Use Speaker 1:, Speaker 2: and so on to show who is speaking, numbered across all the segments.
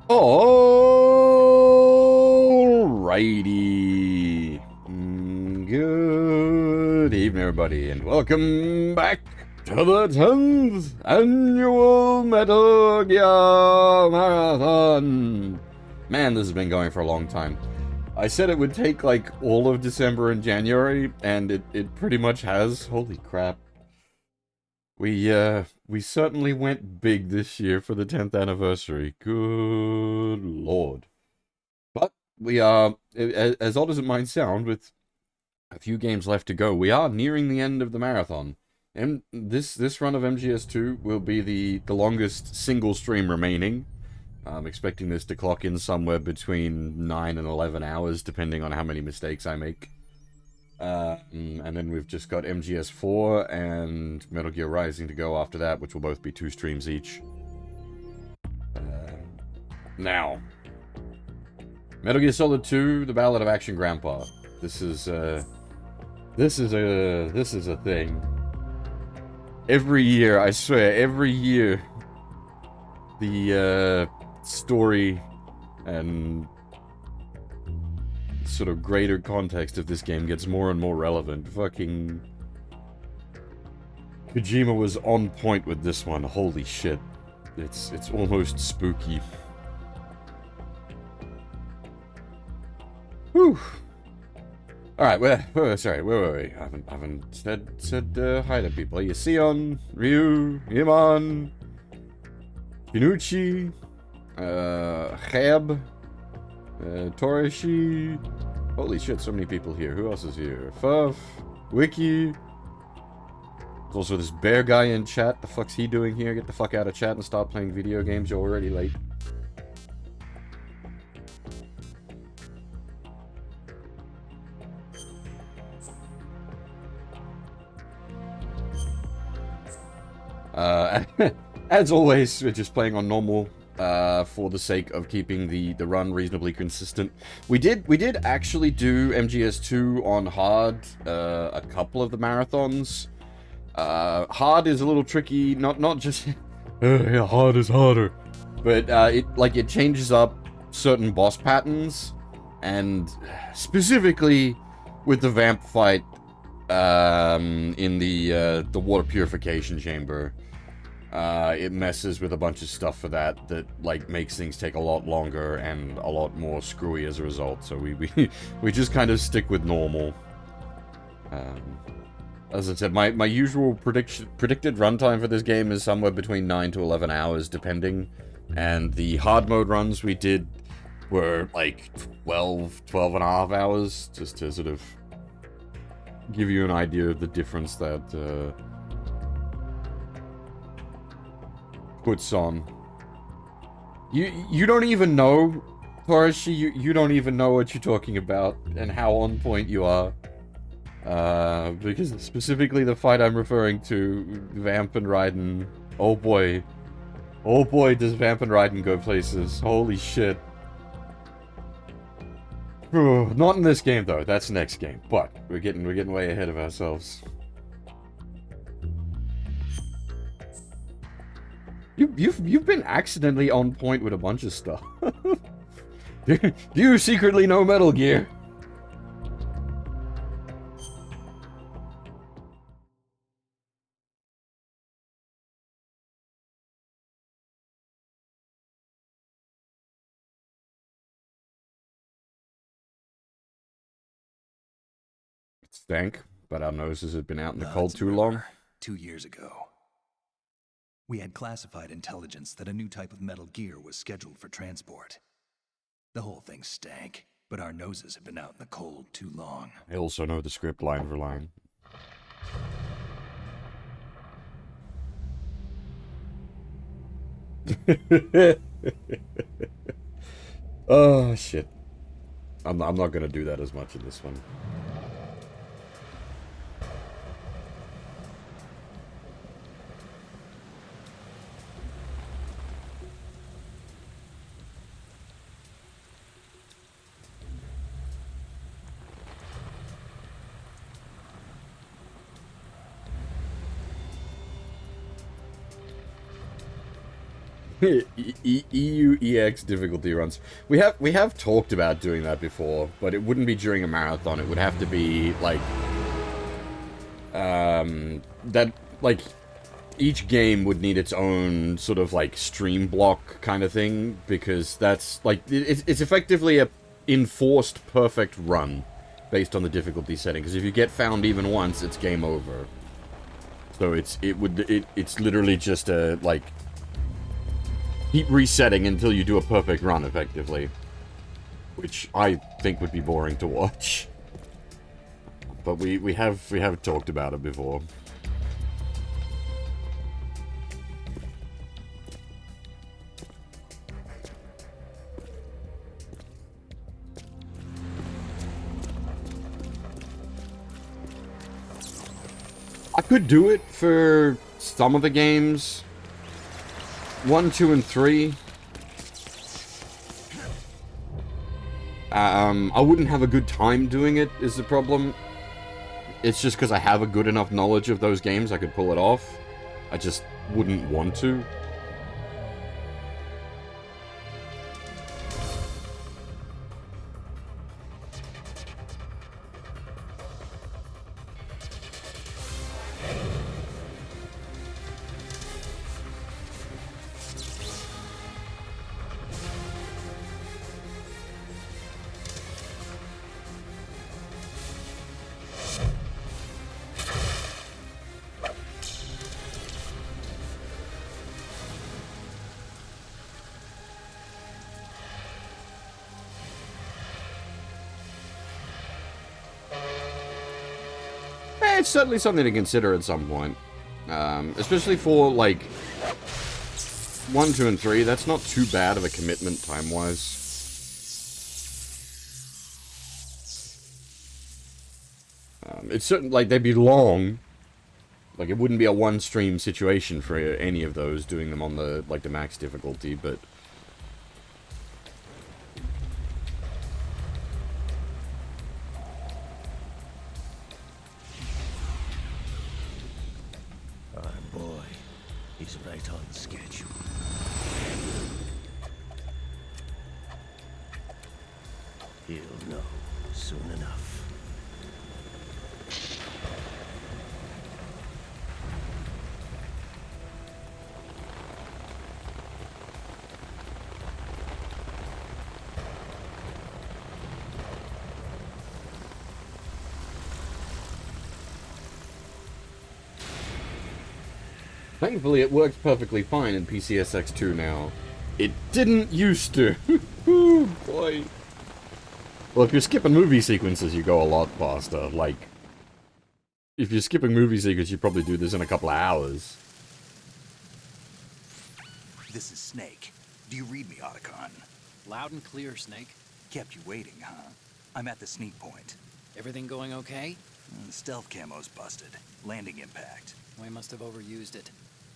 Speaker 1: Alrighty. Good evening, everybody, and welcome back to the 10th annual Metal Gear Marathon. Man, this has been going for a long time. I said it would take like all of December and January, and it pretty much has. Holy crap. We certainly went big this year for the 10th anniversary. Good lord. But we are, as odd as it might sound, with a few games left to go, we are nearing the end of the marathon. And this run of MGS2 will be the longest single stream remaining. I'm expecting this to clock in somewhere between 9 and 11 hours, depending on how many mistakes I make. And then we've just got MGS4 and Metal Gear Rising to go after that, which will both be 2 streams each. Now, Metal Gear Solid 2: The Ballad of Action Grandpa. This is a thing. Every year, I swear, every year, the story and sort of greater context of this game gets more and more relevant. Fucking Kojima was on point with this one. Holy shit. It's almost spooky. Whew. Alright, sorry, where were we? I haven't said hi to people. You Sion, Ryu, Iman, Kinuchi, Cheb, Torashi. Holy shit, so many people here. Who else is here? Fuff, Wiki. There's also this bear guy in chat. The fuck's he doing here? Get the fuck out of chat and start playing video games. You're already late. As always, we're just playing on normal for the sake of keeping the run reasonably consistent. We did actually do MGS2 on hard a couple of the marathons. Hard is a little tricky, not just yeah, hard is harder, but it changes up certain boss patterns, and specifically with the vamp fight in the water purification chamber. It messes with a bunch of stuff for that like makes things take a lot longer and a lot more screwy as a result. So we just kind of stick with normal. As I said, my usual predicted runtime for this game is somewhere between 9 to 11 hours, depending. And the hard mode runs we did were like 12 and a half hours, just to sort of give you an idea of the difference that puts on. You don't even know, Torashi, you don't even know what you're talking about and how on point you are. Because specifically the fight I'm referring to, Vamp and Raiden, oh boy does Vamp and Raiden go places. Holy shit. Not in this game though, that's next game, but we're getting way ahead of ourselves. You've been accidentally on point with a bunch of stuff. Do you secretly know Metal Gear? It stank, but our noses had been out in the cold too long.
Speaker 2: 2 years ago. We had classified intelligence that a new type of Metal Gear was scheduled for transport. The whole thing stank, but our noses had been out in the cold too long.
Speaker 1: I also know the script line for line. Oh, shit. I'm not gonna do that as much in this one. EUEX difficulty runs. We have talked about doing that before, but it wouldn't be during a marathon. It would have to be like that like each game would need its own sort of like stream block kind of thing, because that's like it's effectively a enforced perfect run based on the difficulty setting, because if you get found even once, it's game over. So it's literally just a like keep resetting until you do a perfect run effectively, which I think would be boring to watch. But we have talked about it before. I could do it for some of the games. 1, 2, and 3. I wouldn't have a good time doing it, is the problem. It's just because I have a good enough knowledge of those games, I could pull it off. I just wouldn't want to. It's certainly something to consider at some point. Especially for, like, 1, 2, and 3. That's not too bad of a commitment time-wise. It's certain, like, they'd be long. Like, it wouldn't be a one-stream situation for any of those, doing them on the, like, the max difficulty, but...
Speaker 2: Right on schedule. He'll know soon enough.
Speaker 1: Thankfully, it works perfectly fine in PCSX2 now. It didn't used to. Ooh, boy. Well, if you're skipping movie sequences, you go a lot faster. Like, if you're skipping movie sequences, you probably do this in a couple of hours.
Speaker 2: This is Snake. Do you read me, Otacon?
Speaker 3: Loud and clear, Snake.
Speaker 2: Kept you waiting, huh? I'm at the sneak point.
Speaker 3: Everything going okay?
Speaker 2: The stealth camo's busted. Landing impact.
Speaker 3: We must have overused it.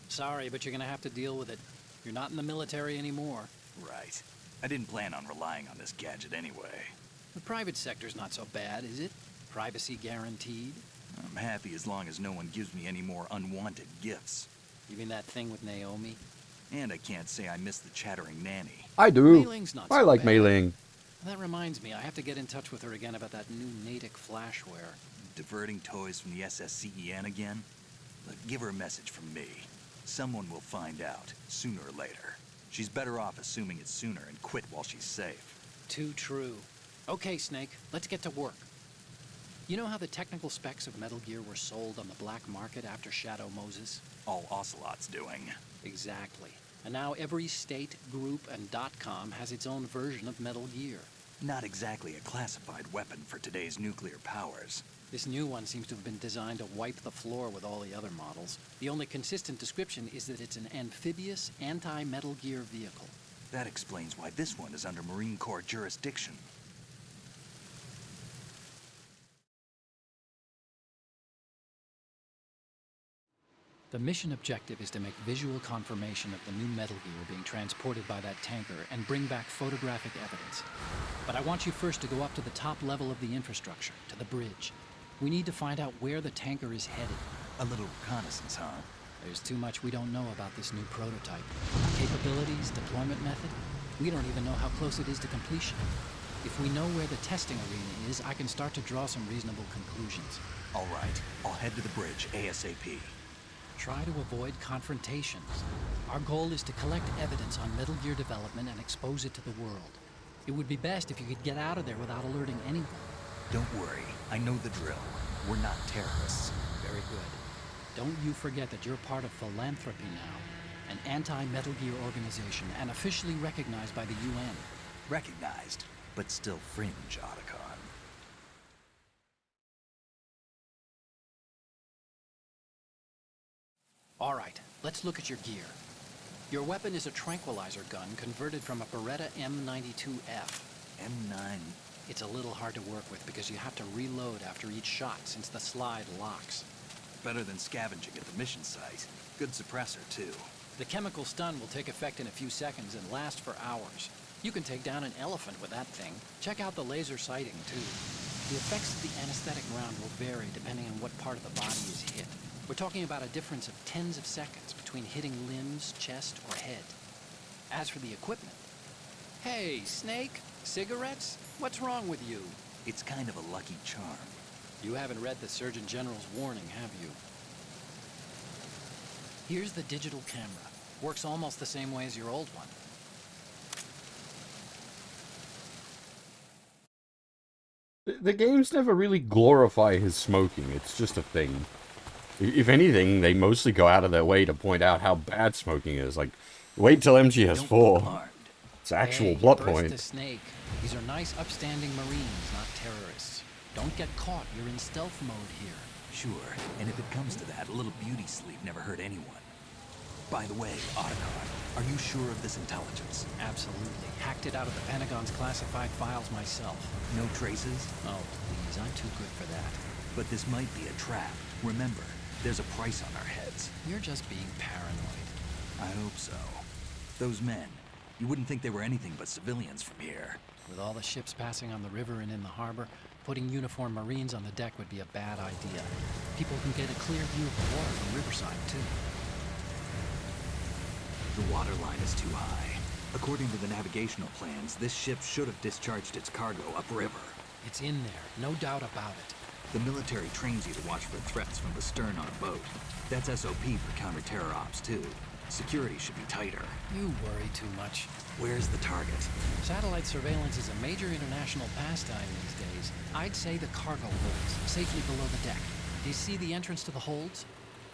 Speaker 3: Sorry, but you're gonna have to deal with it. You're not in the military anymore.
Speaker 2: Right. I didn't plan on relying on this gadget anyway.
Speaker 3: The private sector's not so bad, is it? Privacy guaranteed?
Speaker 2: I'm happy as long as no one gives me any more unwanted gifts.
Speaker 3: You mean that thing with Naomi?
Speaker 2: And I can't say I miss the chattering nanny.
Speaker 1: I do.
Speaker 3: Mei Ling's not
Speaker 1: I
Speaker 3: so
Speaker 1: like
Speaker 3: bad.
Speaker 1: Mei Ling.
Speaker 3: That reminds me, I have to get in touch with her again about that new Natick flashware.
Speaker 2: Diverting toys from the SSCEN again? Look, give her a message from me. Someone will find out, sooner or later. She's better off assuming it sooner and quit while she's safe.
Speaker 3: Too true. Okay, Snake, let's get to work. You know how the technical specs of Metal Gear were sold on the black market after Shadow Moses?
Speaker 2: All Ocelot's doing.
Speaker 3: Exactly. And now every state, group, and .com has its own version of Metal Gear.
Speaker 2: Not exactly a classified weapon for today's nuclear powers.
Speaker 3: This new one seems to have been designed to wipe the floor with all the other models. The only consistent description is that it's an amphibious, anti-Metal Gear vehicle.
Speaker 2: That explains why this one is under Marine Corps jurisdiction.
Speaker 3: The mission objective is to make visual confirmation of the new Metal Gear being transported by that tanker and bring back photographic evidence. But I want you first to go up to the top level of the infrastructure, to the bridge. We need to find out where the tanker is headed.
Speaker 2: A little reconnaissance, huh?
Speaker 3: There's too much we don't know about this new prototype. capabilities, deployment method, we don't even know how close it is to completion. If we know where the testing arena is, I can start to draw some reasonable conclusions.
Speaker 2: All right, I'll head to the bridge ASAP.
Speaker 3: Try to avoid confrontations. Our goal is to collect evidence on Metal Gear development and expose it to the world. It would be best if you could get out of there without alerting anyone.
Speaker 2: Don't worry, I know the drill. We're not terrorists.
Speaker 3: Very good. Don't you forget that you're part of Philanthropy now, an anti-Metal Gear organization and officially recognized by the UN.
Speaker 2: Recognized, but still fringe, Otacon.
Speaker 3: All right, let's look at your gear. Your weapon is a tranquilizer gun converted from a Beretta M92F.
Speaker 2: M9.
Speaker 3: It's a little hard to work with because you have to reload after each shot since the slide locks.
Speaker 2: Better than scavenging at the mission site. Good suppressor, too.
Speaker 3: The chemical stun will take effect in a few seconds and last for hours. You can take down an elephant with that thing. Check out the laser sighting, too. The effects of the anesthetic round will vary depending on what part of the body is hit. We're talking about a difference of tens of seconds between hitting limbs, chest, or head. As for the equipment... Hey, Snake? Cigarettes? What's wrong with you?
Speaker 2: It's kind of a lucky charm.
Speaker 3: You haven't read the Surgeon General's warning, have you? Here's the digital camera. Works almost the same way as your old one.
Speaker 1: The games never really glorify his smoking, it's just a thing. If anything, they mostly go out of their way to point out how bad smoking is. Like, wait till MGS4. It's an actual plot point.
Speaker 3: To Snake. These are nice, upstanding Marines, not terrorists. Don't get caught. You're in stealth mode here.
Speaker 2: Sure, and if it comes to that, a little beauty sleep never hurt anyone. By the way, Otacon, are you sure of this intelligence?
Speaker 3: Absolutely. Hacked it out of the Pentagon's classified files myself.
Speaker 2: No traces?
Speaker 3: Oh, please, I'm too good for that.
Speaker 2: But this might be a trap. Remember, there's a price on our heads.
Speaker 3: You're just being paranoid.
Speaker 2: I hope so. Those men, you wouldn't think they were anything but civilians from here.
Speaker 3: With all the ships passing on the river and in the harbor, putting uniformed Marines on the deck would be a bad idea. People can get a clear view of the water from Riverside, too.
Speaker 2: The water line is too high. According to the navigational plans, this ship should have discharged its cargo upriver.
Speaker 3: It's in there, no doubt about it.
Speaker 2: The military trains you to watch for threats from the stern on a boat. That's SOP for counter-terror ops, too. Security should be tighter.
Speaker 3: You worry too much.
Speaker 2: Where's the target?
Speaker 3: Satellite surveillance is a major international pastime these days. I'd say the cargo holds, safely below the deck. Do you see the entrance to the holds?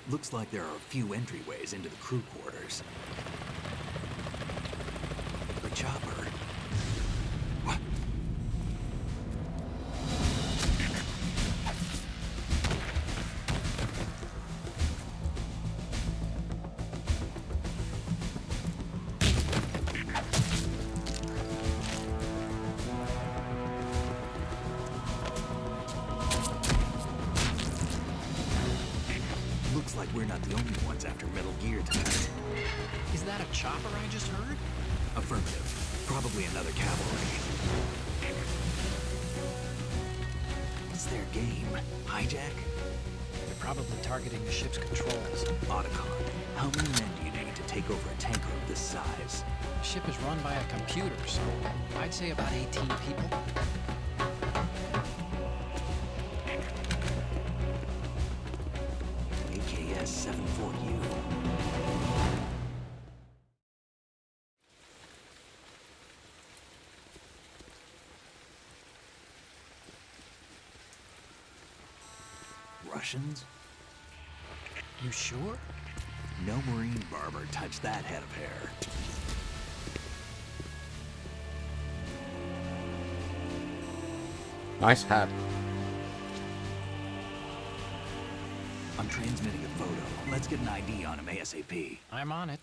Speaker 2: Looks like there are a few entryways into the crew quarters. The chopper. What? Looks like we're not the only ones after Metal Gear tonight.
Speaker 3: Is that a chopper I just heard?
Speaker 2: Affirmative. Probably another cavalry. What's their game? Hijack?
Speaker 3: They're probably targeting the ship's controls.
Speaker 2: Otacon, how many men do you need to take over a tanker of this size?
Speaker 3: The ship is run by a computer, so I'd say about 18 people.
Speaker 2: AKS 74U. Russians?
Speaker 3: You sure?
Speaker 2: No Marine barber touched that head of hair.
Speaker 1: Nice hat.
Speaker 2: I'm transmitting a photo. Let's get an ID on him ASAP.
Speaker 3: I'm on it.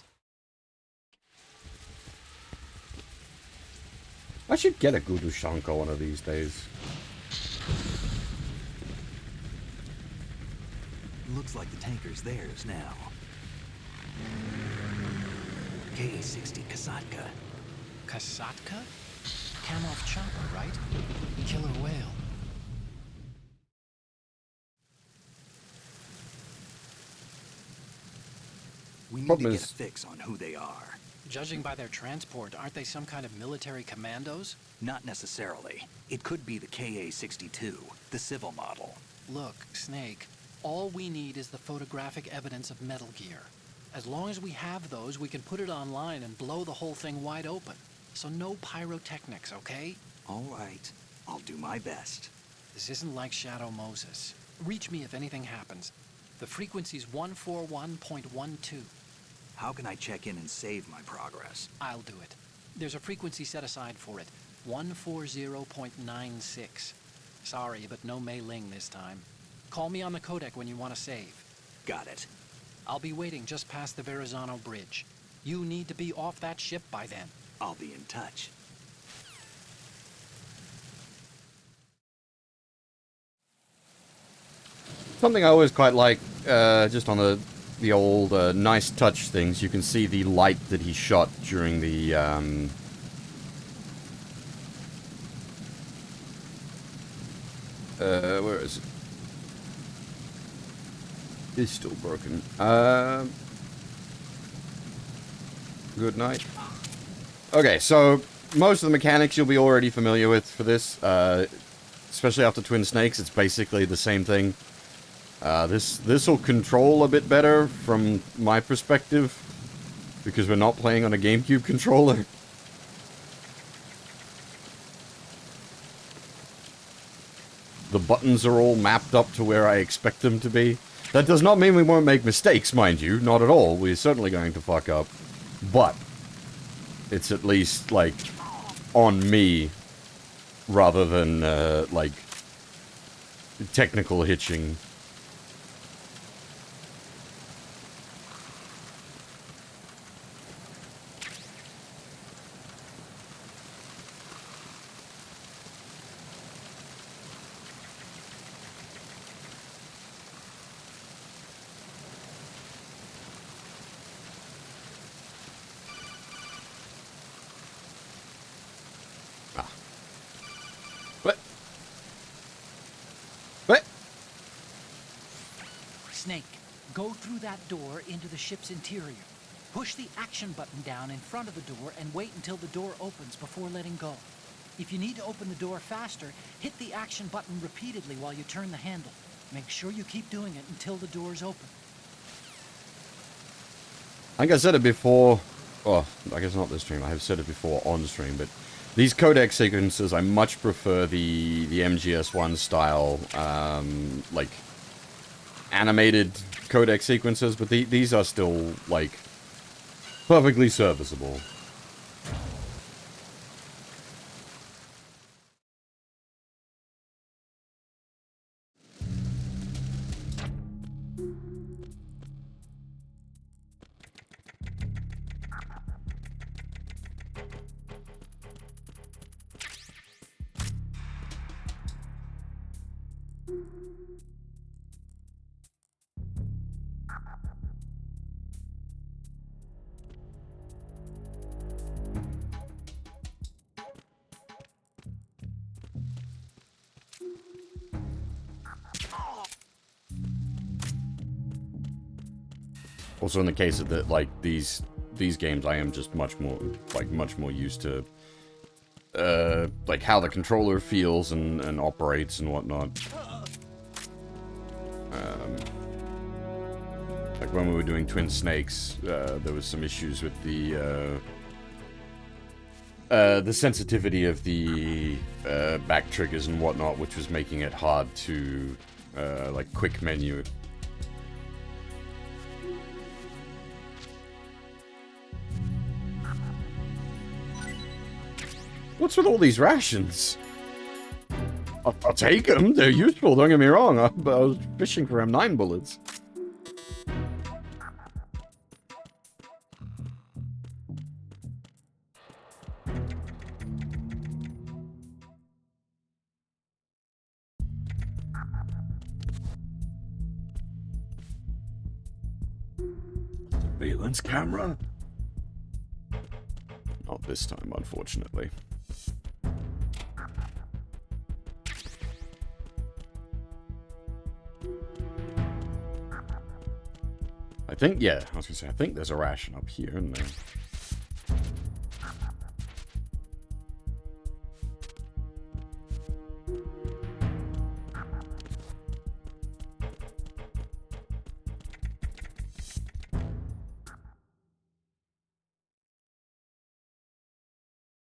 Speaker 1: I should get a Gudushanka one of these days.
Speaker 2: Looks like the tanker's theirs now. KA-60 Kasatka.
Speaker 3: Kasatka? Kamov chopper, right? Killer whale.
Speaker 2: We need
Speaker 1: Problem
Speaker 2: to get
Speaker 1: is-
Speaker 2: a fix on who they are.
Speaker 3: Judging by their transport, aren't they some kind of military commandos?
Speaker 2: Not necessarily. It could be the KA-62, the civil model.
Speaker 3: Look, Snake, all we need is the photographic evidence of Metal Gear. As long as we have those, we can put it online and blow the whole thing wide open. So no pyrotechnics, okay?
Speaker 2: All right. I'll do my best.
Speaker 3: This isn't like Shadow Moses. Reach me if anything happens. The frequency's 141.12.
Speaker 2: How can I check in and save my progress?
Speaker 3: I'll do it. There's a frequency set aside for it. 140.96. Sorry, but no Mei Ling this time. Call me on the codec when you want to save.
Speaker 2: Got it.
Speaker 3: I'll be waiting just past the Verrazano Bridge. You need to be off that ship by then.
Speaker 2: I'll be in touch.
Speaker 1: Something I always quite like, just on the old nice touch things, you can see the light that he shot during the where is it? It's still broken. Good night. Okay, so most of the mechanics you'll be already familiar with for this, especially after Twin Snakes. It's basically the same thing. This will control a bit better from my perspective, because we're not playing on a GameCube controller. The buttons are all mapped up to where I expect them to be. That does not mean we won't make mistakes, mind you. Not at all. We're certainly going to fuck up. But it's at least, like, on me, rather than, like, technical hitching.
Speaker 3: Snake, go through that door into the ship's interior. Push the action button down in front of the door and wait until the door opens before letting go. If you need to open the door faster, hit the action button repeatedly while you turn the handle. Make sure you keep doing it until the door's open.
Speaker 1: I think I said it before. Oh, I guess not this stream. I have said it before on stream, but these codec sequences, I much prefer the MGS1 style, like, animated codec sequences, but these are still, like, perfectly serviceable. Also, in the case of these games, I am just much more used to, like, how the controller feels and operates and whatnot. Like when we were doing Twin Snakes, there was some issues with the sensitivity of the back triggers and whatnot, which was making it hard to, like, quick menu. What's with all these rations? I'll take them. They're useful, don't get me wrong. I was fishing for M9 bullets. Surveillance camera? Not this time, unfortunately. I think, yeah, I was gonna say, I think there's a ration up here, isn't there?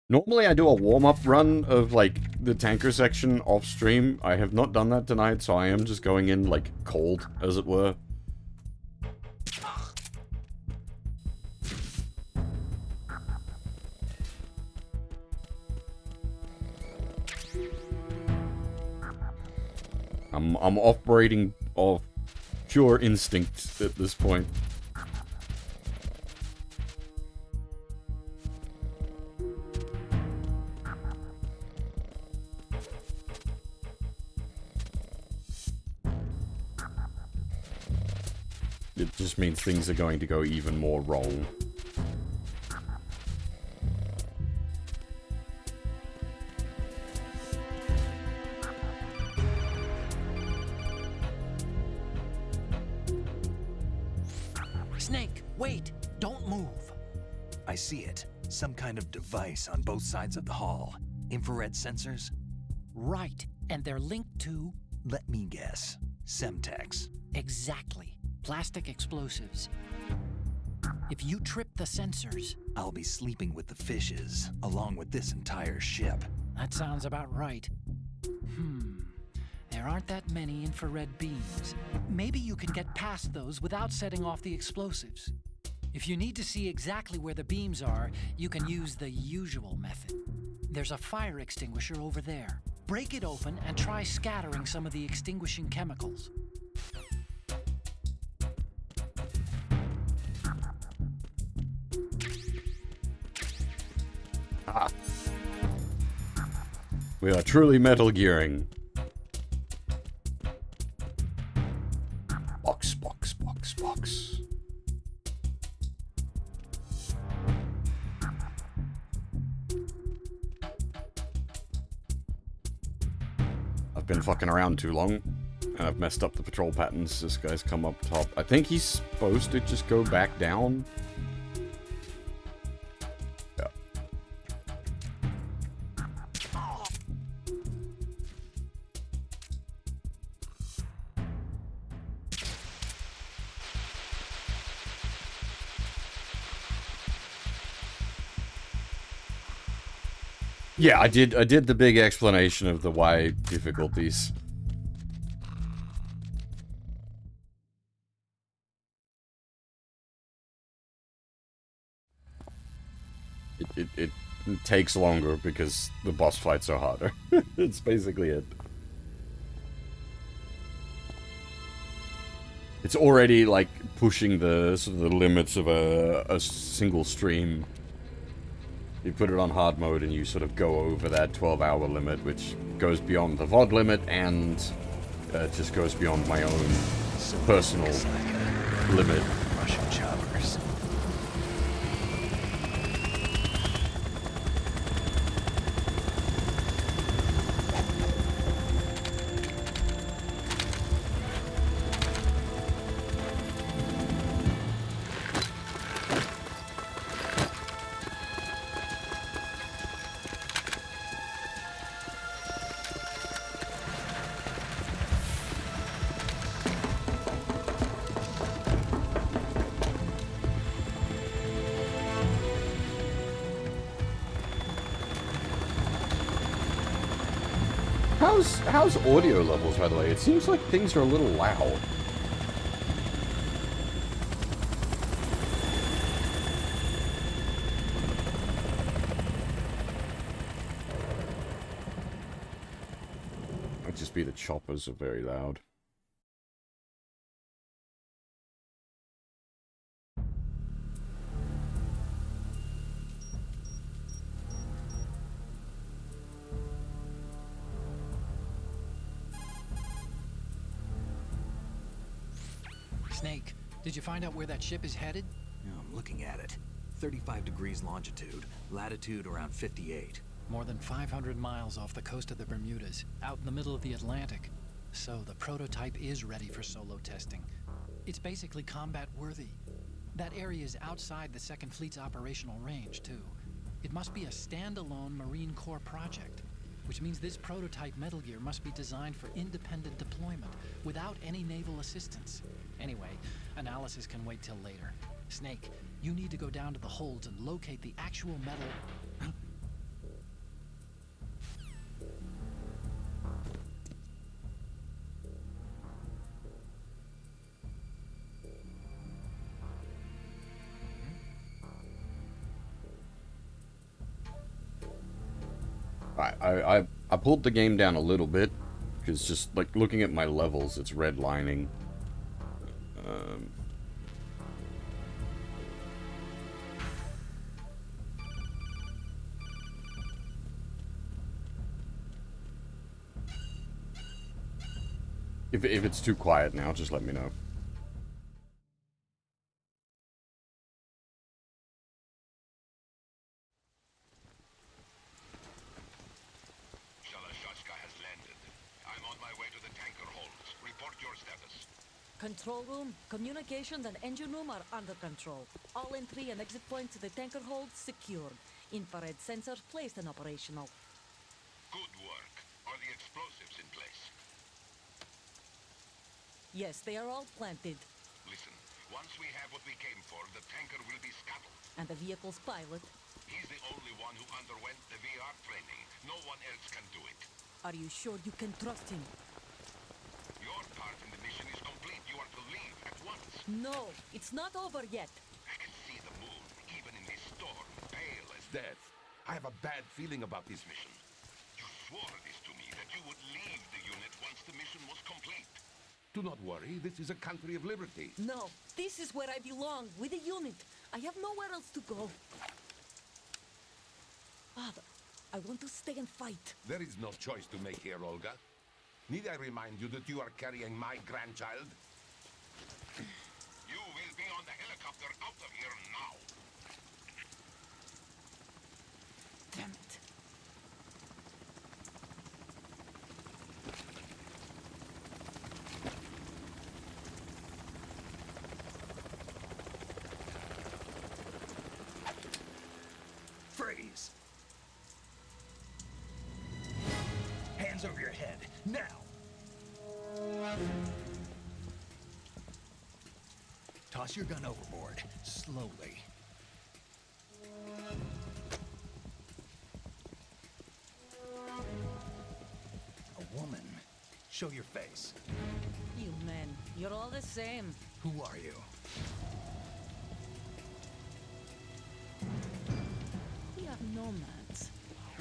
Speaker 1: Normally I do a warm-up run of, like, the tanker section off-stream. I have not done that tonight, so I am just going in, like, cold, as it were. I'm operating off pure instinct at this point. It just means things are going to go even more wrong.
Speaker 3: Snake, wait! Don't move!
Speaker 2: I see it. Some kind of device on both sides of the hall. Infrared sensors?
Speaker 3: Right, and they're linked to...
Speaker 2: Let me guess. Semtex.
Speaker 3: Exactly. Plastic explosives. If you trip the sensors...
Speaker 2: I'll be sleeping with the fishes, along with this entire ship.
Speaker 3: That sounds about right. There aren't that many infrared beams. Maybe you can get past those without setting off the explosives. If you need to see exactly where the beams are, you can use the usual method. There's a fire extinguisher over there. Break it open and try scattering some of the extinguishing chemicals.
Speaker 1: Ah. We are truly Metal Gearing. Box, box, box, box. I've been fucking around too long, and I've messed up the patrol patterns. This guy's come up top. I think he's supposed to just go back down. Yeah. Yeah, I did the big explanation of the why difficulties. It takes longer because the boss fights are harder. It's basically it. It's already like pushing the sort of the limits of a single stream. You put it on hard mode and you sort of go over that 12-hour limit, which goes beyond the VOD limit and just goes beyond my own personal limit.
Speaker 2: Russian choppers.
Speaker 1: How's audio levels, by the way? It seems like things are a little loud. Might just be the choppers are very loud.
Speaker 3: Snake, did you find out where that ship is headed?
Speaker 2: Yeah, I'm looking at it. 35 degrees longitude, latitude around 58.
Speaker 3: More than 500 miles off the coast of the Bermudas, out in the middle of the Atlantic. So the prototype is ready for solo testing. It's basically combat worthy. That area is outside the Second Fleet's operational range, too. It must be a standalone Marine Corps project, which means this prototype Metal Gear must be designed for independent deployment, without any naval assistance. Anyway, analysis can wait till later. Snake, you need to go down to the holds and locate the actual metal...
Speaker 1: I pulled the game down a little bit because just like looking at my levels, it's redlining. Um, if it's too quiet now, just let me know.
Speaker 4: Control room, communications, and engine room are under control. All entry and exit points to the tanker hold secured. Infrared sensors placed and operational.
Speaker 5: Good work. Are the explosives in place?
Speaker 4: Yes, they are all planted.
Speaker 5: Listen, once we have what we came for, the tanker will be scuttled.
Speaker 4: And the vehicle's pilot.
Speaker 5: He's the only one who underwent the VR training. No one else can do it.
Speaker 4: Are you sure you can trust him?
Speaker 5: Your part in the mission is complete. You are to leave at once.
Speaker 4: No, it's not over yet.
Speaker 5: I can see the moon, even in this storm, pale as death. I have a bad feeling about this mission. You swore this to me, that you would leave the unit once the mission was complete. Do not worry, this is a country of liberty.
Speaker 4: No, this is where I belong, with the unit. I have nowhere else to go. Father, I want to stay and fight.
Speaker 5: There is no choice to make here, Olga. Need I remind you that you are carrying my grandchild? You will be on the helicopter out of here now.
Speaker 4: Damn it.
Speaker 2: Freeze! Hands over your head, now! Toss your gun overboard, slowly. A woman. Show your face.
Speaker 4: You men, you're all the same.
Speaker 2: Who are you?
Speaker 4: We are nomads.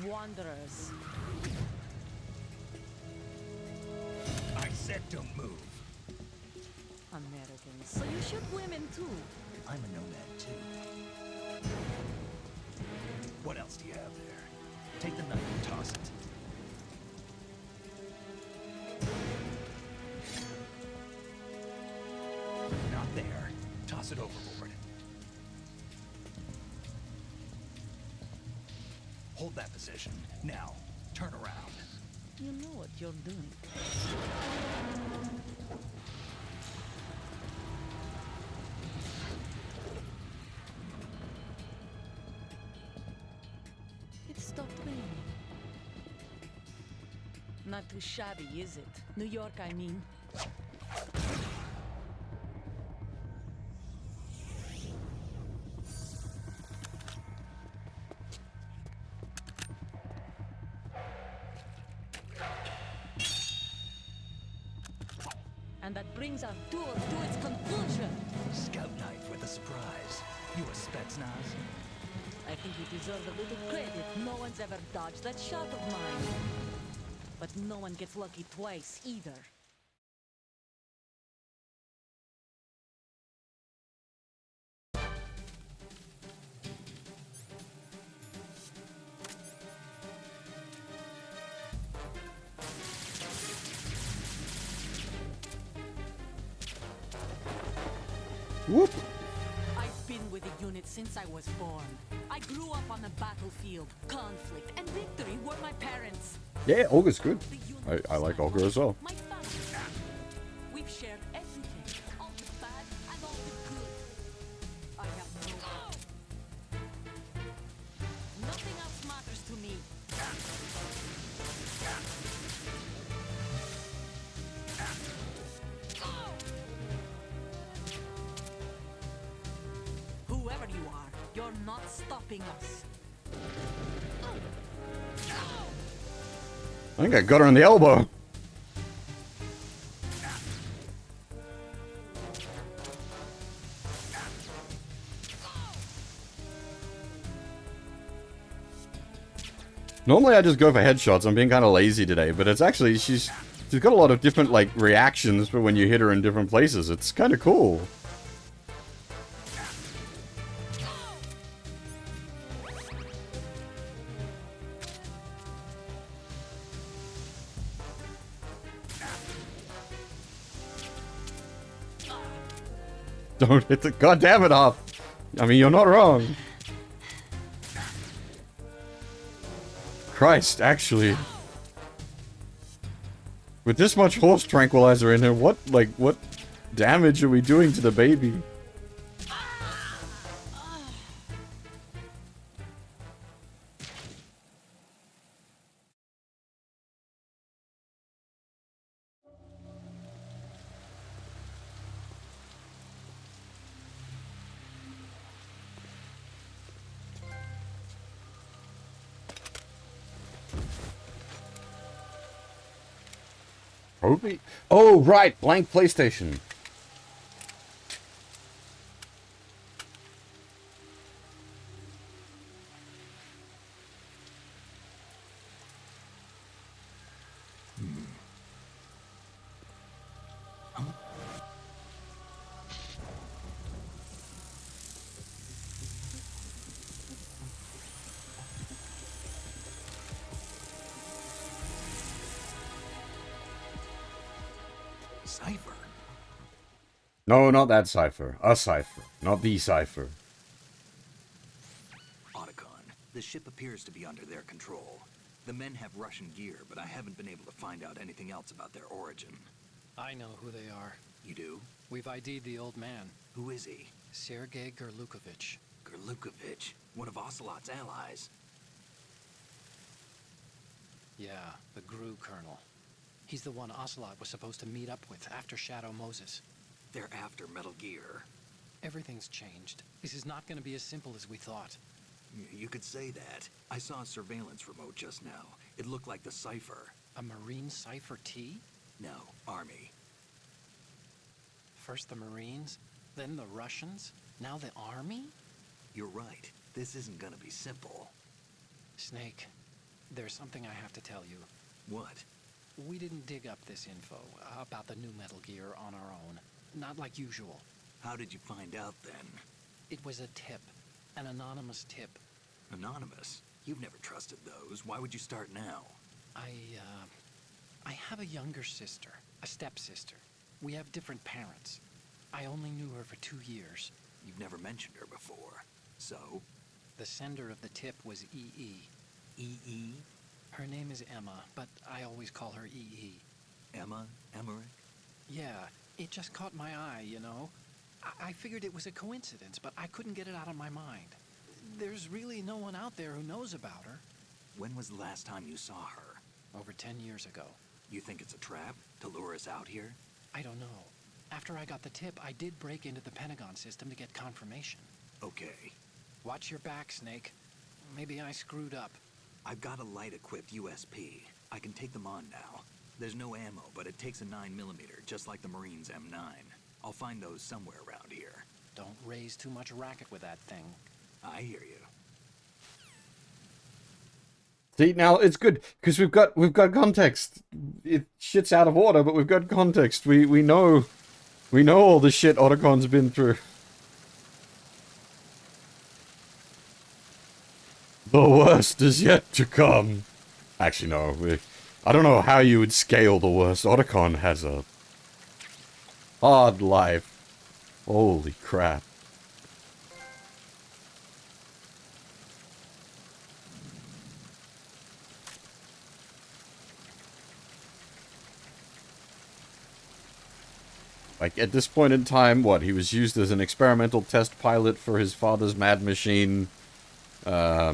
Speaker 4: Wanderers.
Speaker 2: I said don't move.
Speaker 4: Americans. So you shoot women too.
Speaker 2: I'm a nomad too. What else do you have there? Take the knife and toss it. Not there. Toss it overboard. Hold that position. Now, turn around.
Speaker 4: You know what you're doing. It stopped raining. Not too shabby, is it? New York, I mean. And that brings our tour to its conclusion.
Speaker 2: Scout knife with a surprise. You a Spetsnaz?
Speaker 4: I think you deserve a little credit. No one's ever dodged that shot of mine. But no one gets lucky twice, either.
Speaker 1: Whoop!
Speaker 4: I've been with the unit since I was born. I grew up on the battlefield. Conflict and victory were my parents.
Speaker 1: Yeah, Olga's good.
Speaker 4: The unit
Speaker 1: I
Speaker 4: was
Speaker 1: like
Speaker 4: my
Speaker 1: Olga as well.
Speaker 4: My family. We've shared everything. All the bad and all the good. I have no... Nothing else matters to me. Whoever you are, you're not stopping us.
Speaker 1: I think I got her in the elbow. Normally I just go for headshots. I'm being kind of lazy today, but it's actually, she's got a lot of different, like, reactions for when you hit her in different places. It's kind of cool. Don't hit the... God damn it, Hop! I mean, you're not wrong. Christ, actually. With this much horse tranquilizer in here, what damage are we doing to the baby? Probably. Oh, right! Blank PlayStation.
Speaker 2: Cipher?
Speaker 1: No, not that cipher. A cipher. Not the cipher.
Speaker 2: Otacon, the ship appears to be under their control. The men have Russian gear, but I haven't been able to find out anything else about their origin.
Speaker 3: I know who they are.
Speaker 2: You do?
Speaker 3: We've ID'd the old man,
Speaker 2: Who is he?
Speaker 3: Sergei Gerlukovich.
Speaker 2: Gerlukovich, one of Ocelot's allies.
Speaker 3: Yeah, the GRU colonel. He's the one Ocelot was supposed to meet up with after Shadow Moses.
Speaker 2: They're after Metal Gear.
Speaker 3: Everything's changed. This is not going to be as simple as we thought.
Speaker 2: You could say that. I saw a surveillance remote just now. It looked like the Cipher.
Speaker 3: A Marine Cipher T?
Speaker 2: No, Army.
Speaker 3: First the Marines, then the Russians, now the Army?
Speaker 2: You're right. This isn't gonna be simple.
Speaker 3: Snake, there's something I have to tell you.
Speaker 2: What?
Speaker 3: We didn't dig up this info about the new Metal Gear on our own. Not like usual.
Speaker 2: How did you find out then?
Speaker 3: It was a tip. An anonymous tip.
Speaker 2: Anonymous? You've never trusted those. Why would you start now?
Speaker 3: I have a younger sister, a stepsister. We have different parents. I only knew her for 2 years.
Speaker 2: You've never mentioned her before. So?
Speaker 3: The sender of the tip was EE.
Speaker 2: E.E.?
Speaker 3: Her name is Emma, but I always call her EE.
Speaker 2: Emma? Emmerich?
Speaker 3: Yeah, it just caught my eye, you know? I figured it was a coincidence, but I couldn't get it out of my mind. There's really no one out there who knows about her.
Speaker 2: When was the last time you saw her?
Speaker 3: Over 10 years ago.
Speaker 2: You think it's a trap to lure us out here?
Speaker 3: I don't know. After I got the tip, I did break into the Pentagon system to get confirmation.
Speaker 2: Okay.
Speaker 3: Watch your back, Snake. Maybe I screwed up.
Speaker 2: I've got a light-equipped USP. I can take them on now. There's no ammo, but it takes a 9mm, just like the Marines' M9. I'll find those somewhere around here.
Speaker 3: Don't raise too much racket with that thing.
Speaker 2: I hear you.
Speaker 1: See, now it's good because we've got context. It shit's out of order, but we've got context. We know all the shit Otacon's been through. The worst is yet to come. Actually, no. I don't know how you would scale the worst. Otacon has a hard life. Holy crap. Like, at this point in time, what? He was used as an experimental test pilot for his father's mad machine. I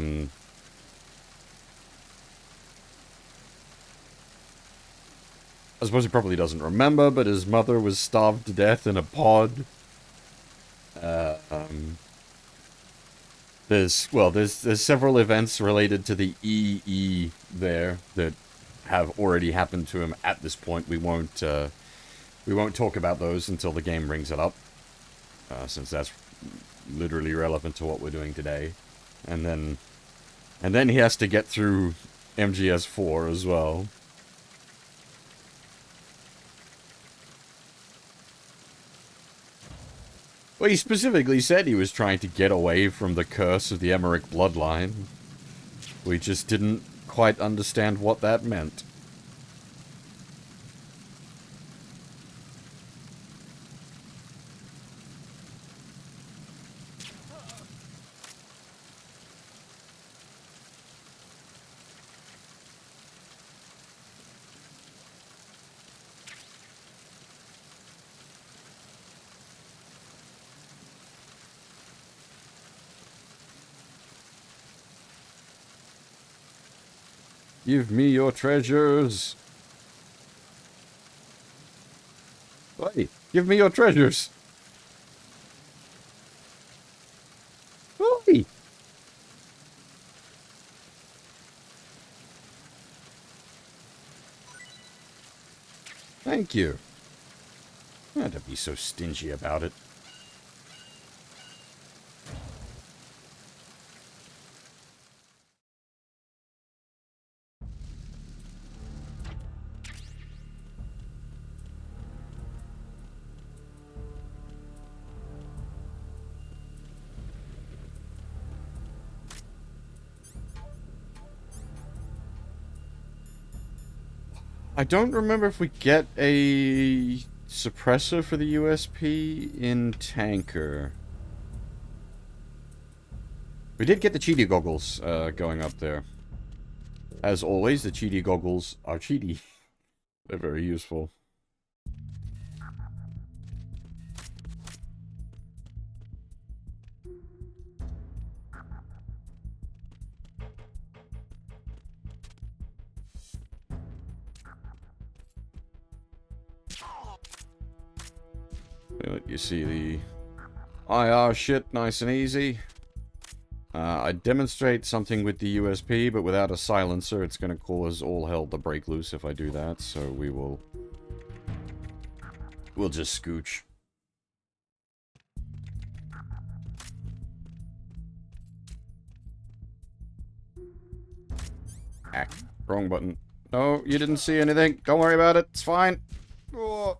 Speaker 1: suppose he probably doesn't remember, but his mother was starved to death in a pod. There's several events related to the EE there that have already happened to him at this point. We won't talk about those until the game brings it up, since that's literally relevant to what we're doing today. And then he has to get through MGS4 as well. Well, he specifically said he was trying to get away from the curse of the Emmerich bloodline. We just didn't quite understand what that meant. Give me your treasures. Oi, give me your treasures. Oi. Thank you. Don't be so stingy about it. I don't remember if we get a suppressor for the USP in Tanker. We did get the cheaty goggles going up there. As always, the cheaty goggles are cheaty. They're very useful. You see the IR shit nice and easy. I demonstrate something with the USP, but without a silencer, it's going to cause all hell to break loose if I do that, so we'll just scooch. Ah, wrong button. No, you didn't see anything. Don't worry about it. It's fine. Oh.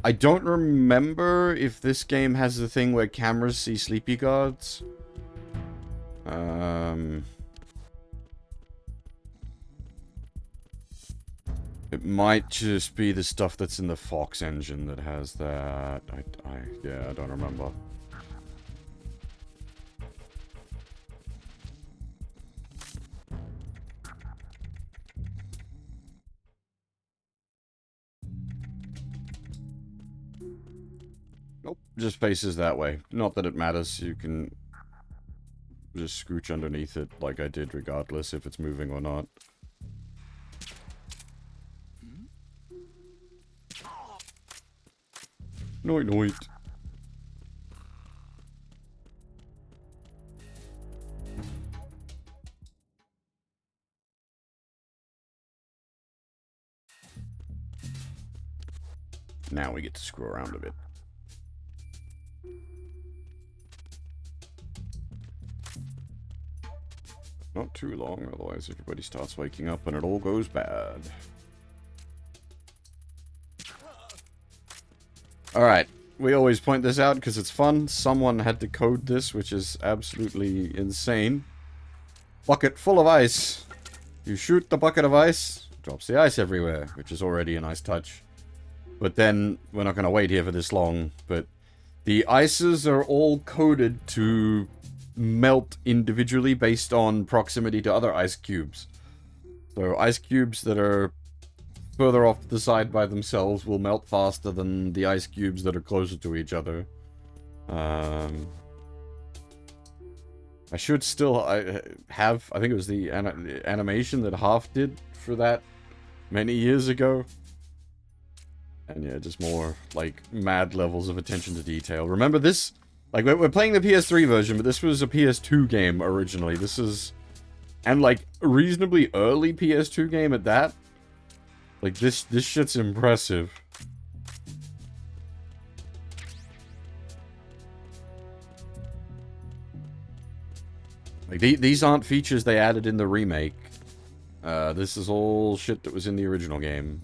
Speaker 1: I don't remember if this game has the thing where cameras see sleepy guards. It might just be the stuff that's in the Fox engine that has that. Yeah, I don't remember. Nope, just faces that way. Not that it matters, you can just scooch underneath it like I did regardless if it's moving or not. Noit noit. Now we get to screw around a bit. Not too long, otherwise everybody starts waking up and it all goes bad. Alright, we always point this out because it's fun. Someone had to code this, which is absolutely insane. Bucket full of ice. You shoot the bucket of ice, drops the ice everywhere, which is already a nice touch. But then, we're not going to wait here for this long, but the ices are all coded to melt individually based on proximity to other ice cubes. So ice cubes that are further off to the side by themselves will melt faster than the ice cubes that are closer to each other. I should still have, I think it was the animation that Half did for that many years ago. And yeah, just more, like, mad levels of attention to detail. Remember this? Like, we're playing the PS3 version, but this was a PS2 game originally. This is... And, like, a reasonably early PS2 game at that. Like, this shit's impressive. Like, these aren't features they added in the remake. This is all shit that was in the original game.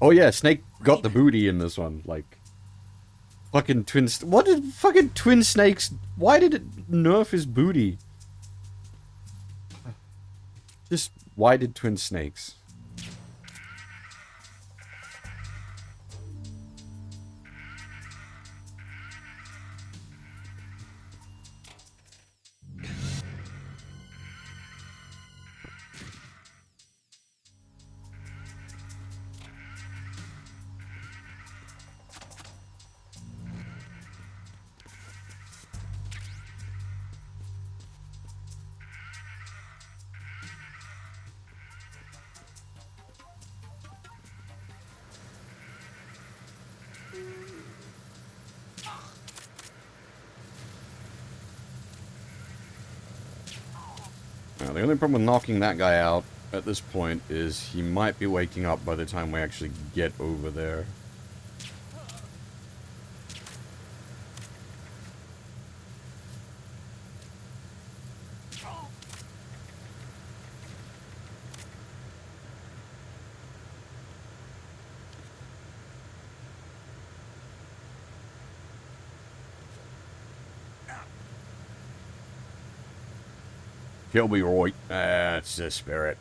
Speaker 1: Oh yeah, Snake got the booty in this one, like... Fucking what did fucking Twin Snakes... Why did it nerf his booty? Just, why did Twin Snakes? Now, the only problem with knocking that guy out at this point is he might be waking up by the time we actually get over there. He'll be right. That's the spirit.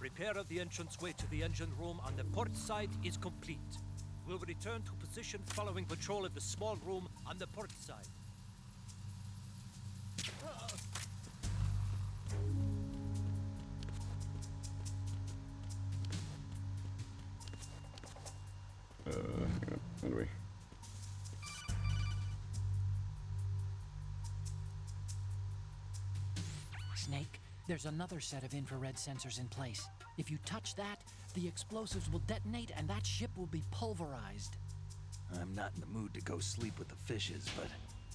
Speaker 6: Repair of the entranceway to the engine room on the port side is complete. We'll return to position following patrol of the small room on the port side.
Speaker 1: Hang on. How do we...
Speaker 3: Snake, there's another set of infrared sensors in place. If you touch that, the explosives will detonate and that ship will be pulverized.
Speaker 2: I'm not in the mood to go sleep with the fishes, but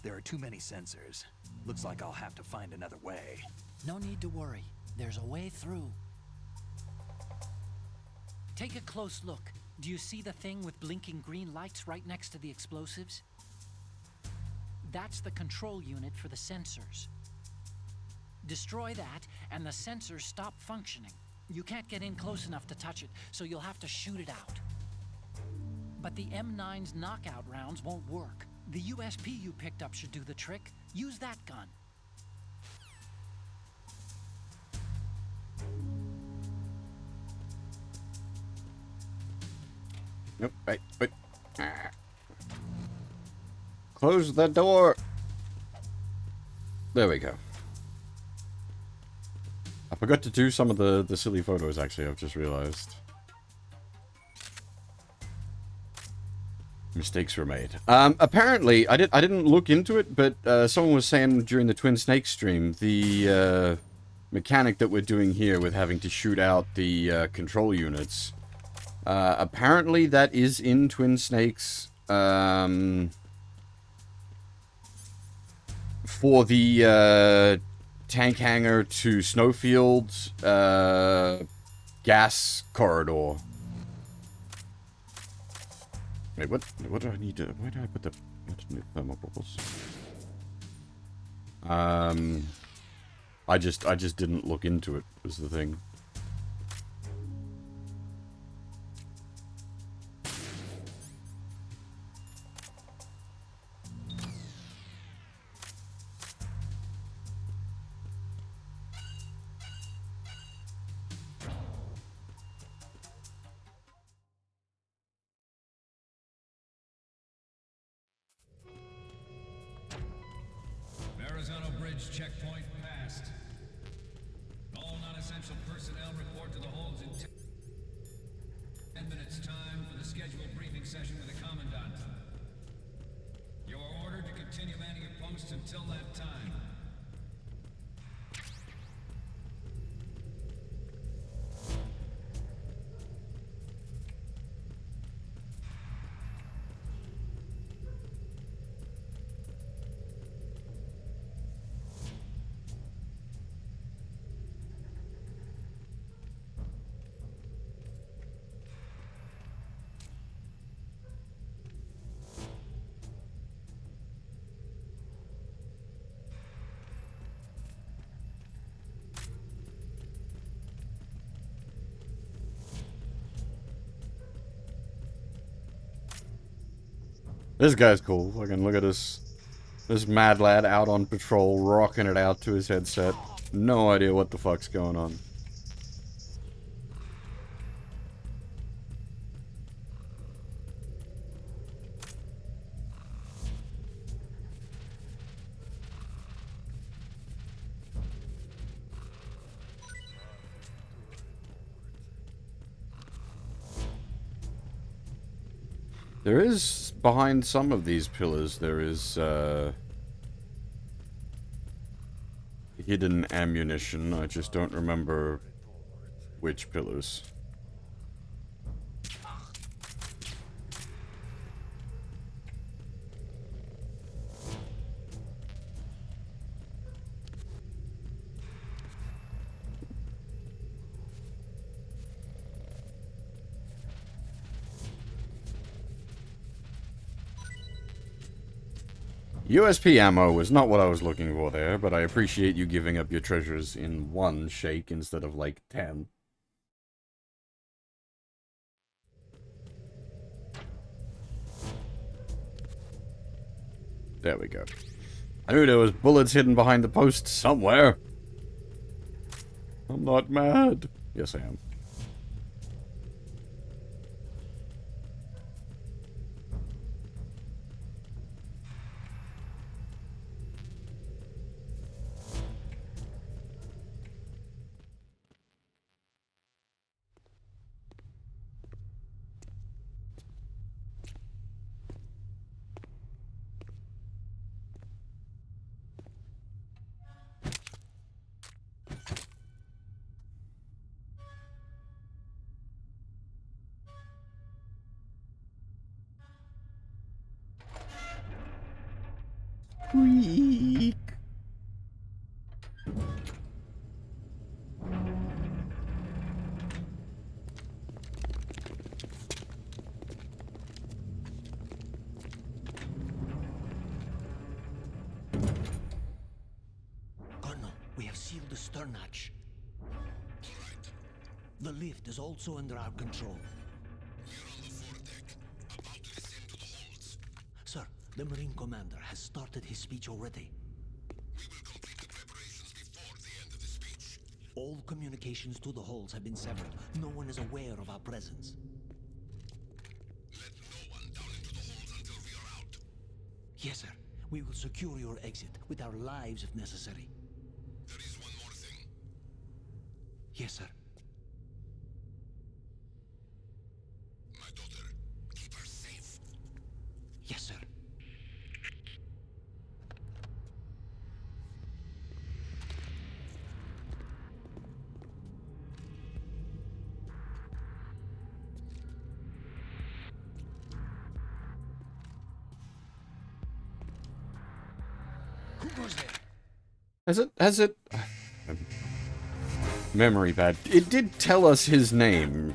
Speaker 2: there are too many sensors. Looks like I'll have to find another way.
Speaker 3: No need to worry. There's a way through. Take a close look. Do you see the thing with blinking green lights right next to the explosives? That's the control unit for the sensors. Destroy that, and the sensors stop functioning. You can't get in close enough to touch it, so you'll have to shoot it out. But the M9's knockout rounds won't work. The USP you picked up should do the trick. Use that gun.
Speaker 1: Nope, wait. Ah. Close the door! There we go. I forgot to do some of the silly photos, actually, I've just realized. Mistakes were made. Apparently, I didn't look into it, but someone was saying during the Twin Snakes stream, the mechanic that we're doing here with having to shoot out the control units, apparently that is in Twin Snakes for the tank hangar to Snowfield gas corridor. Wait, what do I need to... Why do I put the thermal bubbles? I just didn't look into it, was the thing.
Speaker 7: Tunnel Bridge checkpoint passed. All non-essential personnel report to the holds in 10 minutes time for the scheduled briefing session with the Commandant. You are ordered to continue manning your posts until that time.
Speaker 1: This guy's cool. Fucking look at this mad lad out on patrol, rocking it out to his headset. No idea what the fuck's going on. There is, behind some of these pillars, there is, hidden ammunition. I just don't remember which pillars. USP ammo was not what I was looking for there, but I appreciate you giving up your treasures in one shake instead of like 10. There we go. I knew there was bullets hidden behind the post somewhere. I'm not mad. Yes, I am. Squeak.
Speaker 8: Colonel, we have sealed the stern hatch. The lift is also under our control. Sir, the Marine Commander has started his speech already.
Speaker 5: We will complete the preparations before the end of the speech.
Speaker 8: All communications to the halls have been severed. No one is aware of our presence.
Speaker 5: Let no one down into the halls until we are out.
Speaker 8: Yes, sir. We will secure your exit with our lives if necessary.
Speaker 5: There is one more thing.
Speaker 8: Yes, sir.
Speaker 5: My daughter, keep her safe.
Speaker 8: Yes, sir. Who goes there?
Speaker 1: Has it... Memory pad. It did tell us his name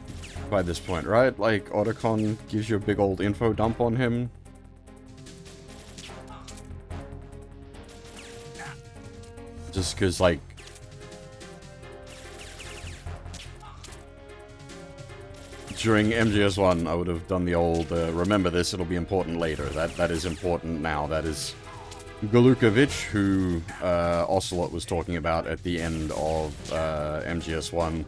Speaker 1: by this point, right? Like, Otacon gives you a big old info dump on him. Just because, like... During MGS1, I would have done the old, remember this, it'll be important later. That is important now. That is Galukovich, who Ocelot was talking about at the end of MGS1.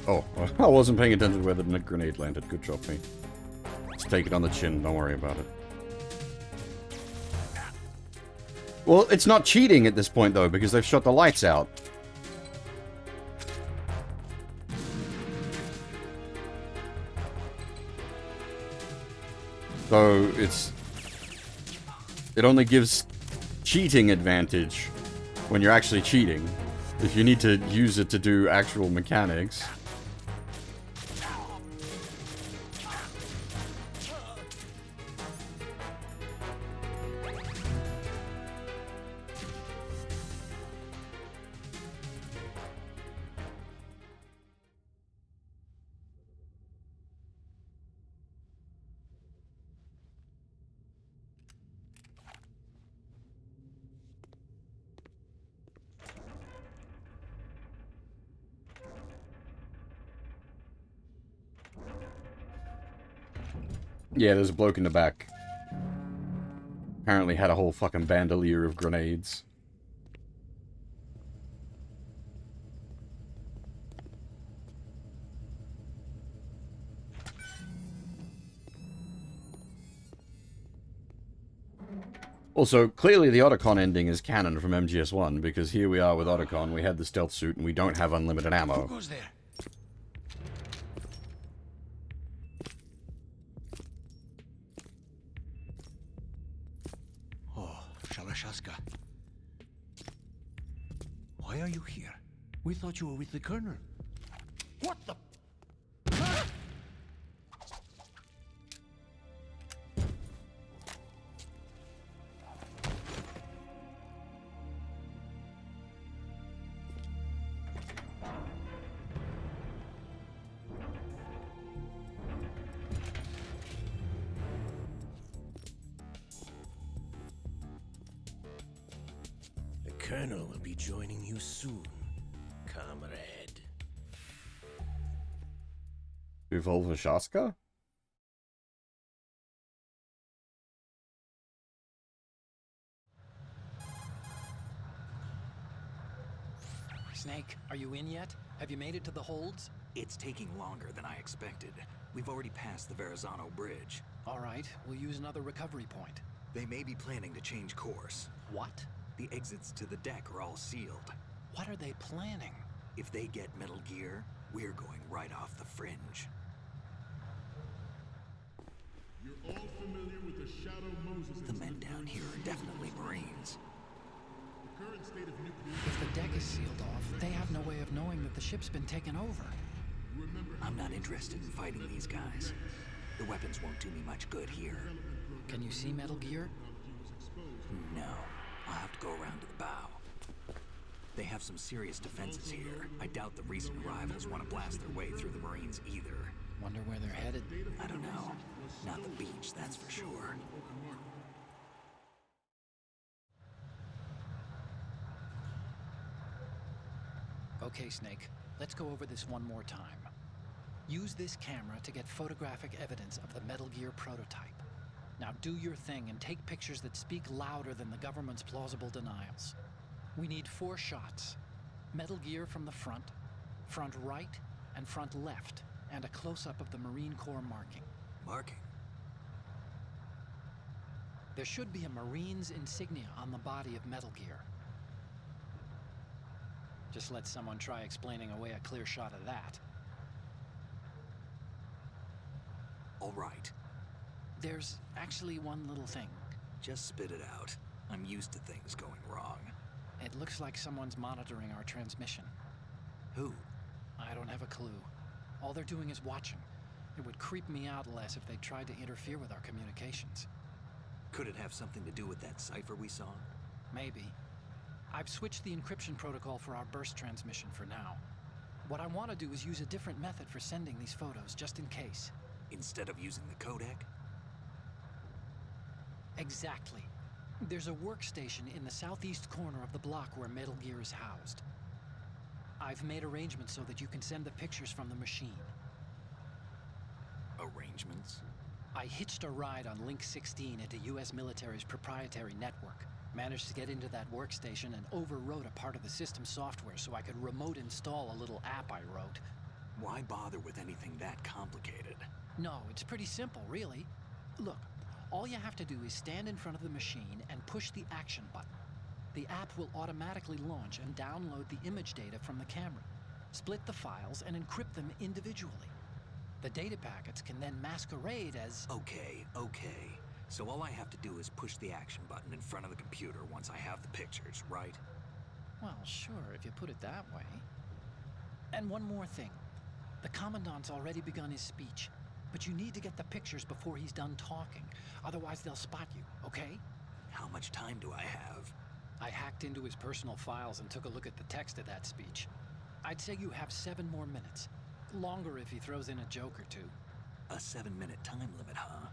Speaker 1: Oh, I wasn't paying attention to where the grenade landed. Good job, me. Just take it on the chin, don't worry about it. Well, it's not cheating at this point, though, because they've shut the lights out. So, it only gives cheating advantage when you're actually cheating. If you need to use it to do actual mechanics. Yeah, there's a bloke in the back. Apparently had a whole fucking bandolier of grenades. Also, clearly the Otacon ending is canon from MGS1, because here we are with Otacon, we had the stealth suit, and we don't have unlimited ammo.
Speaker 8: Who goes there? Oh, Shalashaska. Why are you here? We thought you were with the Colonel. What the?
Speaker 9: The Colonel will be joining you soon, comrade.
Speaker 1: Revolver Shaska?
Speaker 3: Snake, are you in yet? Have you made it to the holds?
Speaker 2: It's taking longer than I expected. We've already passed the Verrazano Bridge.
Speaker 3: All right, we'll use another recovery point.
Speaker 2: They may be planning to change course.
Speaker 3: What?
Speaker 2: The exits to the deck are all sealed.
Speaker 3: What are they planning?
Speaker 2: If they get Metal Gear, we're going right off the fringe.
Speaker 10: You're all familiar with the Shadow Moses
Speaker 2: The men down here are definitely Marines.
Speaker 10: The current state of nuclear...
Speaker 3: If the deck is sealed off, they have no way of knowing that the ship's been taken over.
Speaker 2: I'm not interested in fighting these guys. The weapons won't do me much good here.
Speaker 3: Can you see Metal Gear?
Speaker 2: No. I'll have to go around to the bow. They have some serious defenses here. I doubt the recent arrivals want to blast their way through the Marines either.
Speaker 3: Wonder where they're headed?
Speaker 2: I don't know. Not the beach, that's for sure.
Speaker 3: Okay, Snake. Let's go over this one more time. Use this camera to get photographic evidence of the Metal Gear prototype. Now do your thing and take pictures that speak louder than the government's plausible denials. We need 4 shots. Metal Gear from the front, front right, and front left, and a close-up of the Marine Corps marking.
Speaker 2: Marking?
Speaker 3: There should be a Marine's insignia on the body of Metal Gear. Just let someone try explaining away a clear shot of that.
Speaker 2: All right.
Speaker 3: There's actually one little thing.
Speaker 2: Just spit it out. I'm used to things going wrong.
Speaker 3: It looks like someone's monitoring our transmission.
Speaker 2: Who?
Speaker 3: I don't have a clue. All they're doing is watching. It would creep me out less if they tried to interfere with our communications.
Speaker 2: Could it have something to do with that cipher we saw?
Speaker 3: Maybe. I've switched the encryption protocol for our burst transmission for now. What I want to do is use a different method for sending these photos, just in case.
Speaker 2: Instead of using the codec?
Speaker 3: Exactly. There's a workstation in the southeast corner of the block where Metal Gear is housed. I've made arrangements so that you can send the pictures from the machine.
Speaker 2: Arrangements?
Speaker 3: I hitched a ride on Link 16 into US military's proprietary network. Managed to get into that workstation and overwrote a part of the system software so I could remote install a little app I wrote.
Speaker 2: Why bother with anything that complicated?
Speaker 3: No, it's pretty simple, really. Look, all you have to do is stand in front of the machine and push the action button. The app will automatically launch and download the image data from the camera, split the files, and encrypt them individually. The data packets can then masquerade as...
Speaker 2: Okay. So all I have to do is push the action button in front of the computer once I have the pictures, right?
Speaker 3: Well, sure, if you put it that way. And one more thing. The Commandant's already begun his speech, but you need to get the pictures before he's done talking. Otherwise, they'll spot you, okay?
Speaker 2: How much time do I have?
Speaker 3: I hacked into his personal files and took a look at the text of that speech. I'd say you have 7 more minutes. Longer if he throws in a joke or two.
Speaker 2: A 7-minute time limit, huh?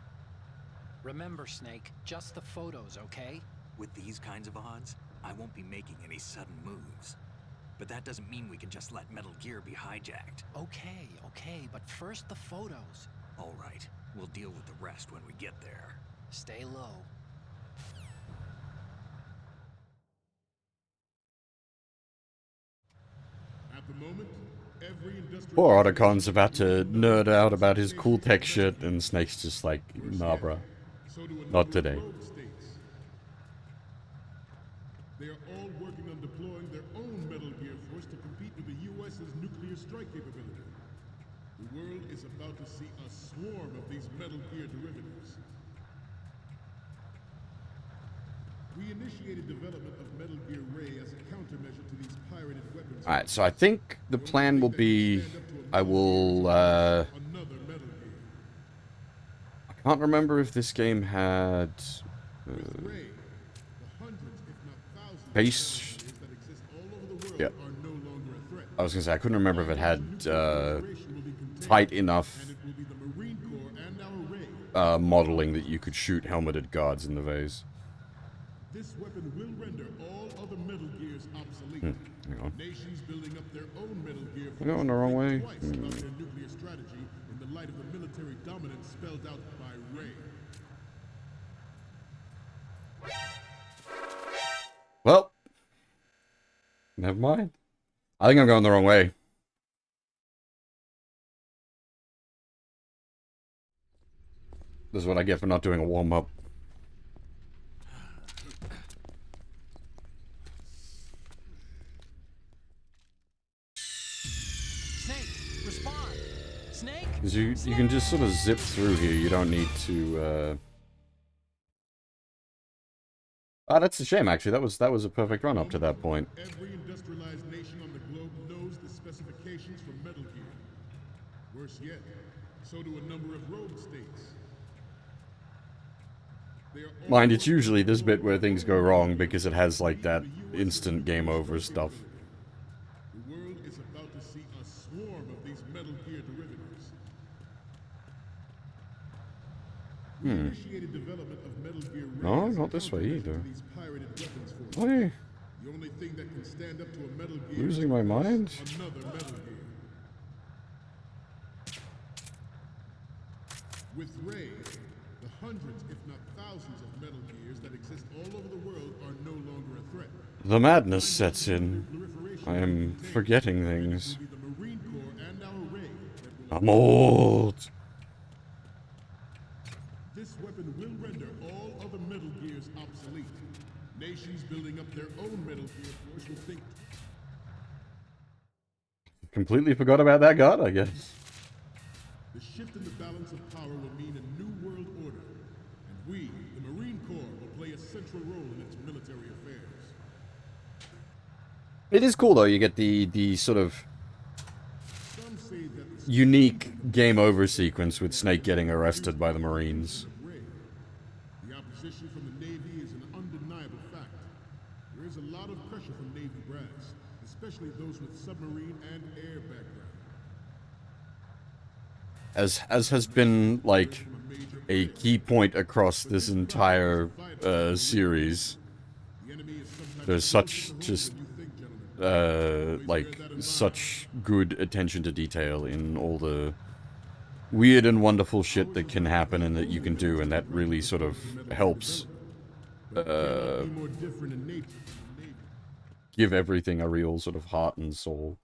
Speaker 3: Remember, Snake, just the photos, okay?
Speaker 2: With these kinds of odds, I won't be making any sudden moves. But that doesn't mean we can just let Metal Gear be hijacked.
Speaker 3: Okay, but first the photos.
Speaker 2: All right, we'll deal with the rest when we get there.
Speaker 3: Stay low.
Speaker 10: At the moment, every industrial...
Speaker 1: Poor Otacon's about to nerd out about his cool tech shit, and Snake's just like, nah, bruh.
Speaker 10: So do a
Speaker 1: Not
Speaker 10: number
Speaker 1: today.
Speaker 10: of rogue states. They are all working on deploying their own Metal Gear force to compete with the U.S.'s nuclear strike capability. The world is about to see a swarm of these Metal Gear derivatives. We initiated development of Metal Gear Ray as a countermeasure to these pirated weapons.
Speaker 1: Alright, so I think the plan will be... I will,
Speaker 10: Another Metal Gear.
Speaker 1: I can't remember if this game had...
Speaker 10: With Ray, the hundreds, if not thousands,
Speaker 1: base...
Speaker 10: of Metal Gears that exist all over the world
Speaker 1: Yep.
Speaker 10: are no longer a threat.
Speaker 1: I was gonna say, I couldn't remember if it had,
Speaker 10: Proliferation will be contained,
Speaker 1: tight enough
Speaker 10: and it will be the Marine Corps and our Ray.
Speaker 1: modeling that you could shoot helmeted guards in the vase.
Speaker 10: This weapon will render all other Metal Gears obsolete.
Speaker 1: Hang on.
Speaker 10: Nations building up their own Metal Gear
Speaker 1: I'm going the wrong way.
Speaker 10: twice about their nuclear strategy in the light of the military dominance spelled out by Ray.
Speaker 1: Well, never mind. I think I'm going the wrong way. This is what I get for not doing a warm-up.
Speaker 3: Snake, respond! Snake?
Speaker 1: Because you can just sort of zip through here. You don't need to, Ah, that's a shame, actually. That was a perfect run up to that point.
Speaker 10: Every industrialized nation on the globe knows the specifications for Metal Gear. Worse yet, so do a number of rogue states. They are all
Speaker 1: Mind, it's usually this bit where things go wrong because it has, like, that instant game over stuff.
Speaker 10: The world is about to see a swarm of these Metal Gear derivatives. We initiated development of Metal Gear Ray
Speaker 1: No,
Speaker 10: as a
Speaker 1: not this way
Speaker 10: countermeasure
Speaker 1: either.
Speaker 10: to these pirated weapons forces.
Speaker 1: Why?
Speaker 10: The only thing that can stand up to a Metal Gear
Speaker 1: Losing
Speaker 10: is
Speaker 1: my mind?
Speaker 10: another Metal Gear. With Ray, the hundreds, if not thousands, of Metal Gears that exist all over the world are no longer a threat.
Speaker 1: The madness sets in. I am forgetting things.
Speaker 10: It will be the Marine Corps and our Ray that will
Speaker 1: I'm old.
Speaker 10: This weapon will render all other Metal Gears obsolete. Nations building up their own Metal Gear force will think
Speaker 1: Completely forgot about that god, I guess.
Speaker 10: the shift in the balance of power will mean a new world order, and we, the Marine Corps, will play a central role in its military affairs.
Speaker 1: It is cool though. You get the sort of
Speaker 10: Some say that the
Speaker 1: unique game over sequence with Snake getting arrested by the Marines.
Speaker 10: of Ray. The opposition from the Navy is an undeniable fact. There is a lot of pressure from Navy brass, especially those with submarine and air background.
Speaker 1: As has been like a key point across this entire series.
Speaker 10: The enemy is sometimes
Speaker 1: There's such
Speaker 10: closer to
Speaker 1: just
Speaker 10: home than you think, gentlemen.
Speaker 1: like such good attention to detail in all the weird and wonderful shit that can happen and that you can do, and that really sort of helps
Speaker 10: Be more different in nature from the Navy.
Speaker 1: give everything a real sort of heart and soul.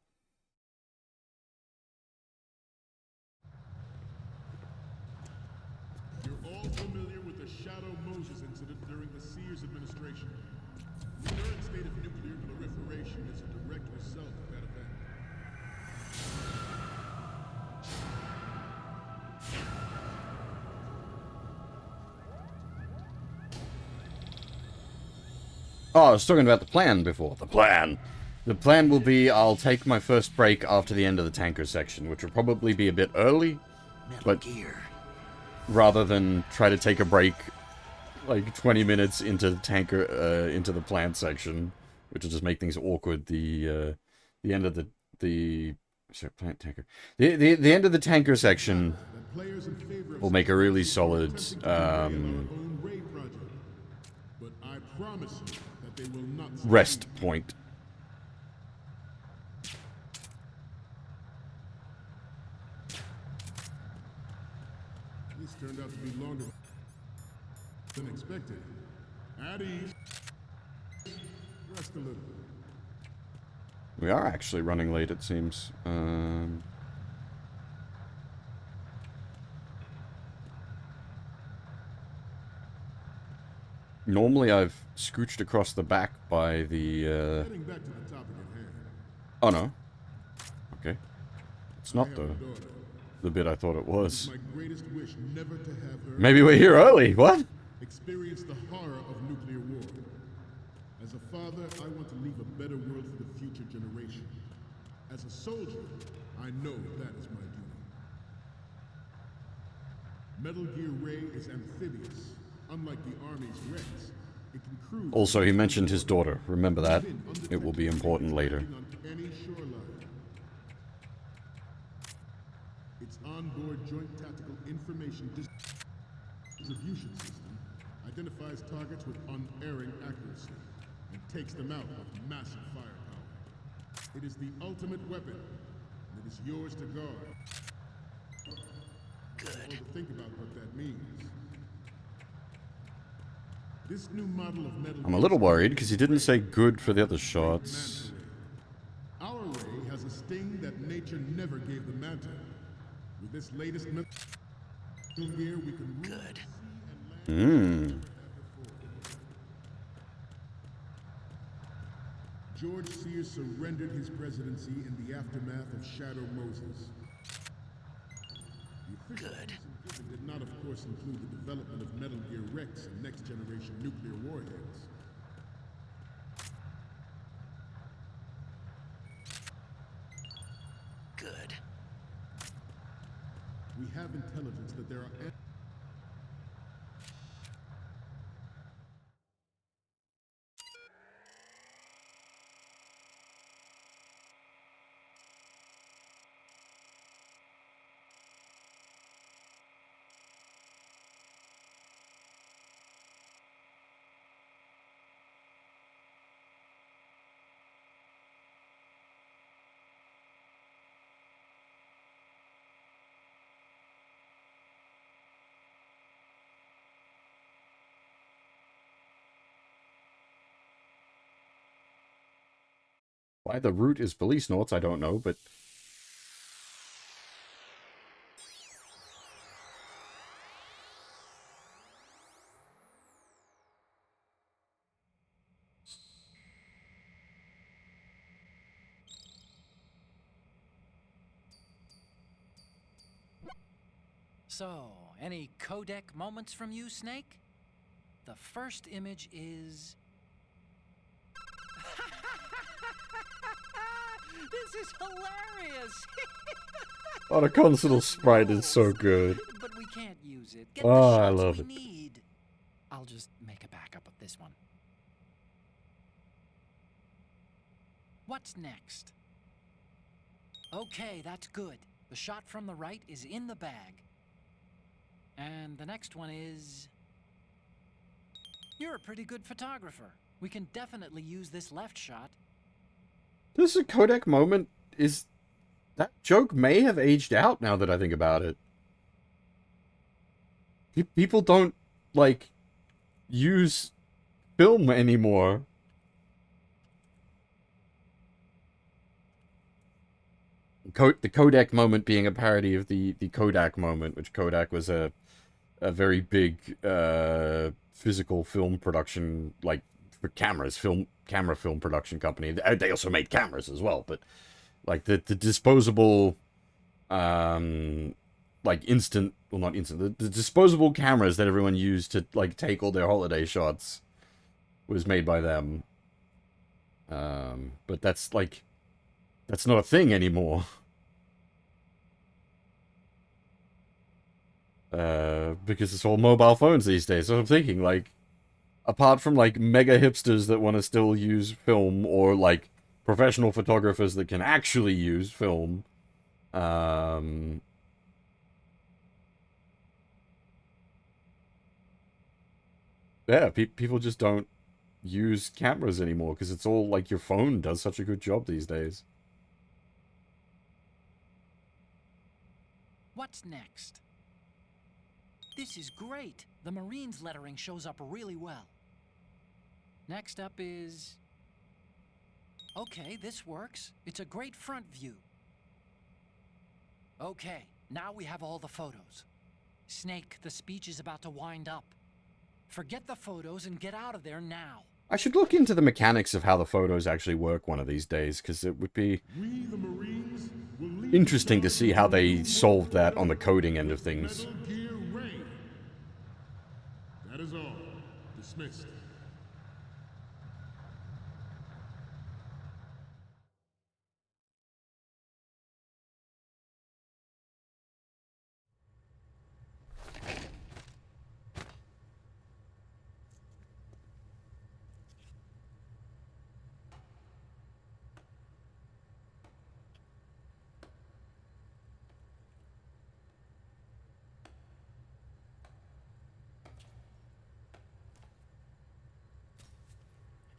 Speaker 1: Oh, I was talking about the plan before. The plan. The plan will be I'll take my first break after the end of the tanker section, which will probably be a bit early, but rather than try to take a break like 20 minutes into the tanker, into the plant section, which will just make things awkward. The end of the sorry, plant tanker. The end of the tanker section will make a really solid rest point.
Speaker 10: This turned out to be longer than expected. At ease. Rest a little.
Speaker 1: We are actually running late, it seems. Normally I've scooched across the back by the,
Speaker 10: Heading back to the topic at hand.
Speaker 1: Oh no. Okay. It's not the bit I thought it was.
Speaker 10: My greatest wish never to have her
Speaker 1: Maybe we're here early. What?
Speaker 10: experience the horror of nuclear war. As a father, I want to leave a better world for the future generation. As a soldier, I know that is my duty. Metal Gear Ray is amphibious. Unlike the Army's Rex, it can cruise...
Speaker 1: Also, he mentioned his daughter. Remember that. It will be important later.
Speaker 10: on any shoreline. Its onboard Joint Tactical Information Distribution System identifies targets with unerring accuracy and takes them out with massive firepower. It is the ultimate weapon, and it is yours to guard. Good. To think about what that means. This new model of metal...
Speaker 1: I'm a little worried because he didn't say good for the other shots.
Speaker 10: Our ray has a sting that nature never gave the Manta. With this latest metal gear, we can... Good. George Sears surrendered his presidency in the aftermath of Shadow Moses. Good. It did not, of course, include the development of Metal Gear Rex and next-generation nuclear warheads.
Speaker 8: Good.
Speaker 10: We have intelligence that there are...
Speaker 1: Why the route is police notes, I don't know, but...
Speaker 3: So, any codec moments from you, Snake? The first image is... This is hilarious!
Speaker 1: Oh, the console sprite is so good.
Speaker 3: But we can't use it. Get
Speaker 1: Oh,
Speaker 3: the
Speaker 1: I
Speaker 3: shots
Speaker 1: love
Speaker 3: we
Speaker 1: it.
Speaker 3: need. I'll just make a backup of this one. What's next? Okay, that's good. The shot from the right is in the bag. And the next one is... You're a pretty good photographer. We can definitely use this left shot.
Speaker 1: This is a codec moment. Is... That joke may have aged out now that I think about it. People don't, like, use film anymore. The Kodak moment being a parody of the Kodak moment, which Kodak was a very big physical film production, like for cameras, camera film production company. They also made cameras as well, but like the disposable, like instant, well not instant, the disposable cameras that everyone used to like take all their holiday shots was made by them. But that's like, that's not a thing anymore. Because it's all mobile phones these days. So I'm thinking, like, apart from like mega hipsters that want to still use film, or like professional photographers that can actually use film, yeah, people just don't use cameras anymore because it's all like your phone does such a good job these days.
Speaker 3: What's next? This is great. The Marines lettering shows up really well. Next up is... Okay, this works. It's a great front view. Okay, now we have all the photos. Snake, the speech is about to wind up. Forget the photos and get out of there now.
Speaker 1: I should look into the mechanics of how the photos actually work one of these days, because it would be interesting to see how they solved that on the coding end of things.
Speaker 10: Metal Gear Ray. That is all. Dismissed.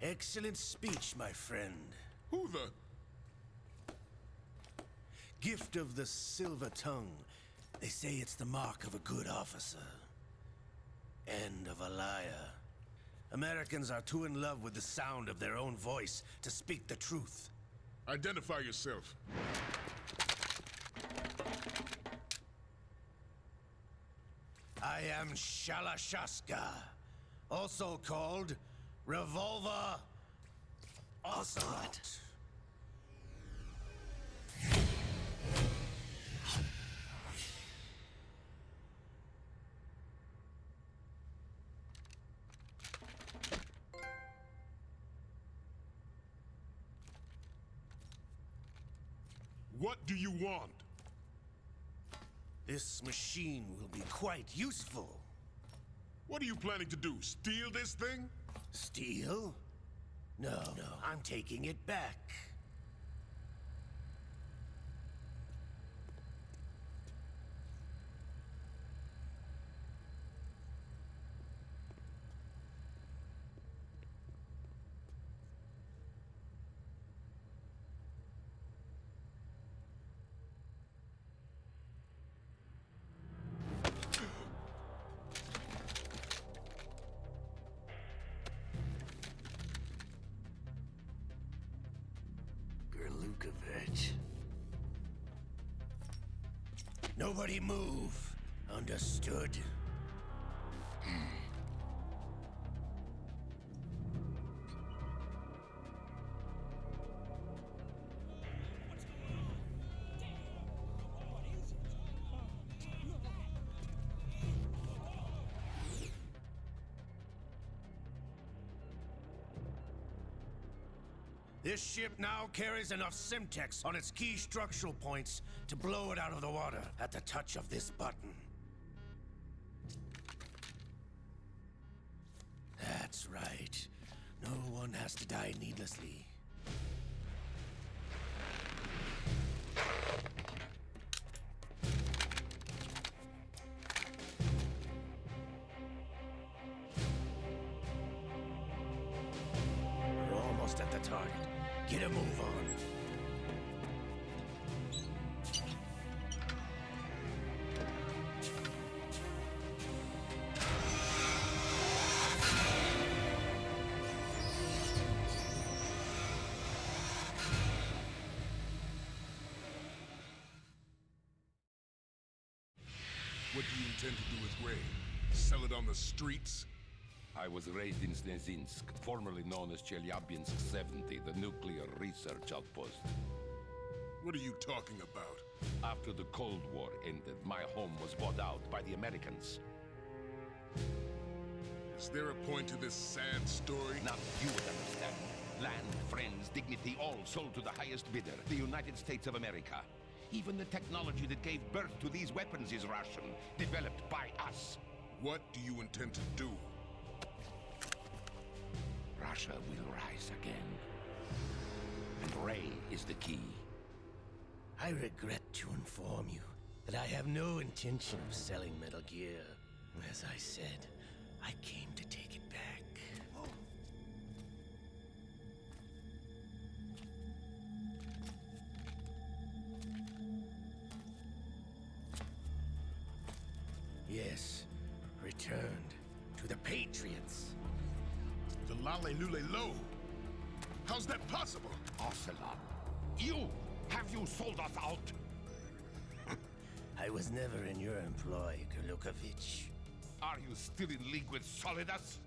Speaker 9: Excellent speech, my friend.
Speaker 10: Who the?
Speaker 9: Gift of the silver tongue. They say it's the mark of a good officer. End of a liar. Americans are too in love with the sound of their own voice to speak the truth.
Speaker 10: Identify yourself.
Speaker 9: I am Shalashaska, also called Revolver Ocelot.
Speaker 10: What do you want?
Speaker 9: This machine will be quite useful.
Speaker 10: What are you planning to do? Steal this thing?
Speaker 9: Steal? No, I'm taking it back. Nobody move. Understood? This ship now carries enough Simtex on its key structural points to blow it out of the water at the touch of this button. That's right. No one has to die needlessly. We're almost at the target. Get a move on.
Speaker 10: What do you intend to do with Ray? Sell it on the streets?
Speaker 5: I was raised in Snezinsk, formerly known as Chelyabinsk 70, the nuclear research outpost.
Speaker 10: What are you talking about?
Speaker 5: After the Cold War ended, my home was bought out by the Americans.
Speaker 10: Is there a point to this sad story?
Speaker 5: Not you would understand. Land, friends, dignity, all sold to the highest bidder, the United States of America. Even the technology that gave birth to these weapons is Russian, developed by us.
Speaker 10: What do you intend to do?
Speaker 5: Russia will rise again. And Ray is the key.
Speaker 9: I regret to inform you that I have no intention of selling Metal Gear. As I said, I came to take it back. Yes, returned to the Patriots.
Speaker 10: The Lale Lule Lo? How's that possible?
Speaker 5: Ocelot, have you sold us out?
Speaker 9: I was never in your employ, Kurlukovich.
Speaker 5: Are you still in league with Solidus?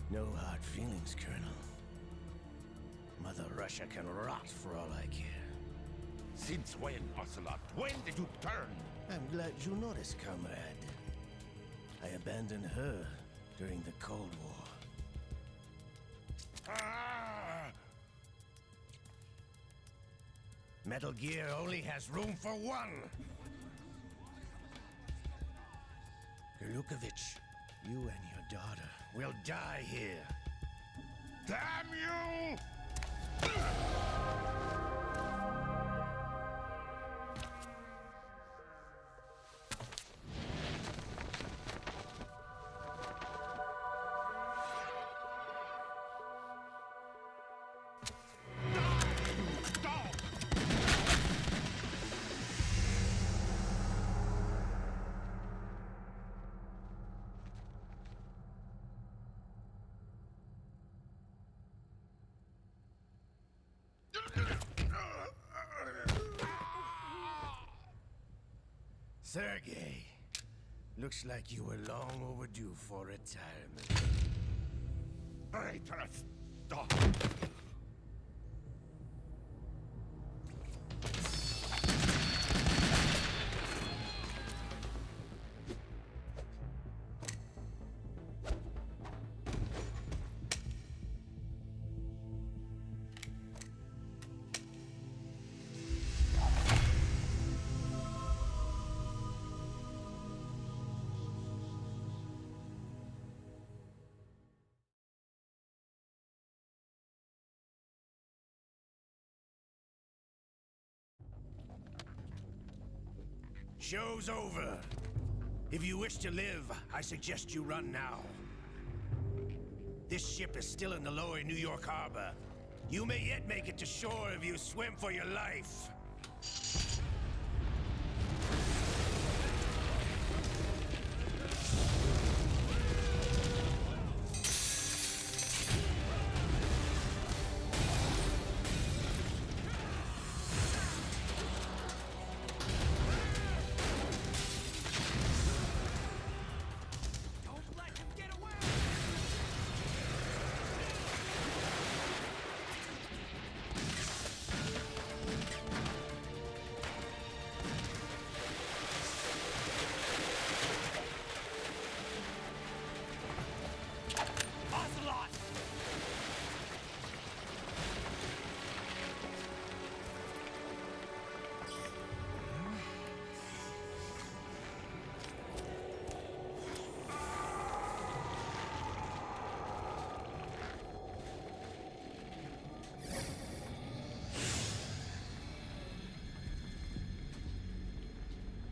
Speaker 9: No hard feelings, Colonel. Mother Russia can rot for all I care.
Speaker 5: Since when, Ocelot? When did you turn?
Speaker 9: I'm glad you noticed, comrade. I abandoned her during the Cold War. Metal Gear only has room for one! Kurlukovich, you and your daughter will die here.
Speaker 5: Damn you!
Speaker 9: Sergei, looks like you were long overdue for retirement.
Speaker 5: Traitorous dog!
Speaker 9: Show's over. If you wish to live, I suggest you run now. This ship is still in the lower New York harbor. You may yet make it to shore if you swim for your life.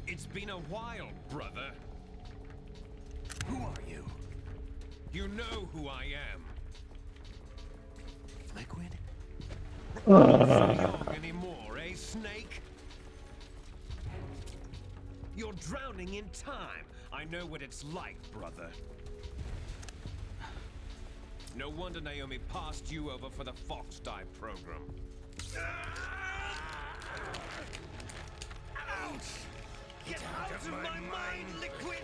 Speaker 6: It's been a while, brother.
Speaker 9: Who are you?
Speaker 6: You know who I am.
Speaker 9: Liquid?
Speaker 6: Not young anymore, eh, Snake? You're drowning in time. I know what it's like, brother. No wonder Naomi passed you over for the Fox Die program.
Speaker 9: Ouch! Get out of my mind, Liquid!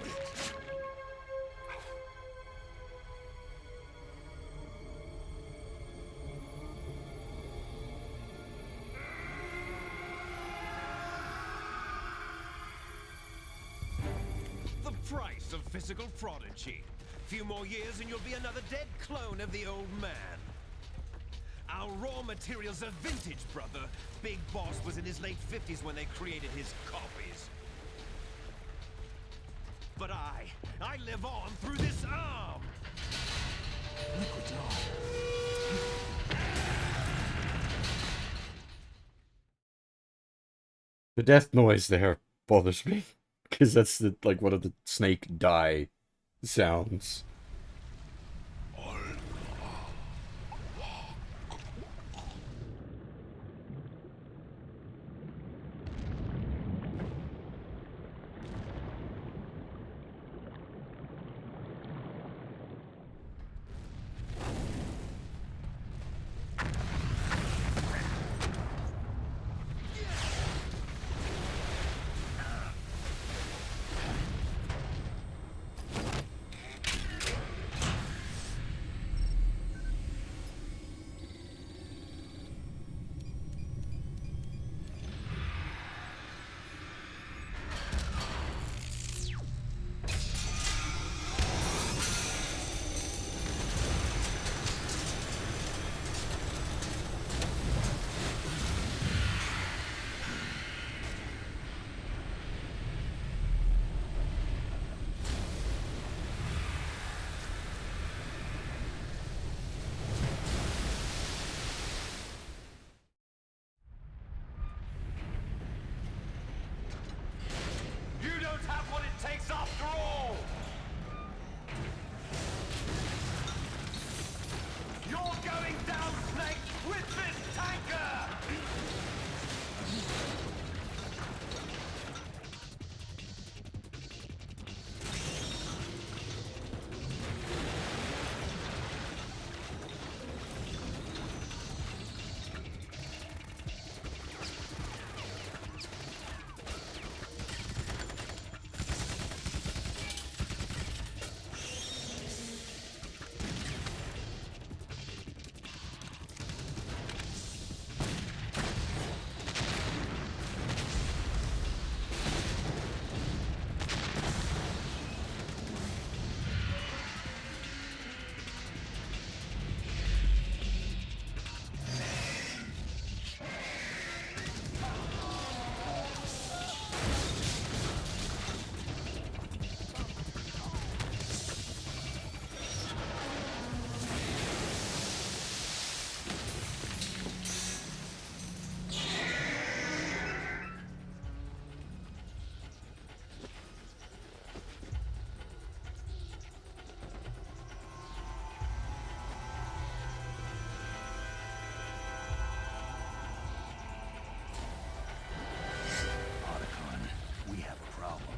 Speaker 6: The price of physical prodigy. Few more years and you'll be another dead clone of the old man.
Speaker 11: Our raw materials are vintage, brother. Big Boss was in his late 50s when they created his copies. But I live on through this arm!
Speaker 1: The death noise there bothers me. Because that's the, like one of the snake die sounds.
Speaker 11: You don't have what it takes after all! You're going down, Snake, with this tanker! We have a problem.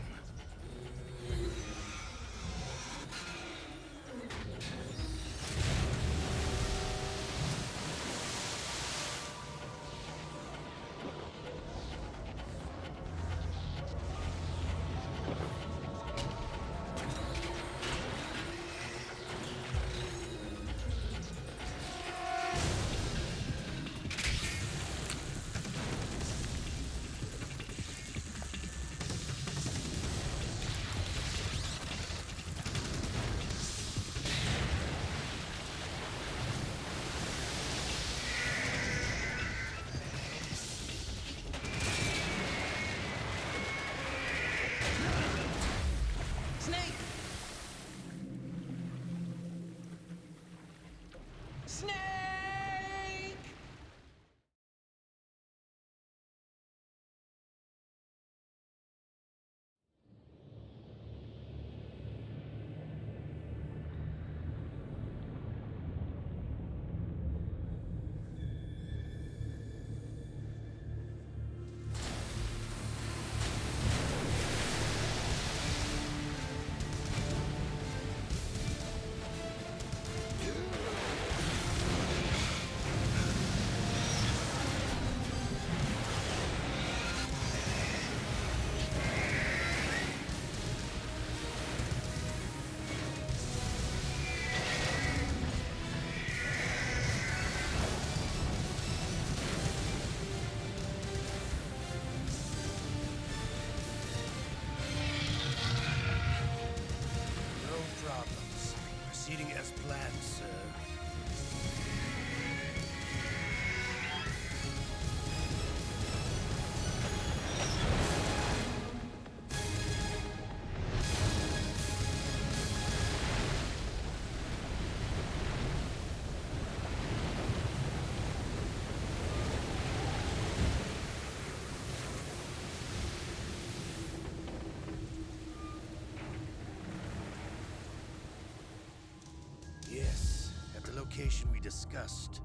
Speaker 9: location we discussed.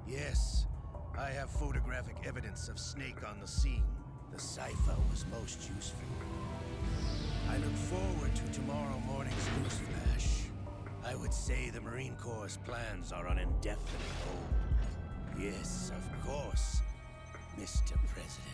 Speaker 9: Yes, I have photographic evidence of Snake on the scene. The cipher was most useful. I look forward to tomorrow morning's newsflash. I would say the Marine Corps' plans are on indefinite hold. Yes, of course, Mr. President.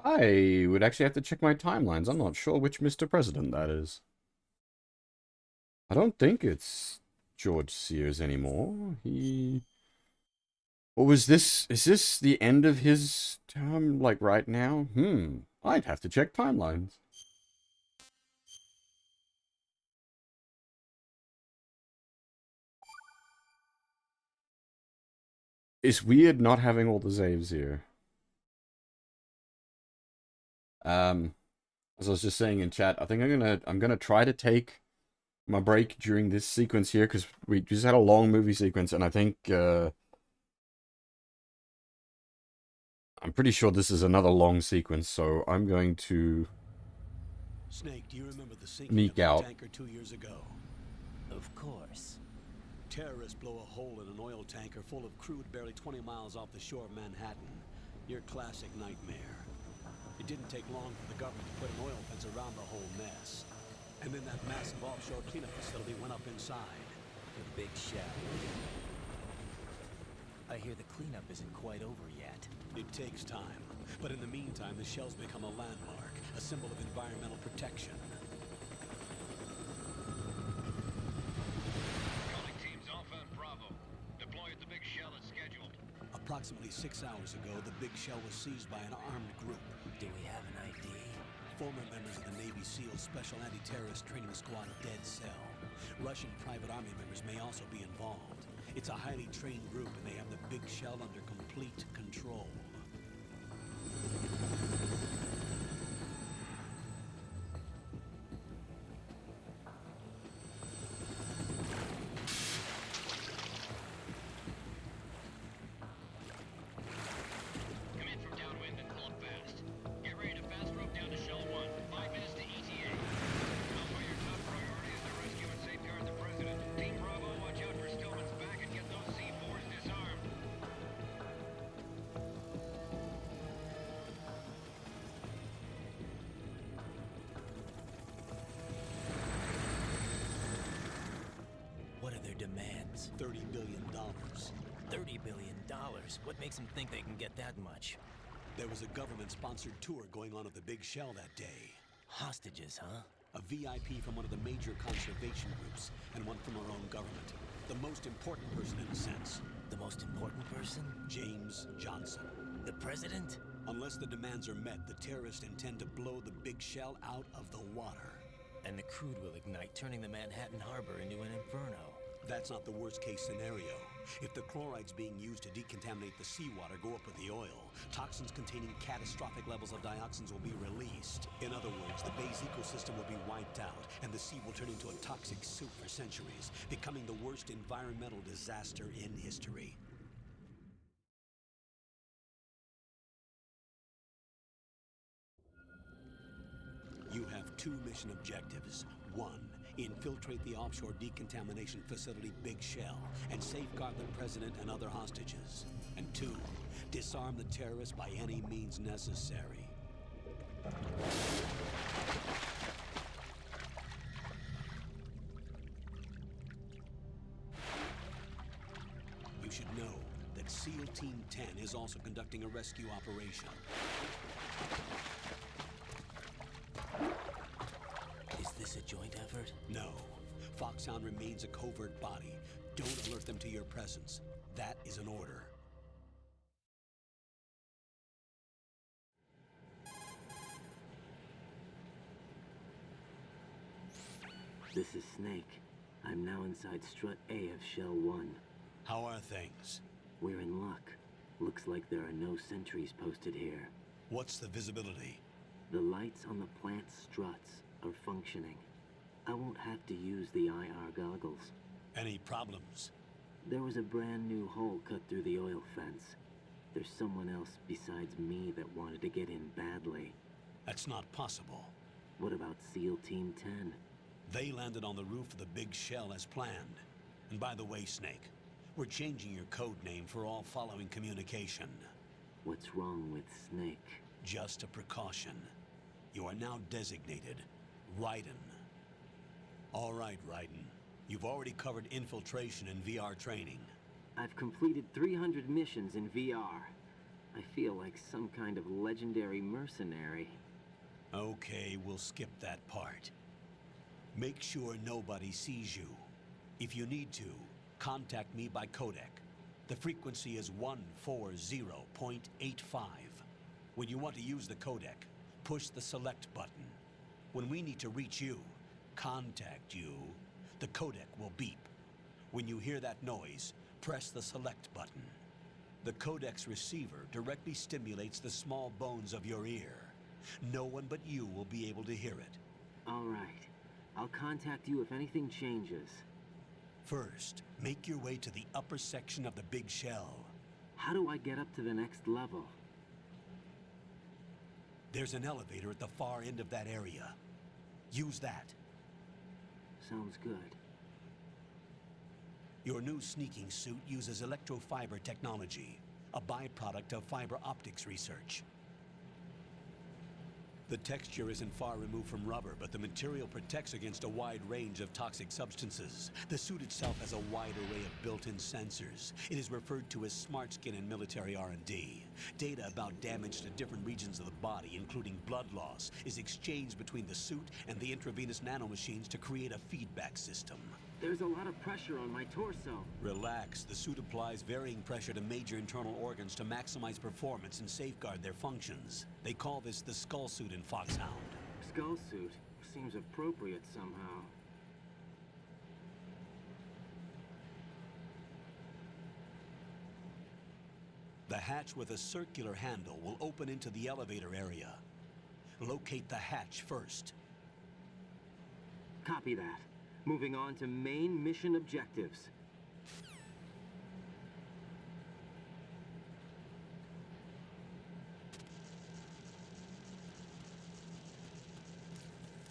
Speaker 1: I would actually have to check my timelines. I'm not sure which Mr. President that is. I don't think it's George Sears anymore. Or was this... Is this the end of his term, like, right now? I'd have to check timelines. It's weird not having all the saves here. As I was just saying in chat, I think I'm gonna try to take my break during this sequence here, because we just had a long movie sequence, and I think I'm pretty sure this is another long sequence, so I'm going to
Speaker 12: Snake, do you remember the sinking
Speaker 1: sneak
Speaker 12: of that
Speaker 1: out.
Speaker 12: tanker 2 years ago?
Speaker 8: Of course.
Speaker 12: Terrorists blow a hole in an oil tanker full of crude barely 20 miles off the shore of Manhattan. Your classic nightmare. It didn't take long for the government to put an oil fence around the whole mess. And then that massive offshore cleanup facility went up inside.
Speaker 8: The big shell. I hear the cleanup isn't quite over yet.
Speaker 12: It takes time. But in the meantime, the shell's become a landmark, a symbol of environmental protection.
Speaker 7: Calling teams Alpha and Bravo. Deploy at the Big Shell as scheduled.
Speaker 12: Approximately 6 hours ago, the Big Shell was seized by an armed group.
Speaker 8: Do we have an ID?
Speaker 12: Former members of the Navy SEAL Special Anti-Terrorist Training Squad Dead Cell. Russian private army members may also be involved. It's a highly trained group, and they have the Big Shell under complete control.
Speaker 7: Come in from downwind and hold fast. Get ready to fast rope down to Shell 1. 5 minutes to ETA. Alpha, your top priority is to rescue and safeguard the President. Team Bravo, watch out for Stillman's back and get those C4s disarmed.
Speaker 8: What are their demands?
Speaker 12: $30 billion.
Speaker 8: $30 billion? What makes them think they can get that much?
Speaker 12: There was a government-sponsored tour going on at the Big Shell that day.
Speaker 8: Hostages, huh?
Speaker 12: A VIP from one of the major conservation groups, and one from our own government. The most important person in a sense.
Speaker 8: The most important person?
Speaker 12: James Johnson.
Speaker 8: The president?
Speaker 12: Unless the demands are met, the terrorists intend to blow the Big Shell out of the water.
Speaker 8: And the crude will ignite, turning the Manhattan Harbor into an inferno.
Speaker 12: That's not the worst-case scenario. If the chlorides being used to decontaminate the seawater go up with the oil, toxins containing catastrophic levels of dioxins will be released. In other words, the bay's ecosystem will be wiped out, and the sea will turn into a toxic soup for centuries, becoming the worst environmental disaster in history. You have 2 mission objectives. 1, infiltrate the offshore decontamination facility Big Shell and safeguard the president and other hostages. And 2, disarm the terrorists by any means necessary. You should know that SEAL Team 10 is also conducting a rescue operation.
Speaker 8: Is this a joint effort?
Speaker 12: No. Foxhound remains a covert body. Don't alert them to your presence. That is an order.
Speaker 13: This is Snake. I'm now inside Strut A of Shell 1.
Speaker 12: How are things?
Speaker 13: We're in luck. Looks like there are no sentries posted here.
Speaker 12: What's the visibility?
Speaker 13: The lights on the plant struts are functioning. I won't have to use the IR goggles.
Speaker 12: Any problems?
Speaker 13: There was a brand new hole cut through the oil fence. There's someone else besides me that wanted to get in badly.
Speaker 12: That's not possible.
Speaker 13: What about SEAL Team 10?
Speaker 12: They landed on the roof of the big shell as planned. And by the way, Snake, we're changing your code name for all following communication.
Speaker 13: What's wrong with Snake?
Speaker 12: Just a precaution. You are now designated Raiden. All right, Raiden. You've already covered infiltration and VR training.
Speaker 13: I've completed 300 missions in VR. I feel like some kind of legendary mercenary.
Speaker 12: Okay, we'll skip that part. Make sure nobody sees you. If you need to, contact me by codec. The frequency is 140.85. When you want to use the codec, push the select button. When we need to reach you, contact you, the codec will beep. When you hear that noise, press the select button. The codec's receiver directly stimulates the small bones of your ear. No one but you will be able to hear it.
Speaker 13: All right. I'll contact you if anything changes.
Speaker 12: First, make your way to the upper section of the big shell.
Speaker 13: How do I get up to the next level?
Speaker 12: There's an elevator at the far end of that area. Use that.
Speaker 13: Sounds good.
Speaker 12: Your new sneaking suit uses electrofiber technology, a byproduct of fiber optics research. The texture isn't far removed from rubber, but the material protects against a wide range of toxic substances. The suit itself has a wide array of built-in sensors. It is referred to as smart skin in military R&D. Data about damage to different regions of the body, including blood loss, is exchanged between the suit and the intravenous nanomachines to create a feedback system.
Speaker 13: There's a lot of pressure on my torso.
Speaker 12: Relax. The suit applies varying pressure to major internal organs to maximize performance and safeguard their functions. They call this the skull suit in Foxhound.
Speaker 13: Skull suit seems appropriate somehow.
Speaker 12: The hatch with a circular handle will open into the elevator area. Locate the hatch first.
Speaker 13: Copy that. Moving on to main mission objectives.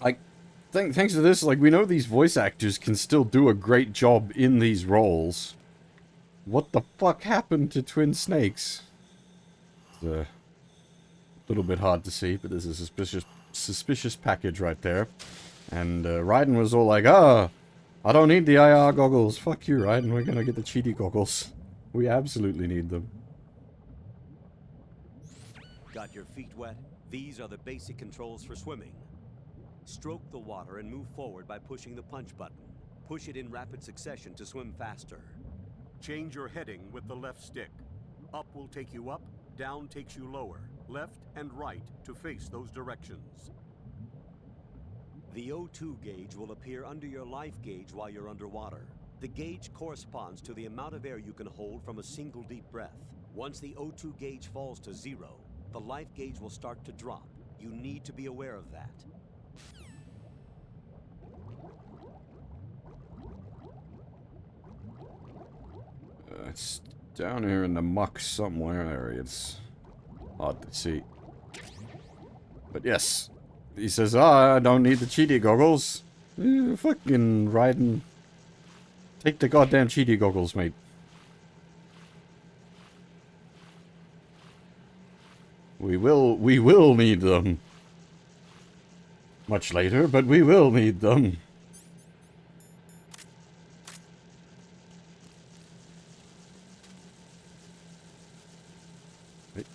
Speaker 1: Like, thanks to this, like, we know these voice actors can still do a great job in these roles. What the fuck happened to Twin Snakes? It's a little bit hard to see, but there's a suspicious package right there. And Raiden was all like, I don't need the IR goggles. Fuck you, Raiden. We're gonna get the cheaty goggles. We absolutely need them.
Speaker 11: Got your feet wet? These are the basic controls for swimming. Stroke the water and move forward by pushing the punch button. Push it in rapid succession to swim faster.
Speaker 14: Change your heading with the left stick. Up will take you up, down takes you lower. Left and right to face those directions.
Speaker 11: The O2 gauge will appear under your life gauge while you're underwater. The gauge corresponds to the amount of air you can hold from a single deep breath. Once the O2 gauge falls to 0, the life gauge will start to drop. You need to be aware of that.
Speaker 1: It's down here in the muck somewhere. It's hard to see. But yes. He says, I don't need the cheaty goggles. Fucking Raiden. Take the goddamn cheaty goggles, mate. We will need them. Much later, but we will need them. Wait,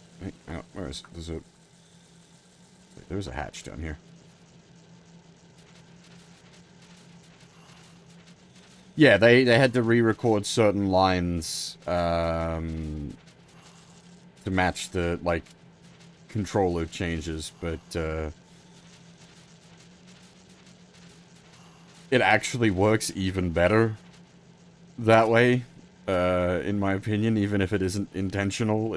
Speaker 1: where is it? There's a hatch down here. Yeah, they had to re-record certain lines to match the, like, controller changes, but it actually works even better that way, in my opinion, even if it isn't intentional.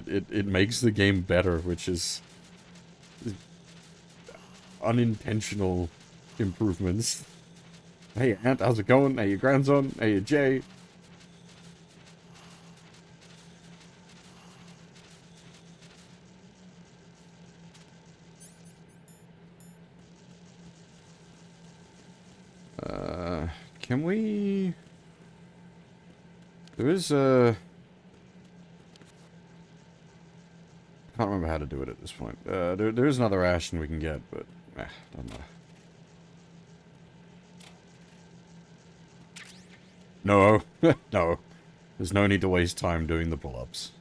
Speaker 1: It makes the game better, which is unintentional improvements. Hey, Aunt, how's it going? Hey, your grandson? Hey, your Jay? Can we... There is a... I can't remember how to do it at this point. There is another Ashen we can get, but... don't know. No. No. There's no need to waste time doing the pull-ups.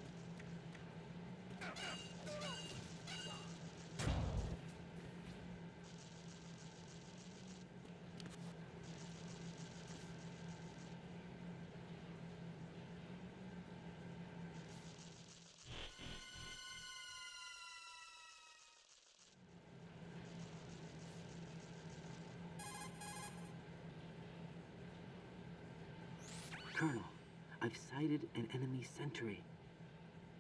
Speaker 13: Colonel, I've sighted an enemy sentry.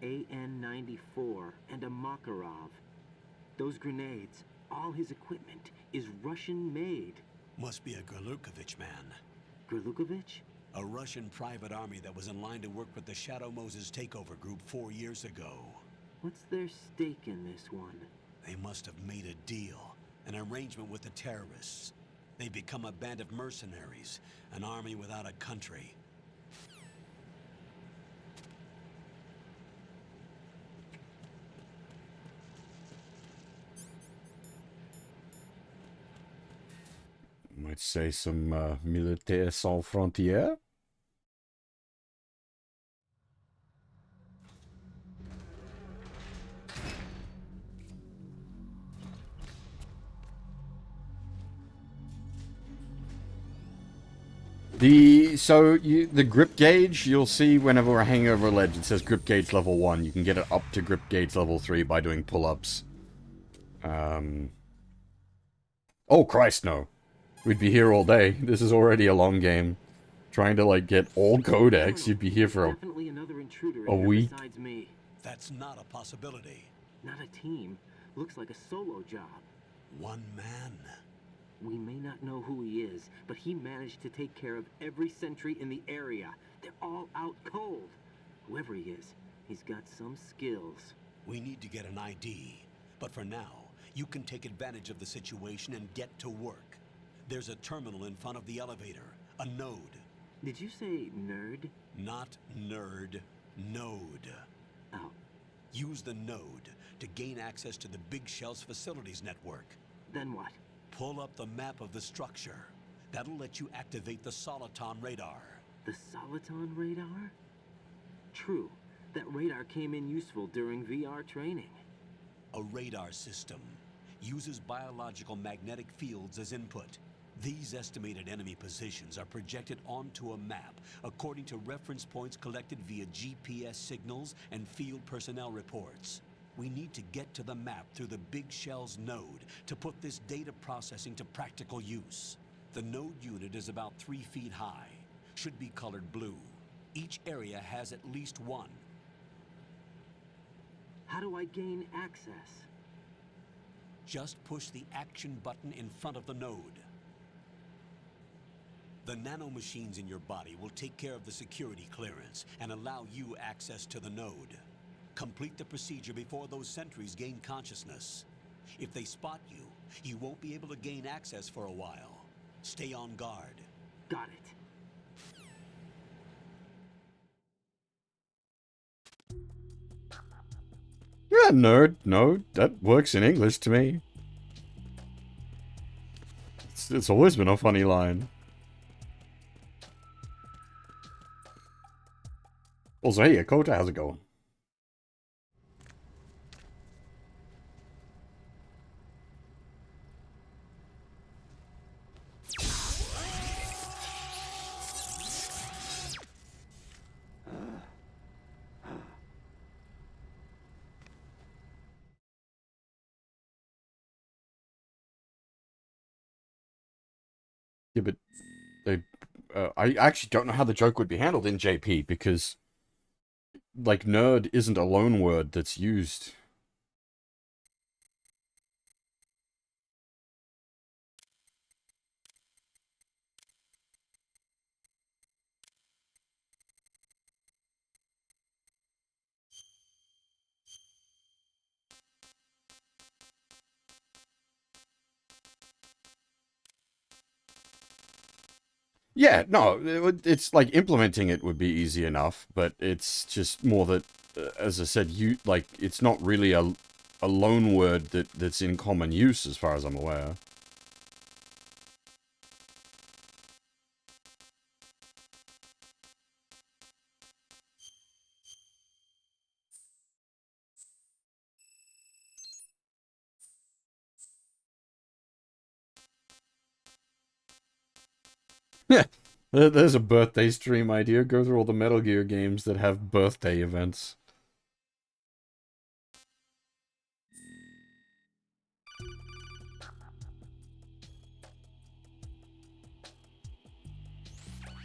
Speaker 13: AN-94 and a Makarov. Those grenades, all his equipment, is Russian-made.
Speaker 12: Must be a Gerlukovich man.
Speaker 13: Gerlukovich?
Speaker 12: A Russian private army that was in line to work with the Shadow Moses takeover group 4 years ago.
Speaker 13: What's their stake in this one?
Speaker 12: They must have made a deal, an arrangement with the terrorists. They've become a band of mercenaries, an army without a country.
Speaker 1: Might say some militaire sans frontières. The grip gauge, you'll see whenever we're hanging over a ledge, it says grip gauge level 1. You can get it up to grip gauge level 3 by doing pull-ups. Oh Christ, no. We'd be here all day. This is already a long game. Trying to, like, get all codex, you'd be here for
Speaker 13: Definitely another intruder
Speaker 1: a week.
Speaker 13: besides me.
Speaker 12: That's not a possibility.
Speaker 13: Not a team. Looks like a solo job.
Speaker 12: One man.
Speaker 13: We may not know who he is, but he managed to take care of every sentry in the area. They're all out cold. Whoever he is, he's got some skills.
Speaker 12: We need to get an ID. But for now, you can take advantage of the situation and get to work. There's a terminal in front of the elevator. A node.
Speaker 13: Did you say nerd?
Speaker 12: Not nerd. Node.
Speaker 13: Oh.
Speaker 12: Use the node to gain access to the Big Shell's facilities network.
Speaker 13: Then what?
Speaker 12: Pull up the map of the structure. That'll let you activate the Soliton radar.
Speaker 13: The Soliton radar? True. That radar came in useful during VR training.
Speaker 12: A radar system uses biological magnetic fields as input. These estimated enemy positions are projected onto a map according to reference points collected via GPS signals and field personnel reports. We need to get to the map through the Big Shell's node to put this data processing to practical use. The node unit is about 3 feet high, should be colored blue. Each area has at least one.
Speaker 13: How do I gain access?
Speaker 12: Just push the action button in front of the node. The nanomachines in your body will take care of the security clearance and allow you access to the node. Complete the procedure before those sentries gain consciousness. If they spot you, you won't be able to gain access for a while. Stay on guard.
Speaker 13: Got it.
Speaker 1: Yeah, nerd. No, that works in English to me. It's always been a funny line. Also, hey, Kota, how's it going? Yeah, but they, I actually don't know how the joke would be handled in JP because, like, nerd isn't a loan word that's used. Yeah, no, it's like implementing it would be easy enough, but it's just more that, as I said, it's not really a loan word that's in common use as far as I'm aware. Yeah, there's a birthday stream idea. Go through all the Metal Gear games that have birthday events.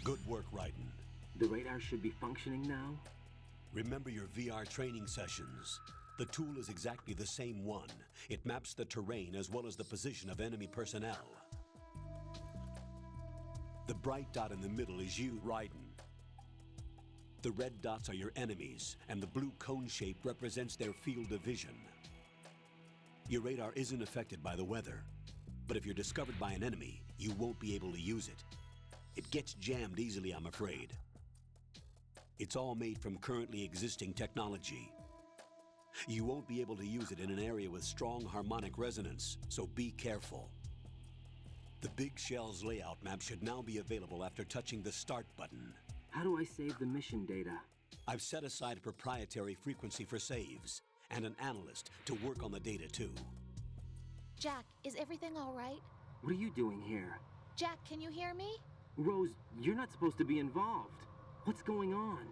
Speaker 12: Good work, Raiden.
Speaker 13: The radar should be functioning now?
Speaker 12: Remember your VR training sessions. The tool is exactly the same one. It maps the terrain as well as the position of enemy personnel. The bright dot in the middle is you, Raiden. The red dots are your enemies, and the blue cone shape represents their field of vision. Your radar isn't affected by the weather, but if you're discovered by an enemy, you won't be able to use it. It gets jammed easily, I'm afraid. It's all made from currently existing technology. You won't be able to use it in an area with strong harmonic resonance, so be careful. The Big Shell's layout map should now be available after touching the Start button.
Speaker 13: How do I save the mission data?
Speaker 12: I've set aside a proprietary frequency for saves, and an analyst to work on the data too.
Speaker 15: Jack, is everything all right?
Speaker 13: What are you doing here?
Speaker 15: Jack, can you hear me?
Speaker 13: Rose, you're not supposed to be involved. What's going on?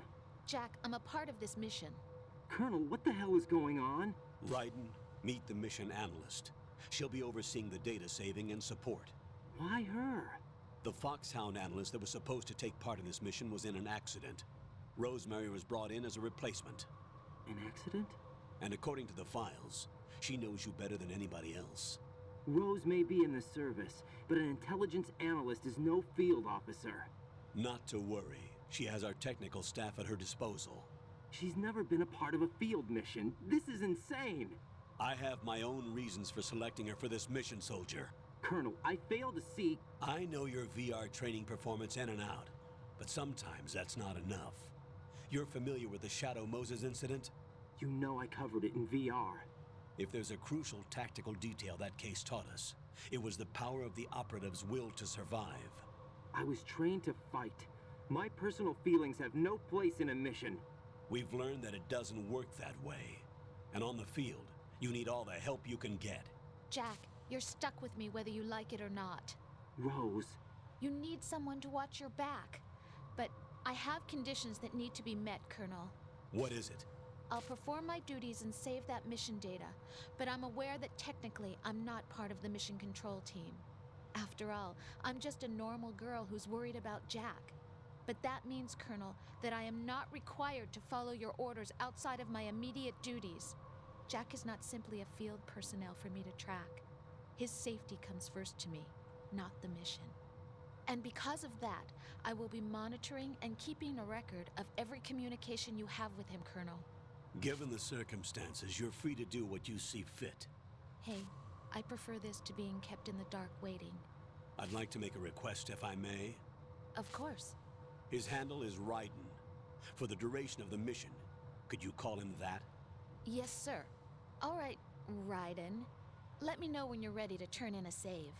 Speaker 15: Jack, I'm a part of this mission.
Speaker 13: Colonel, what the hell is going on?
Speaker 12: Raiden, meet the mission analyst. She'll be overseeing the data saving and support.
Speaker 13: Why her?
Speaker 12: The Foxhound analyst that was supposed to take part in this mission was in an accident. Rosemary was brought in as a replacement.
Speaker 13: An accident?
Speaker 12: And according to the files, she knows you better than anybody else.
Speaker 13: Rose may be in the service, but an intelligence analyst is no field officer.
Speaker 12: Not to worry. She has our technical staff at her disposal.
Speaker 13: She's never been a part of a field mission. This is insane.
Speaker 12: I have my own reasons for selecting her for this mission, soldier.
Speaker 13: Colonel, I fail to see...
Speaker 12: I know your VR training performance in and out, but sometimes that's not enough. You're familiar with the Shadow Moses incident?
Speaker 13: You know I covered it in VR.
Speaker 12: If there's a crucial tactical detail that case taught us, it was the power of the operative's will to survive.
Speaker 13: I was trained to fight. My personal feelings have no place in a mission.
Speaker 12: We've learned that it doesn't work that way. And on the field, you need all the help you can get.
Speaker 15: Jack, you're stuck with me whether you like it or not.
Speaker 13: Rose.
Speaker 15: You need someone to watch your back. But I have conditions that need to be met, Colonel.
Speaker 12: What is it?
Speaker 15: I'll perform my duties and save that mission data, but I'm aware that technically I'm not part of the mission control team. After all, I'm just a normal girl who's worried about Jack. But that means, Colonel, that I am not required to follow your orders outside of my immediate duties. Jack is not simply a field personnel for me to track. His safety comes first to me, not the mission. And because of that, I will be monitoring and keeping a record of every communication you have with him, Colonel.
Speaker 12: Given the circumstances, you're free to do what you see fit.
Speaker 15: Hey, I prefer this to being kept in the dark waiting.
Speaker 12: I'd like to make a request, if I may.
Speaker 15: Of course.
Speaker 12: His handle is Raiden. For the duration of the mission, could you call him that?
Speaker 15: Yes, sir. All right, Raiden. Let me know when you're ready to turn in a save.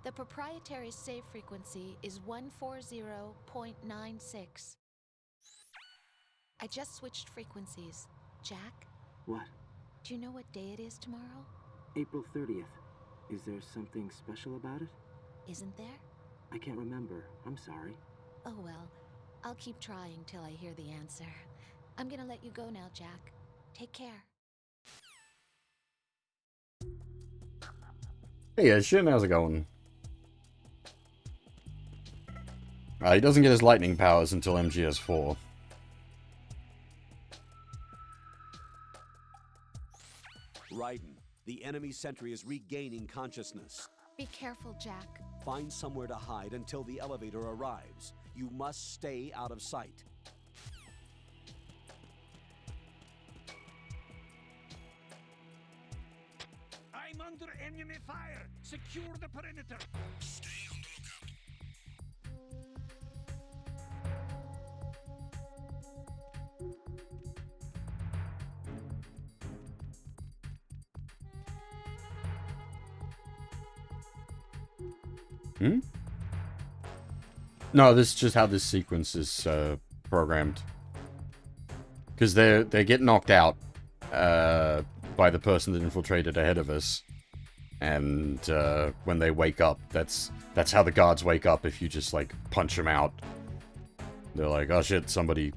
Speaker 15: The proprietary save frequency is 140.96. I just switched frequencies. Jack?
Speaker 13: What?
Speaker 15: Do you know what day it is tomorrow?
Speaker 13: April 30th. Is there something special about it?
Speaker 15: Isn't there?
Speaker 13: I can't remember. I'm sorry.
Speaker 15: Oh well. I'll keep trying till I hear the answer. I'm gonna let you go now, Jack. Take care.
Speaker 1: Hey, Shin, how's it going? He doesn't get his lightning powers until MGS4.
Speaker 12: Raiden, the enemy sentry is regaining consciousness.
Speaker 15: Be careful, Jack.
Speaker 12: Find somewhere to hide until the elevator arrives. You must stay out of sight.
Speaker 6: I'm under enemy fire! Secure the perimeter!
Speaker 5: Stay on the lookout.
Speaker 1: Hmm? No, this is just how this sequence is programmed. Because they get knocked out by the person that infiltrated ahead of us. And when they wake up, that's how the guards wake up if you just, like, punch them out. They're like, oh shit, somebody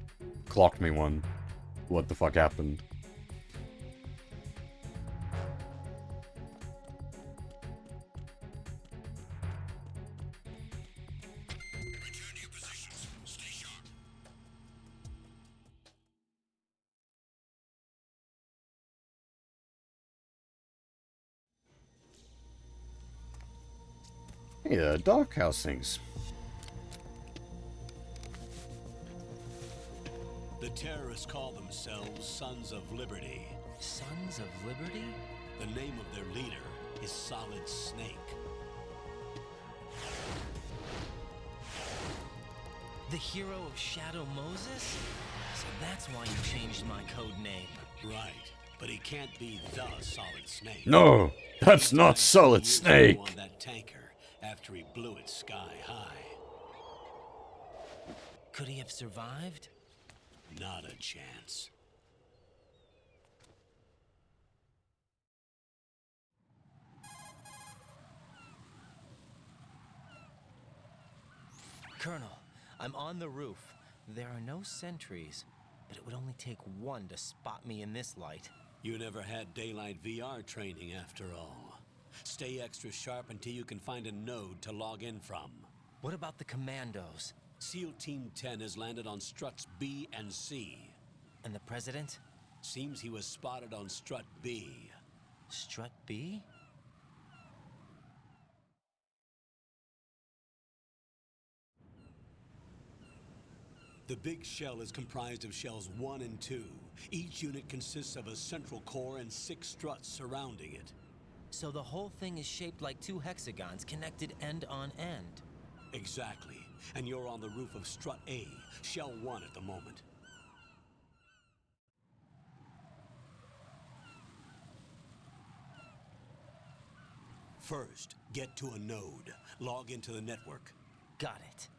Speaker 1: clocked me one. What the fuck happened? Hey, dark house things.
Speaker 12: The terrorists call themselves Sons of Liberty.
Speaker 8: Sons of Liberty?
Speaker 12: The name of their leader is Solid Snake.
Speaker 8: The hero of Shadow Moses? So that's why you changed my code name.
Speaker 12: Right, but he can't be the Solid Snake.
Speaker 1: No, that's not Solid Snake.
Speaker 12: On that tanker after he blew it sky high.
Speaker 8: Could he have survived?
Speaker 12: Not a chance.
Speaker 8: Colonel, I'm on the roof. There are no sentries, but it would only take one to spot me in this light.
Speaker 12: You never had daylight VR training after all. Stay extra sharp until you can find a node to log in from.
Speaker 8: What about the commandos?
Speaker 12: SEAL Team 10 has landed on struts B and C.
Speaker 8: And the president?
Speaker 12: Seems he was spotted on strut B.
Speaker 8: Strut B?
Speaker 12: The big shell is comprised of shells 1 and 2. Each unit consists of a central core and 6 struts surrounding it.
Speaker 8: So the whole thing is shaped like 2 hexagons connected end on end.
Speaker 12: Exactly. And you're on the roof of strut A, shell 1 at the moment. First, get to a node. Log into the network.
Speaker 8: Got it.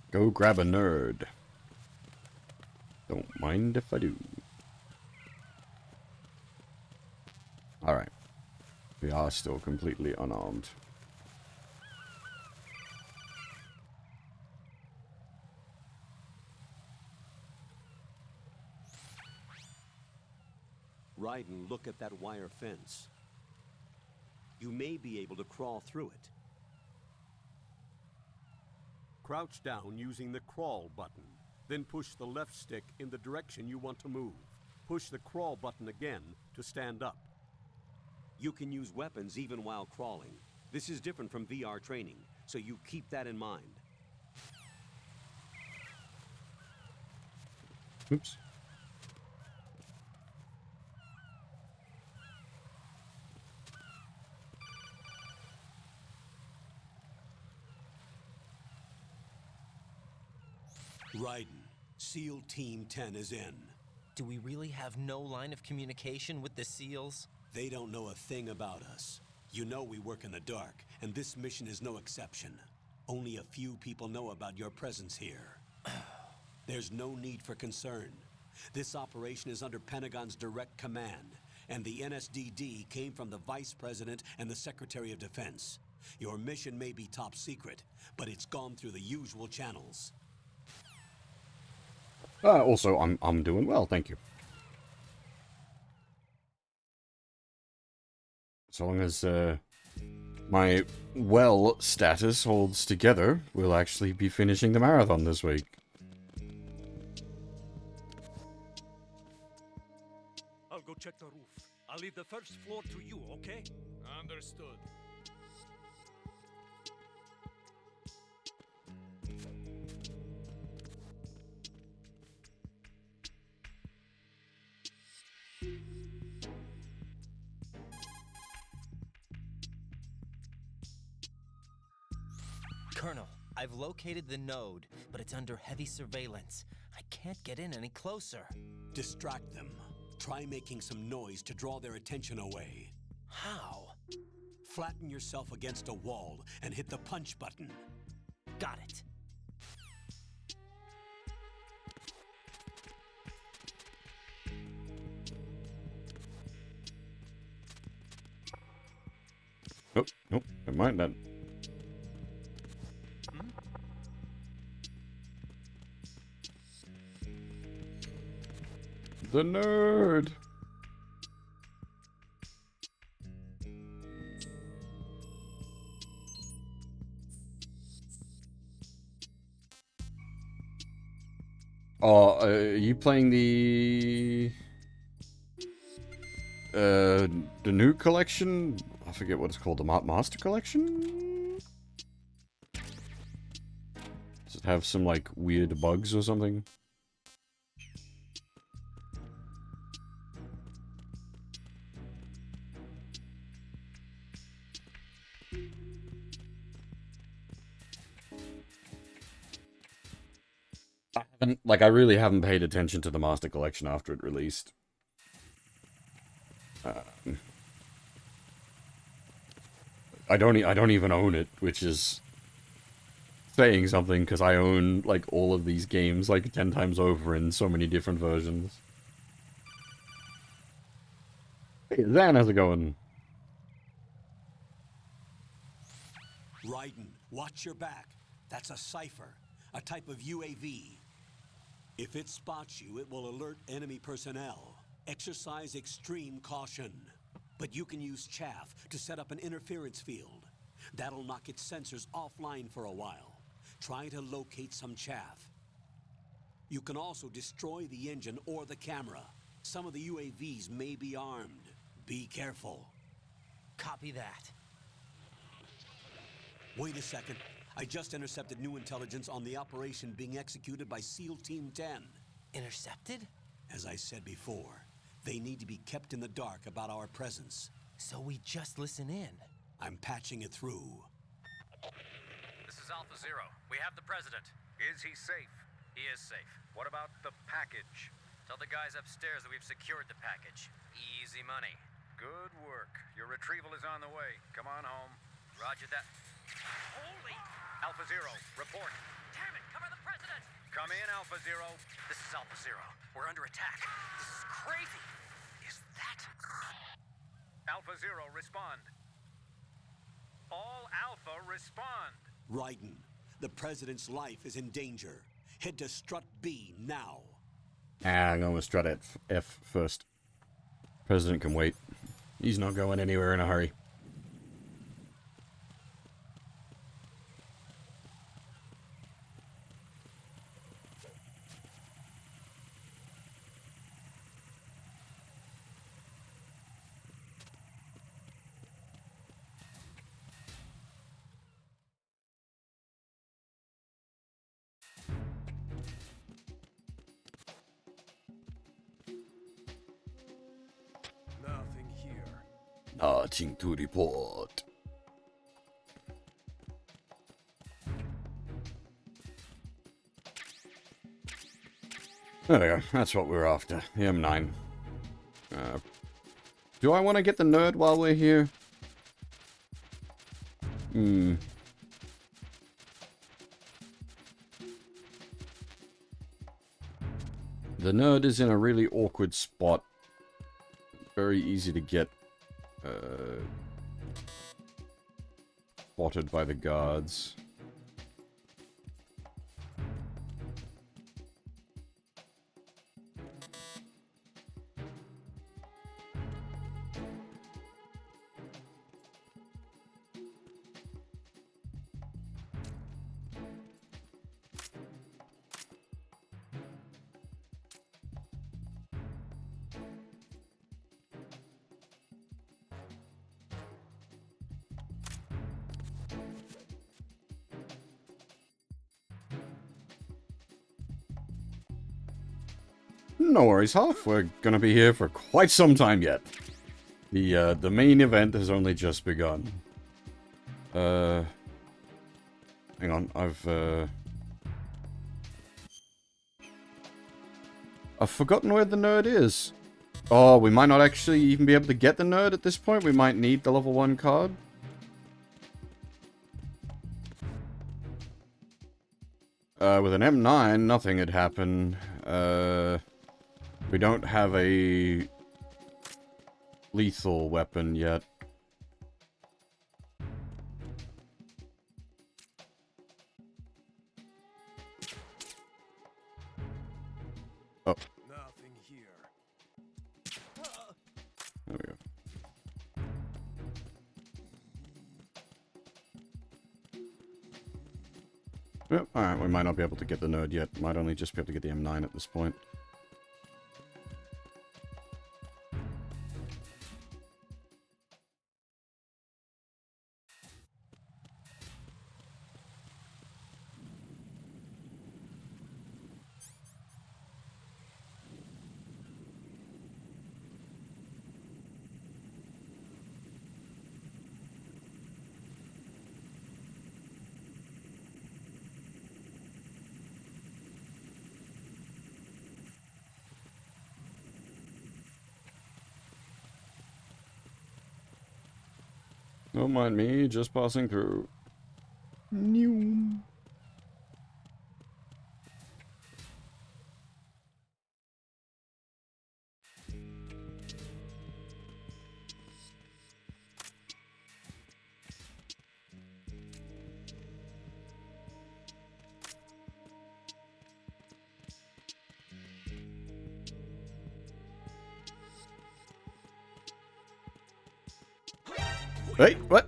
Speaker 1: Go grab a nerd. Don't mind if I do. Alright. We are still completely unarmed.
Speaker 11: Raiden, look at that wire fence. You may be able to crawl through it.
Speaker 14: Crouch down using the crawl button. Then push the left stick in the direction you want to move. Push the crawl button again to stand up.
Speaker 11: You can use weapons even while crawling. This is different from VR training, so you keep that in mind.
Speaker 1: Oops.
Speaker 12: Raiden, SEAL Team 10 is in.
Speaker 8: Do we really have no line of communication with the SEALs?
Speaker 12: They don't know a thing about us. You know we work in the dark, and this mission is no exception. Only a few people know about your presence here. There's no need for concern. This operation is under Pentagon's direct command, and the NSDD came from the Vice President and the Secretary of Defense. Your mission may be top secret, but it's gone through the usual channels.
Speaker 1: Also, I'm doing well, thank you. So long as my well status holds together, we'll actually be finishing the marathon this week.
Speaker 6: I'll go check the roof. I'll leave the first floor to you, okay?
Speaker 7: Understood.
Speaker 8: Colonel, I've located the node, but it's under heavy surveillance. I can't can't get in any closer.
Speaker 12: Distract them. Try making some noise to draw their attention away.
Speaker 8: How?
Speaker 12: Flatten yourself against a wall and hit the punch button.
Speaker 8: Got it.
Speaker 1: Nope, nope, never mind that. The nerd! Oh, are you playing the new collection? I forget what it's called, the Master Collection? Does it have some, like, weird bugs or something? Like, I really haven't paid attention to the Master Collection after it released. I don't even own it, which is saying something, because I own, like, all of these games, like, 10 times over in so many different versions. Hey, Zan, how's it going?
Speaker 12: Raiden, watch your back. That's a cipher, a type of UAV. If it spots you, it will alert enemy personnel. Exercise extreme caution. But you can use chaff to set up an interference field. That'll knock its sensors offline for a while. Try to locate some chaff. You can also destroy the engine or the camera. Some of the UAVs may be armed. Be careful.
Speaker 8: Copy that.
Speaker 12: Wait a second. I just intercepted new intelligence on the operation being executed by SEAL Team 10.
Speaker 8: Intercepted?
Speaker 12: As I said before, they need to be kept in the dark about our presence.
Speaker 8: So we just listen in.
Speaker 12: I'm patching it through.
Speaker 16: This is Alpha Zero. We have the president. Is he safe? He is safe. What about the package? Tell the guys upstairs that we've secured the package. Easy money. Good work. Your retrieval is on the way. Come on home. Roger that. Holy! Alpha Zero, report. Damn it, cover the president! Come in, Alpha Zero. This is Alpha Zero. We're under attack. This is crazy. Is that... Alpha Zero, respond. All Alpha, respond.
Speaker 12: Raiden, the president's life is in danger. Head to Strut B now.
Speaker 1: I'm going to strut at F first. President can wait. He's not going anywhere in a hurry.
Speaker 2: Nothing here.
Speaker 1: Nothing to report. There we go. That's what we're after. The M9. Do I want to get the nerd while we're here? The nerd is in a really awkward spot. Very easy to get spotted by the guards. No worries, Huff. We're gonna be here for quite some time yet. The main event has only just begun. Hang on, I've forgotten where the nerd is. Oh, we might not actually even be able to get the nerd at this point. We might need the level 1 card. With an M9, nothing had happened. We don't have a lethal weapon yet. Oh.
Speaker 9: Nothing here.
Speaker 1: There we go. Yep, alright, we might not be able to get the nerd yet. Might only just be able to get the M9 at this point. Don't mind me, just passing through. New. Hey, what?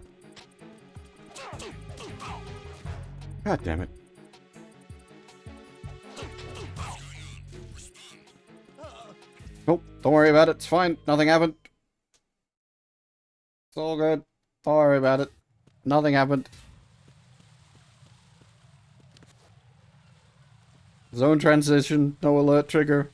Speaker 1: God damn it. Nope, don't worry about it. It's fine. Nothing happened. It's all good. Don't worry about it. Nothing happened. Zone transition. No alert trigger.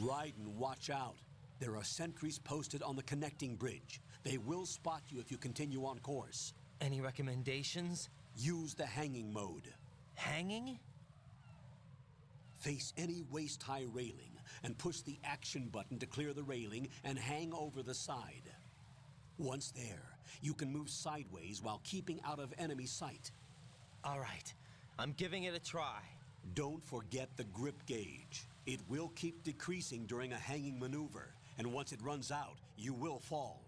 Speaker 12: Raiden, watch out. There are sentries posted on the connecting bridge. They will spot you if you continue on course.
Speaker 8: Any recommendations?
Speaker 12: Use the hanging mode.
Speaker 8: Hanging?
Speaker 12: Face any waist-high railing and push the action button to clear the railing and hang over the side. Once there, you can move sideways while keeping out of enemy sight.
Speaker 8: All right, I'm giving it a try.
Speaker 12: Don't forget the grip gauge. It will keep decreasing during a hanging maneuver, and once it runs out, you will fall.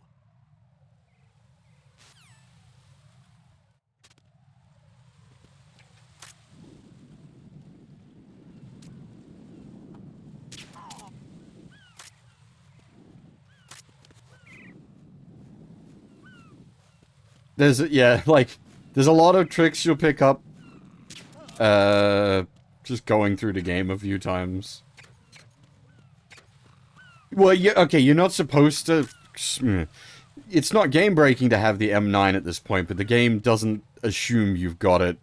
Speaker 1: Yeah, like, there's a lot of tricks you'll pick up, just going through the game a few times. Well, yeah, okay, you're not supposed to... It's not game-breaking to have the M9 at this point, but the game doesn't assume you've got it.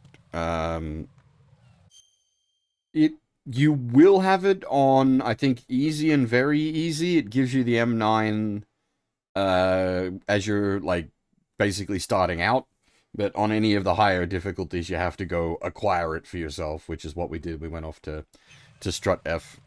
Speaker 1: You will have it on, I think, easy and very easy. It gives you the M9, as you're, like, basically starting out. But on any of the higher difficulties, you have to go acquire it for yourself, which is what we did. We went off to Strut F.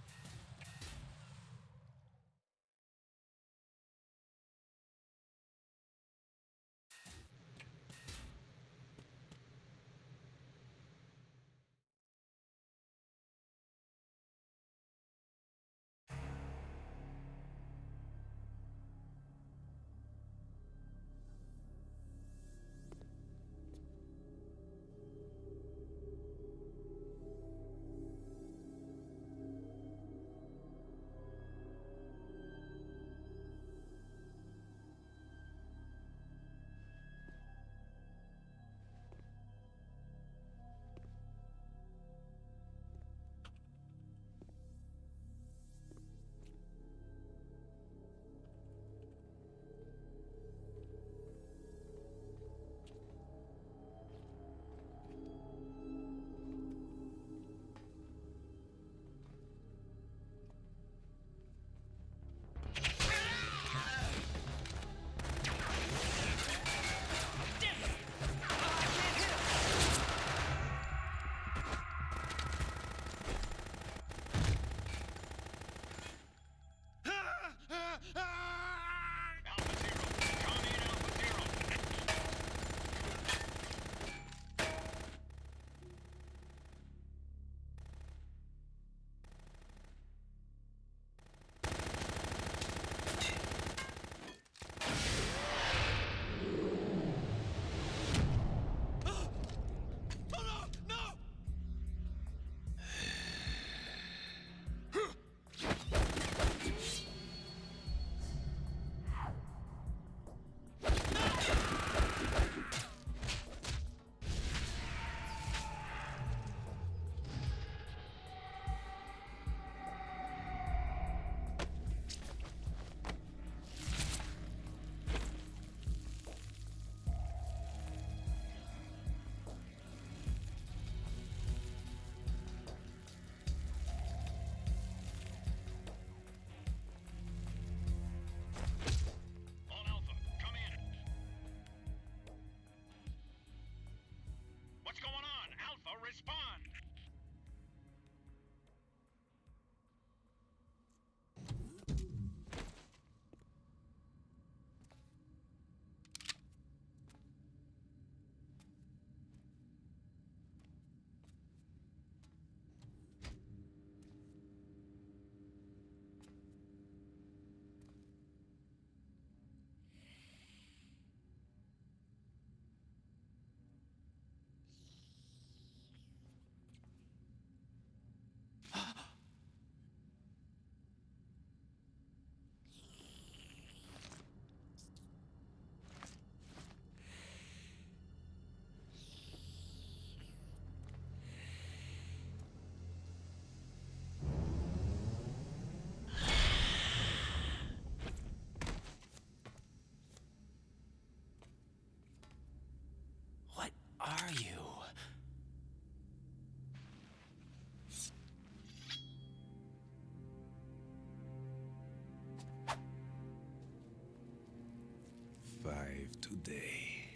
Speaker 2: today.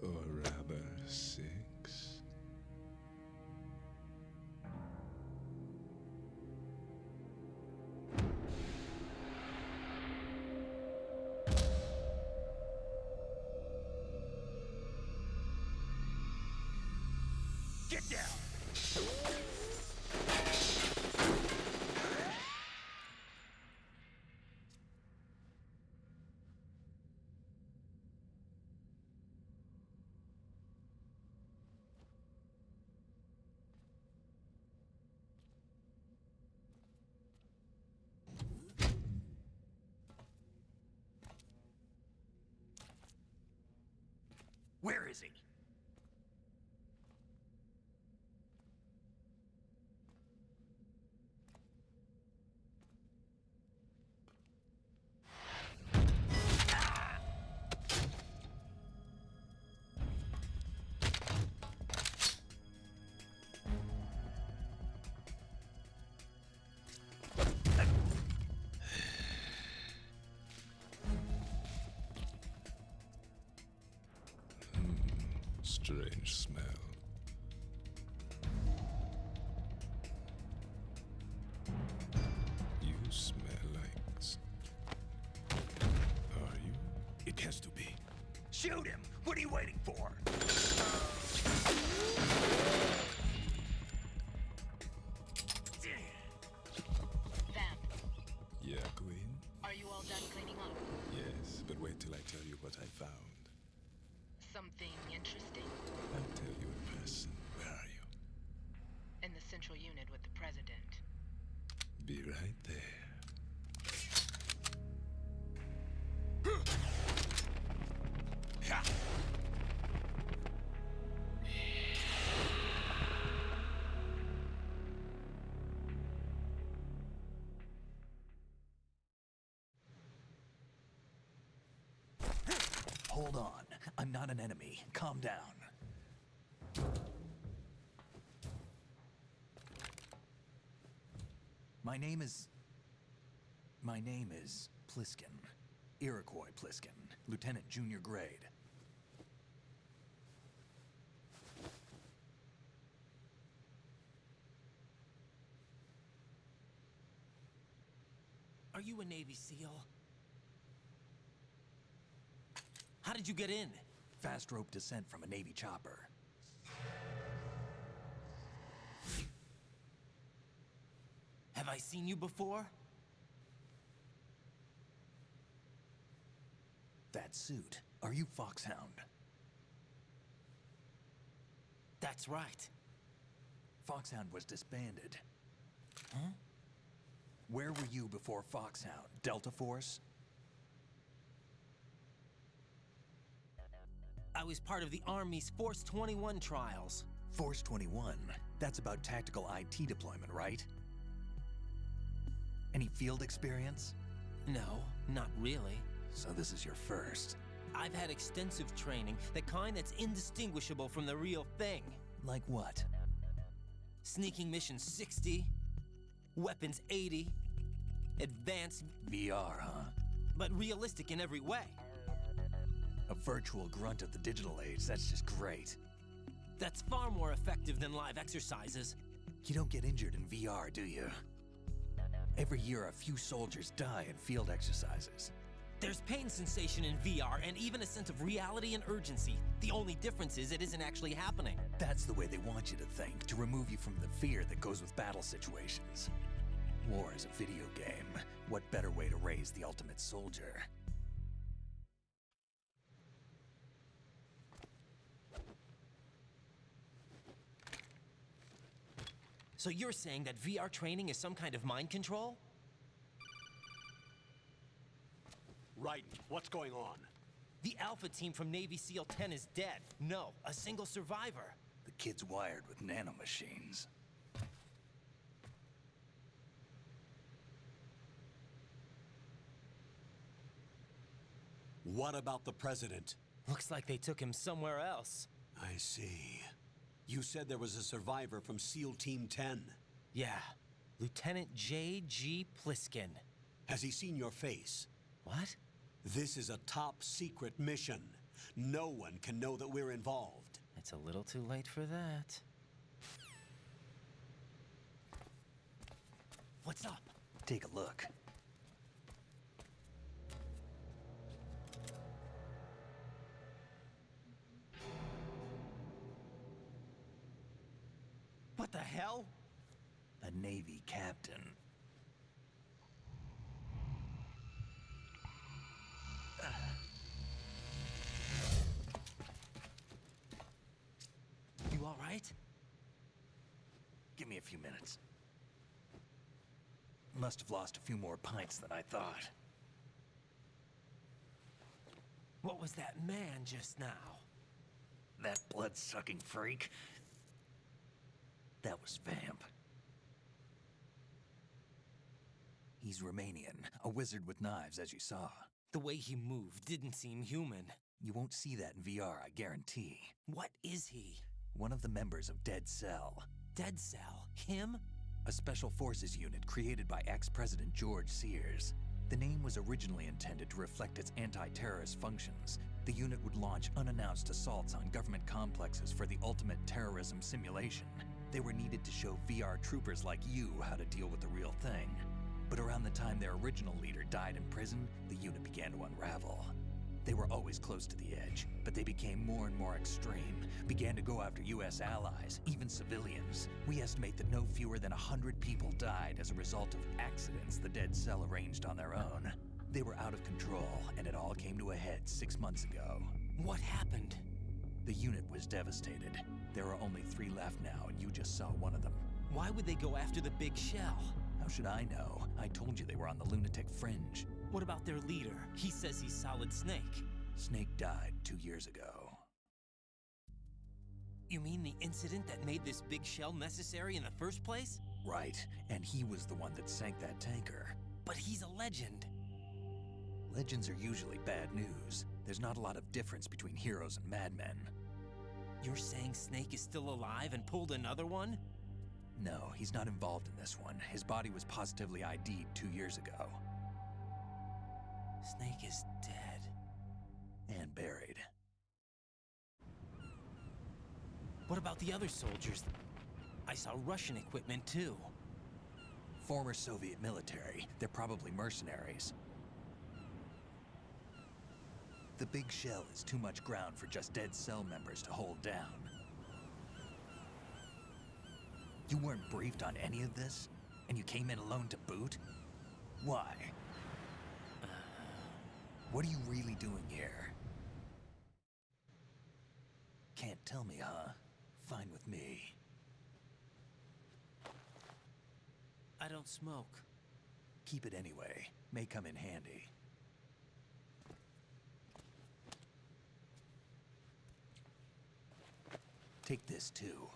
Speaker 2: Or rather, 6.
Speaker 6: Get down! Where is he?
Speaker 2: Strange smell. You smell like... Are you?
Speaker 6: It has to be. Shoot him! What are you waiting for?
Speaker 17: Vamp,
Speaker 2: Yeah, Queen?
Speaker 17: are you all done cleaning up?
Speaker 2: Yes, but wait till I tell you what I found.
Speaker 17: Something interesting?
Speaker 2: I'll tell you in person. Where are you?
Speaker 17: In the central unit with the president.
Speaker 2: Be right there. Hold on. I'm not an enemy. Calm down. My name is Pliskin. Iroquois Pliskin. Lieutenant Junior Grade.
Speaker 8: Are you a Navy SEAL? How did you get in?
Speaker 2: Fast rope descent from a Navy chopper.
Speaker 8: Have I seen you before?
Speaker 2: That suit. Are you Foxhound?
Speaker 8: That's right.
Speaker 2: Foxhound was disbanded. Huh? Where were you before Foxhound? Delta Force?
Speaker 8: I was part of the Army's Force 21 trials.
Speaker 2: Force 21? That's about tactical IT deployment, right? Any field experience?
Speaker 8: No, not really.
Speaker 2: So this is your first.
Speaker 8: I've had extensive training, the kind that's indistinguishable from the real thing.
Speaker 2: Like what?
Speaker 8: Sneaking mission 60, weapons 80, advanced...
Speaker 2: VR, huh?
Speaker 8: But realistic in every way.
Speaker 2: A virtual grunt of the digital age, that's just great.
Speaker 8: That's far more effective than live exercises.
Speaker 2: You don't get injured in VR, do you? Every year, a few soldiers die in field exercises.
Speaker 8: There's pain sensation in VR and even a sense of reality and urgency. The only difference is it isn't actually happening.
Speaker 2: That's the way they want you to think, to remove you from the fear that goes with battle situations. War is a video game. What better way to raise the ultimate soldier?
Speaker 8: So you're saying that VR training is some kind of mind control?
Speaker 12: Right. What's going on?
Speaker 8: The Alpha team from Navy SEAL 10 is dead. No, a single survivor.
Speaker 2: The kid's wired with nanomachines.
Speaker 12: What about the president?
Speaker 8: Looks like they took him somewhere else.
Speaker 12: I see. You said there was a survivor from SEAL Team 10.
Speaker 8: Yeah, Lieutenant J.G. Pliskin.
Speaker 12: Has he seen your face?
Speaker 8: What?
Speaker 12: This is a top secret mission. No one can know that we're involved.
Speaker 8: It's a little too late for that. What's up?
Speaker 2: Take a look.
Speaker 8: What the hell?
Speaker 2: A Navy captain.
Speaker 8: You all right?
Speaker 2: Give me a few minutes. Must have lost a few more pints than I thought.
Speaker 8: What was that man just now?
Speaker 2: That blood-sucking freak. That was Vamp. He's Romanian, a wizard with knives, as you saw.
Speaker 8: The way he moved didn't seem human.
Speaker 2: You won't see that in VR, I guarantee.
Speaker 8: What is he?
Speaker 2: One of the members of Dead Cell.
Speaker 8: Dead Cell? Him?
Speaker 2: A special forces unit created by ex-President George Sears. The name was originally intended to reflect its anti-terrorist functions. The unit would launch unannounced assaults on government complexes for the ultimate terrorism simulation. They were needed to show VR troopers like you how to deal with the real thing. But around the time their original leader died in prison, the unit began to unravel. They were always close to the edge, but they became more and more extreme, began to go after US allies, even civilians. We estimate that no fewer than 100 people died as a result of accidents the Dead Cell arranged on their own. They were out of control, and it all came to a head 6 months ago.
Speaker 8: What happened?
Speaker 2: The unit was devastated. There are only 3 left now, and you just saw one of them.
Speaker 8: Why would they go after the big shell?
Speaker 2: How should I know? I told you they were on the lunatic fringe.
Speaker 8: What about their leader? He says he's Solid Snake.
Speaker 2: Snake died 2 years ago.
Speaker 8: You mean the incident that made this big shell necessary in the first place?
Speaker 2: Right, and he was the one that sank that tanker.
Speaker 8: But he's a legend.
Speaker 2: Legends are usually bad news. There's not a lot of difference between heroes and madmen.
Speaker 8: You're saying Snake is still alive and pulled another one?
Speaker 2: No, he's not involved in this one. His body was positively ID'd 2 years ago.
Speaker 8: Snake is dead.
Speaker 2: And buried.
Speaker 8: What about the other soldiers? I saw Russian equipment too.
Speaker 2: Former Soviet military. They're probably mercenaries. The big shell is too much ground for just Dead Cell members to hold down. You weren't briefed on any of this? And you came in alone to boot? Why? What are you really doing here? Can't tell me, huh? Fine with me.
Speaker 8: I don't smoke.
Speaker 2: Keep it anyway. May come in handy. Take this too.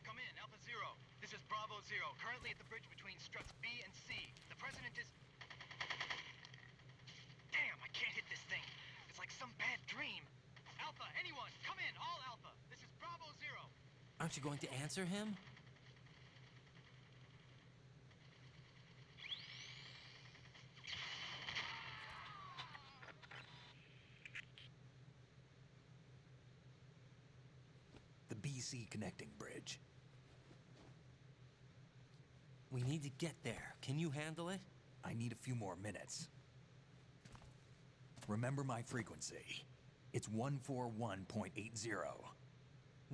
Speaker 18: Come in, Alpha Zero. This is Bravo Zero, currently at the bridge between struts B and C. The President is... Damn, I can't hit this thing. It's like some bad dream. Alpha, anyone, come in, all Alpha. This is Bravo Zero.
Speaker 8: Aren't you going to answer him?
Speaker 2: The BC connecting bridge.
Speaker 8: We need to get there. Can you handle it?
Speaker 2: I need a few more minutes. Remember my frequency. It's 141.80.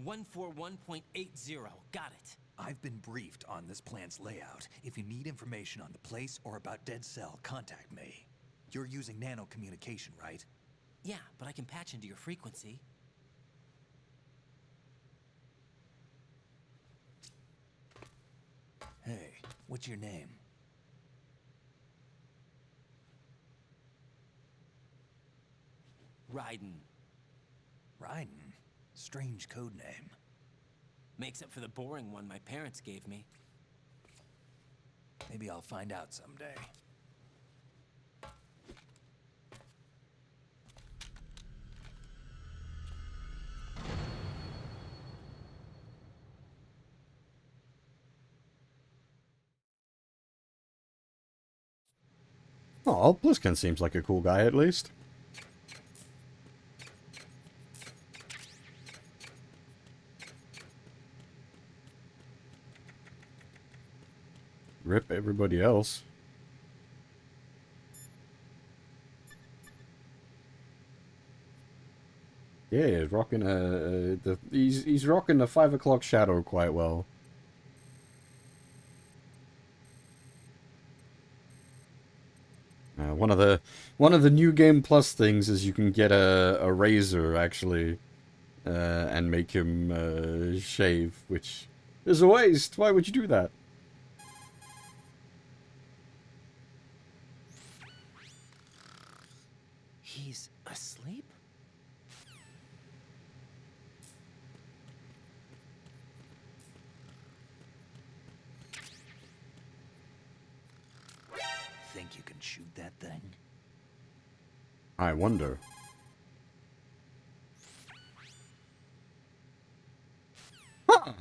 Speaker 8: 141.80. Got it.
Speaker 2: I've been briefed on this plant's layout. If you need information on the place or about Dead Cell, contact me. You're using nano communication, right?
Speaker 8: Yeah, but I can patch into your frequency.
Speaker 2: Hey, what's your name?
Speaker 8: Raiden.
Speaker 2: Raiden? Strange code name.
Speaker 8: Makes up for the boring one my parents gave me.
Speaker 2: Maybe I'll find out someday.
Speaker 1: Oh, Bliskin seems like a cool guy, at least. Rip everybody else. Yeah, he's rocking he's rocking the 5 o'clock shadow quite well. One of the new game plus things is you can get a razor actually, and make him shave, which is a waste. Why would you do that?
Speaker 8: He's asleep?
Speaker 2: Think you can shoot that thing?
Speaker 1: I wonder. Huh.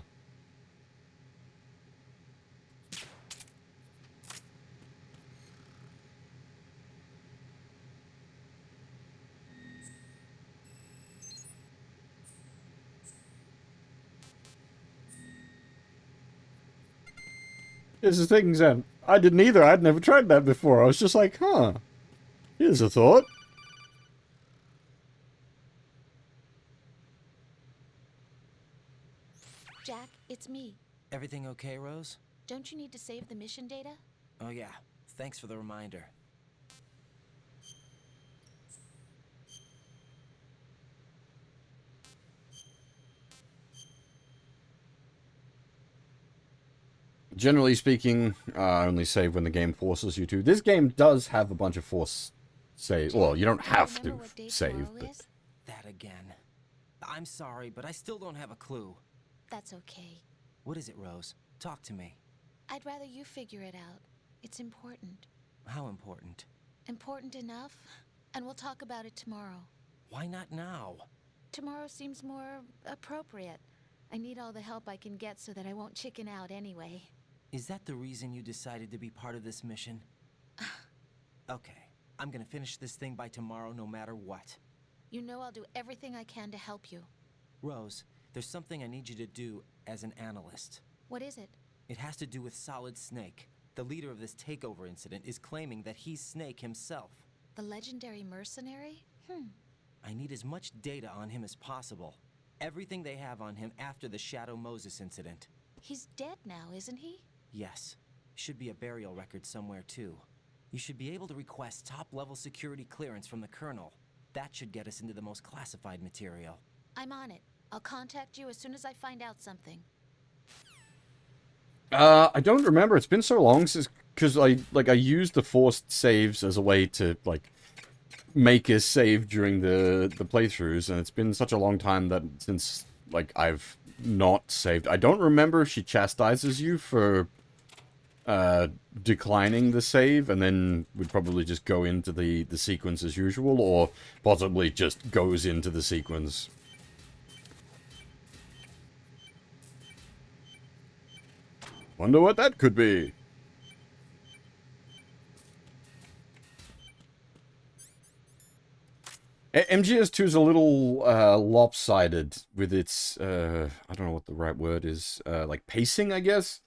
Speaker 1: Here's the thing, Zen. I didn't either. I'd never tried that before. I was just like, huh. Here's a thought.
Speaker 15: Jack, it's me.
Speaker 8: Everything okay, Rose?
Speaker 15: Don't you need to save the mission data?
Speaker 8: Oh yeah, thanks for the reminder.
Speaker 1: Generally speaking, I only save when the game forces you to. This game does have a bunch of force save. Well, you don't have to save, but...
Speaker 8: That again. I'm sorry, but I still don't have a clue.
Speaker 15: That's okay.
Speaker 8: What is it, Rose? Talk to me.
Speaker 15: I'd rather you figure it out. It's important.
Speaker 8: How important?
Speaker 15: Important enough, and we'll talk about it tomorrow.
Speaker 8: Why not now?
Speaker 15: Tomorrow seems more appropriate. I need all the help I can get so that I won't chicken out anyway.
Speaker 8: Is that the reason you decided to be part of this mission? Okay, I'm gonna finish this thing by tomorrow no matter what.
Speaker 15: You know I'll do everything I can to help you.
Speaker 8: Rose, there's something I need you to do as an analyst.
Speaker 15: What is it?
Speaker 8: It has to do with Solid Snake. The leader of this takeover incident is claiming that he's Snake himself.
Speaker 15: The legendary mercenary?
Speaker 8: I need as much data on him as possible. Everything they have on him after the Shadow Moses incident.
Speaker 15: He's dead now, isn't he?
Speaker 8: Yes. Should be a burial record somewhere, too. You should be able to request top-level security clearance from the Colonel. That should get us into the most classified material.
Speaker 15: I'm on it. I'll contact you as soon as I find out something.
Speaker 1: I don't remember. It's been so long since... Because I used the forced saves as a way to, like, make a save during the playthroughs, and it's been such a long time that since, like, I've not saved. I don't remember if she chastises you for declining the save, and then would probably just go into the sequence as usual, or possibly just goes into the sequence. Wonder what that could be. MGS2 is a little lopsided with its, I don't know what the right word is, like pacing, I guess.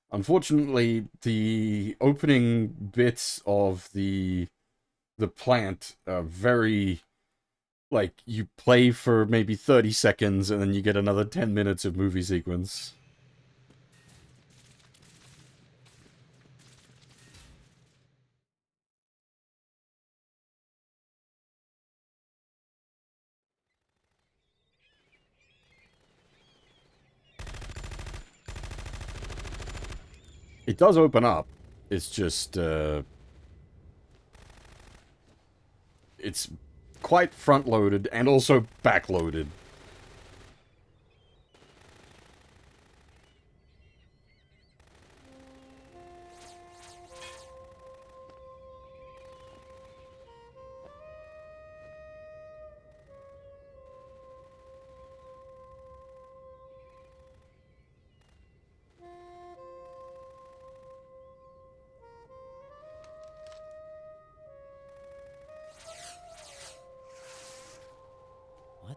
Speaker 1: Unfortunately, the opening bits of the plant are very, like, you play for maybe 30 seconds and then you get another 10 minutes of movie sequence. It does open up. It's just, it's quite front-loaded and also back-loaded.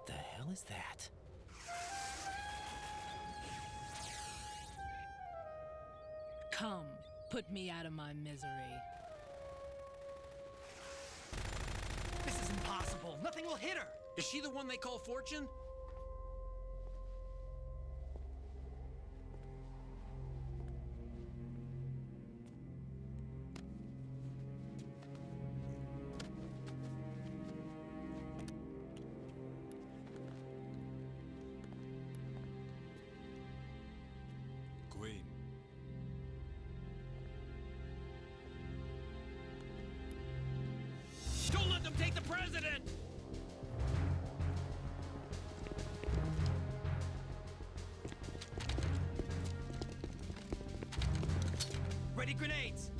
Speaker 8: What the hell is that?
Speaker 19: Come, put me out of my misery.
Speaker 6: This is impossible. Nothing will hit her.
Speaker 20: Is she the one they call Fortune?
Speaker 2: Queen.
Speaker 20: Don't let them take the president!
Speaker 6: Ready grenades!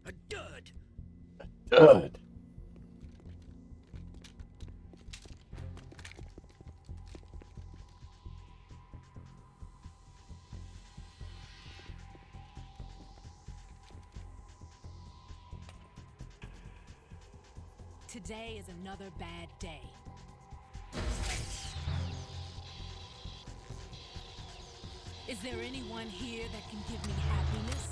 Speaker 20: A dud!
Speaker 1: Dud.
Speaker 19: Today is another bad day. Is there anyone here that can give me happiness?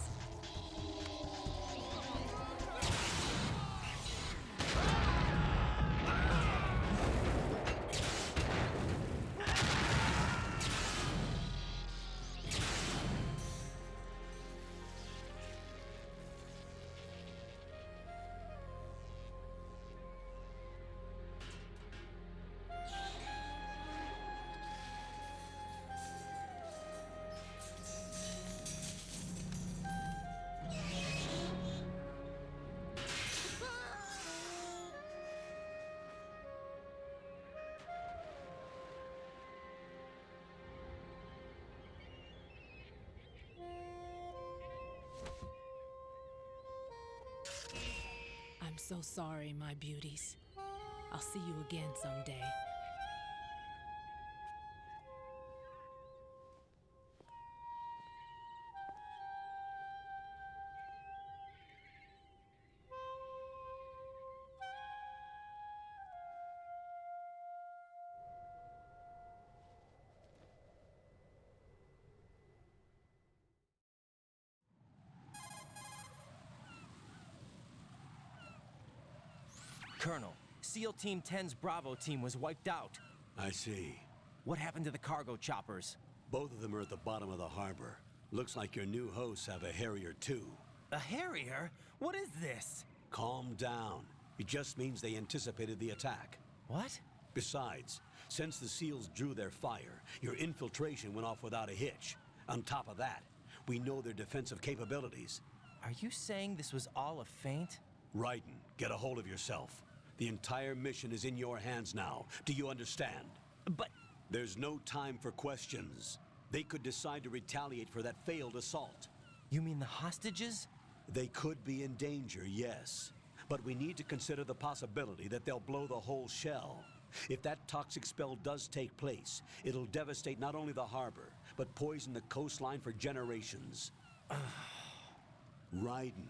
Speaker 19: I'm so sorry, my beauties. I'll see you again someday.
Speaker 8: Colonel, SEAL Team 10's Bravo team was wiped out.
Speaker 12: I see.
Speaker 8: What happened to the cargo choppers?
Speaker 12: Both of them are at the bottom of the harbor. Looks like your new hosts have a Harrier too.
Speaker 8: A Harrier? What is this?
Speaker 12: Calm down. It just means they anticipated the attack.
Speaker 8: What?
Speaker 12: Besides, since the SEALs drew their fire, your infiltration went off without a hitch. On top of that, we know their defensive capabilities.
Speaker 8: Are you saying this was all a feint?
Speaker 12: Raiden, get a hold of yourself. The entire mission is in your hands now. Do you understand?
Speaker 8: But...
Speaker 12: There's no time for questions. They could decide to retaliate for that failed assault.
Speaker 8: You mean the hostages?
Speaker 12: They could be in danger, yes. But we need to consider the possibility that they'll blow the whole shell. If that toxic spell does take place, it'll devastate not only the harbor, but poison the coastline for generations. Raiden,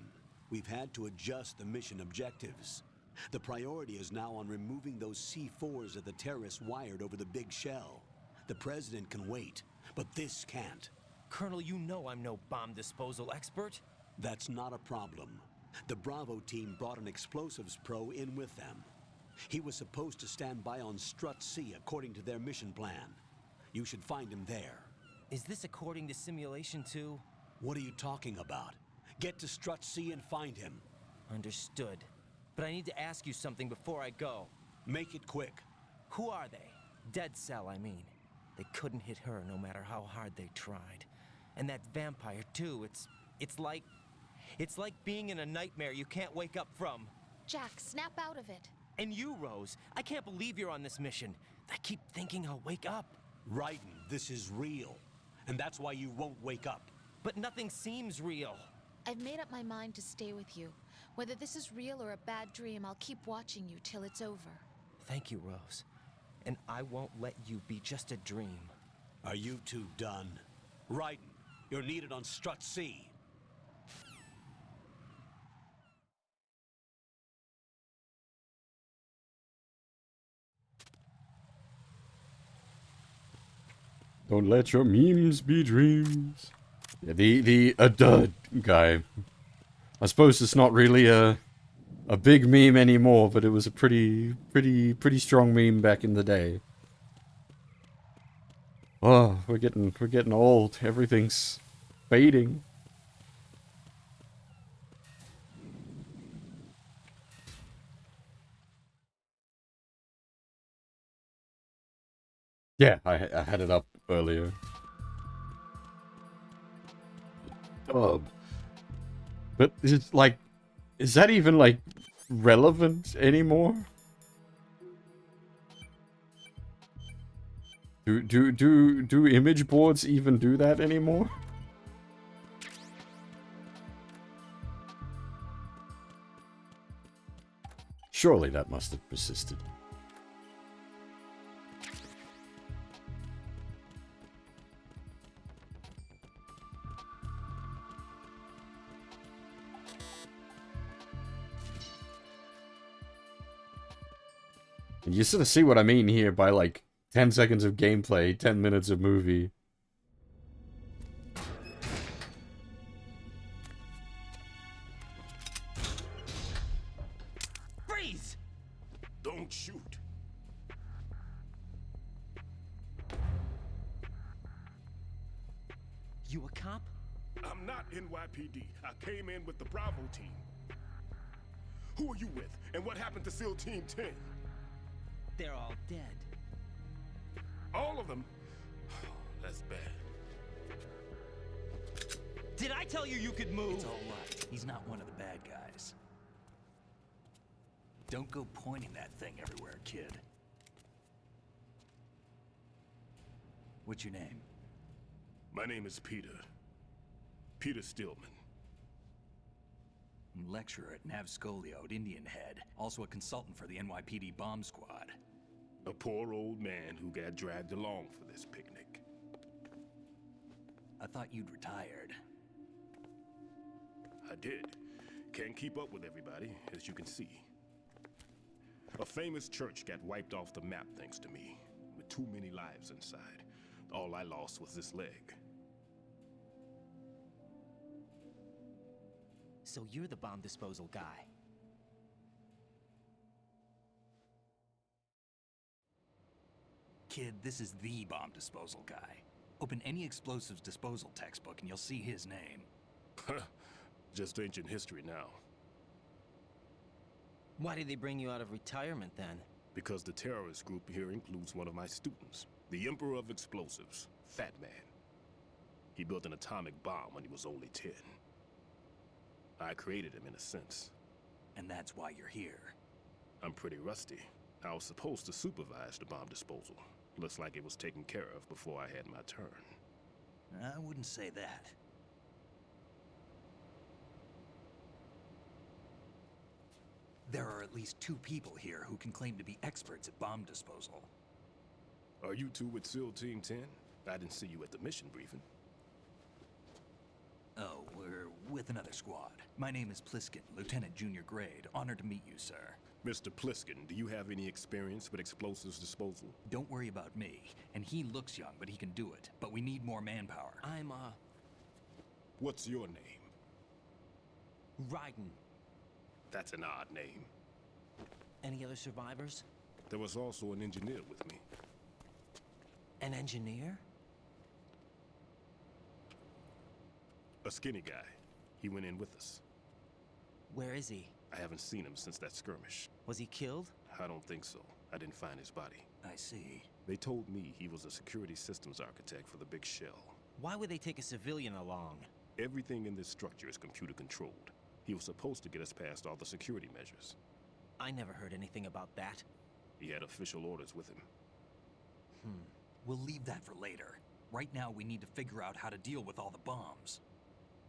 Speaker 12: we've had to adjust the mission objectives. The priority is now on removing those C4s that the terrorists wired over the big shell. The president can wait, but this can't.
Speaker 8: Colonel, you know I'm no bomb disposal expert.
Speaker 12: That's not a problem. The Bravo team brought an explosives pro in with them. He was supposed to stand by on Strut C according to their mission plan. You should find him there.
Speaker 8: Is this according to simulation too?
Speaker 12: What are you talking about? Get to Strut C and find him.
Speaker 8: Understood. But I need to ask you something before I go.
Speaker 12: Make it quick.
Speaker 8: Who are they? Dead Cell, I mean. They couldn't hit her no matter how hard they tried. And that vampire too, it's like being in a nightmare you can't wake up from.
Speaker 15: Jack, snap out of it.
Speaker 8: And you, Rose, I can't believe you're on this mission. I keep thinking I'll wake up.
Speaker 12: Raiden, this is real. And that's why you won't wake up.
Speaker 8: But nothing seems real.
Speaker 15: I've made up my mind to stay with you. Whether this is real or a bad dream, I'll keep watching you till it's over.
Speaker 8: Thank you, Rose. And I won't let you be just a dream.
Speaker 12: Are you two done? Raiden, you're needed on Strut C.
Speaker 1: Don't let your memes be dreams. Yeah, the a dud guy. I suppose it's not really a big meme anymore, but it was a pretty strong meme back in the day. Oh, we're getting old. Everything's fading. Yeah, I had it up earlier. Oh, but it's like, is that even like relevant anymore? Do image boards even do that anymore? Surely that must have persisted. And you sort of see what I mean here by like 10 seconds of gameplay, 10 minutes of movie.
Speaker 8: Freeze!
Speaker 5: Don't shoot.
Speaker 8: You a cop?
Speaker 10: I'm not NYPD. I came in with the Bravo team. Who are you with? And what happened to SEAL Team 10?
Speaker 8: They're all dead.
Speaker 10: All of them? That's bad.
Speaker 8: Did I tell you you could move?
Speaker 2: It's all right. He's not one of the bad guys. Don't go pointing that thing everywhere, kid. What's your name?
Speaker 10: My name is Peter. Peter Stillman.
Speaker 2: Lecturer at Nav Scolio at Indian Head. Also a consultant for the NYPD bomb squad.
Speaker 10: A poor old man who got dragged along for this picnic.
Speaker 2: I thought you'd retired.
Speaker 10: I did. Can't keep up with everybody, as you can see. A famous church got wiped off the map thanks to me, with too many lives inside. All I lost was this leg.
Speaker 8: So you're the bomb disposal guy.
Speaker 2: Kid, this is the bomb disposal guy. Open any explosives disposal textbook and you'll see his name.
Speaker 10: Just ancient history now.
Speaker 8: Why did they bring you out of retirement then?
Speaker 10: Because the terrorist group here includes one of my students, the Emperor of Explosives, Fat Man. He built an atomic bomb when he was only 10. I created him in a sense.
Speaker 2: And that's why you're here.
Speaker 10: I'm pretty rusty. I was supposed to supervise the bomb disposal. Looks like it was taken care of before I had my turn.
Speaker 2: I wouldn't say that. There are at least 2 people here who can claim to be experts at bomb disposal.
Speaker 10: Are you two with SEAL Team 10? I didn't see you at the mission briefing.
Speaker 2: Oh, we're with another squad. My name is Pliskin, Lieutenant Junior Grade. Honored to meet you, sir.
Speaker 10: Mr. Pliskin, do you have any experience with explosives disposal?
Speaker 2: Don't worry about me. And he looks young, but he can do it. But we need more manpower.
Speaker 8: I'm,
Speaker 10: What's your name?
Speaker 8: Raiden.
Speaker 10: That's an odd name.
Speaker 8: Any other survivors?
Speaker 10: There was also an engineer with me.
Speaker 8: An engineer?
Speaker 10: A skinny guy. He went in with us.
Speaker 8: Where is he?
Speaker 10: I haven't seen him since that skirmish.
Speaker 8: Was he killed?
Speaker 10: I don't think so. I didn't find his body.
Speaker 2: I see.
Speaker 10: They told me he was a security systems architect for the big shell.
Speaker 8: Why would they take a civilian along?
Speaker 10: Everything in this structure is computer controlled. He was supposed to get us past all the security measures.
Speaker 8: I never heard anything about that.
Speaker 10: He had official orders with him.
Speaker 2: We'll leave that for later. Right now, we need to figure out how to deal with all the bombs.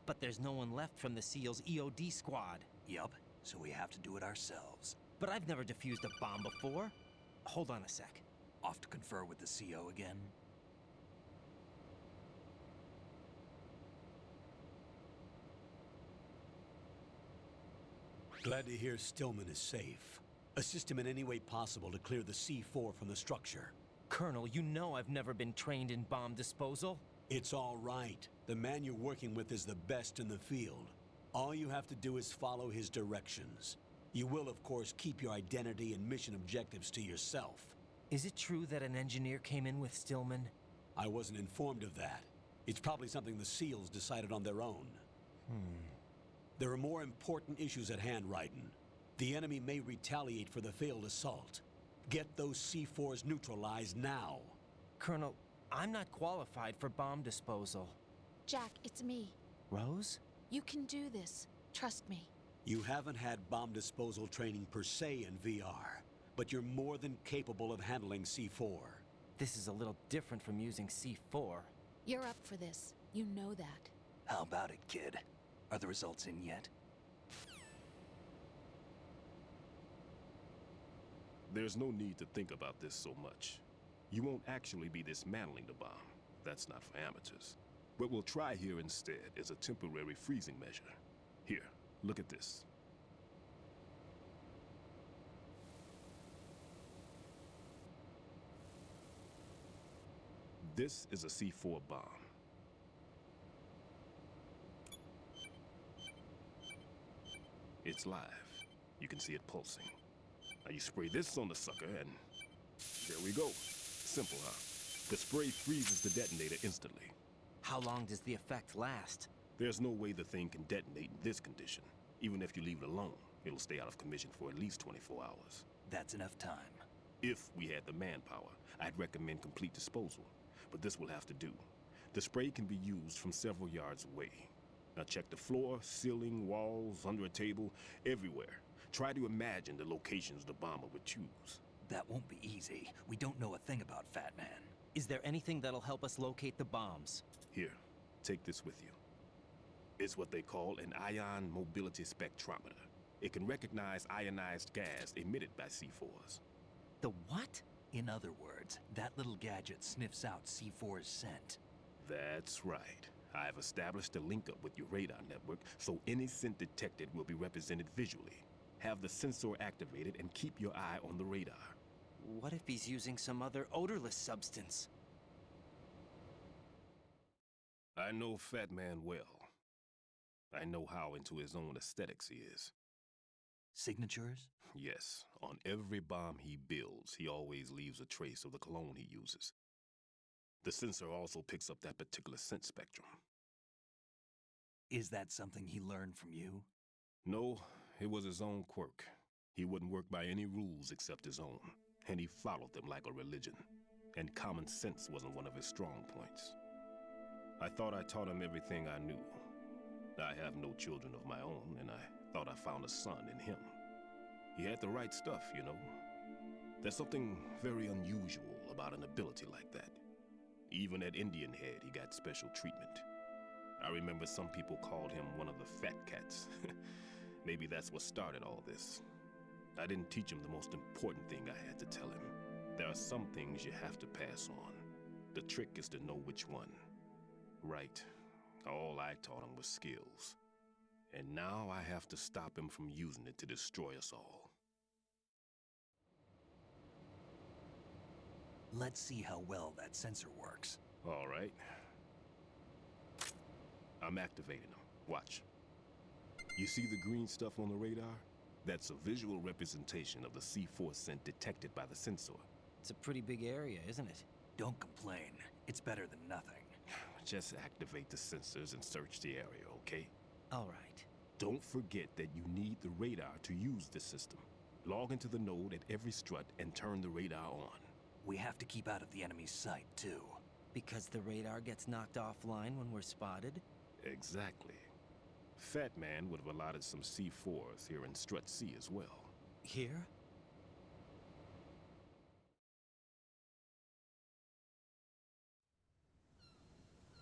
Speaker 8: But there's no one left from the SEAL's EOD squad.
Speaker 2: Yup, so we have to do it ourselves.
Speaker 8: But I've never defused a bomb before. Hold on a sec.
Speaker 2: Off to confer with the CO again?
Speaker 12: Glad to hear Stillman is safe. Assist him in any way possible to clear the C4 from the structure.
Speaker 8: Colonel, you know I've never been trained in bomb disposal.
Speaker 12: It's all right. The man you're working with is the best in the field. All you have to do is follow his directions. You will, of course, keep your identity and mission objectives to yourself.
Speaker 8: Is it true that an engineer came in with Stillman?
Speaker 12: I wasn't informed of that. It's probably something the SEALs decided on their own. There are more important issues at hand, Raiden. The enemy may retaliate for the failed assault. Get those C4s neutralized now.
Speaker 8: Colonel, I'm not qualified for bomb disposal.
Speaker 15: Jack, it's me.
Speaker 8: Rose?
Speaker 15: You can do this. Trust me.
Speaker 12: You haven't had bomb disposal training per se in VR, but you're more than capable of handling C4.
Speaker 8: This is a little different from using C4.
Speaker 15: You're up for this. You know that.
Speaker 2: How about it, kid? Are the results in yet?
Speaker 21: There's no need to think about this so much. You won't actually be dismantling the bomb. That's not for amateurs. What we'll try here instead is a temporary freezing measure. Here, look at this. This is a C4 bomb. It's live. You can see it pulsing. Now you spray this on the sucker and there we go. Simple, huh? The spray freezes the detonator instantly.
Speaker 8: How long does the effect last?
Speaker 21: There's no way the thing can detonate in this condition. Even if you leave it alone, it'll stay out of commission for at least 24 hours.
Speaker 2: That's enough time.
Speaker 21: If we had the manpower, I'd recommend complete disposal. But this will have to do. The spray can be used from several yards away. Now check the floor, ceiling, walls, under a table, everywhere. Try to imagine the locations the bomber would choose.
Speaker 2: That won't be easy. We don't know a thing about Fat Man.
Speaker 8: Is there anything that'll help us locate the bombs?
Speaker 21: Here, take this with you. It's what they call an ion mobility spectrometer. It can recognize ionized gas emitted by C4s.
Speaker 8: The what?
Speaker 2: In other words, that little gadget sniffs out C4's scent.
Speaker 21: That's right. I've established a link up with your radar network, so any scent detected will be represented visually. Have the sensor activated and keep your eye on the radar.
Speaker 8: What if he's using some other odorless substance?
Speaker 21: I know Fat Man well. I know how into his own aesthetics he is.
Speaker 2: Signatures?
Speaker 21: Yes, on every bomb he builds, he always leaves a trace of the cologne he uses. The sensor also picks up that particular scent spectrum.
Speaker 2: Is that something he learned from you?
Speaker 21: No, it was his own quirk. He wouldn't work by any rules except his own, and he followed them like a religion. And common sense wasn't one of his strong points. I thought I taught him everything I knew. I have no children of my own, and I thought I found a son in him. He had the right stuff, you know. There's something very unusual about an ability like that. Even at Indian Head, he got special treatment. I remember some people called him one of the fat cats. Maybe that's what started all this. I didn't teach him the most important thing I had to tell him. There are some things you have to pass on. The trick is to know which one. Right. All I taught him was skills. And now I have to stop him from using it to destroy us all.
Speaker 2: Let's see how well that sensor works.
Speaker 21: All right. I'm activating them. Watch. You see the green stuff on the radar? That's a visual representation of the C4 scent detected by the sensor.
Speaker 8: It's a pretty big area, isn't it?
Speaker 2: Don't complain. It's better than nothing.
Speaker 21: Just activate the sensors and search the area, okay?
Speaker 8: All right.
Speaker 21: Don't forget that you need the radar to use this system. Log into the node at every strut and turn the radar on.
Speaker 2: We have to keep out of the enemy's sight, too.
Speaker 8: Because the radar gets knocked offline when we're spotted?
Speaker 21: Exactly. Fat Man would have allotted some C4s here in Strut C as well.
Speaker 8: Here?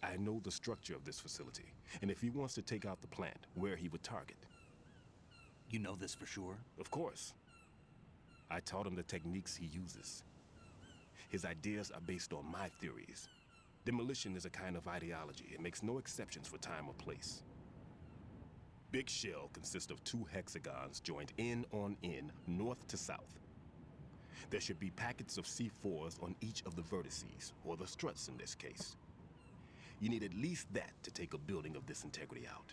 Speaker 21: I know the structure of this facility, and if he wants to take out the plant, where he would target.
Speaker 2: You know this for sure?
Speaker 21: Of course. I taught him the techniques he uses. His ideas are based on my theories. Demolition is a kind of ideology. It makes no exceptions for time or place. Big Shell consists of 2 hexagons joined end on end, north to south. There should be packets of C4s on each of the vertices, or the struts in this case. You need at least that to take a building of this integrity out.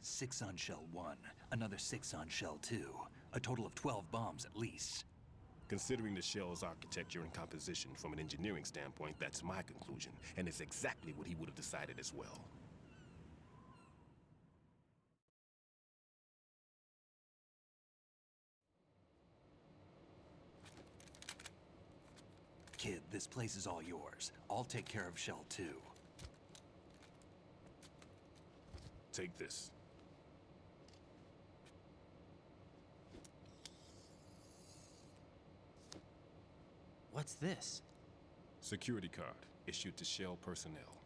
Speaker 2: 6 on Shell 1, another 6 on Shell 2. A total of 12 bombs at least.
Speaker 21: Considering the shell's architecture and composition from an engineering standpoint, that's my conclusion, and it's exactly what he would have decided as well.
Speaker 2: Kid, this place is all yours. I'll take care of Shell 2.
Speaker 21: Take this.
Speaker 8: What's this?
Speaker 21: Security card issued to Shell personnel.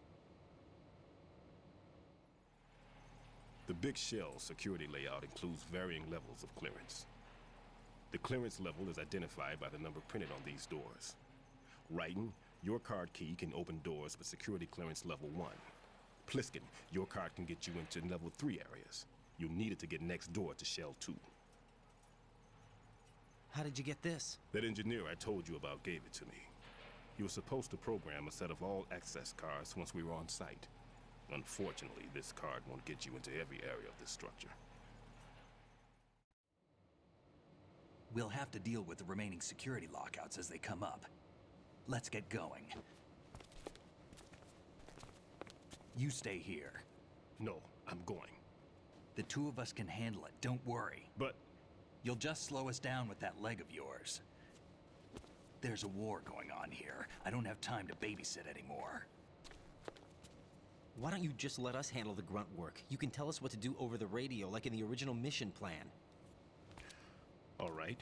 Speaker 21: The Big Shell security layout includes varying levels of clearance. The clearance level is identified by the number printed on these doors. Writing, your card key can open doors with security clearance level 1. Pliskin, your card can get you into level 3 areas. You'll need it to get next door to Shell 2.
Speaker 8: How did you get this?
Speaker 21: That engineer I told you about gave it to me. He was supposed to program a set of all access cards once we were on site. Unfortunately, this card won't get you into every area of this structure.
Speaker 2: We'll have to deal with the remaining security lockouts as they come up. Let's get going. You stay here.
Speaker 21: No, I'm going.
Speaker 2: The two of us can handle it, don't worry.
Speaker 21: But...
Speaker 2: You'll just slow us down with that leg of yours. There's a war going on here. I don't have time to babysit anymore.
Speaker 8: Why don't you just let us handle the grunt work? You can tell us what to do over the radio, like in the original mission plan.
Speaker 21: All right.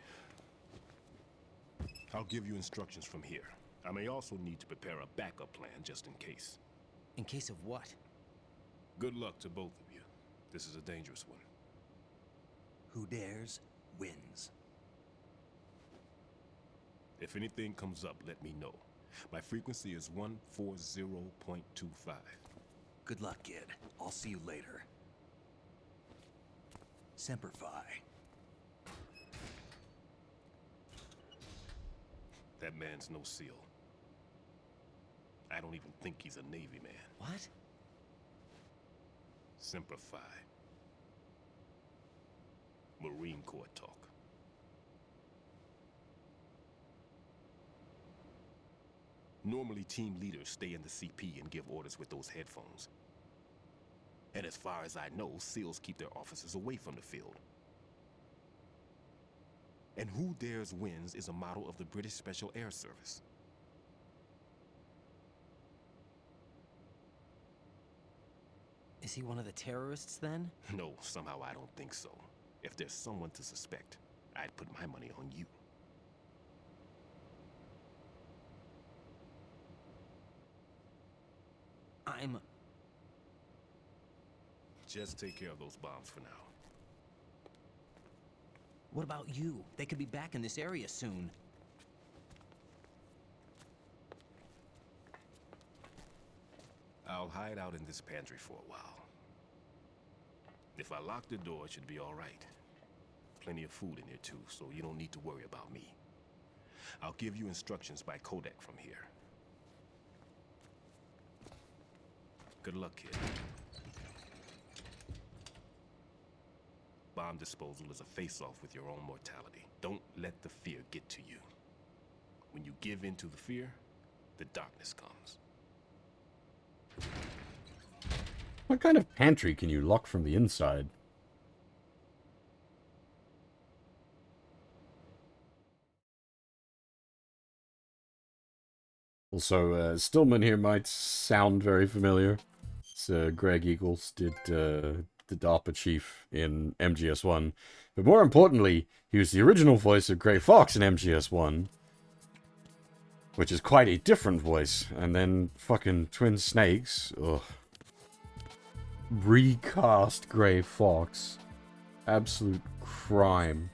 Speaker 21: I'll give you instructions from here. I may also need to prepare a backup plan just in case.
Speaker 8: In case of what?
Speaker 21: Good luck to both of you. This is a dangerous one.
Speaker 2: Who dares, wins.
Speaker 21: If anything comes up, let me know. My frequency is 140.25.
Speaker 2: Good luck, kid. I'll see you later. Semper Fi.
Speaker 21: That man's no SEAL. I don't even think he's a Navy man.
Speaker 8: What?
Speaker 21: Semper Fi. Marine Corps talk. Normally, team leaders stay in the CP and give orders with those headphones. And as far as I know, SEALs keep their officers away from the field. And Who Dares Wins is a model of the British Special Air Service.
Speaker 8: Is he one of the terrorists, then?
Speaker 21: No, somehow I don't think so. If there's someone to suspect, I'd put my money on you. Just take care of those bombs for now.
Speaker 8: What about you? They could be back in this area soon.
Speaker 21: I'll hide out in this pantry for a while. If I lock the door, it should be all right. Plenty of food in here too, so you don't need to worry about me. I'll give you instructions by codec from here. Good luck, kid. Bomb disposal is a face-off with your own mortality. Don't let the fear get to you. When you give in to the fear, the darkness comes.
Speaker 1: What kind of pantry can you lock from the inside? Also, Stillman here might sound very familiar. It's, Greg Eagles did the DARPA chief in MGS1. But more importantly, he was the original voice of Gray Fox in MGS1. Which is quite a different voice. And then fucking Twin Snakes. Ugh. Recast Gray Fox. Absolute crime.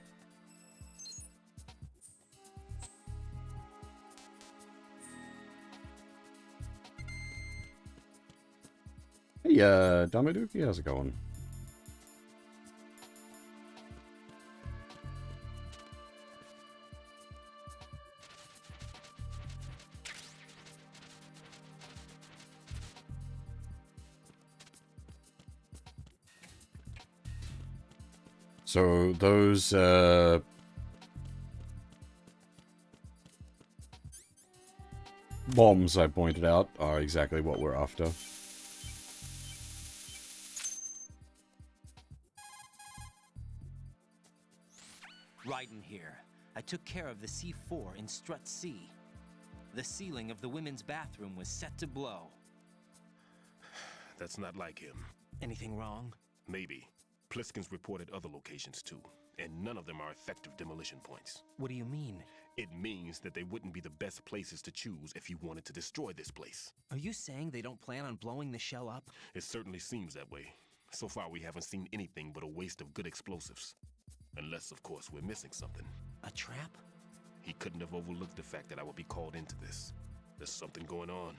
Speaker 1: Hey, Damaduki, how's it going? So those bombs I pointed out are exactly what we're after.
Speaker 8: Raiden here. I took care of the C4 in Strut C. The ceiling of the women's bathroom was set to blow.
Speaker 21: That's not like him.
Speaker 8: Anything wrong?
Speaker 21: Maybe. Pliskin's reported other locations too, and none of them are effective demolition points.
Speaker 8: What do you mean?
Speaker 21: It means that they wouldn't be the best places to choose if you wanted to destroy this place.
Speaker 8: Are you saying they don't plan on blowing the shell up?
Speaker 21: It certainly seems that way. So far, we haven't seen anything but a waste of good explosives. Unless, of course, we're missing something.
Speaker 8: A trap?
Speaker 21: He couldn't have overlooked the fact that I would be called into this. There's something going on.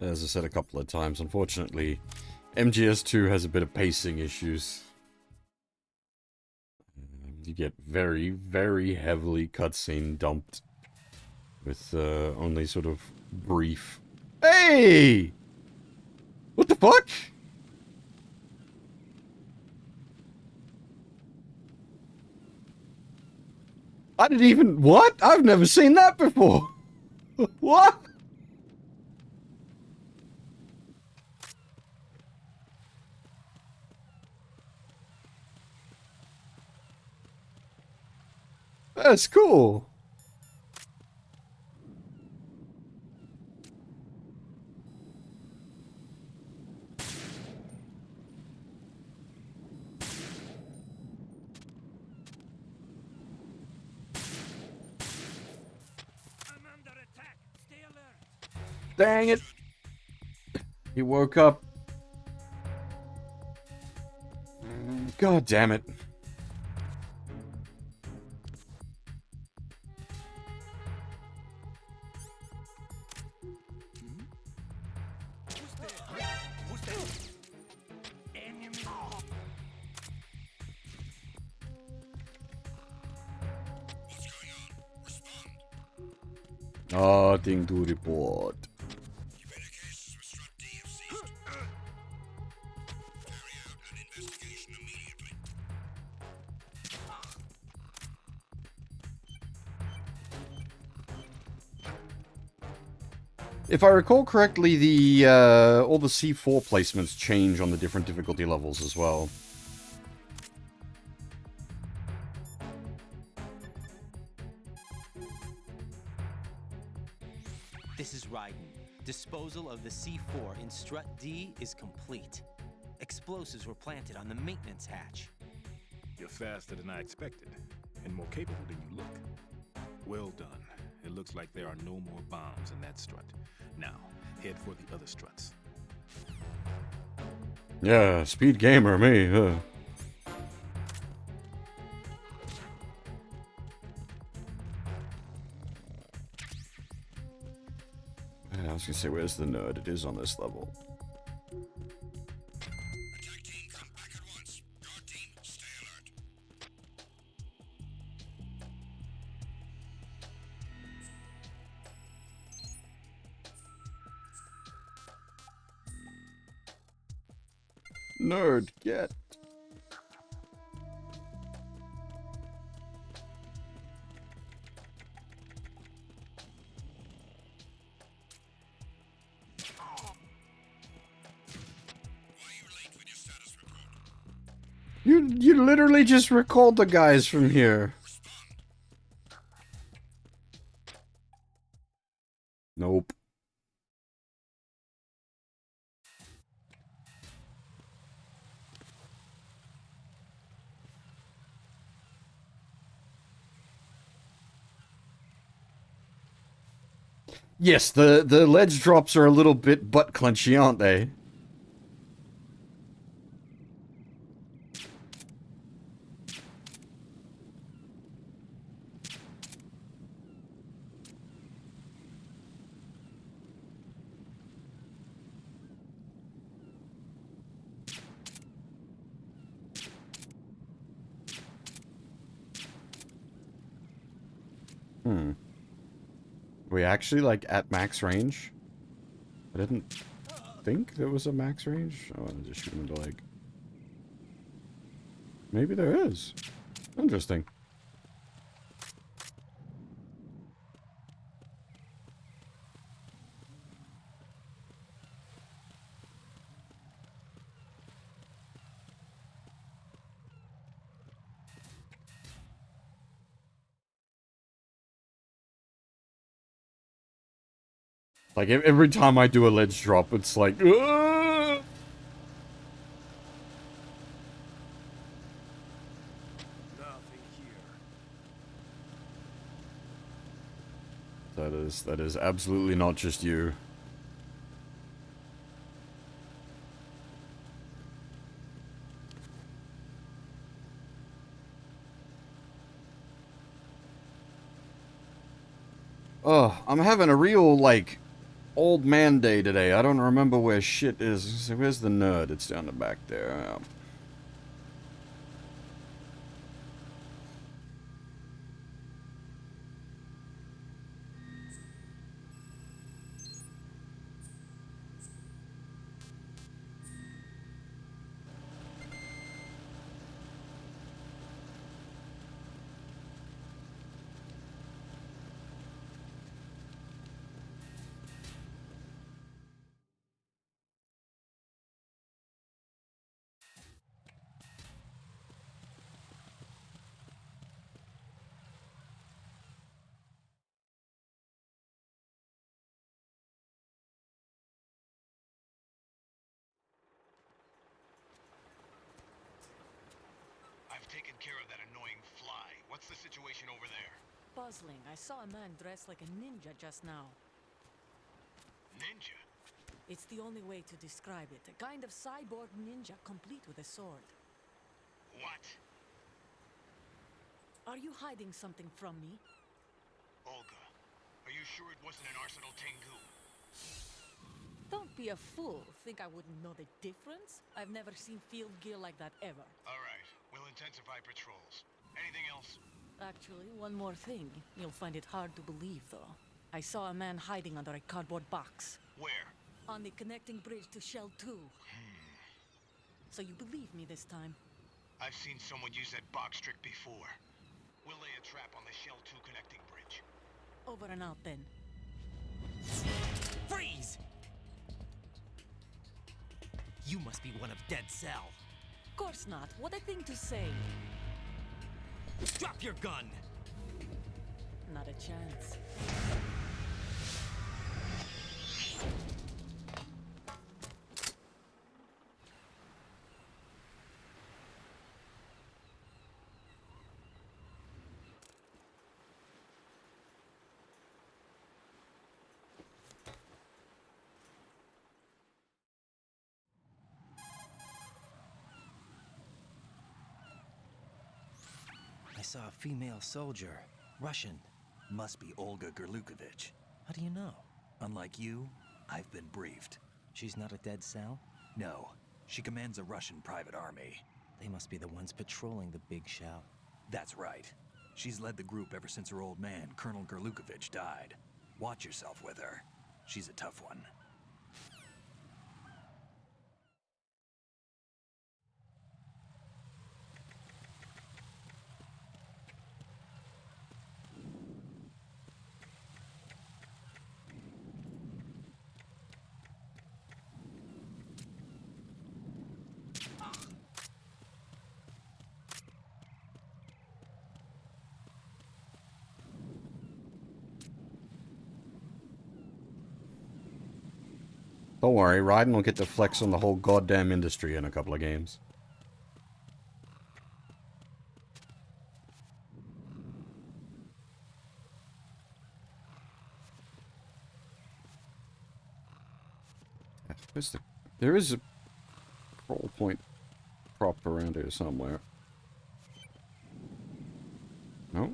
Speaker 1: As I said a couple of times, unfortunately, MGS2 has a bit of pacing issues. You get very, very heavily cutscene dumped with only sort of brief... Hey! What the fuck? I didn't even... What? I've never seen that before! What? That's cool. Dang it. He woke up. God damn it. Nothing to report. If I recall correctly, the all the C4 placements change on the different difficulty levels as well.
Speaker 8: This is Raiden. Disposal of the C4 in Strut D is complete. Explosives were planted on the maintenance hatch.
Speaker 21: You're faster than I expected, and more capable than you look. Well done. It looks like there are no more bombs in that strut. Now, head for the other struts.
Speaker 1: Yeah, speed gamer, me. I was gonna say, where's the nerd? It is on this level. Nerd, get. You literally just recalled the guys from here. Nope. Yes, the ledge drops are a little bit butt clenchy, aren't they? Hmm. We actually, like, at max range? I didn't think there was a max range. Oh, I just shoot him in the leg. Maybe there is. Interesting. Like, every time I do a ledge drop, it's like, "Ugh!" That is absolutely not just you. Oh, I'm having a real, like, old man day today. I don't remember where shit is. So where's the nerd? It's down the back there.
Speaker 5: I've taken care of that annoying fly. What's the situation over there?
Speaker 4: Puzzling. I saw a man dressed like a ninja just now.
Speaker 5: Ninja?
Speaker 4: It's the only way to describe it. A kind of cyborg ninja complete with a sword.
Speaker 5: What?
Speaker 4: Are you hiding something from me?
Speaker 5: Olga, are you sure it wasn't an Arsenal Tengu?
Speaker 4: Don't be a fool. Think I wouldn't know the difference? I've never seen field gear like that ever.
Speaker 5: Alright, we'll intensify patrols. Anything else?
Speaker 4: Actually, one more thing. You'll find it hard to believe, though. I saw a man hiding under a cardboard box.
Speaker 5: Where?
Speaker 4: On the connecting bridge to Shell 2. So you believe me this time?
Speaker 5: I've seen someone use that box trick before. We'll lay a trap on the Shell 2 connecting bridge.
Speaker 4: Over and out, then.
Speaker 8: Freeze! You must be one of Dead Cell.
Speaker 4: Of course not. What a thing to say.
Speaker 8: Drop your gun!
Speaker 4: Not a chance.
Speaker 2: I saw a female soldier. Russian. Must be Olga Gerlukovich.
Speaker 8: How do you know?
Speaker 2: Unlike you, I've been briefed.
Speaker 8: She's not a Dead Cell?
Speaker 2: No. She commands a Russian private army.
Speaker 8: They must be the ones patrolling the Big Shell.
Speaker 2: That's right. She's led the group ever since her old man, Colonel Gerlukovich, died. Watch yourself with her. She's a tough one.
Speaker 1: Don't worry, Raiden will get to flex on the whole goddamn industry in a couple of games. There is a control point prop around here somewhere. No?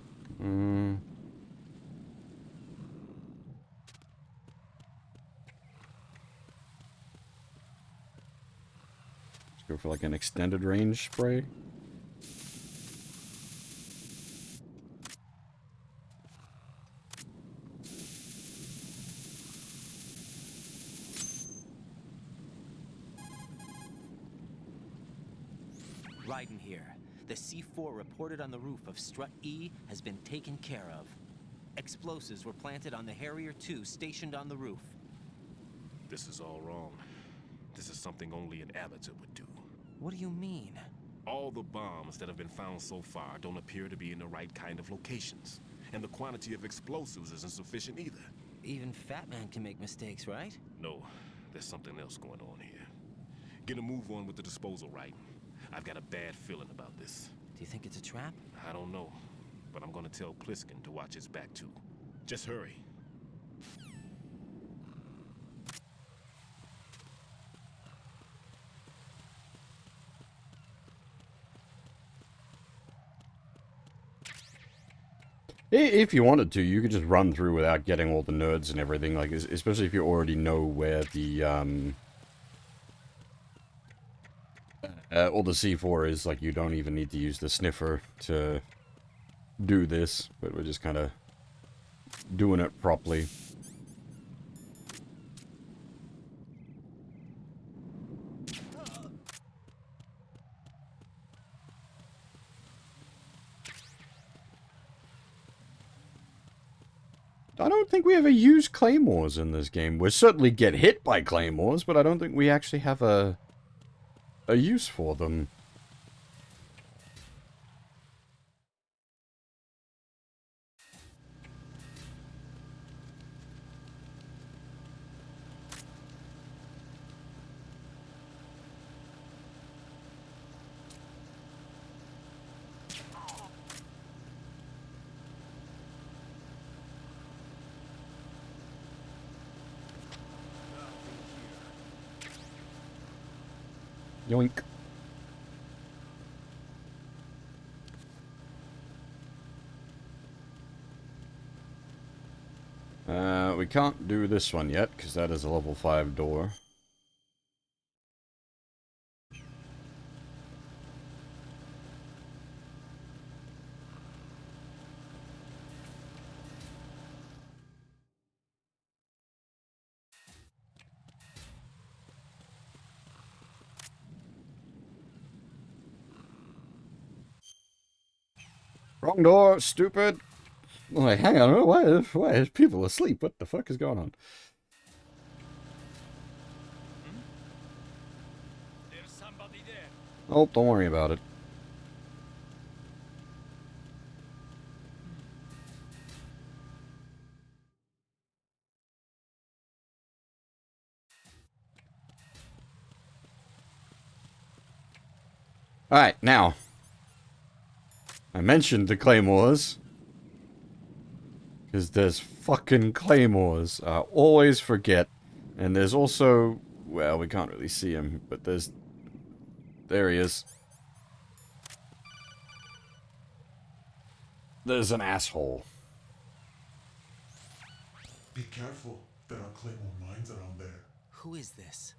Speaker 1: Let's go for like an extended range spray.
Speaker 8: Raiden here. The C4 reported on the roof of Strut E has been taken care of. Explosives were planted on the Harrier 2 stationed on the roof.
Speaker 21: This is all wrong. This is something only an amateur would do.
Speaker 8: What do you mean?
Speaker 21: All the bombs that have been found so far don't appear to be in the right kind of locations. And the quantity of explosives isn't sufficient either.
Speaker 8: Even Fat Man can make mistakes, right?
Speaker 21: No, there's something else going on here. Get a move on with the disposal, right? I've got a bad feeling about this.
Speaker 8: Do you think it's a trap?
Speaker 21: I don't know, but I'm gonna tell Pliskin to watch his back too. Just hurry.
Speaker 1: If you wanted to, you could just run through without getting all the nerds and everything, like, especially if you already know where the, all the C4 is, like, you don't even need to use the sniffer to do this, but we're just kind of doing it properly. I don't think we ever use claymores in this game. We certainly get hit by claymores, but I don't think we actually have a use for them. Yoink. We can't do this one yet, because that is a level 5 door. Wrong door, stupid. I'm like, hang on, why is people asleep? What the fuck is going on?
Speaker 6: There's somebody there.
Speaker 1: Oh, don't worry about it. Alright, now. I mentioned the claymores. Because there's fucking claymores. I always forget. And there's also... Well, we can't really see him, but there's... There he is. There's an asshole.
Speaker 10: Be careful. There are claymore mines around there.
Speaker 8: Who is this?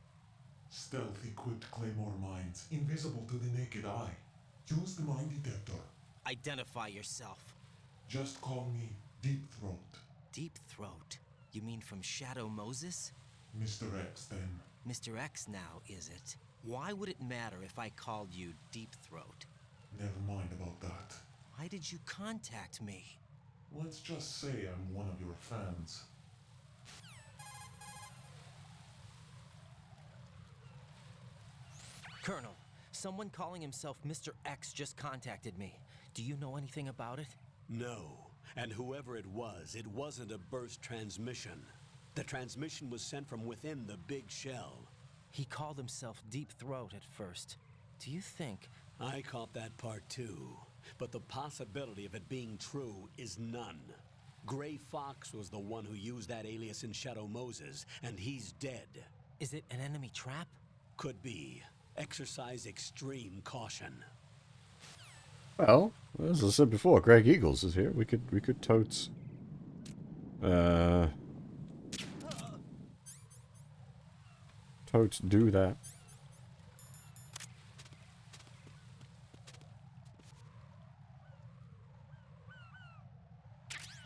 Speaker 10: Stealth-equipped claymore mines, invisible to the naked eye. Use the mine detector.
Speaker 8: Identify yourself.
Speaker 10: Just call me Deep Throat.
Speaker 8: Deep Throat? You mean from Shadow Moses?
Speaker 10: Mr. X, then.
Speaker 8: Mr. X now, is it? Why would it matter if I called you Deep Throat?
Speaker 10: Never mind about that.
Speaker 8: Why did you contact me?
Speaker 10: Let's just say I'm one of your fans.
Speaker 8: Colonel, someone calling himself Mr. X just contacted me. Do you know anything about it?
Speaker 12: No. And whoever it wasn't a burst transmission. The transmission was sent from within the big shell.
Speaker 8: He called himself Deep Throat at first. Do you think...
Speaker 12: I caught that part too. But the possibility of it being true is none. Gray Fox was the one who used that alias in Shadow Moses, and he's dead.
Speaker 8: Is it an enemy trap?
Speaker 12: Could be. Exercise extreme caution.
Speaker 1: Well, as I said before, Greg Eagles is here. We could totes totes do that.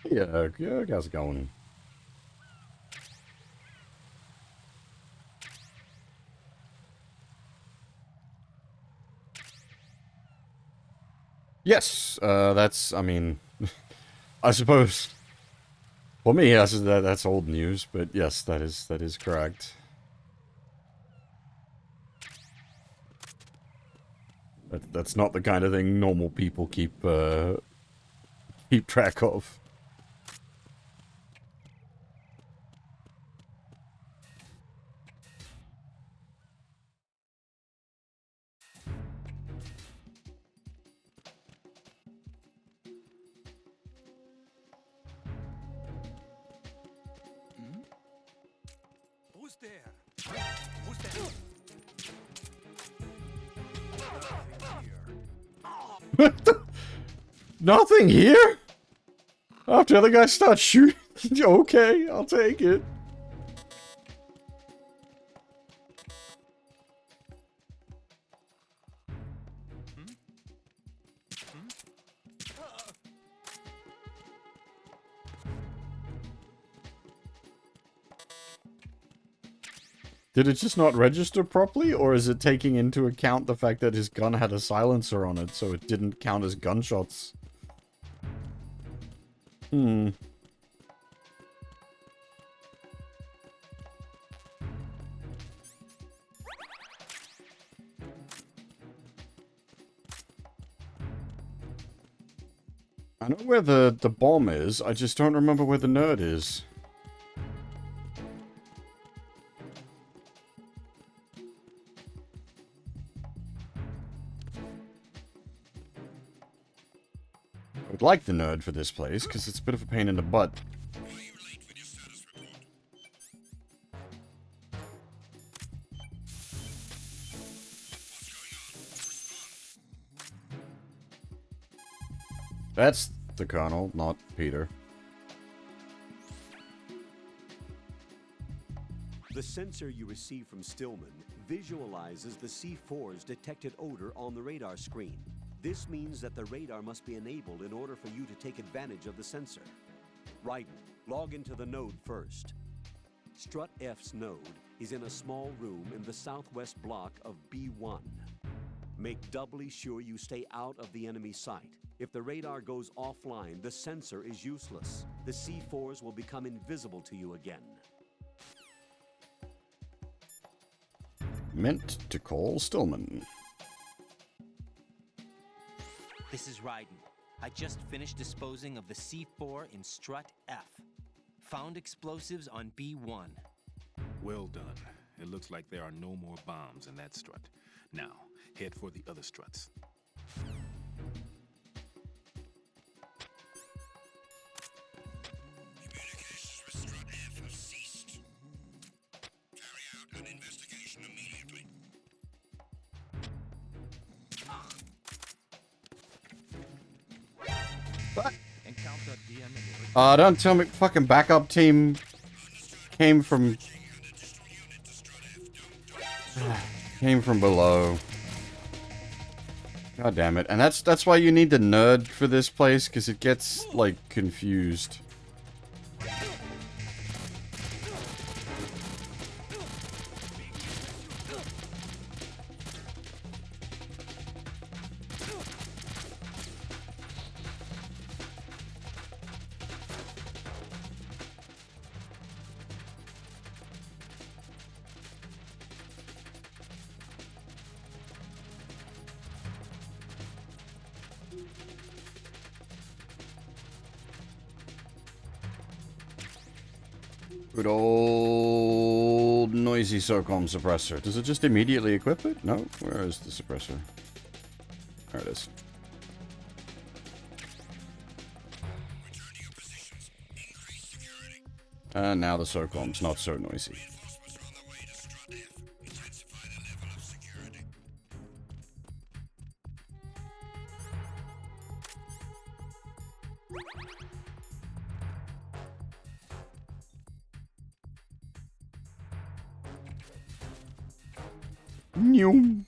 Speaker 1: Yeah, how's it going? Yes, that's, I mean, I suppose, for me, that's old news, but yes, that is correct. That's not the kind of thing normal people keep track of.
Speaker 6: Who's there? Who's there?
Speaker 1: Nothing here? After the other guy starts shooting? Okay, I'll take it. Did it just not register properly, or is it taking into account the fact that his gun had a silencer on it, so it didn't count as gunshots? Hmm. I know where the bomb is, I just don't remember where the nerd is. I would like the nerd for this place, because it's a bit of a pain in the butt. That's the Colonel, not Peter.
Speaker 11: The sensor you receive from Stillman visualizes the C4's detected odor on the radar screen. This means that the radar must be enabled in order for you to take advantage of the sensor. Raiden, log into the node first. Strut F's node is in a small room in the southwest block of B1. Make doubly sure you stay out of the enemy sight. If the radar goes offline, the sensor is useless. The C4s will become invisible to you again.
Speaker 1: Meant to call Stillman.
Speaker 8: This is Raiden. I just finished disposing of the C4 in Strut F. Found explosives on B1.
Speaker 21: Well done. It looks like there are no more bombs in that strut. Now, head for the other struts.
Speaker 5: Communications with Strut F have ceased. Carry out an investigation immediately.
Speaker 1: What?
Speaker 6: Encounter DM in
Speaker 1: Don't tell me fucking backup team came from... came from below. God damn it. And that's why you need the nerd for this place, because it gets, like, confused. Good old noisy SOCOM suppressor. Does it just immediately equip it? No? Where is the suppressor? There it is. And now the SOCOM's not so noisy. Noom.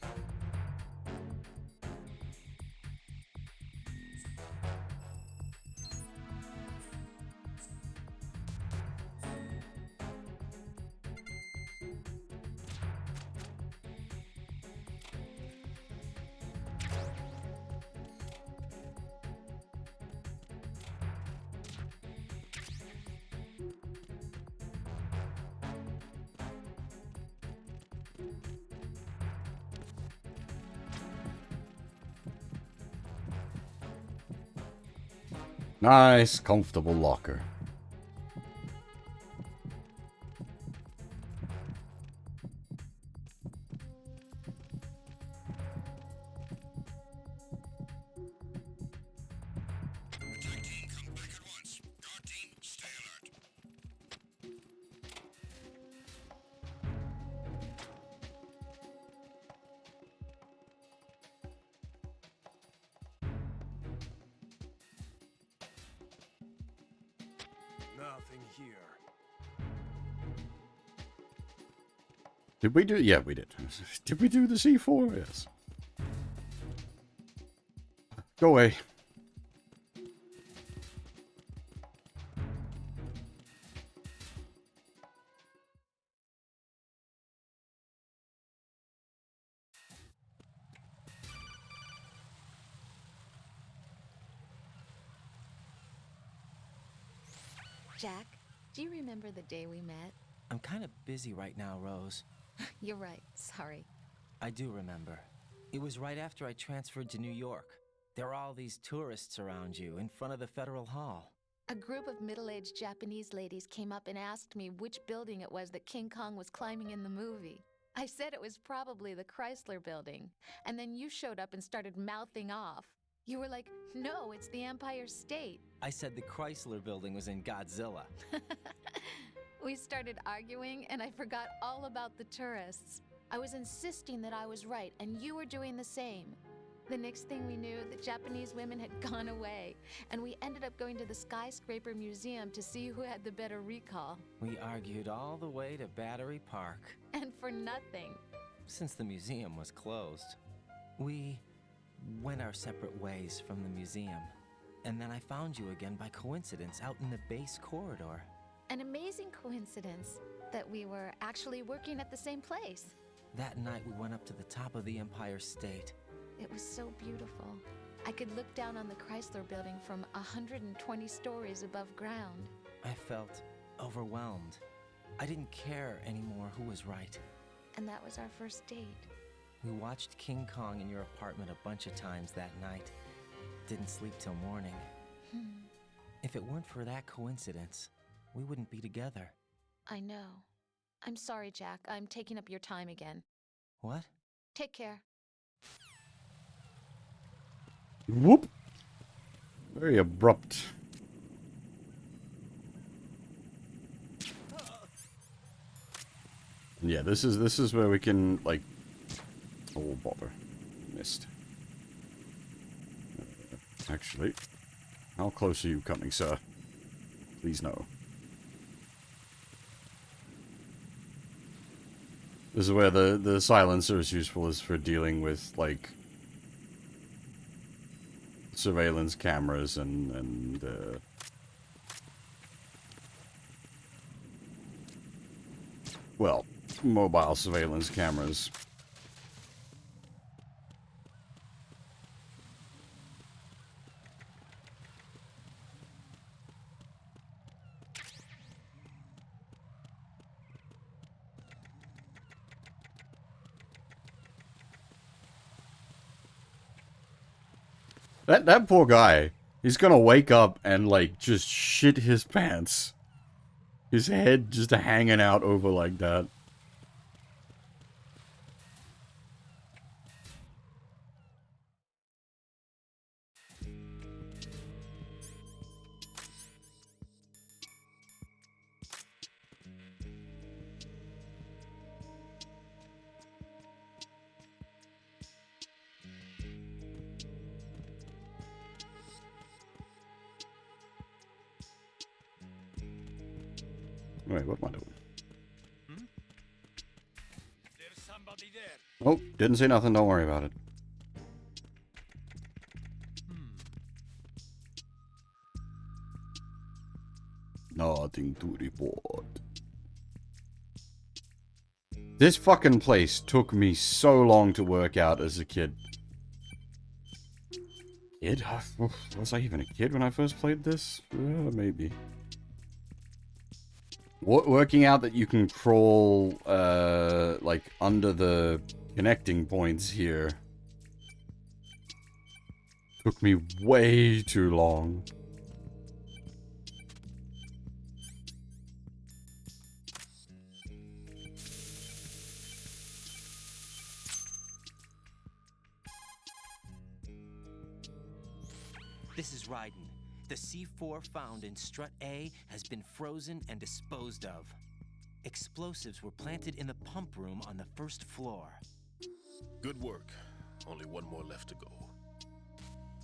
Speaker 1: Nice, comfortable locker.
Speaker 9: Nothing here.
Speaker 1: Did we do? Yeah, we did. Did we do the C4? Yes. Go away.
Speaker 15: Jack, do you remember the day we met?
Speaker 8: I'm kind of busy right now, Rose.
Speaker 15: You're right. Sorry.
Speaker 8: I do remember. It was right after I transferred to New York. There were all these tourists around you in front of the Federal Hall.
Speaker 15: A group of middle-aged Japanese ladies came up and asked me which building it was that King Kong was climbing in the movie. I said it was probably the Chrysler building. And then you showed up and started mouthing off. You were like, no, it's the Empire State.
Speaker 8: I said the Chrysler building was in Godzilla.
Speaker 15: We started arguing, and I forgot all about the tourists. I was insisting that I was right, and you were doing the same. The next thing we knew, the Japanese women had gone away, and we ended up going to the Skyscraper Museum to see who had the better recall.
Speaker 8: We argued all the way to Battery Park.
Speaker 15: And for nothing.
Speaker 8: Since the museum was closed, we went our separate ways from the museum. And then I found you again by coincidence out in the base corridor.
Speaker 15: An amazing coincidence that we were actually working at the same place.
Speaker 8: That night we went up to the top of the Empire State.
Speaker 15: It was so beautiful. I could look down on the Chrysler building from 120 stories above ground.
Speaker 8: I felt overwhelmed. I didn't care anymore who was right.
Speaker 15: And that was our first date.
Speaker 8: We watched King Kong in your apartment a bunch of times that night. Didn't sleep till morning. If it weren't for that coincidence, we wouldn't be together.
Speaker 15: I know. I'm sorry, Jack. I'm taking up your time again.
Speaker 8: What?
Speaker 15: Take care.
Speaker 1: Whoop. Very abrupt. Yeah, this is where we can, like... Oh, bother. Missed. Actually, how close are you coming, sir? Please no. This is where the silencer is useful, is for dealing with, like, surveillance cameras and well, mobile surveillance cameras. That poor guy, he's gonna wake up and, like, just shit his pants. His head just hanging out over like that. Wait, what am I doing?
Speaker 6: There's somebody there.
Speaker 1: Oh, didn't say nothing, don't worry about it. Nothing to report. This fucking place took me so long to work out as a kid. Was I even a kid when I first played this? Maybe. Working out that you can crawl, like, under the connecting points here took me way too long.
Speaker 8: This is Raiden. The C4 found in Strut A has been frozen and disposed of. Explosives were planted in the pump room on the first floor.
Speaker 21: Good work. Only one more left to go.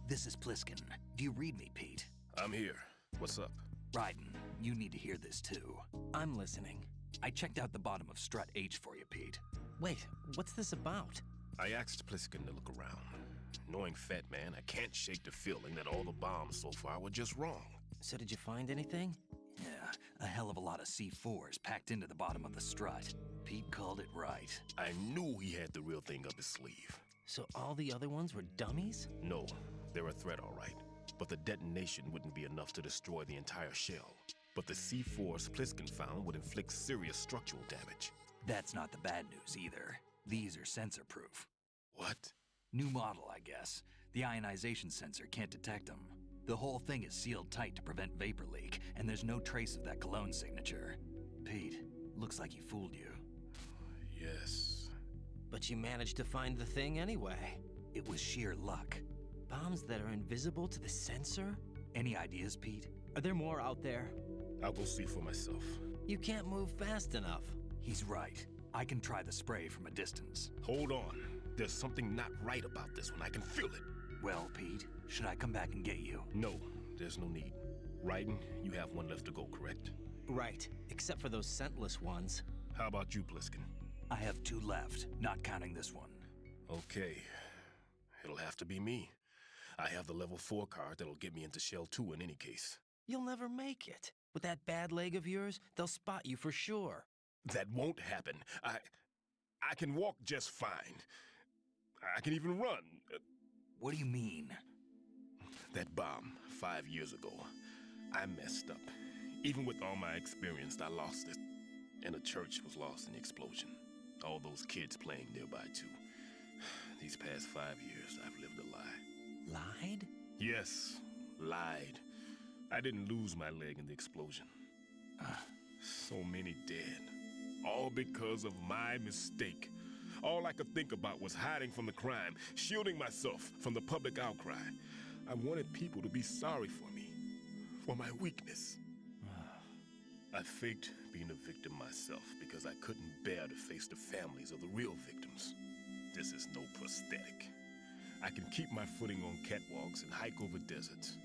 Speaker 2: This is Pliskin. Do you read me, Pete?
Speaker 21: I'm here. What's up?
Speaker 2: Raiden, you need to hear this too.
Speaker 8: I'm listening.
Speaker 2: I checked out the bottom of Strut H for you, Pete.
Speaker 8: Wait, what's this about?
Speaker 21: I asked Pliskin to look around. Knowing Fat Man, I can't shake the feeling that all the bombs so far were just wrong.
Speaker 8: So did you find anything?
Speaker 2: Yeah, a hell of a lot of C4s packed into the bottom of the strut. Pete called it right.
Speaker 21: I knew he had the real thing up his sleeve.
Speaker 8: So all the other ones were dummies?
Speaker 21: No, they're a threat, all right. But the detonation wouldn't be enough to destroy the entire shell. But the C4s Pliskin found would inflict serious structural damage.
Speaker 2: That's not the bad news either. These are sensor-proof.
Speaker 21: What?
Speaker 2: New model, I guess. The ionization sensor can't detect them. The whole thing is sealed tight to prevent vapor leak, and there's no trace of that cologne signature. Pete, looks like he fooled you.
Speaker 21: Yes.
Speaker 8: But you managed to find the thing anyway.
Speaker 2: It was sheer luck.
Speaker 8: Bombs that are invisible to the sensor?
Speaker 2: Any ideas, Pete?
Speaker 8: Are there more out there?
Speaker 21: I'll go see for myself.
Speaker 8: You can't move fast enough.
Speaker 2: He's right. I can try the spray from a distance.
Speaker 21: Hold on. There's something not right about this one. I can feel it.
Speaker 2: Well, Pete, should I come back and get you?
Speaker 21: No, there's no need. Raiden, you have one left to go, correct?
Speaker 8: Right, except for those scentless ones.
Speaker 21: How about you, Pliskin?
Speaker 2: I have 2 left, not counting this one.
Speaker 21: Okay. It'll have to be me. I have the level 4 card that'll get me into Shell 2 in any case.
Speaker 8: You'll never make it. With that bad leg of yours, they'll spot you for sure.
Speaker 21: That won't happen. I can walk just fine. I can even run.
Speaker 2: What do you mean?
Speaker 21: That bomb 5 years ago. I messed up. Even with all my experience, I lost it. And the church was lost in the explosion. All those kids playing nearby, too. These past 5 years, I've lived a lie.
Speaker 8: Lied?
Speaker 21: Yes, lied. I didn't lose my leg in the explosion. So many dead. All because of my mistake. All I could think about was hiding from the crime, shielding myself from the public outcry. I wanted people to be sorry for me, for my weakness. I faked being a victim myself because I couldn't bear to face the families of the real victims. This is no prosthetic. I can keep my footing on catwalks and hike over deserts.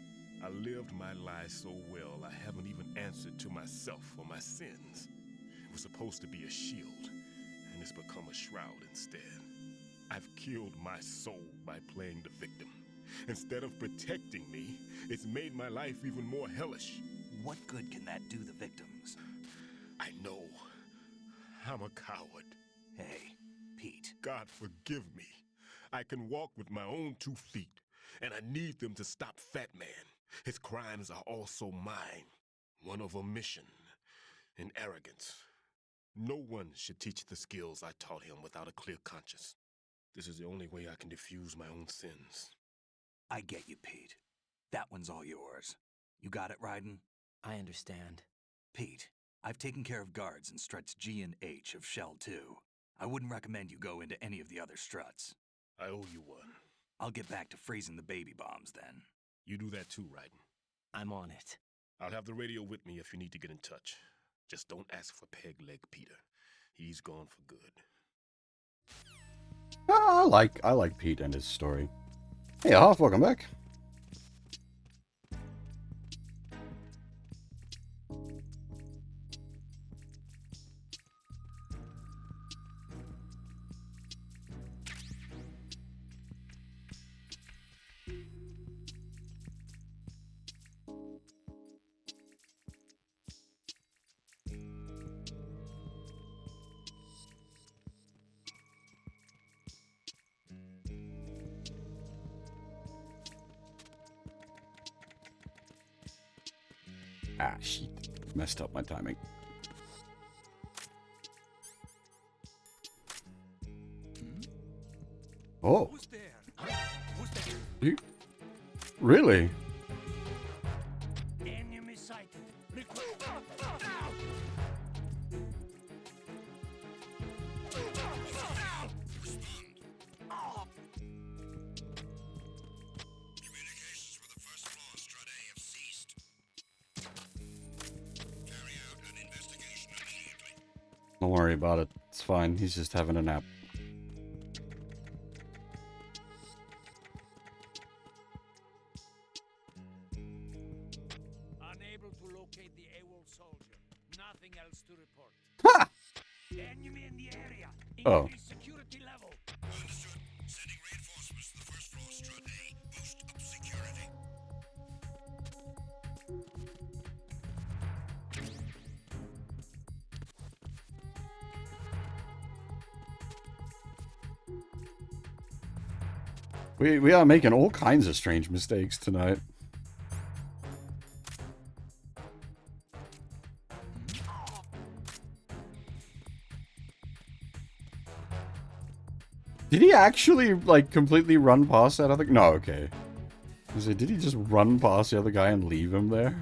Speaker 21: I lived my life so well, I haven't even answered to myself for my sins. It was supposed to be a shield, and it's become a shroud instead. I've killed my soul by playing the victim. Instead of protecting me, it's made my life even more hellish.
Speaker 2: What good can that do the victims?
Speaker 21: I know. I'm a coward.
Speaker 2: Hey, Pete.
Speaker 21: God forgive me. I can walk with my own 2 feet, and I need them to stop Fat Man. His crimes are also mine. One of omission and arrogance. No one should teach the skills I taught him without a clear conscience. This is the only way I can diffuse my own sins.
Speaker 2: I get you, Pete. That one's all yours. You got it, Raiden?
Speaker 8: I understand.
Speaker 2: Pete, I've taken care of guards in struts G and H of Shell 2. I wouldn't recommend you go into any of the other struts.
Speaker 21: I owe you one.
Speaker 2: I'll get back to freezing the baby bombs then.
Speaker 21: You do that too, Raiden.
Speaker 8: I'm on it.
Speaker 21: I'll have the radio with me if you need to get in touch. Just don't ask for Peg Leg Peter. He's gone for good.
Speaker 1: I like Pete and his story. Hey, Hoff, welcome back. Ah, shit. Messed up my timing. Oh.
Speaker 6: Who's there? Who's there?
Speaker 1: You... Really?
Speaker 6: Enemy sighted.
Speaker 5: Communications with the first floor
Speaker 1: Don't worry about it. It's fine. He's just having a nap.
Speaker 6: Unable to locate the AWOL soldier. Nothing else to report.
Speaker 1: Ha!
Speaker 6: Enemy in the area.
Speaker 1: Oh.
Speaker 6: Increase security level.
Speaker 12: Understood. Sending reinforcements to the first floor strut A. Boost up security.
Speaker 1: We are making all kinds of strange mistakes tonight. Did he actually, like, completely run past that other... No, okay. I was like, did he just run past the other guy and leave him there?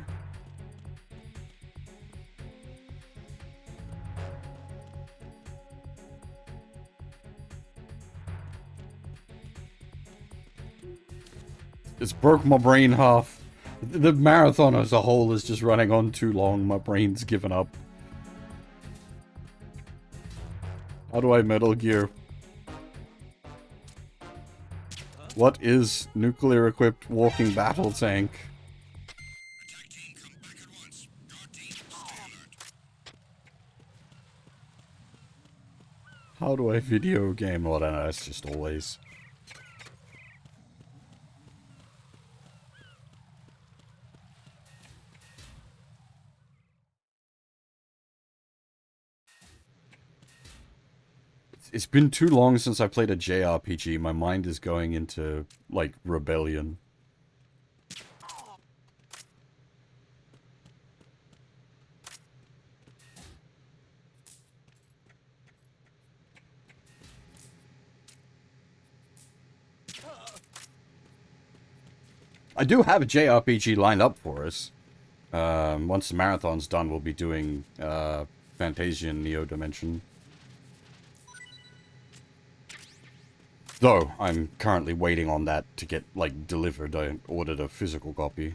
Speaker 1: It's broke my brain half. The marathon as a whole is just running on too long. My brain's given up. How do I Metal Gear? What is nuclear-equipped walking battle tank? How do I video game? Well, then that's just always. It's been too long since I played a JRPG. My mind is going into, like, rebellion. I do have a JRPG lined up for us. Once the marathon's done, we'll be doing Fantasian Neo Dimension. Though, I'm currently waiting on that to get, like, delivered. I ordered a physical copy.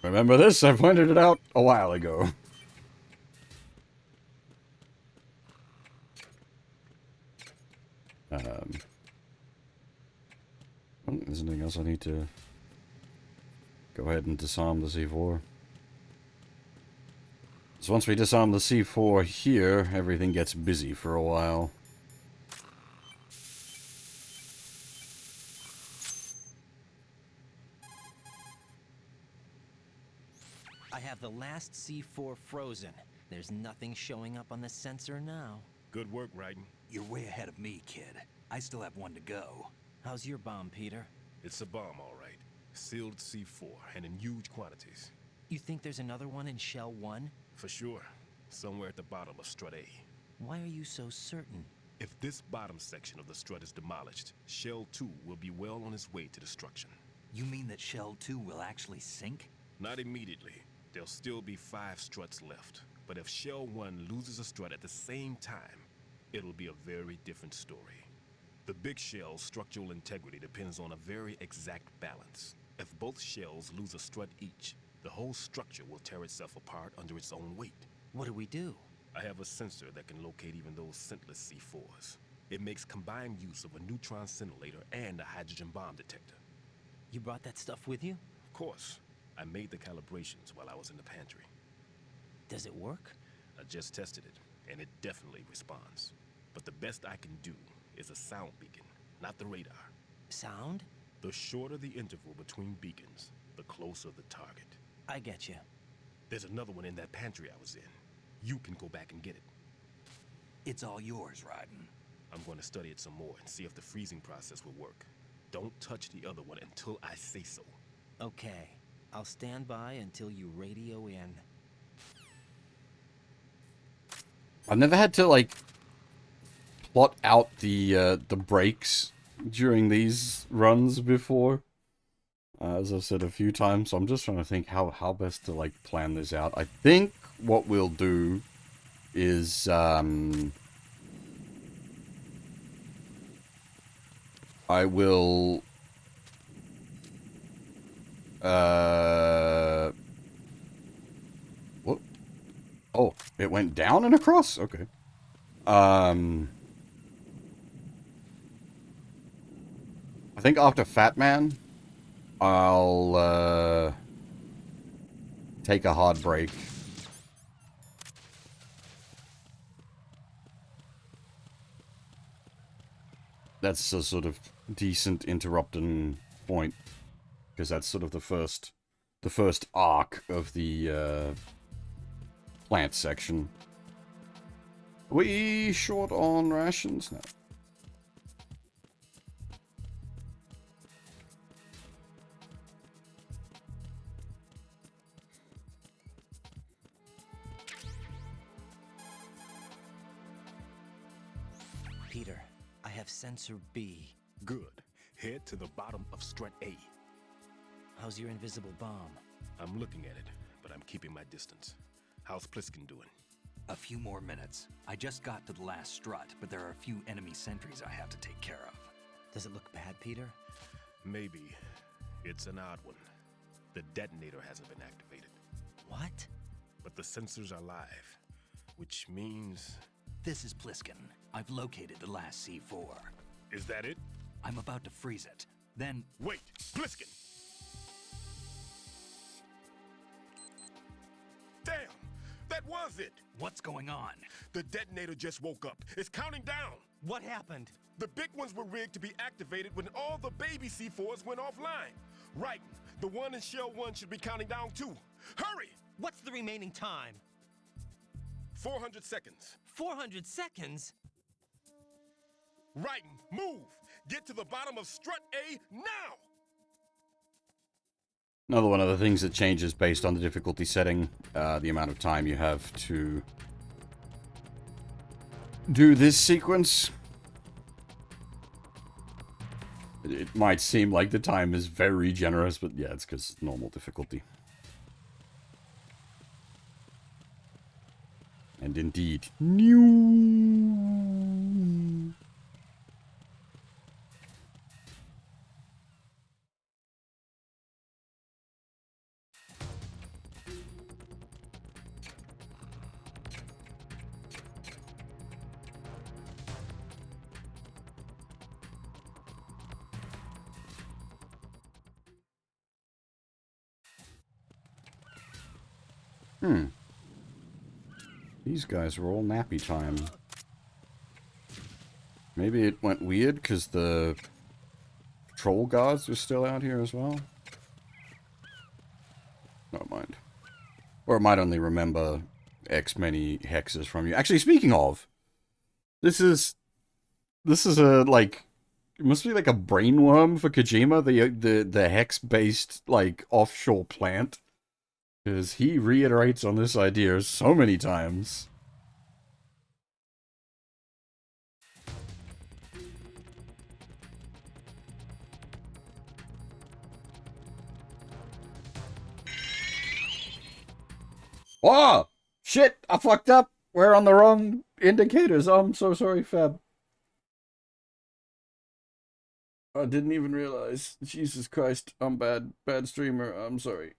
Speaker 1: Remember this? I pointed it out a while ago. There's anything else I need to go ahead and disarm the C4. So once we disarm the C4 here, everything gets busy for a while.
Speaker 8: I have the last C4 frozen. There's nothing showing up on the sensor now.
Speaker 21: Good work, Raiden.
Speaker 2: You're way ahead of me, kid. I still have one to go.
Speaker 8: How's your bomb, Peter?
Speaker 21: It's a bomb, all right. Sealed C4, and in huge quantities.
Speaker 8: You think there's another one in Shell 1?
Speaker 21: For sure. Somewhere at the bottom of Strut A.
Speaker 8: Why are you so certain?
Speaker 21: If this bottom section of the strut is demolished, Shell 2 will be well on its way to destruction.
Speaker 2: You mean that Shell 2 will actually sink?
Speaker 21: Not immediately. There'll still be 5 struts left. But if Shell 1 loses a strut at the same time, it'll be a very different story. The big shell's structural integrity depends on a very exact balance. If both shells lose a strut each, the whole structure will tear itself apart under its own weight.
Speaker 8: What do we do?
Speaker 21: I have a sensor that can locate even those scentless C4s. It makes combined use of a neutron scintillator and a hydrogen bomb detector.
Speaker 8: You brought that stuff with you?
Speaker 21: Of course. I made the calibrations while I was in the pantry.
Speaker 8: Does it work?
Speaker 21: I just tested it, and it definitely responds. But the best I can do is a sound beacon, not the radar.
Speaker 8: Sound?
Speaker 21: The shorter the interval between beacons, the closer the target.
Speaker 8: I get you.
Speaker 21: There's another one in that pantry I was in. You can go back and get it.
Speaker 2: It's all yours, Raiden.
Speaker 21: I'm going to study it some more and see if the freezing process will work. Don't touch the other one until I say so.
Speaker 8: Okay. I'll stand by until you radio in.
Speaker 1: I've never had to, like, plot out the breaks during these runs before. As I've said a few times, so I'm just trying to think how best to, like, plan this out. I think what we'll do is, I will, What? Oh, it went down and across? Okay. I think after Fat Man, I'll, take a hard break. That's a sort of decent interrupting point, because that's sort of the first arc of the, plant section. Are we short on rations now?
Speaker 8: Peter, I have sensor B.
Speaker 21: Good. Head to the bottom of strut A.
Speaker 8: How's your invisible bomb?
Speaker 21: I'm looking at it, but I'm keeping my distance. How's Pliskin doing?
Speaker 2: A few more minutes. I just got to the last strut, but there are a few enemy sentries I have to take care of.
Speaker 8: Does it look bad, Peter?
Speaker 21: Maybe. It's an odd one. The detonator hasn't been activated.
Speaker 8: What?
Speaker 21: But the sensors are live, which means...
Speaker 2: This is Pliskin. I've located the last C4.
Speaker 21: Is that it?
Speaker 2: I'm about to freeze it. Then...
Speaker 21: Wait! Pliskin! Damn! That was it!
Speaker 2: What's going on?
Speaker 21: The detonator just woke up. It's counting down!
Speaker 8: What happened?
Speaker 21: The big ones were rigged to be activated when all the baby C4s went offline. Right. The one in Shell 1 should be counting down too. Hurry!
Speaker 8: What's the remaining time?
Speaker 21: 400 seconds.
Speaker 8: 400 seconds?
Speaker 21: Right. Move! Get to the bottom of strut A now!
Speaker 1: Another one of the things that changes based on the difficulty setting, the amount of time you have to do this sequence. It might seem like the time is very generous, but yeah, it's because normal difficulty. And indeed, new. These guys are all nappy time. Maybe it went weird because the troll guards are still out here as well. Never mind. Or it might only remember X many hexes from you. Actually, speaking of, this is a, like, it must be like a brainworm for Kojima, the hex-based, like, offshore plant. Because he reiterates on this idea so many times. Oh! Shit! I fucked up! We're on the wrong indicators. I'm so sorry, Fab. I didn't even realize. Jesus Christ, I'm bad streamer. I'm sorry.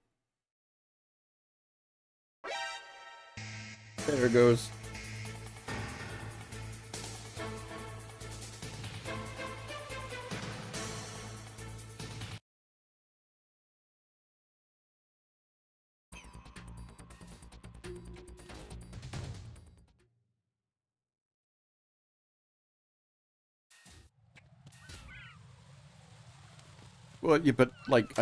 Speaker 1: There it goes. Well, yeah, but, like,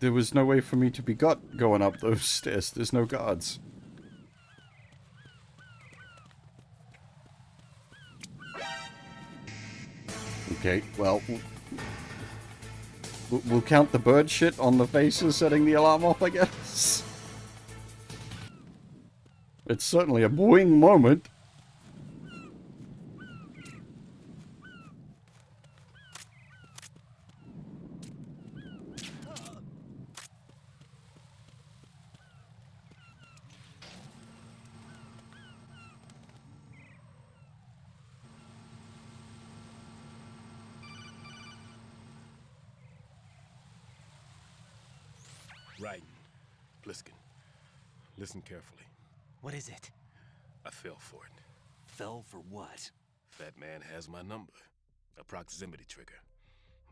Speaker 1: there was no way for me to be got going up those stairs. There's no guards. Okay, well, we'll count the bird shit on the faces setting the alarm off, I guess. It's certainly a boing moment.
Speaker 21: Right. Pliskin. Listen carefully.
Speaker 8: What is it?
Speaker 21: I fell for it.
Speaker 12: Fell for what?
Speaker 21: Fat man has my number. A proximity trigger.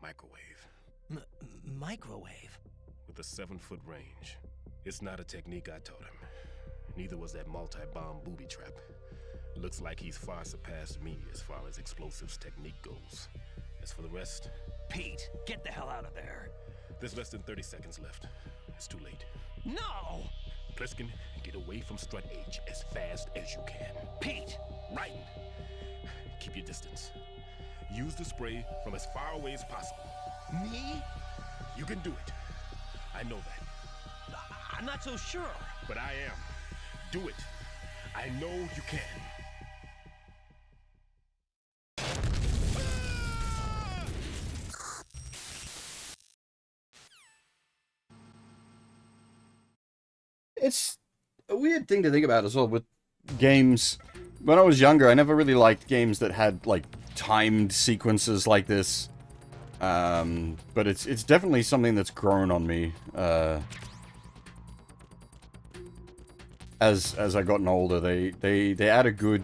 Speaker 21: Microwave.
Speaker 8: Microwave?
Speaker 21: With a 7-foot range. It's not a technique I taught him. Neither was that multi-bomb booby trap. Looks like he's far surpassed me as far as explosives technique goes. As for the rest...
Speaker 12: Pete, get the hell out of there.
Speaker 21: There's less than 30 seconds left. It's too late.
Speaker 8: No!
Speaker 21: Pliskin, get away from Strut H as fast as you can.
Speaker 12: Pete!
Speaker 21: Right. Keep your distance. Use the spray from as far away as possible.
Speaker 8: Me?
Speaker 21: You can do it. I know that.
Speaker 8: I'm not so sure.
Speaker 21: But I am. Do it. I know you can.
Speaker 1: It's a weird thing to think about as well with games. When I was younger, I never really liked games that had, like, timed sequences like this. But it's definitely something that's grown on me, as I've gotten older. They add a good,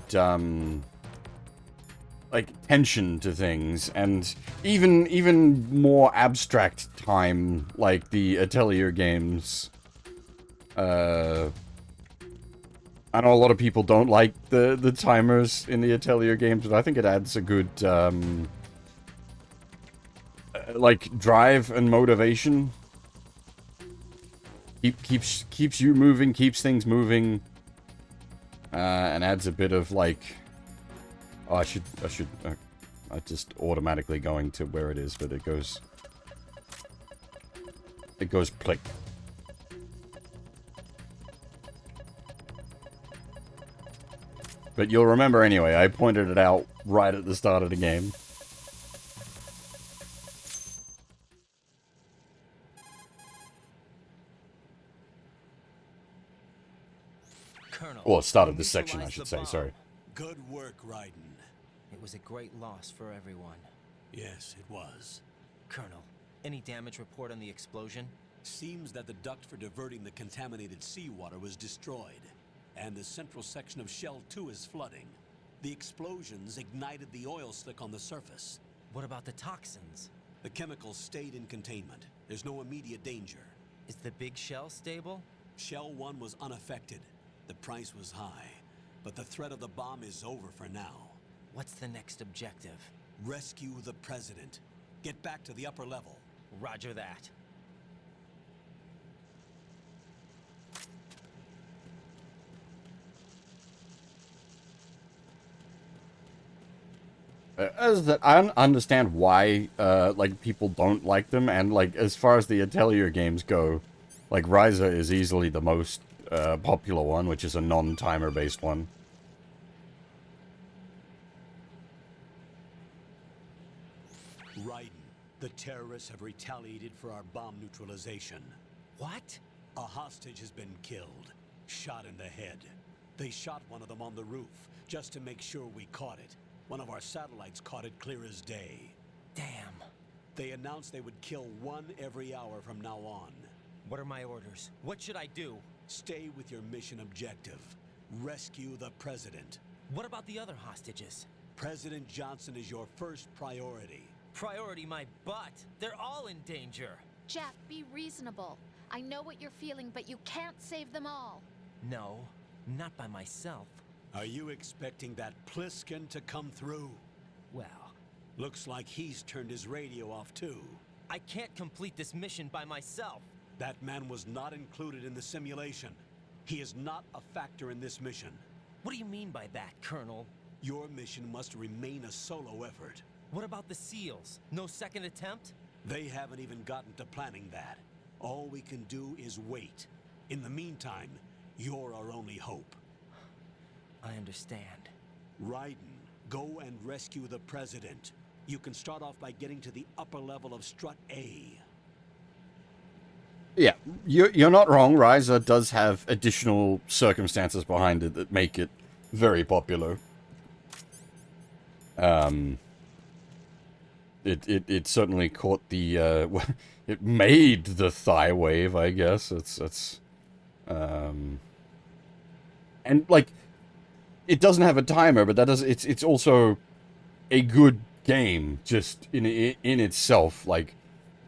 Speaker 1: like, tension to things, and even more abstract time, like the Atelier games. I know a lot of people don't like the timers in the Atelier games, but I think it adds a good, like, drive and motivation. Keeps you moving, keeps things moving, and adds a bit of, like... Oh, I just automatically going to where it is, but it goes click. But you'll remember anyway, I pointed it out right at the start of the game.
Speaker 8: Colonel,
Speaker 1: Well, start of this section, I should say, sorry.
Speaker 12: Good work, Raiden.
Speaker 8: It was a great loss for everyone.
Speaker 12: Yes, it was.
Speaker 8: Colonel, any damage report on the explosion?
Speaker 12: Seems that the duct for diverting the contaminated seawater was destroyed, and the central section of Shell 2 is flooding. The explosions ignited the oil slick on the surface.
Speaker 8: What about the toxins?
Speaker 12: The chemicals stayed in containment. There's no immediate danger.
Speaker 8: Is the big shell stable?
Speaker 12: Shell 1 was unaffected. The price was high, but the threat of the bomb is over for now.
Speaker 8: What's the next objective?
Speaker 12: Rescue the President. Get back to the upper level.
Speaker 8: Roger that.
Speaker 1: As that, I understand why, like, people don't like them, and, like, as far as the Atelier games go, like, Ryza is easily the most, popular one, which is a non-timer based one.
Speaker 12: Raiden, the terrorists have retaliated for our bomb neutralization.
Speaker 8: What?
Speaker 12: A hostage has been killed, shot in the head. They shot one of them on the roof, just to make sure we caught it. One of our satellites caught it clear as day.
Speaker 8: Damn.
Speaker 12: They announced they would kill one every hour from now on.
Speaker 8: What are my orders? What should I do?
Speaker 12: Stay with your mission objective. Rescue the President.
Speaker 8: What about the other hostages?
Speaker 12: President Johnson is your first priority.
Speaker 8: Priority my butt. They're all in danger.
Speaker 15: Jack, be reasonable. I know what you're feeling, but you can't save them all.
Speaker 8: No, not by myself.
Speaker 12: Are you expecting that Pliskin to come through?
Speaker 8: Well,
Speaker 12: looks like he's turned his radio off too.
Speaker 8: I can't complete this mission by myself.
Speaker 12: That man was not included in the simulation. He is not a factor in this mission.
Speaker 8: What do you mean by that, Colonel?
Speaker 12: Your mission must remain a solo effort.
Speaker 8: What about the SEALs? No second attempt?
Speaker 12: They haven't even gotten to planning that. All we can do is wait. In the meantime, you're our only hope.
Speaker 8: I understand.
Speaker 12: Raiden, go and rescue the President. You can start off by getting to the upper level of Strut A.
Speaker 1: Yeah, you're not wrong. Ryza does have additional circumstances behind it that make it very popular. It certainly caught the, it made the thigh wave, I guess. And, like, it doesn't have a timer, but that does, it's also a good game, just in itself. Like,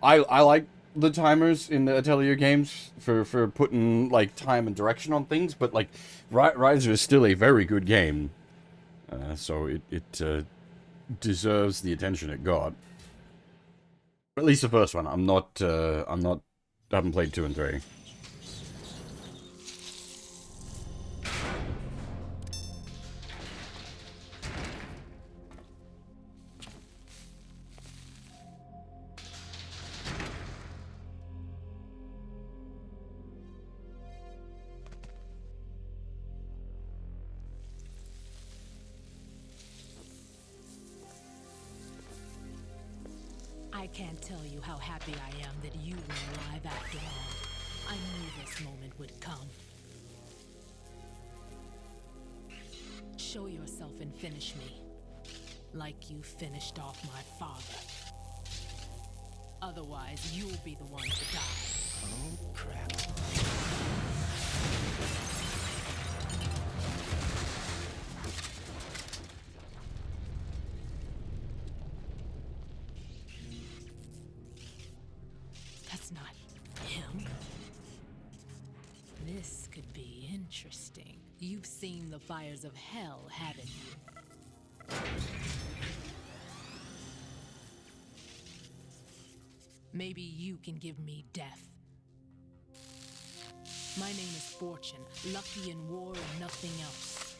Speaker 1: I like the timers in the Atelier games for putting, like, time and direction on things, but, like, Riser is still a very good game. So it deserves the attention it got. At least the first one. I haven't played 2 and 3.
Speaker 19: I can't tell you how happy I am that you were alive after all. I knew this moment would come. Show yourself and finish me, like you finished off my father. Otherwise, you'll be the one to die.
Speaker 8: Oh, crap.
Speaker 19: That's not him. This could be interesting. You've seen the fires of hell, haven't you? Maybe you can give me death. My name is Fortune, lucky in war and nothing else.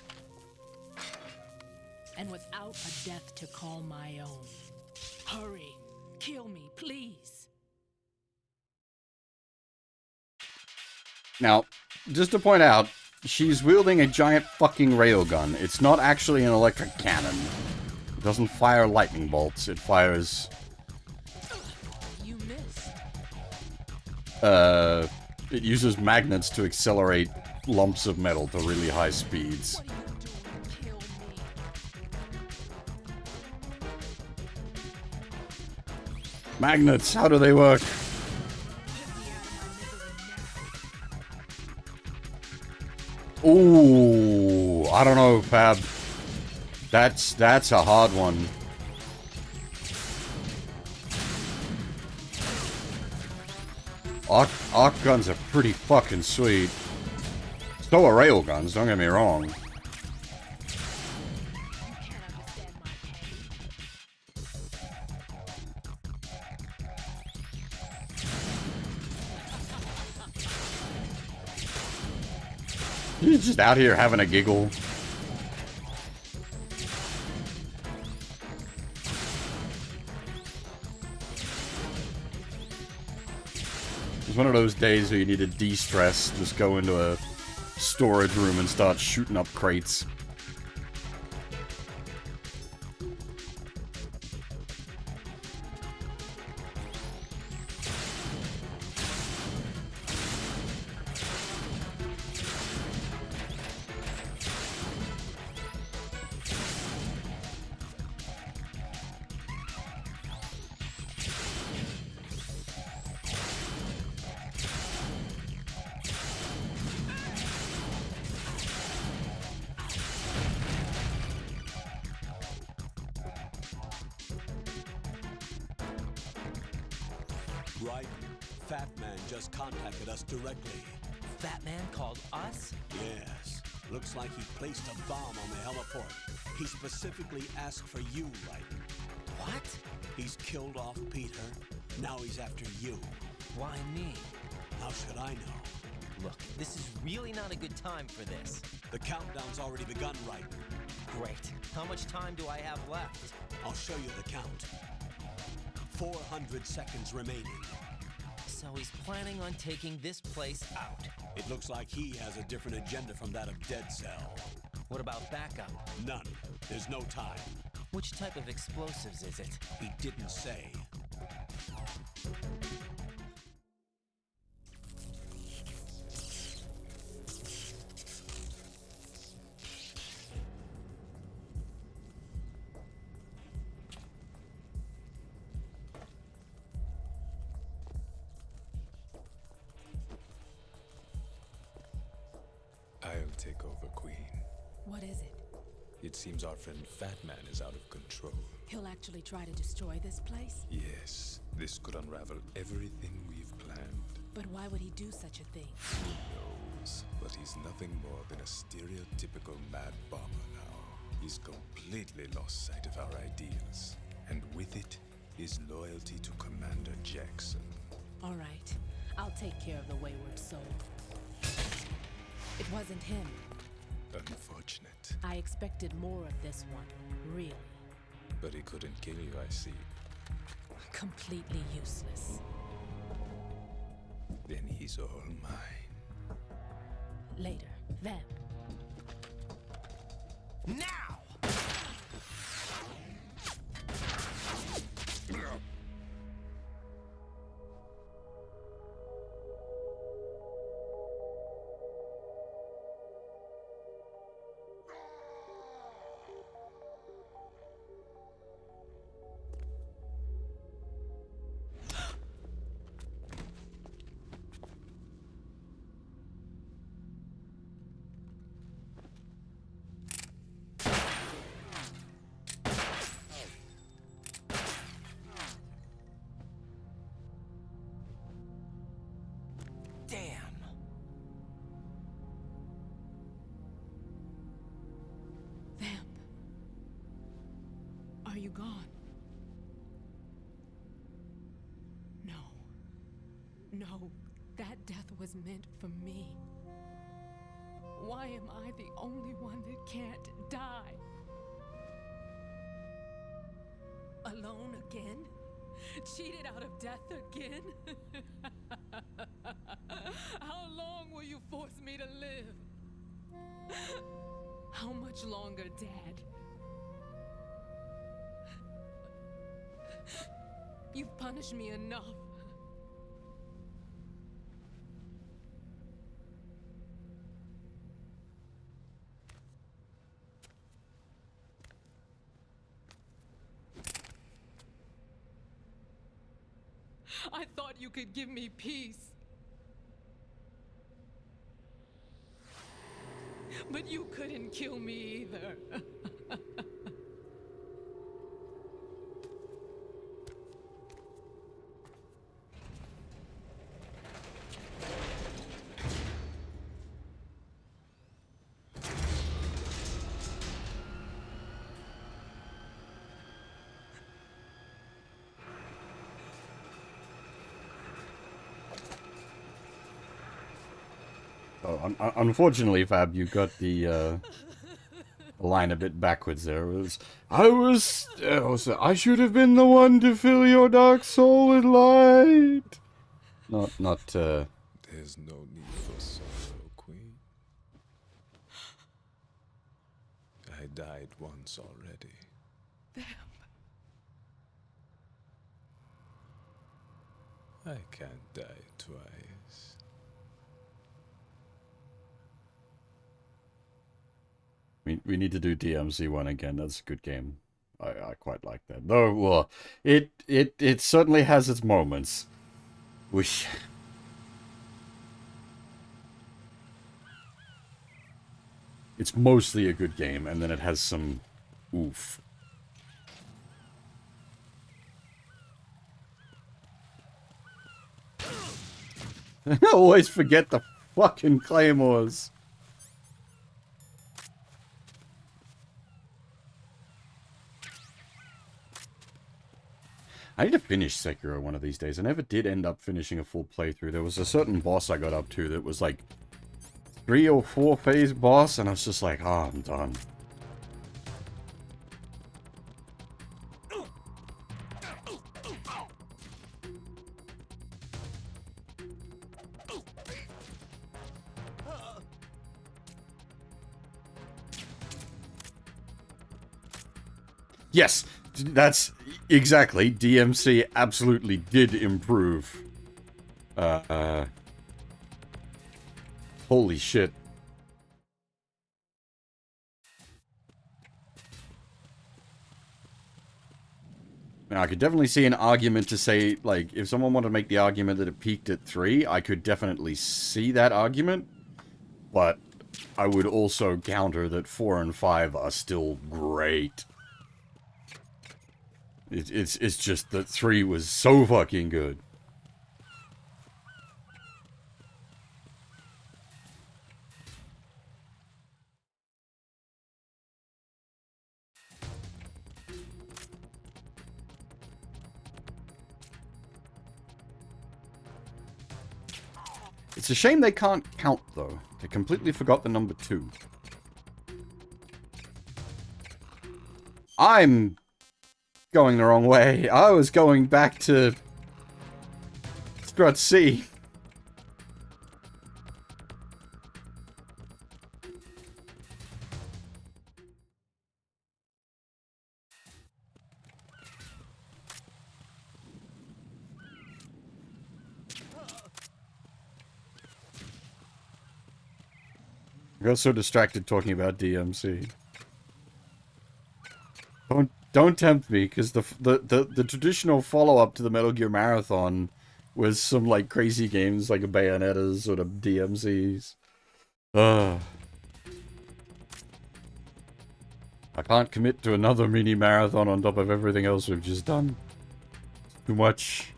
Speaker 19: And without a death to call my own. Hurry, kill me, please.
Speaker 1: Now, just to point out, she's wielding a giant fucking railgun. It's not actually an electric cannon. It doesn't fire lightning bolts. It fires...
Speaker 19: You missed.
Speaker 1: It uses magnets to accelerate lumps of metal to really high speeds. Magnets, how do they work? Ooh, I don't know, Fab. That's a hard one. Arc guns are pretty fucking sweet. So are rail guns, don't get me wrong. He's just out here having a giggle. It's one of those days where you need to de-stress, just go into a storage room and start shooting up crates.
Speaker 12: Right? Fat Man just contacted us directly.
Speaker 8: Fat Man called us?
Speaker 12: Yes. Looks like he placed a bomb on the heliport. He specifically asked for you, Raiden.
Speaker 8: What?
Speaker 12: He's killed off Peter. Now he's after you.
Speaker 8: Why me?
Speaker 12: How should I know?
Speaker 8: Look, this is really not a good time for this.
Speaker 12: The countdown's already begun, Raiden.
Speaker 8: Great. How much time do I have left?
Speaker 12: I'll show you the count. 400 seconds remaining.
Speaker 8: So he's planning on taking this place out.
Speaker 12: It looks like he has a different agenda from that of Dead Cell.
Speaker 8: What about backup?
Speaker 12: None. There's no time.
Speaker 8: Which type of explosives is it?
Speaker 12: He didn't say.
Speaker 3: I'll take over, Queen.
Speaker 19: What is it?
Speaker 3: It seems our friend Fat Man is out of control.
Speaker 19: He'll actually try to destroy this place?
Speaker 3: Yes, this could unravel everything we've planned.
Speaker 19: But why would he do such a thing?
Speaker 3: Who knows? But he's nothing more than a stereotypical mad bomber now. He's completely lost sight of our ideals. And with it, his loyalty to Commander Jackson.
Speaker 19: All right. I'll take care of the wayward soul. It wasn't him.
Speaker 3: Unfortunate.
Speaker 19: I expected more of this one. Really.
Speaker 3: But he couldn't kill you, I see.
Speaker 19: Completely useless.
Speaker 3: Then he's all mine.
Speaker 19: Later. Then.
Speaker 8: Now!
Speaker 19: Are you gone? No. No, that death was meant for me. Why am I the only one that can't die? Alone again? Cheated out of death again? How long will you force me to live? How much longer, Dad? You've punished me enough. I thought you could give me peace. But you couldn't kill me either.
Speaker 1: Oh, unfortunately, Fab, you got the line a bit backwards there. I should have been the one to fill your dark soul with light. Not.
Speaker 3: There's no need for sorrow, Queen. I died once already. I can't die twice.
Speaker 1: We need to do DMC 1 again. That's a good game. I quite like that. Though, well, it certainly has its moments. It's mostly a good game, and then it has some oof. I always forget the fucking claymores. I need to finish Sekiro one of these days. I never did end up finishing a full playthrough. There was a certain boss I got up to that was like 3 or 4 phase boss, and I was just like, oh, I'm done. Yes, that's exactly. DMC absolutely did improve. Holy shit. Now, I could definitely see an argument to say, like, if someone wanted to make the argument that it peaked at 3, I could definitely see that argument. But I would also counter that 4 and 5 are still great. It's just that 3 was so fucking good. It's a shame they can't count, though. They completely forgot the number 2. I'm going the wrong way. I was going back to Strut C. I got so distracted talking about DMC. Don't tempt me, because the traditional follow-up to the Metal Gear Marathon was some, like, crazy games like a Bayonetta's or the DMCs. I can't commit to another mini marathon on top of everything else we've just done. Too much.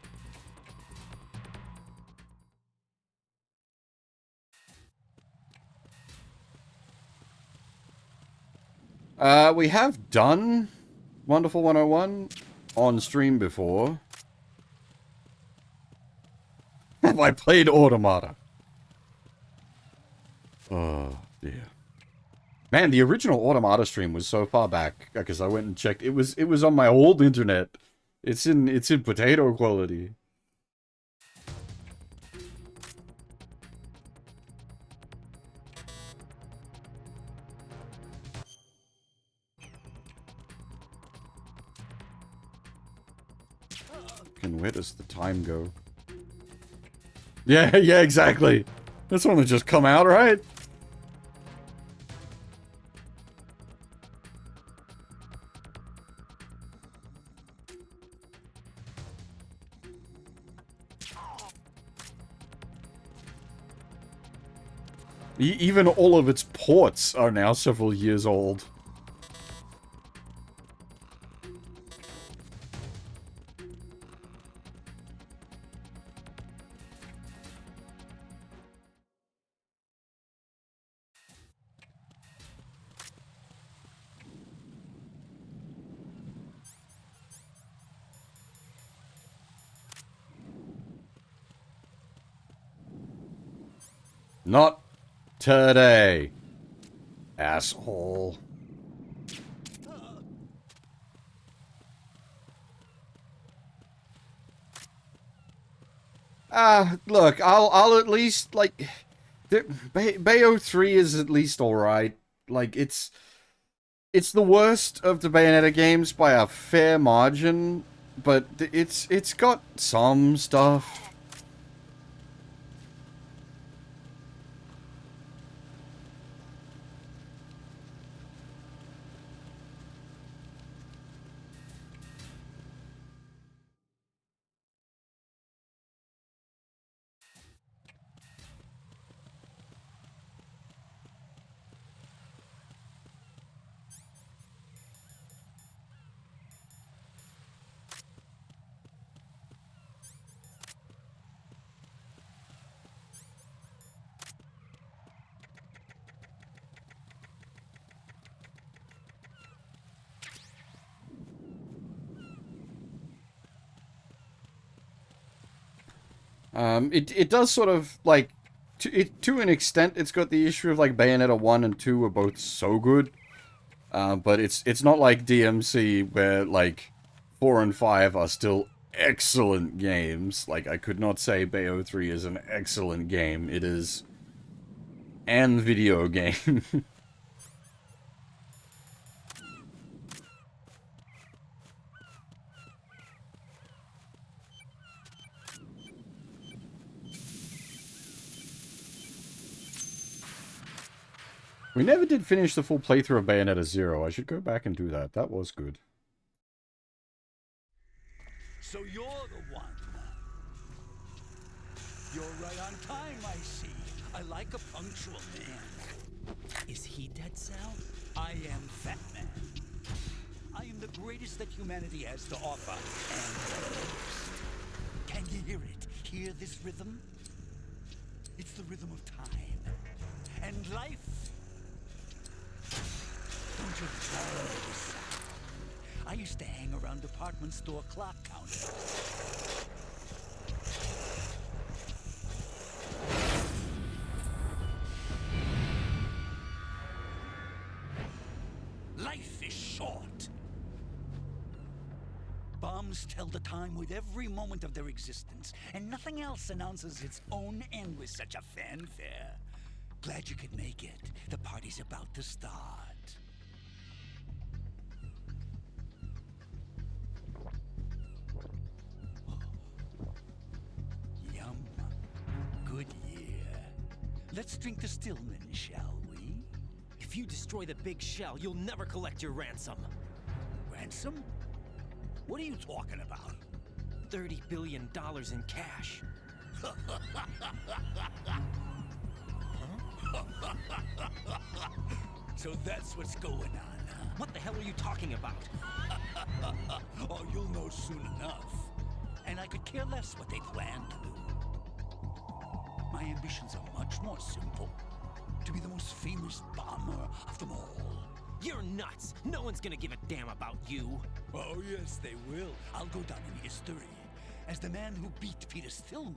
Speaker 1: We have done Wonderful 101 on stream before. Have I played Automata? Oh, dear. Man, the original Automata stream was so far back, because I went and checked. It was on my old internet. It's in potato quality. And where does the time go? Yeah, exactly. This one will just come out, right? Even all of its ports are now several years old. Not today, asshole. Look, I'll at least, like, Bayo 3 is at least alright. Like, it's the worst of the Bayonetta games by a fair margin, but it's got some stuff. It does sort of, like, to an extent, it's got the issue of, like, Bayonetta 1 and 2 are both so good. But it's not like DMC where, like, 4 and 5 are still excellent games. Like, I could not say Bayo 3 is an excellent game. It is an video game. We never did finish the full playthrough of Bayonetta 0. I should go back and do that. That was good.
Speaker 13: So you're the one. You're right on time, I see. I like a punctual man. Is he Dead Cell? I am Fat Man. I am the greatest that humanity has to offer, and the worst. Can you hear it? Hear this rhythm? It's the rhythm of time and life. Don't you love this sound? I used to hang around department store clock counters. Life is short. Bombs tell the time with every moment of their existence, and nothing else announces its own end with such a fanfare. Glad you could make it. The party's about to start. Yum. Good year. Let's drink to Stillman, shall we?
Speaker 8: If you destroy the big shell, you'll never collect your ransom.
Speaker 13: Ransom? What are you talking about?
Speaker 8: $30 billion in cash.
Speaker 13: So that's what's going on, huh?
Speaker 8: What the hell are you talking about?
Speaker 13: Oh, you'll know soon enough. And I could care less what they plan to do. My ambitions are much more simple. To be the most famous bomber of them all.
Speaker 8: You're nuts! No one's gonna give a damn about you.
Speaker 13: Oh, yes, they will. I'll go down in history as the man who beat Peter Stillman.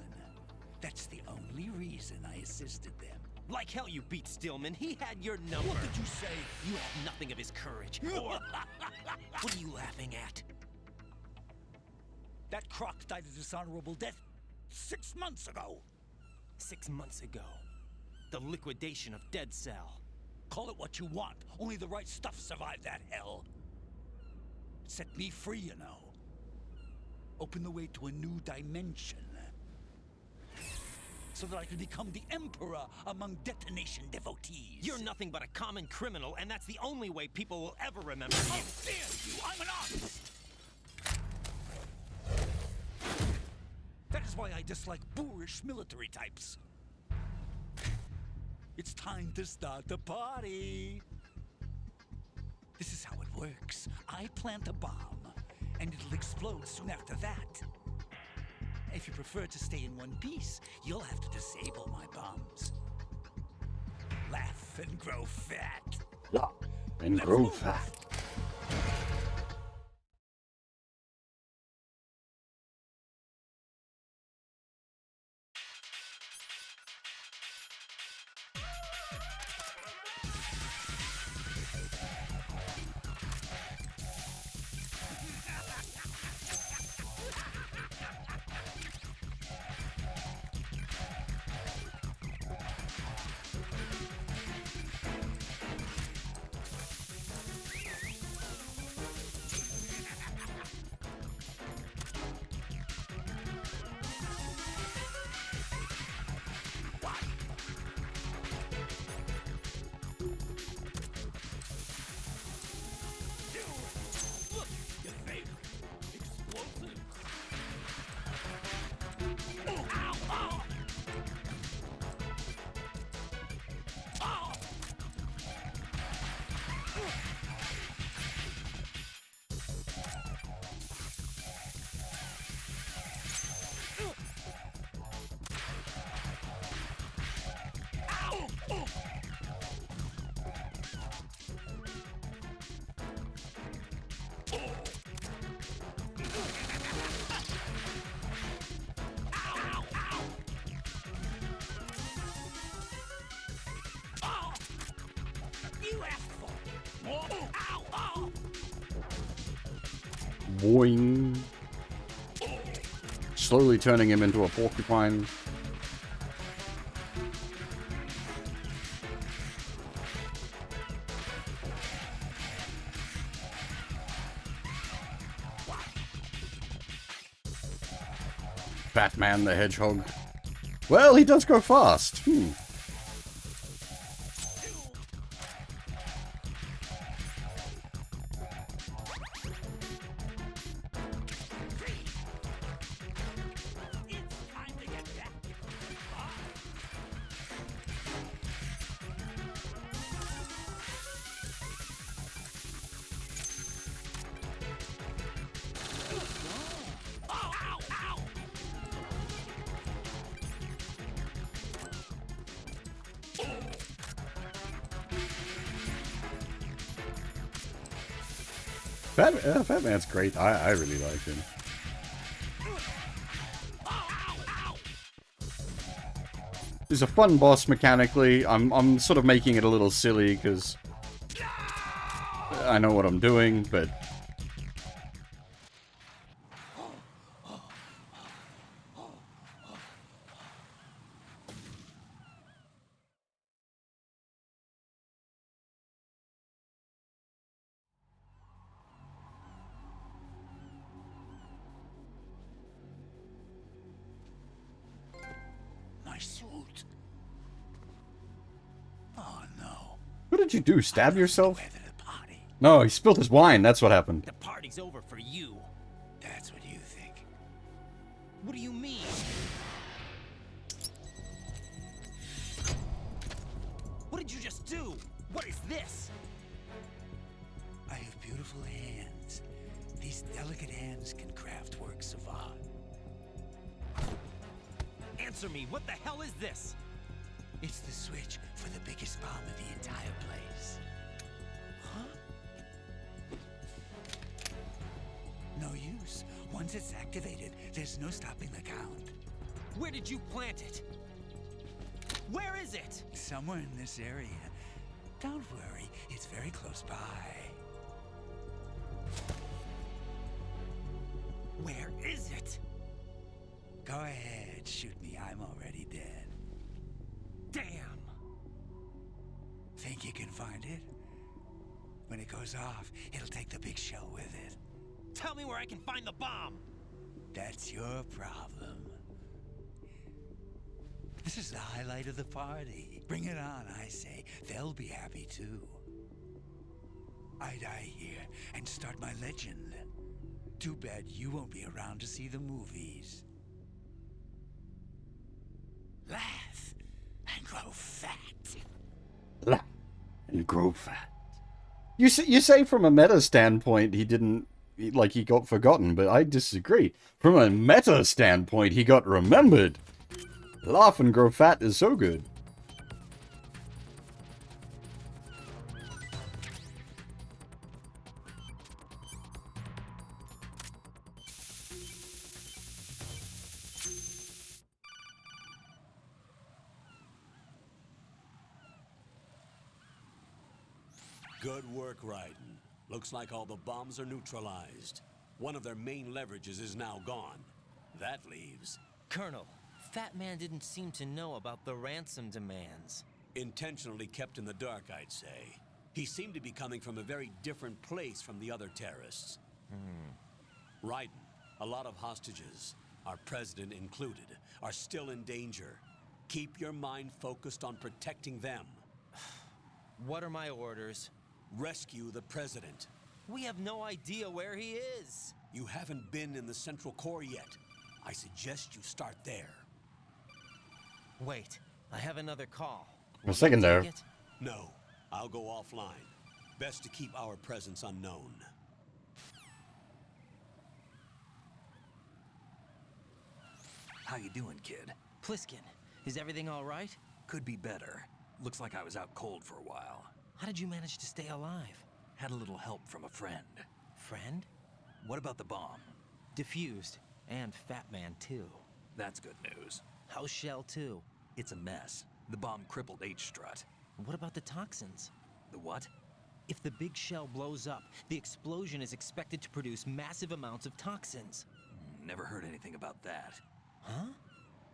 Speaker 13: That's the only reason I assisted them.
Speaker 8: Like hell you beat Stillman. He had your number.
Speaker 13: What did you say?
Speaker 8: You have nothing of his courage. Or... What are you laughing at?
Speaker 13: That croc died a dishonorable death 6 months ago.
Speaker 8: 6 months ago. The liquidation of Dead Cell.
Speaker 13: Call it what you want. Only the right stuff survived that hell. It set me free, you know. Opened the way to a new dimension. So that I could become the Emperor among detonation devotees.
Speaker 8: You're nothing but a common criminal, and that's the only way people will ever remember you.
Speaker 13: How dare you! I'm an artist! That is why I dislike boorish military types. It's time to start the party. This is how it works. I plant a bomb, and it'll explode soon after that. If you prefer to stay in one piece, you'll have to disable my bombs. Laugh and grow fat.
Speaker 1: Yeah, and grow fat. Boing. Slowly turning him into a porcupine. Batman the Hedgehog. Well, he does go fast. Fat Man's great. I really like him. He's a fun boss mechanically. I'm sort of making it a little silly because I know what I'm doing, but
Speaker 13: My suit. Oh no.
Speaker 1: what did you do? Stab yourself? No, he spilled his wine. That's what happened.
Speaker 8: The party's over for you.
Speaker 13: That's what you think.
Speaker 8: What do you mean? What did you just do? What is this?
Speaker 13: I have beautiful hands. These delicate hands can craft works of art.
Speaker 8: Answer me, what the hell is this?
Speaker 13: It's the switch for the biggest bomb in the entire place.
Speaker 8: Huh?
Speaker 13: No use. Once it's activated, there's no stopping the count.
Speaker 8: Where did you plant it? Where is it?
Speaker 13: Somewhere in this area. Don't worry, it's very close by.
Speaker 8: Where is it?
Speaker 13: Go ahead, shoot me. I'm already dead.
Speaker 8: Damn!
Speaker 13: Think you can find it? When it goes off, it'll take the big shell with it.
Speaker 8: Tell me where I can find the bomb!
Speaker 13: That's your problem. This is the highlight of the party. Bring it on, I say. They'll be happy too. I die here and start my legend. Too bad you won't be around to see the movies. Laugh and grow fat.
Speaker 1: Laugh and grow fat. You say from a meta standpoint he didn't, like, he got forgotten, but I disagree. From a meta standpoint he got remembered. Laugh and grow fat is so good.
Speaker 11: Good work, Raiden. Looks like all the bombs are neutralized. One of their main leverages is now gone. That leaves...
Speaker 8: Colonel, Fat Man didn't seem to know about the ransom demands.
Speaker 11: Intentionally kept in the dark, I'd say. He seemed to be coming from a very different place from the other terrorists. Raiden, a lot of hostages, our president included, are still in danger. Keep your mind focused on protecting them.
Speaker 8: What are my orders?
Speaker 11: Rescue the president.
Speaker 8: We have no idea where he is.
Speaker 11: You haven't been in the Central Core yet. I suggest you start there.
Speaker 8: Wait, I have another call.
Speaker 1: A second there.
Speaker 11: No, I'll go offline. Best to keep our presence unknown.
Speaker 2: How you doing, kid?
Speaker 8: Pliskin, is everything all right?
Speaker 2: Could be better. Looks like I was out cold for a while.
Speaker 8: How did you manage to stay alive?
Speaker 2: Had a little help from a friend.
Speaker 8: Friend?
Speaker 2: What about the bomb?
Speaker 8: Diffused. And Fat Man, too.
Speaker 2: That's good news.
Speaker 8: How's Shell 2?
Speaker 2: It's a mess. The bomb crippled H-Strut.
Speaker 8: What about the toxins?
Speaker 2: The what?
Speaker 8: If the big shell blows up, the explosion is expected to produce massive amounts of toxins.
Speaker 2: Never heard anything about that.
Speaker 8: Huh?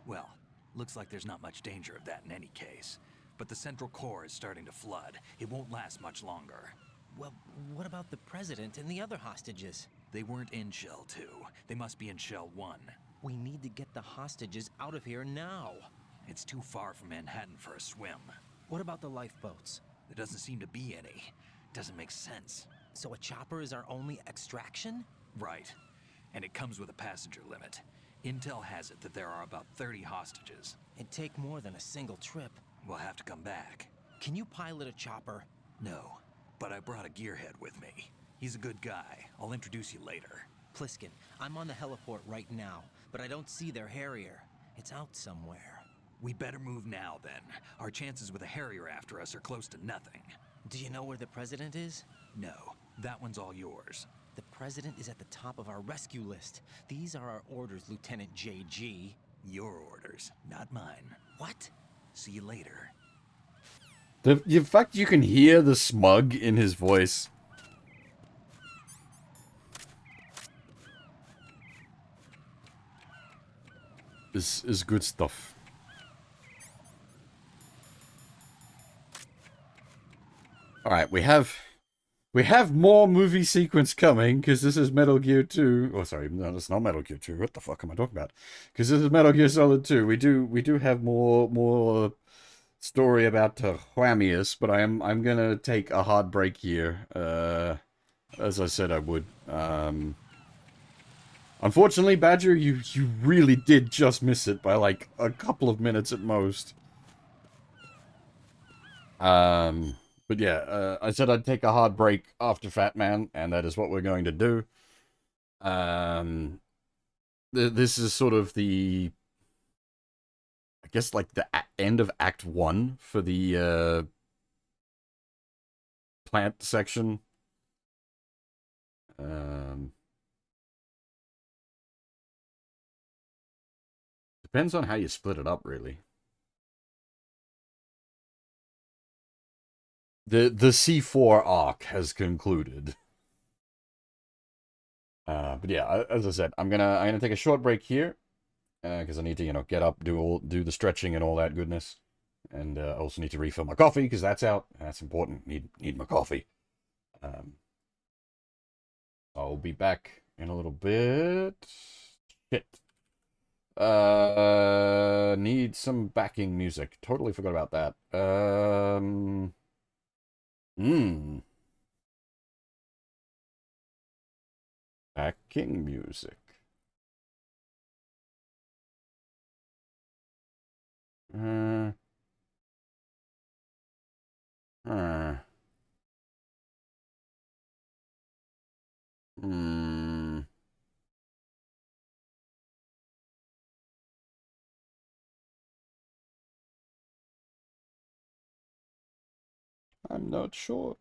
Speaker 2: Well, looks like there's not much danger of that in any case. But the Central Core is starting to flood. It won't last much longer.
Speaker 8: Well, what about the President and the other hostages?
Speaker 2: They weren't in Shell 2. They must be in Shell 1.
Speaker 8: We need to get the hostages out of here now.
Speaker 2: It's too far from Manhattan for a swim.
Speaker 8: What about the lifeboats?
Speaker 2: There doesn't seem to be any. Doesn't make sense.
Speaker 8: So a chopper is our only extraction?
Speaker 2: Right. And it comes with a passenger limit. Intel has it that there are about 30 hostages.
Speaker 8: It'd take more than a single trip.
Speaker 2: We'll have to come back.
Speaker 8: Can you pilot a chopper?
Speaker 2: No, but I brought a gearhead with me. He's a good guy. I'll introduce you later.
Speaker 8: Pliskin, I'm on the heliport right now, but I don't see their Harrier. It's out somewhere.
Speaker 2: We better move now, then. Our chances with a Harrier after us are close to nothing.
Speaker 8: Do you know where the President is?
Speaker 2: No, that one's all yours.
Speaker 8: The president is at the top of our rescue list. These are our orders, Lieutenant JG.
Speaker 2: Your orders, not mine.
Speaker 8: What?
Speaker 2: See you later.
Speaker 1: The fact you can hear the smug in his voice. Is good stuff. Alright, we have more movie sequence coming, because this is Metal Gear 2. Oh, sorry, no, it's not Metal Gear 2. What the fuck am I talking about? Because this is Metal Gear Solid 2. We do have more story about Whammius, but I'm gonna take a hard break here. As I said I would. Unfortunately, Badger, you really did just miss it by like a couple of minutes at most. But yeah, I said I'd take a hard break after Fat Man, and that is what we're going to do. This is sort of the, I guess, like the end of Act 1 for the plant section. Depends on how you split it up, really. The C4 arc has concluded. But yeah, as I said, I'm gonna take a short break here, because I need to, get up, do the stretching and all that goodness, and I also need to refill my coffee because that's out. That's important. Need my coffee. I'll be back in a little bit. Shit. Need some backing music. Totally forgot about that. Backing music. Hmm. I'm not sure.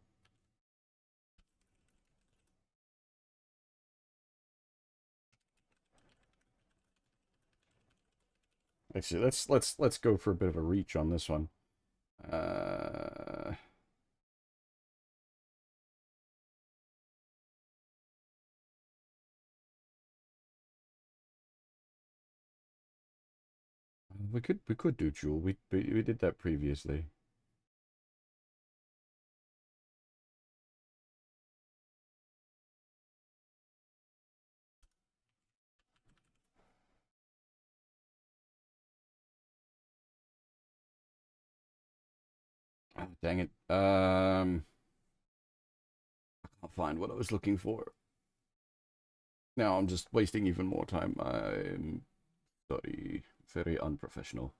Speaker 1: Actually, let's go for a bit of a reach on this one. We could do Jewel. We did that previously. Oh, dang it. I can't find what I was looking for. Now I'm just wasting even more time. I'm sorry. Very unprofessional.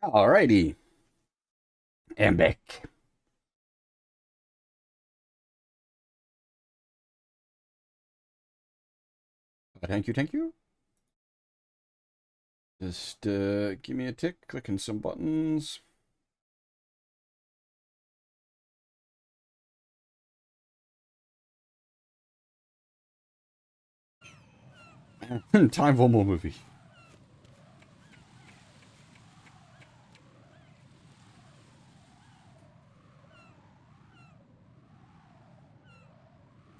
Speaker 1: Alrighty. And back. Thank you, thank you. Just give me a tick, clicking some buttons. Time for more movie.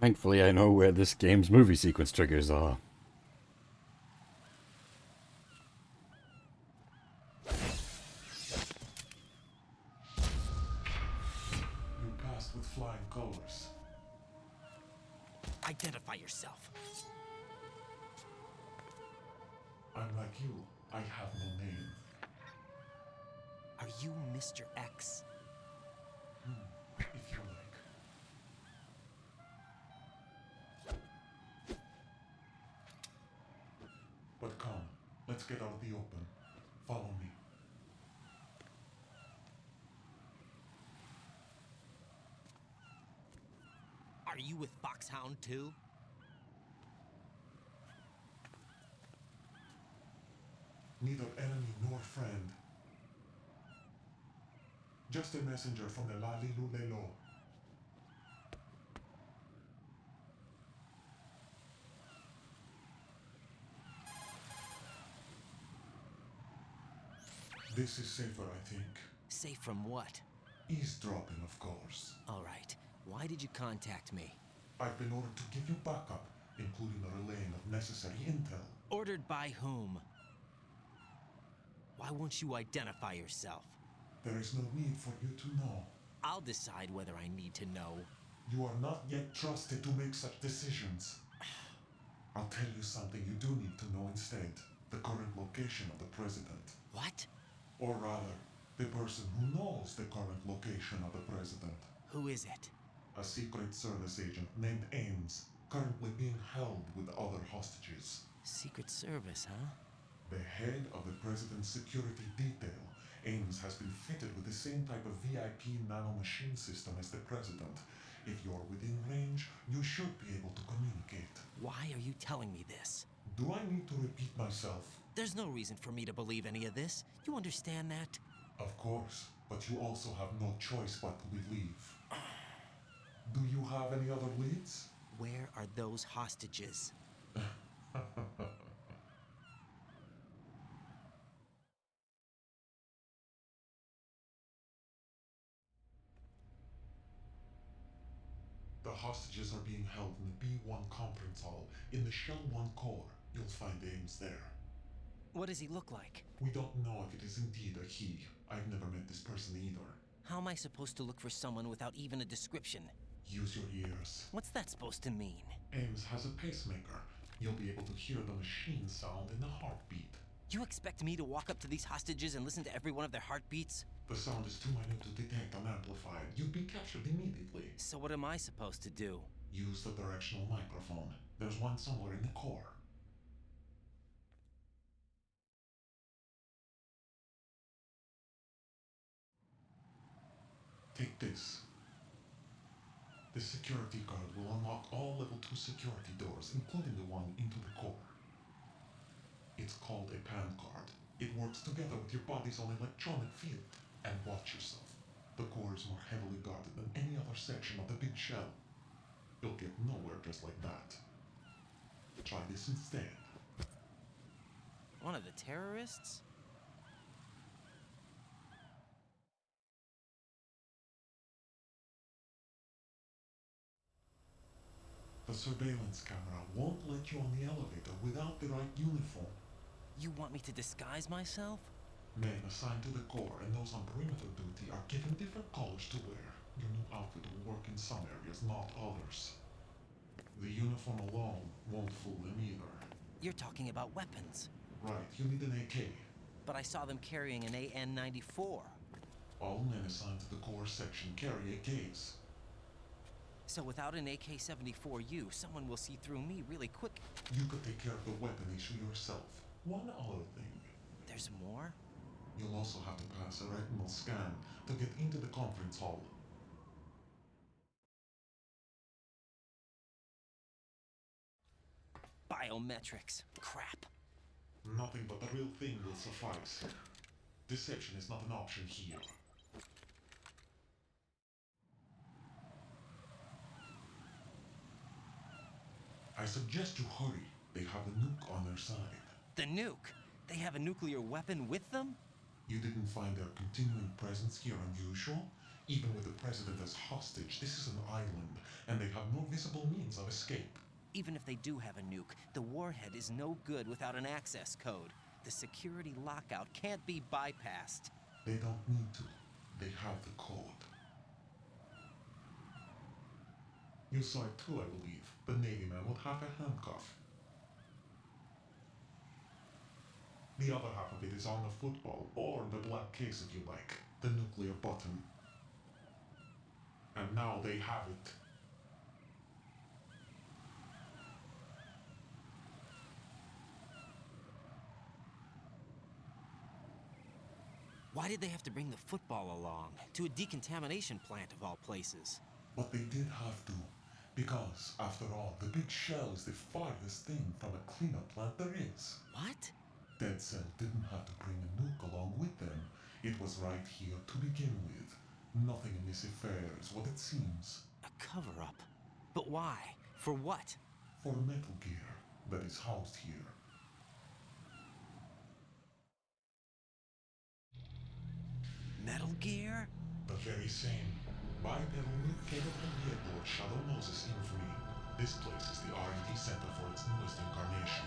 Speaker 1: Thankfully, I know where this game's movie sequence triggers are.
Speaker 14: You passed with flying colors.
Speaker 8: Identify yourself.
Speaker 14: I'm like you. I have no name.
Speaker 8: Are you Mr. X?
Speaker 14: If you like. But come, let's get out of the open. Follow me.
Speaker 8: Are you with Foxhound too?
Speaker 14: Neither enemy nor friend. Just a messenger from the Lalilulelo. This is safer, I think.
Speaker 8: Safe from what?
Speaker 14: Eavesdropping, of course.
Speaker 8: All right. Why did you contact me?
Speaker 14: I've been ordered to give you backup, including the relaying of necessary intel.
Speaker 8: Ordered by whom? Why won't you identify yourself?
Speaker 14: There is no need for you to know.
Speaker 8: I'll decide whether I need to know.
Speaker 14: You are not yet trusted to make such decisions. I'll tell you something you do need to know instead. The current location of the president.
Speaker 8: What?
Speaker 14: Or rather, the person who knows the current location of the president.
Speaker 8: Who is it?
Speaker 14: A Secret Service agent named Ames, currently being held with other hostages.
Speaker 8: Secret Service, huh?
Speaker 14: The head of the president's security detail, Ames has been fitted with the same type of VIP nanomachine system as the president. If you're within range, you should be able to communicate.
Speaker 8: Why are you telling me this?
Speaker 14: Do I need to repeat myself?
Speaker 8: There's no reason for me to believe any of this. You understand that?
Speaker 14: Of course, but you also have no choice but to believe. Do you have any other leads?
Speaker 8: Where are those hostages?
Speaker 14: The hostages are being held in the B1 conference hall in the Shell 1 core. You'll find Ames there.
Speaker 8: What does he look like?
Speaker 14: We don't know if it is indeed a he. I've never met this person either.
Speaker 8: How am I supposed to look for someone without even a description?
Speaker 14: Use your ears.
Speaker 8: What's that supposed to mean?
Speaker 14: Ames has a pacemaker. You'll be able to hear the machine sound in the heartbeat.
Speaker 8: You expect me to walk up to these hostages and listen to every one of their heartbeats?
Speaker 14: The sound is too minute to detect unamplified. You'd be captured immediately.
Speaker 8: So what am I supposed to do?
Speaker 14: Use the directional microphone. There's one somewhere in the core. Take this. The security card will unlock all level 2 security doors, including the one into the core. It's called a PAN card. It works together with your body's own electronic field. And watch yourself. The core is more heavily guarded than any other section of the big shell. You'll get nowhere just like that. Try this instead.
Speaker 8: One of the terrorists?
Speaker 14: The surveillance camera won't let you on the elevator without the right uniform.
Speaker 8: You want me to disguise myself?
Speaker 14: Men assigned to the core and those on perimeter duty are given different colors to wear. Your new outfit will work in some areas, not others. The uniform alone won't fool them either.
Speaker 8: You're talking about weapons.
Speaker 14: Right, you need an AK.
Speaker 8: But I saw them carrying an AN-94.
Speaker 14: All men assigned to the core section carry AKs.
Speaker 8: So without an AK-74U, someone will see through me really quick.
Speaker 14: You could take care of the weapon issue yourself. One other thing.
Speaker 8: There's more?
Speaker 14: You'll also have to pass a retinal scan to get into the conference hall.
Speaker 8: Biometrics. Crap.
Speaker 14: Nothing but the real thing will suffice. Deception is not an option here. I suggest you hurry. They have a nuke on their side.
Speaker 8: The nuke? They have a nuclear weapon with them?
Speaker 14: You didn't find their continuing presence here unusual? Even with the president as hostage, this is an island, and they have no visible means of escape.
Speaker 8: Even if they do have a nuke, the warhead is no good without an access code. The security lockout can't be bypassed.
Speaker 14: They don't need to. They have the code. You saw it too, I believe. The Navy man with half a handcuff. The other half of it is on the football, or the black case if you like. The nuclear button. And now they have it.
Speaker 8: Why did they have to bring the football along? To a decontamination plant of all places.
Speaker 14: But they did have to. Because, after all, the big shell is the farthest thing from a cleanup plant there is.
Speaker 8: What?
Speaker 14: Dead Cell didn't have to bring a nuke along with them. It was right here to begin with. Nothing in this affair is what it seems.
Speaker 8: A cover-up? But why? For what?
Speaker 14: For Metal Gear that is housed here.
Speaker 8: Metal Gear?
Speaker 14: The very same. Bipedal nuke cable from the airport Shadow Moses infamy. This place is the R&D center for its newest incarnation.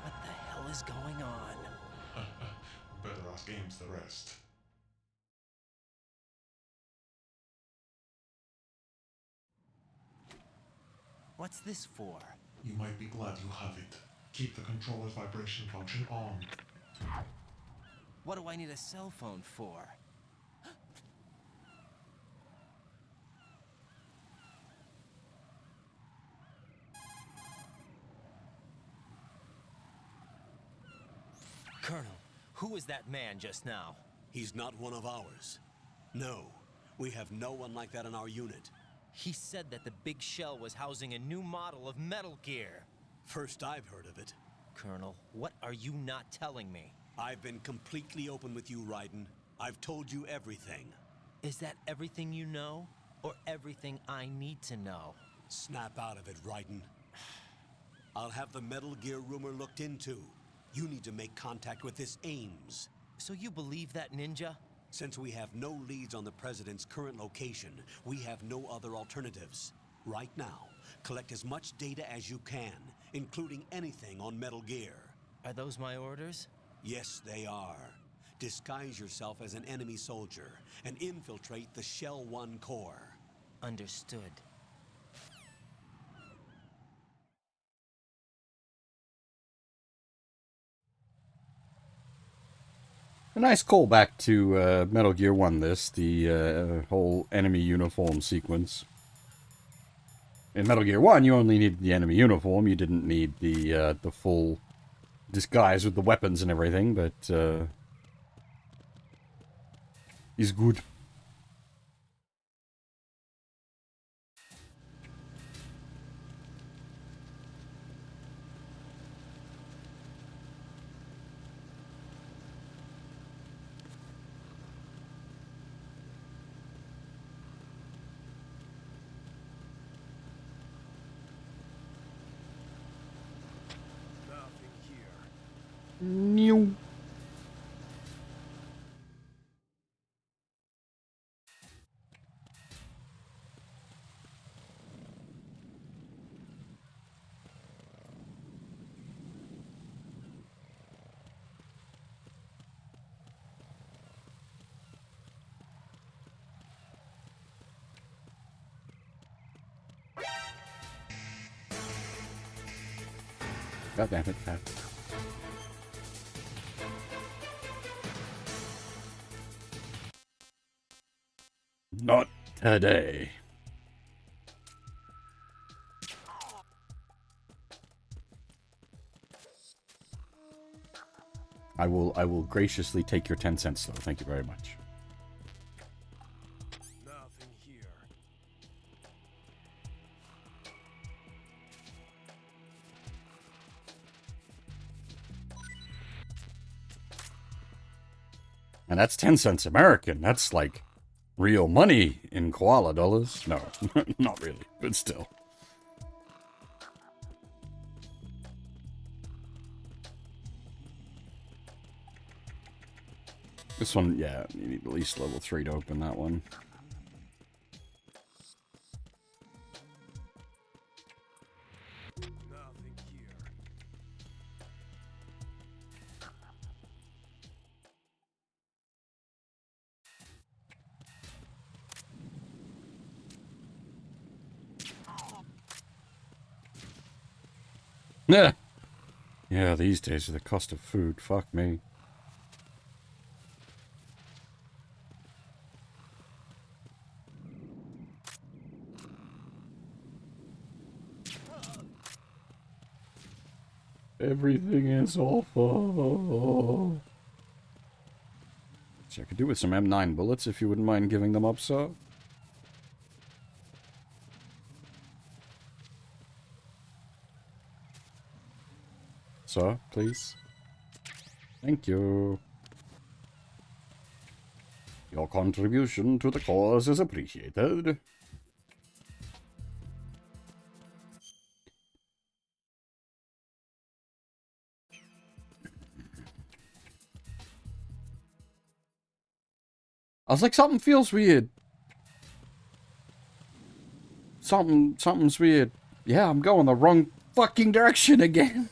Speaker 8: What the hell is going on?
Speaker 14: Better ask Ames the rest.
Speaker 8: What's this for?
Speaker 14: You might be glad you have it. Keep the controller's vibration function on.
Speaker 8: What do I need a cell phone for? Colonel, who was that man just now?
Speaker 12: He's not one of ours. No, we have no one like that in our unit.
Speaker 8: He said that the big shell was housing a new model of Metal Gear.
Speaker 12: First I've heard of it.
Speaker 8: Colonel, what are you not telling me?
Speaker 12: I've been completely open with you, Raiden. I've told you everything.
Speaker 8: Is that everything you know? Or everything I need to know?
Speaker 12: Snap out of it, Raiden. I'll have the Metal Gear rumor looked into. You need to make contact with this Ames.
Speaker 8: So you believe that ninja?
Speaker 12: Since we have no leads on the President's current location, we have no other alternatives. Right now, collect as much data as you can, including anything on Metal Gear.
Speaker 8: Are those my orders?
Speaker 12: Yes, they are. Disguise yourself as an enemy soldier and infiltrate the Shell 1 core.
Speaker 8: Understood.
Speaker 1: A nice callback to Metal Gear 1, the whole enemy uniform sequence. In Metal Gear 1, you only needed the enemy uniform, you didn't need the full disguise with the weapons and everything, but is good. New. God damn it, Pat. Not today. I will graciously take your 10 cents though. Thank you very much.
Speaker 21: Nothing here.
Speaker 1: And that's 10 cents American. That's like real money in koala dollars. No, not really, but still. This one, yeah, you need at least level 3 to open that one.
Speaker 21: Nothing here.
Speaker 1: Yeah. Yeah, these days with the cost of food, fuck me. Everything is awful. So I could do with some M9 bullets if you wouldn't mind giving them up, sir. Sir, please. Thank you. Your contribution to the cause is appreciated. I was like, something feels weird. Something's weird. Yeah, I'm going the wrong fucking direction again.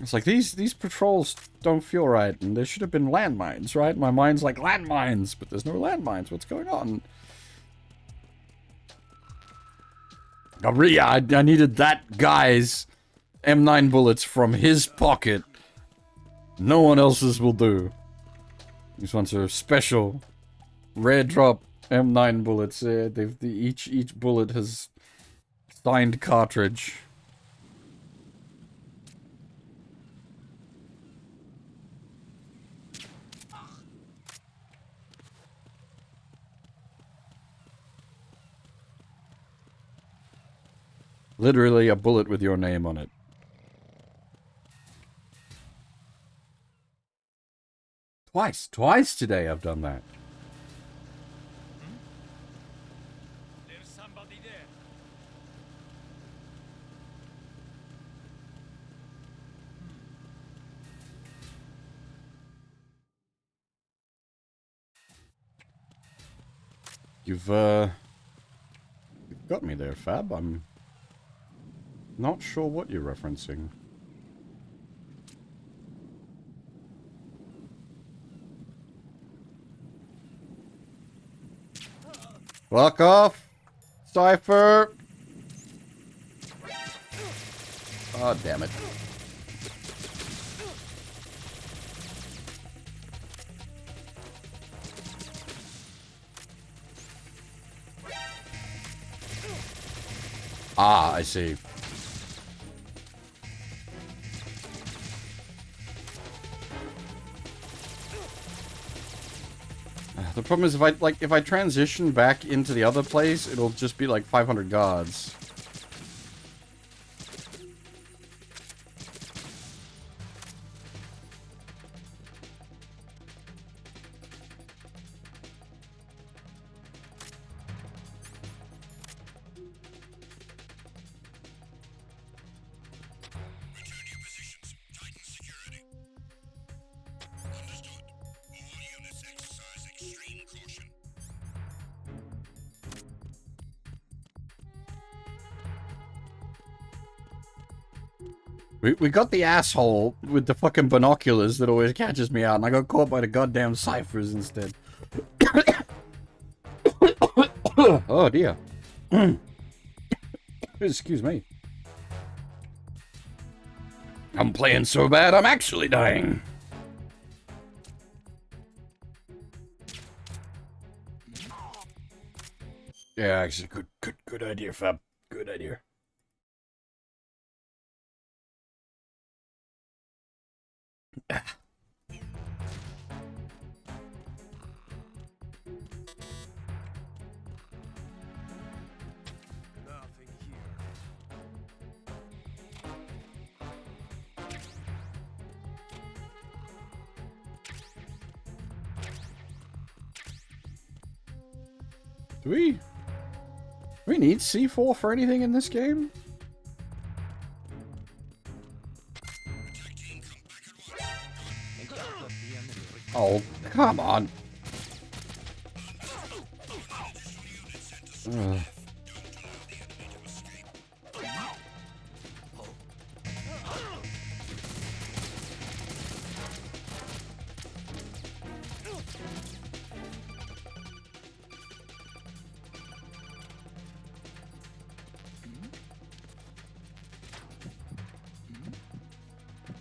Speaker 1: It's like, these patrols don't feel right, and there should have been landmines, right? My mind's like, landmines, but there's no landmines. What's going on? I needed that guy's M9 bullets from his pocket. No one else's will do. These ones are special. Rare drop M9 bullets. Each bullet has signed cartridge. Literally a bullet with your name on it. Twice today I've done that.
Speaker 6: There's somebody there.
Speaker 1: You've got me there, Fab. I'm not sure what you're referencing. Fuck off, Cypher! Oh, damn it. Ah, I see. The problem is if I transition back into the other place, it'll just be like 500 gods. We got the asshole with the fucking binoculars that always catches me out, and I got caught by the goddamn ciphers instead. Oh dear. Excuse me. I'm playing so bad, I'm actually dying. Yeah, actually, good idea, Fab. Good idea.
Speaker 2: Nothing here.
Speaker 1: Do we need C4 for anything in this game? Oh, come on. Ugh.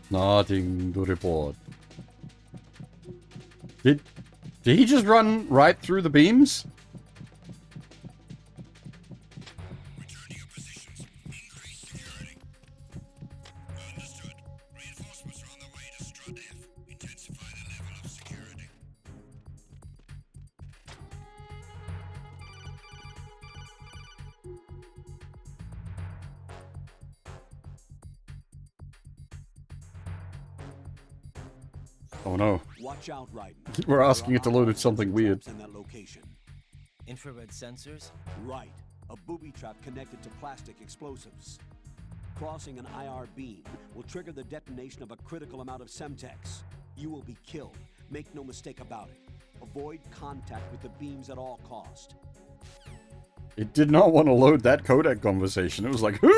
Speaker 1: Nothing to report. Did he just run right through the beams? Oh no.
Speaker 11: Watch out, Raiden.
Speaker 1: We're asking it to load at something weird.
Speaker 11: In that location.
Speaker 8: Infrared sensors?
Speaker 11: Right. A booby trap connected to plastic explosives. Crossing an IR beam will trigger the detonation of a critical amount of Semtex. You will be killed. Make no mistake about it. Avoid contact with the beams at all cost.
Speaker 1: It did not want to load that codec conversation. It was like, "Hoo!"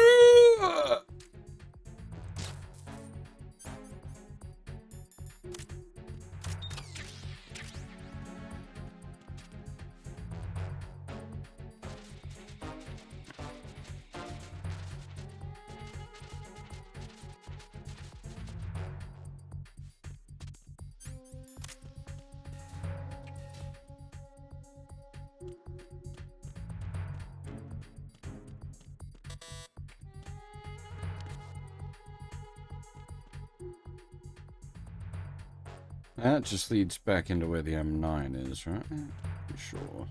Speaker 1: That just leads back into where the M9 is, right? Pretty sure.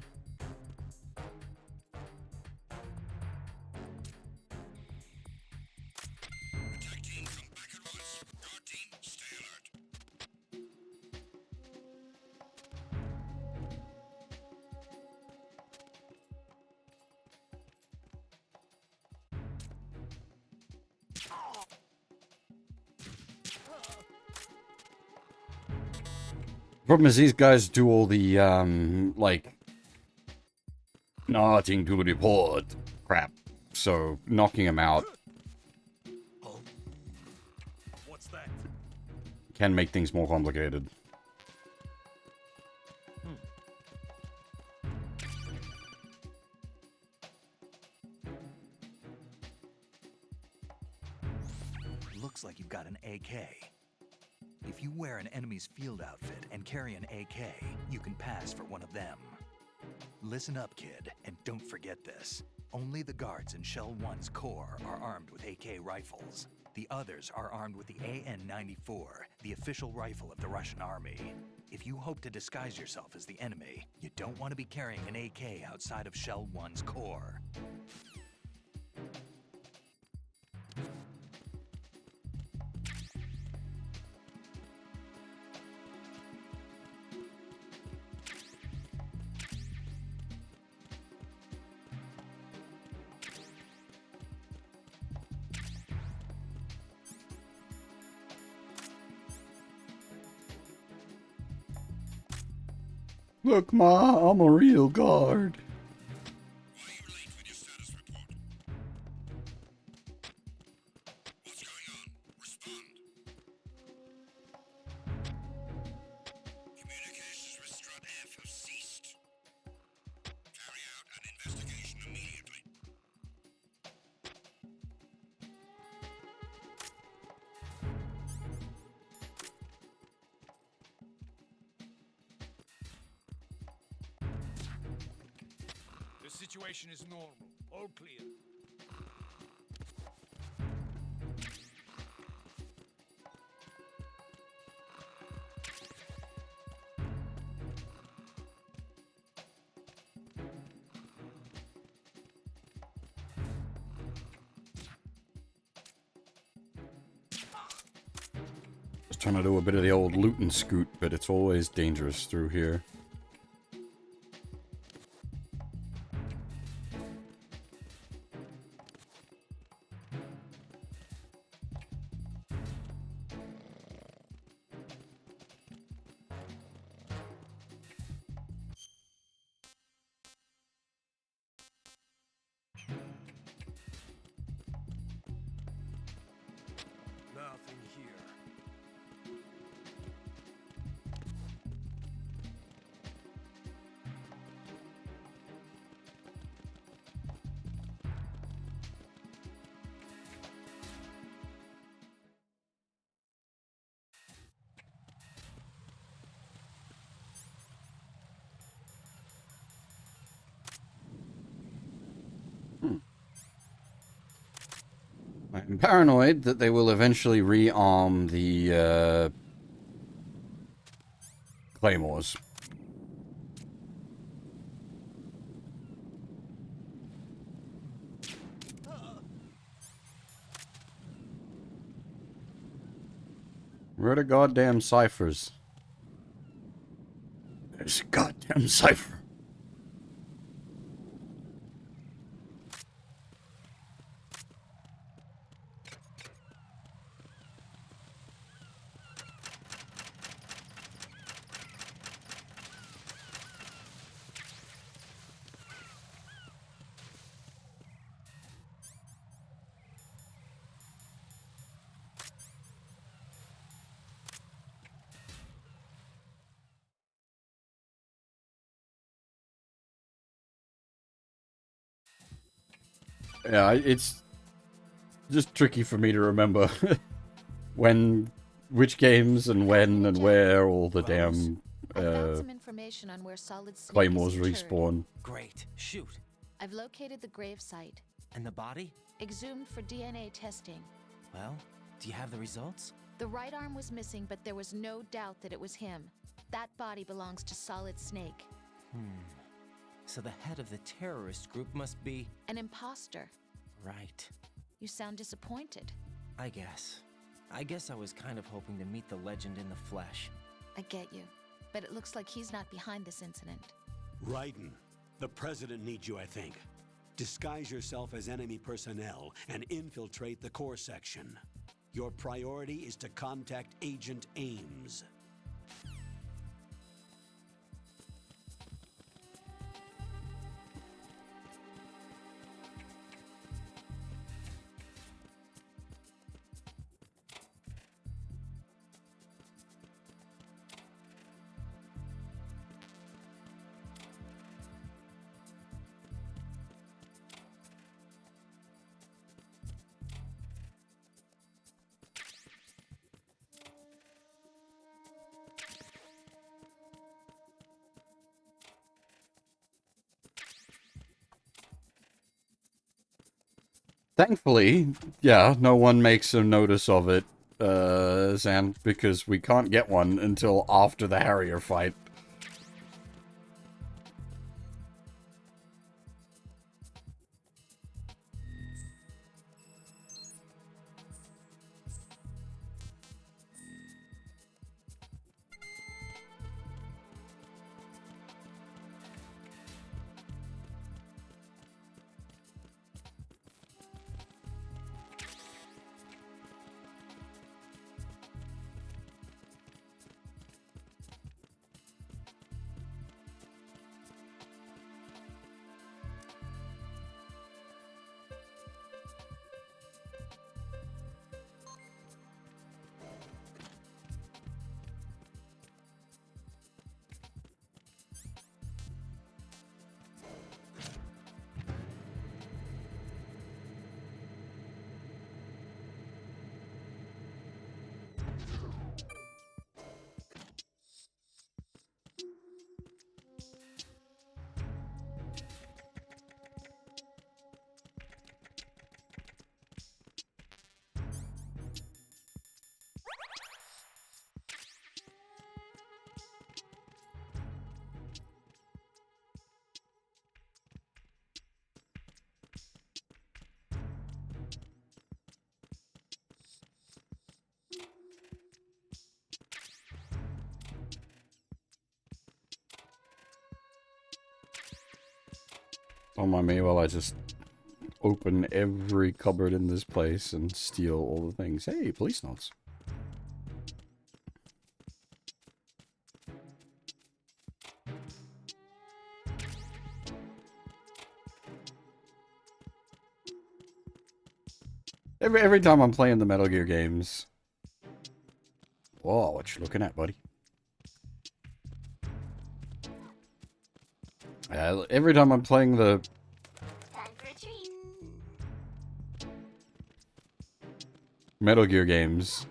Speaker 1: Problem is, these guys do all the, like, nothing to report crap. So, knocking them out
Speaker 2: What's that?
Speaker 1: can make things more complicated.
Speaker 2: Looks like you've got an AK. If you wear an enemy's field outfit and carry an AK, you can pass for one of them. Listen up, kid, and don't forget this. Only the guards in Shell 1's core are armed with AK rifles. The others are armed with the AN-94, the official rifle of the Russian army. If you hope to disguise yourself as the enemy, you don't want to be carrying an AK outside of Shell 1's core.
Speaker 1: Look, Ma, I'm a real guard.
Speaker 20: Situation is normal. All clear.
Speaker 1: Just trying to do a bit of the old loot and scoot, but it's always dangerous through here.
Speaker 9: Nothing here.
Speaker 1: I'm paranoid that they will eventually rearm the claymores. Where are the goddamn ciphers? There's a goddamn cipher. Yeah, it's just tricky for me to remember which games and when and where all the damn
Speaker 15: I found some information on where Solid Snake
Speaker 1: claymores
Speaker 15: is interred.
Speaker 1: respawn.
Speaker 8: Great. Shoot.
Speaker 15: I've located the grave site.
Speaker 8: And the body?
Speaker 15: Exhumed for DNA testing.
Speaker 8: Well, do you have the results?
Speaker 15: The right arm was missing, but there was no doubt that it was him. That body belongs to Solid Snake.
Speaker 8: So the head of the terrorist group must be...
Speaker 15: An imposter.
Speaker 8: Right.
Speaker 15: You sound disappointed.
Speaker 8: I guess I was kind of hoping to meet the legend in the flesh.
Speaker 15: I get you. But it looks like he's not behind this incident.
Speaker 12: Raiden, the president needs you, I think. Disguise yourself as enemy personnel and infiltrate the core section. Your priority is to contact Agent Ames.
Speaker 1: Thankfully, yeah, no one makes a notice of it, Zan, because we can't get one until after the Harrier fight. Don't mind me while I just open every cupboard in this place and steal all the things. Hey, police notes. Every time I'm playing the Metal Gear games. Whoa, what you looking at, buddy? Every time I'm playing the Metal Gear games,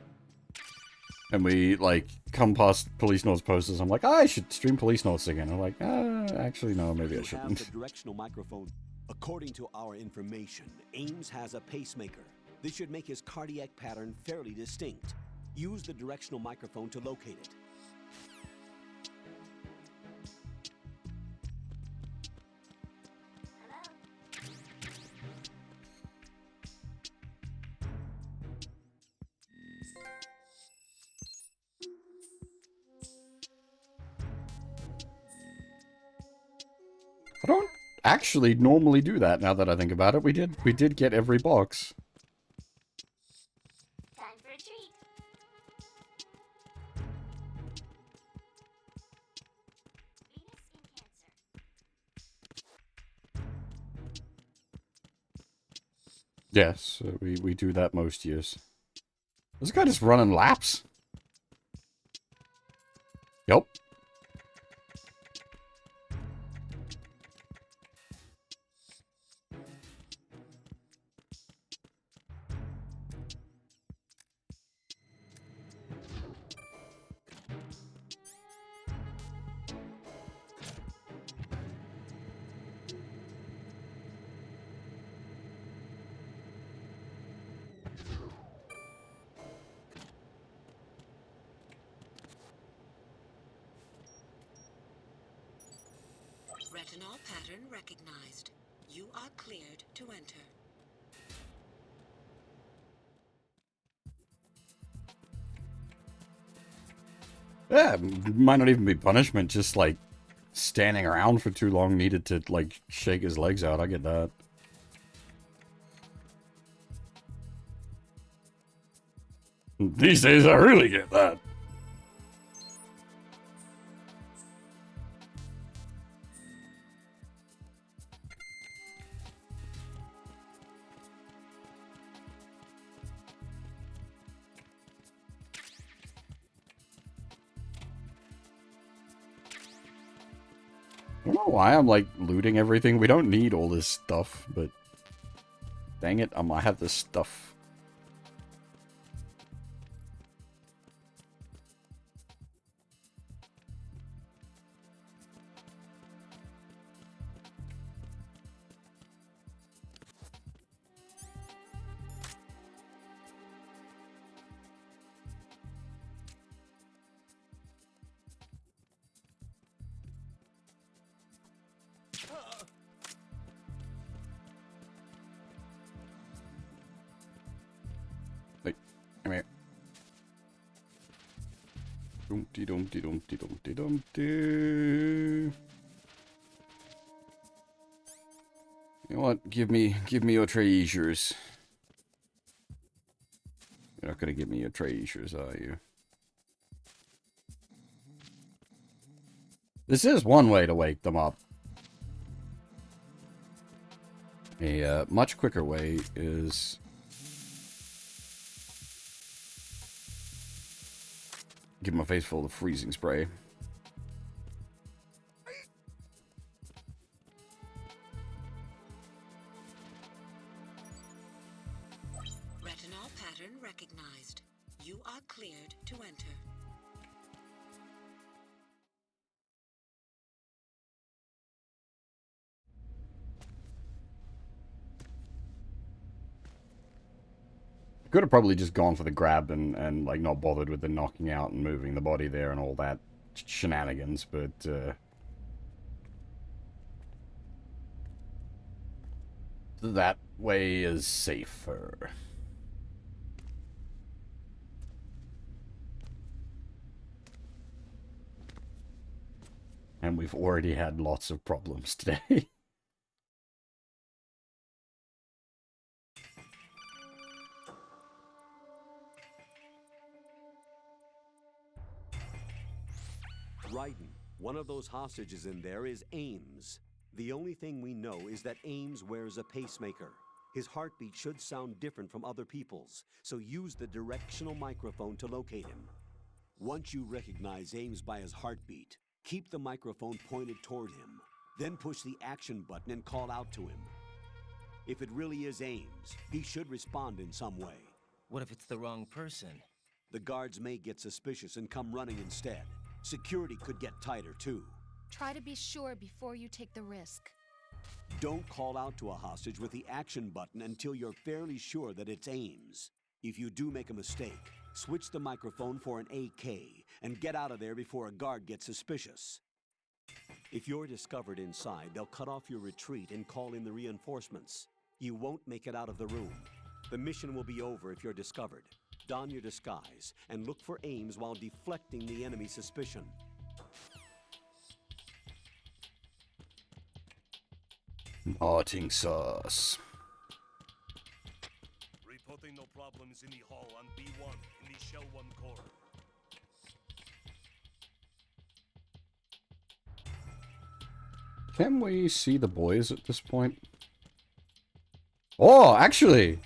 Speaker 1: and we, like, come past Police Notes posters, I'm like, I should stream Police Notes again. I'm like, actually, no, maybe I shouldn't.
Speaker 11: Have the directional microphone. According to our information, Ames has a pacemaker. This should make his cardiac pattern fairly distinct. Use the directional microphone to locate it.
Speaker 1: I don't actually normally do that now that I think about it. We did get every box.
Speaker 7: Time for a treat.
Speaker 1: Yes, we do that most years. This guy just running laps? Yep.
Speaker 22: Retinol pattern recognized. You are cleared to enter.
Speaker 1: Yeah, might not even be punishment, just like standing around for too long needed to like shake his legs out. I get that. These days I really get that. I don't know why I'm like looting everything. We don't need all this stuff, but dang it, I have this stuff. Wait, come here. Dumpty dumpty dumpty dumpty dumpty. You know what? Give me your treasures. You're not gonna give me your treasures, are you? This is one way to wake them up. A much quicker way is give him a face full of freezing spray.
Speaker 22: Retinol pattern recognized. You are cleared to enter.
Speaker 1: Could have probably just gone for the grab and like not bothered with the knocking out and moving the body there and all that shenanigans, but that way is safer. And we've already had lots of problems today.
Speaker 11: Raiden, one of those hostages in there is Ames. The only thing we know is that Ames wears a pacemaker. His heartbeat should sound different from other people's, so use the directional microphone to locate him. Once you recognize Ames by his heartbeat, keep the microphone pointed toward him. Then push the action button and call out to him. If it really is Ames, he should respond in some way.
Speaker 8: What if it's the wrong person?
Speaker 11: The guards may get suspicious and come running instead. Security could get tighter, too.
Speaker 15: Try to be sure before you take the risk.
Speaker 11: Don't call out to a hostage with the action button until you're fairly sure that it's Ames. If you do make a mistake, switch the microphone for an AK and get out of there before a guard gets suspicious. If you're discovered inside, they'll cut off your retreat and call in the reinforcements. You won't make it out of the room. The mission will be over if you're discovered. Don your disguise and look for Ames while deflecting the enemy's suspicion.
Speaker 1: Marting sauce.
Speaker 7: Reporting no problems in the hall on B1 in the Shell 1 core.
Speaker 1: Can we see the boys at this point? Oh, actually,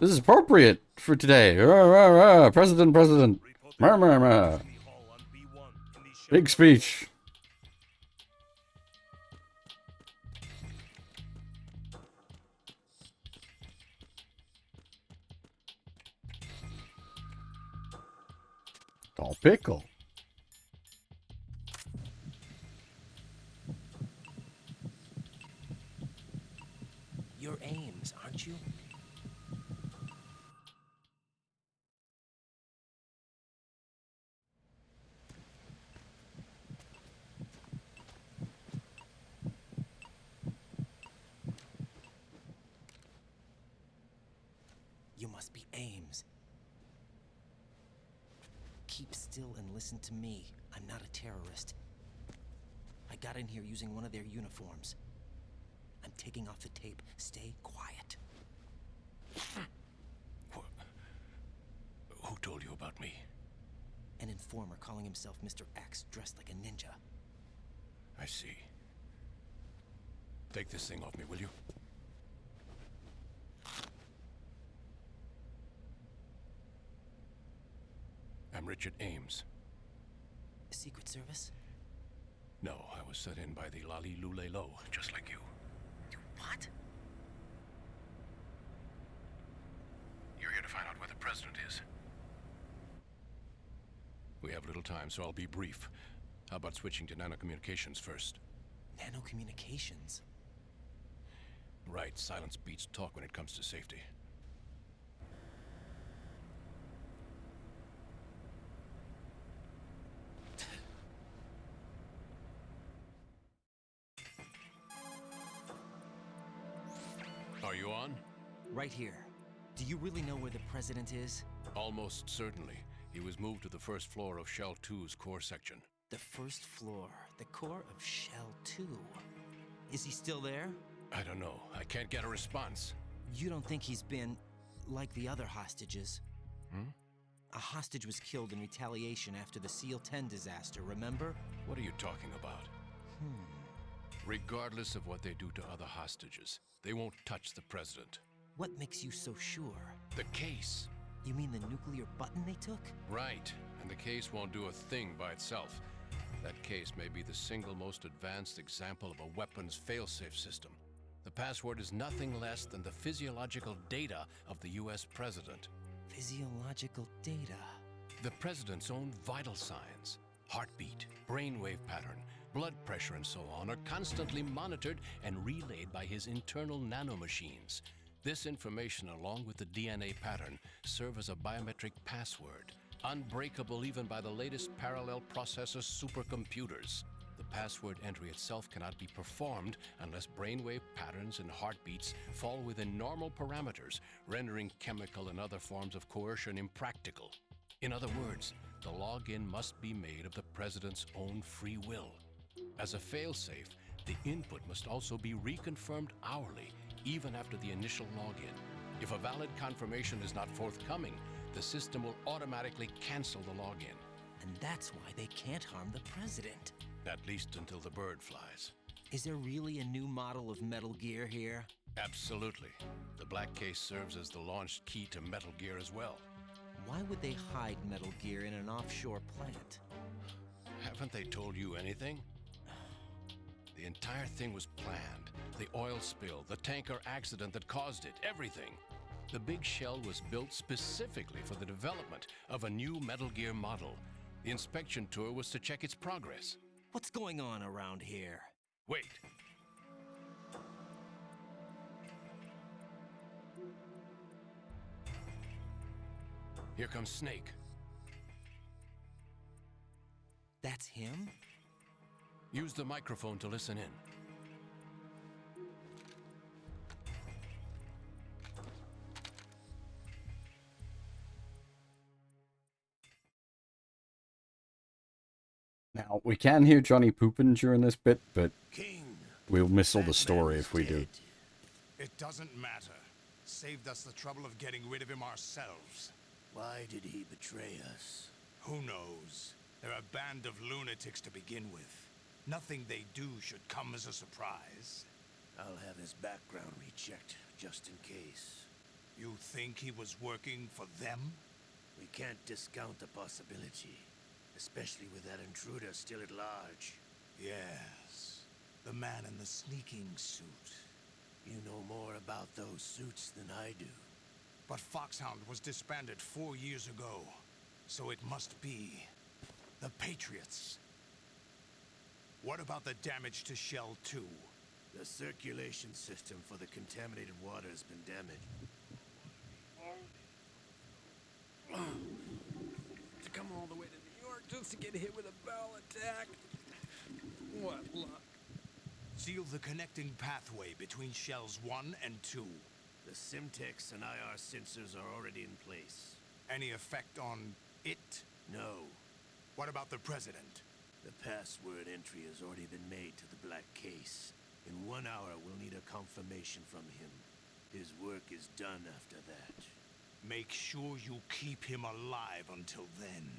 Speaker 1: this is appropriate for today. President. Big speech. Oh, pickle.
Speaker 8: You're Ames, aren't you? You must be Ames. Keep still and listen to me. I'm not a terrorist. I got in here using one of their uniforms. I'm taking off the tape. Stay quiet.
Speaker 7: Who told you about me?
Speaker 8: An informer calling himself Mr. X, dressed like a ninja.
Speaker 7: I see. Take this thing off me, will you? I'm Richard Ames.
Speaker 8: Secret Service?
Speaker 7: No, I was set in by the Lali Lule Lo, just like you.
Speaker 8: What?
Speaker 7: You're here to find out where the president is. We have little time, so I'll be brief. How about switching to nanocommunications first?
Speaker 8: Nanocommunications?
Speaker 7: Right, silence beats talk when it comes to safety. Are you on?
Speaker 8: Right here. Do you really know where the president is?
Speaker 7: Almost certainly. He was moved to the first floor of Shell 2's core section.
Speaker 8: The first floor, the core of Shell 2. Is he still there?
Speaker 7: I don't know. I can't get a response.
Speaker 8: You don't think he's been like the other hostages?
Speaker 7: Hmm?
Speaker 8: A hostage was killed in retaliation after the SEAL 10 disaster, remember?
Speaker 7: What are you talking about? Regardless of what they do to other hostages, they won't touch the president.
Speaker 8: What makes you so sure?
Speaker 7: The case.
Speaker 8: You mean the nuclear button they took?
Speaker 7: Right. And the case won't do a thing by itself. That case may be the single most advanced example of a weapons failsafe system. The password is nothing less than the physiological data of the US president.
Speaker 8: Physiological data?
Speaker 7: The president's own vital signs, heartbeat, brainwave pattern, blood pressure and so on are constantly monitored and relayed by his internal nanomachines. This information, along with the DNA pattern, serve as a biometric password, unbreakable even by the latest parallel processor supercomputers. The password entry itself cannot be performed unless brainwave patterns and heartbeats fall within normal parameters, rendering chemical and other forms of coercion impractical. In other words, the login must be made of the president's own free will. As a failsafe, the input must also be reconfirmed hourly, even after the initial login. If a valid confirmation is not forthcoming, the system will automatically cancel the login.
Speaker 8: And that's why they can't harm the president.
Speaker 7: At least until the bird flies.
Speaker 8: Is there really a new model of Metal Gear here?
Speaker 7: Absolutely. The black case serves as the launch key to Metal Gear as well.
Speaker 8: Why would they hide Metal Gear in an offshore plant?
Speaker 7: Haven't they told you anything? The entire thing was planned. The oil spill, the tanker accident that caused it, everything. The big shell was built specifically for the development of a new Metal Gear model. The inspection tour was to check its progress.
Speaker 8: What's going on around here?
Speaker 7: Wait. Here comes Snake.
Speaker 8: That's him?
Speaker 7: Use the microphone to listen in.
Speaker 1: Now, we can hear Johnny pooping during this bit, but
Speaker 9: King,
Speaker 1: we'll miss all the story if we do.
Speaker 20: It doesn't matter. Saved us the trouble of getting rid of him ourselves.
Speaker 9: Why did he betray us?
Speaker 20: Who knows? They're a band of lunatics to begin with. Nothing they do should come as a surprise.
Speaker 9: I'll have his background rechecked, just in case.
Speaker 20: You think he was working for them?
Speaker 9: We can't discount the possibility. Especially with that intruder still at large.
Speaker 20: Yes. The man in the sneaking suit.
Speaker 9: You know more about those suits than I do.
Speaker 20: But Foxhound was disbanded 4 years ago. So it must be the Patriots. What about the damage to Shell 2?
Speaker 9: The circulation system for the contaminated water has been damaged.
Speaker 16: To come all the way to New York just to get hit with a bowel attack. What luck.
Speaker 20: Seal the connecting pathway between Shells 1 and 2.
Speaker 9: The Simtex and IR sensors are already in place.
Speaker 20: Any effect on it?
Speaker 9: No.
Speaker 20: What about the President?
Speaker 9: The password entry has already been made to the black case. In 1 hour, we'll need a confirmation from him. His work is done after that.
Speaker 20: Make sure you keep him alive until then.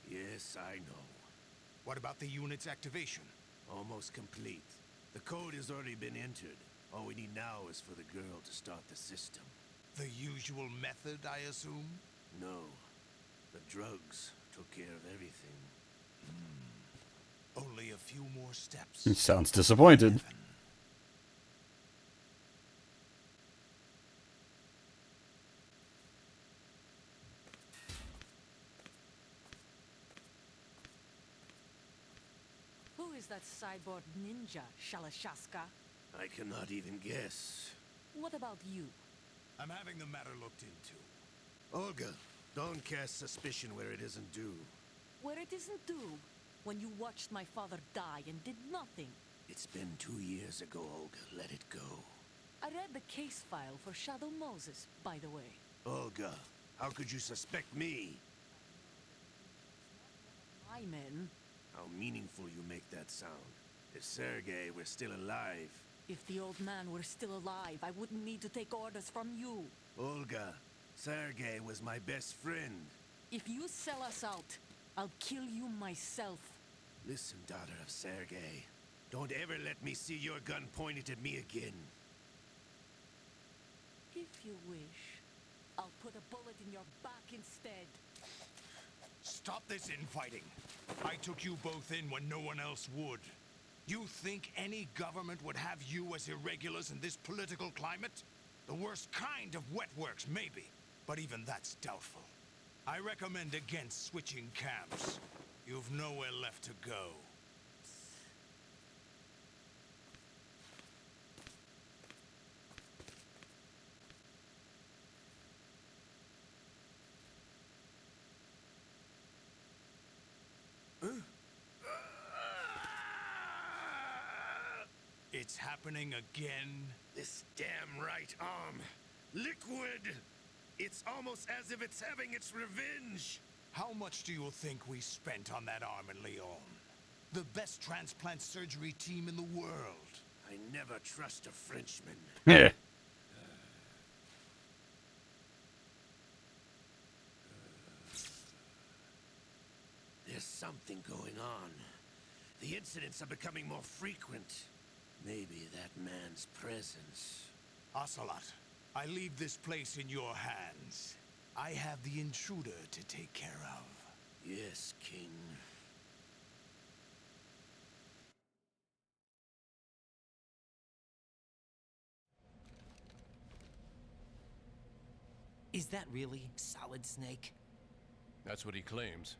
Speaker 9: Yes, I know.
Speaker 20: What about the unit's activation?
Speaker 9: Almost complete. The code has already been entered. All we need now is for the girl to start the system.
Speaker 20: The usual method, I assume?
Speaker 9: No. The drugs took care of everything.
Speaker 20: Only a few more steps.
Speaker 1: He sounds disappointed.
Speaker 4: Who is that cyborg ninja, Shalashaska?
Speaker 9: I cannot even guess.
Speaker 4: What about you?
Speaker 20: I'm having the matter looked into.
Speaker 9: Olga, don't cast suspicion where it isn't due.
Speaker 4: Where it isn't due? When you watched my father die and did nothing.
Speaker 9: It's been 2 years ago, Olga. Let it go.
Speaker 4: I read the case file for Shadow Moses, by the way.
Speaker 9: Olga, how could you suspect me?
Speaker 4: My men.
Speaker 9: How meaningful you make that sound. If Sergei were still alive...
Speaker 4: If the old man were still alive, I wouldn't need to take orders from you.
Speaker 9: Olga, Sergei was my best friend.
Speaker 4: If you sell us out, I'll kill you myself.
Speaker 9: Listen, daughter of Sergei. Don't ever let me see your gun pointed at me again.
Speaker 4: If you wish, I'll put a bullet in your back instead.
Speaker 20: Stop this infighting. I took you both in when no one else would. You think any government would have you as irregulars in this political climate? The worst kind of wet works, maybe. But even that's doubtful. I recommend against switching camps. You've nowhere left to go. It's happening again?
Speaker 9: This damn right arm. Liquid! It's almost as if it's having its revenge!
Speaker 20: How much do you think we spent on that arm in Lyon? The best transplant surgery team in the world.
Speaker 9: I never trust a Frenchman.
Speaker 1: Yeah.
Speaker 9: There's something going on. The incidents are becoming more frequent. Maybe that man's presence.
Speaker 20: Ocelot, I leave this place in your hands. I have the intruder to take care of.
Speaker 9: Yes, King.
Speaker 8: Is that really Solid Snake?
Speaker 7: That's what he claims.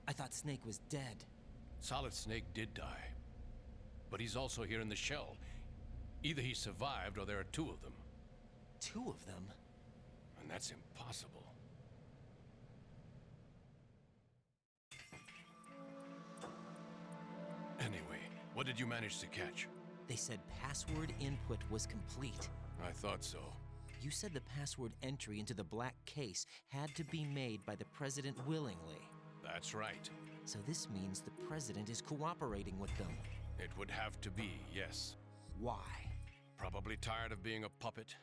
Speaker 8: I thought Snake was dead.
Speaker 7: Solid Snake did die. But he's also here in the shell. Either he survived or there are two of them.
Speaker 8: Two of them?
Speaker 7: And that's impossible. Anyway, what did you manage to catch?
Speaker 8: They said password input was complete.
Speaker 7: I thought so.
Speaker 8: You said the password entry into the black case had to be made by the president willingly.
Speaker 7: That's right.
Speaker 8: So this means the president is cooperating with them.
Speaker 7: It would have to be, yes.
Speaker 8: Why?
Speaker 7: Probably tired of being a puppet,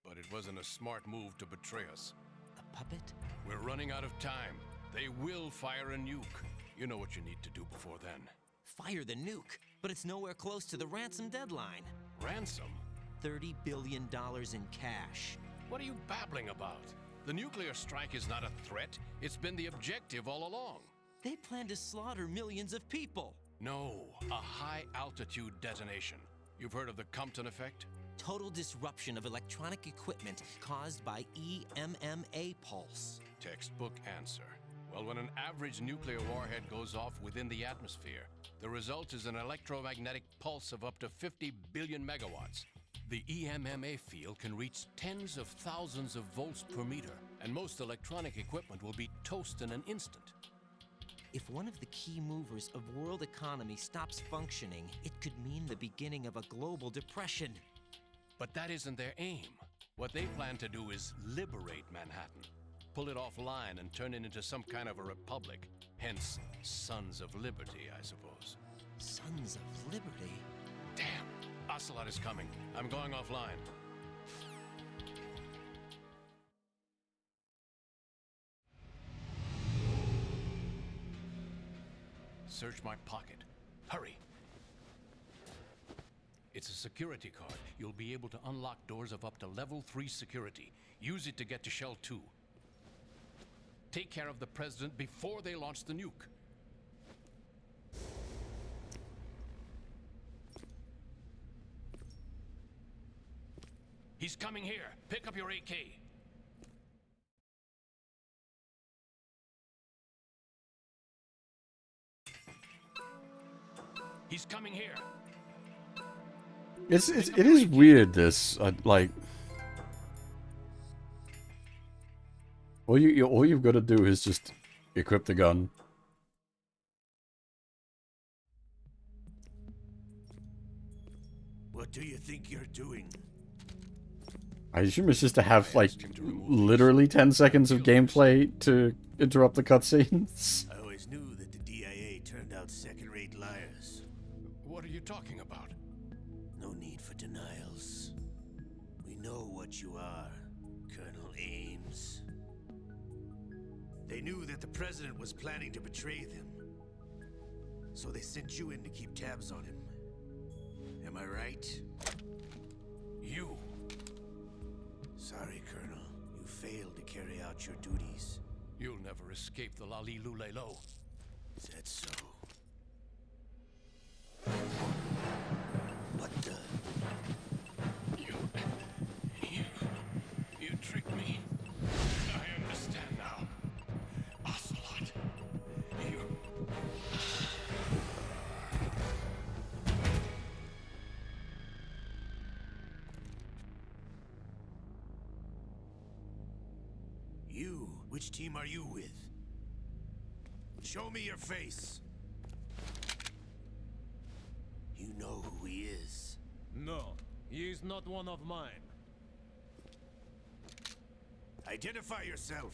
Speaker 7: but it wasn't a smart move to betray us.
Speaker 8: A puppet?
Speaker 7: We're running out of time. They will fire a nuke. You know what you need to do before then.
Speaker 8: Fire the nuke, but it's nowhere close to the ransom deadline.
Speaker 7: Ransom?
Speaker 8: $30 billion in cash.
Speaker 7: What are you babbling about? The nuclear strike is not a threat. It's been the objective all along.
Speaker 8: They plan to slaughter millions of people.
Speaker 7: No, a high-altitude detonation. You've heard of the Compton effect?
Speaker 8: Total disruption of electronic equipment caused by EMMA pulse.
Speaker 7: Textbook answer. Well, when an average nuclear warhead goes off within the atmosphere, the result is an electromagnetic pulse of up to 50 billion megawatts. The EMMA field can reach tens of thousands of volts per meter, and most electronic equipment will be toast in an instant.
Speaker 8: If one of the key movers of world economy stops functioning, it could mean the beginning of a global depression.
Speaker 7: But that isn't their aim. What they plan to do is liberate Manhattan. Pull it offline and turn it into some kind of a republic. Hence, Sons of Liberty, I suppose.
Speaker 8: Sons of Liberty?
Speaker 7: Damn! Ocelot is coming. I'm going offline. Search my pocket. Hurry! It's a security card. You'll be able to unlock doors of up to level 3 security. Use it to get to Shell 2. Take care of the president before they launch the nuke. He's coming here. Pick up your AK. He's coming here.
Speaker 1: It is weird, this like all you've got to do is just equip the gun.
Speaker 9: What do you think you're doing?
Speaker 1: I assume it's just to have like literally 10 seconds of gameplay to interrupt the cutscenes.
Speaker 9: I always knew that the DIA turned out second-rate liars.
Speaker 7: What are you talking about?
Speaker 9: No need for denials. We know what you are, Colonel Ames. They knew that the president was planning to betray them. So they sent you in to keep tabs on him. Am I right?
Speaker 7: You.
Speaker 9: Sorry, Colonel. You failed to carry out your duties.
Speaker 7: You'll never escape the Lali-Lule-Lo.
Speaker 9: Is that so? What the?
Speaker 7: You tricked me. I understand now. Ocelot. You...
Speaker 9: You? Which team are you with? Show me your face. You know who he is.
Speaker 17: No, he is not one of mine.
Speaker 9: Identify yourself.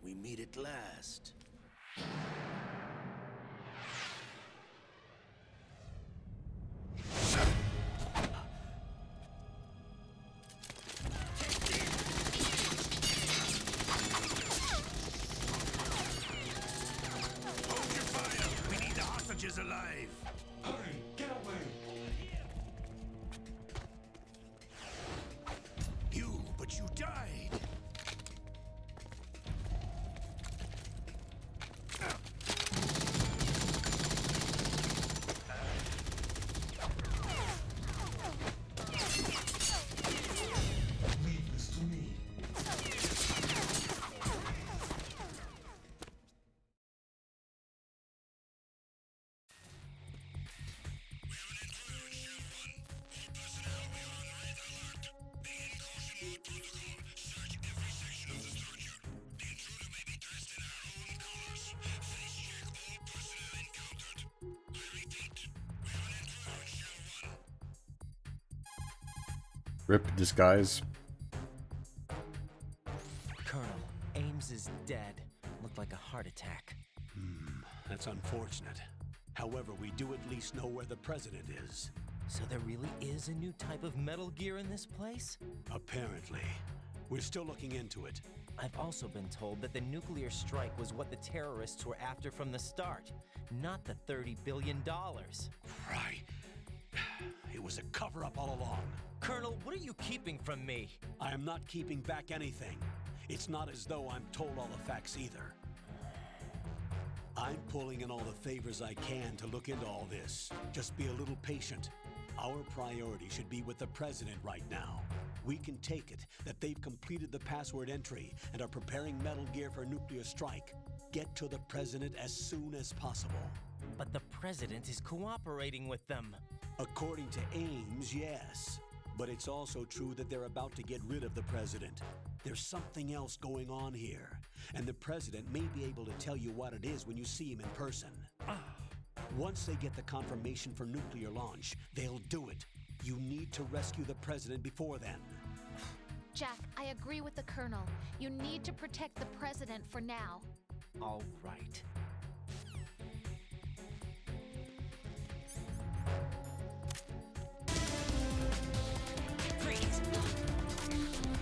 Speaker 9: We meet at last.
Speaker 1: Rip disguise.
Speaker 8: Colonel, Ames is dead. Looked like a heart attack.
Speaker 12: That's unfortunate. However, we do at least know where the president is.
Speaker 8: So there really is a new type of Metal Gear in this place?
Speaker 12: Apparently. We're still looking into it.
Speaker 8: I've also been told that the nuclear strike was what the terrorists were after from the start, not the $30 billion.
Speaker 12: Right. It was a cover-up all along.
Speaker 8: Colonel, what are you keeping from me?
Speaker 12: I am not keeping back anything. It's not as though I'm told all the facts either. I'm pulling in all the favors I can to look into all this. Just be a little patient. Our priority should be with the president right now. We can take it that they've completed the password entry and are preparing Metal Gear for a nuclear strike. Get to the president as soon as possible.
Speaker 8: But the president is cooperating with them.
Speaker 12: According to Ames, yes. But it's also true that they're about to get rid of the president. There's something else going on here, and the president may be able to tell you what it is when you see him in person. Once they get the confirmation for nuclear launch, they'll do it. You need to rescue the president before then.
Speaker 15: Jack, I agree with the Colonel. You need to protect the president for now.
Speaker 8: All right.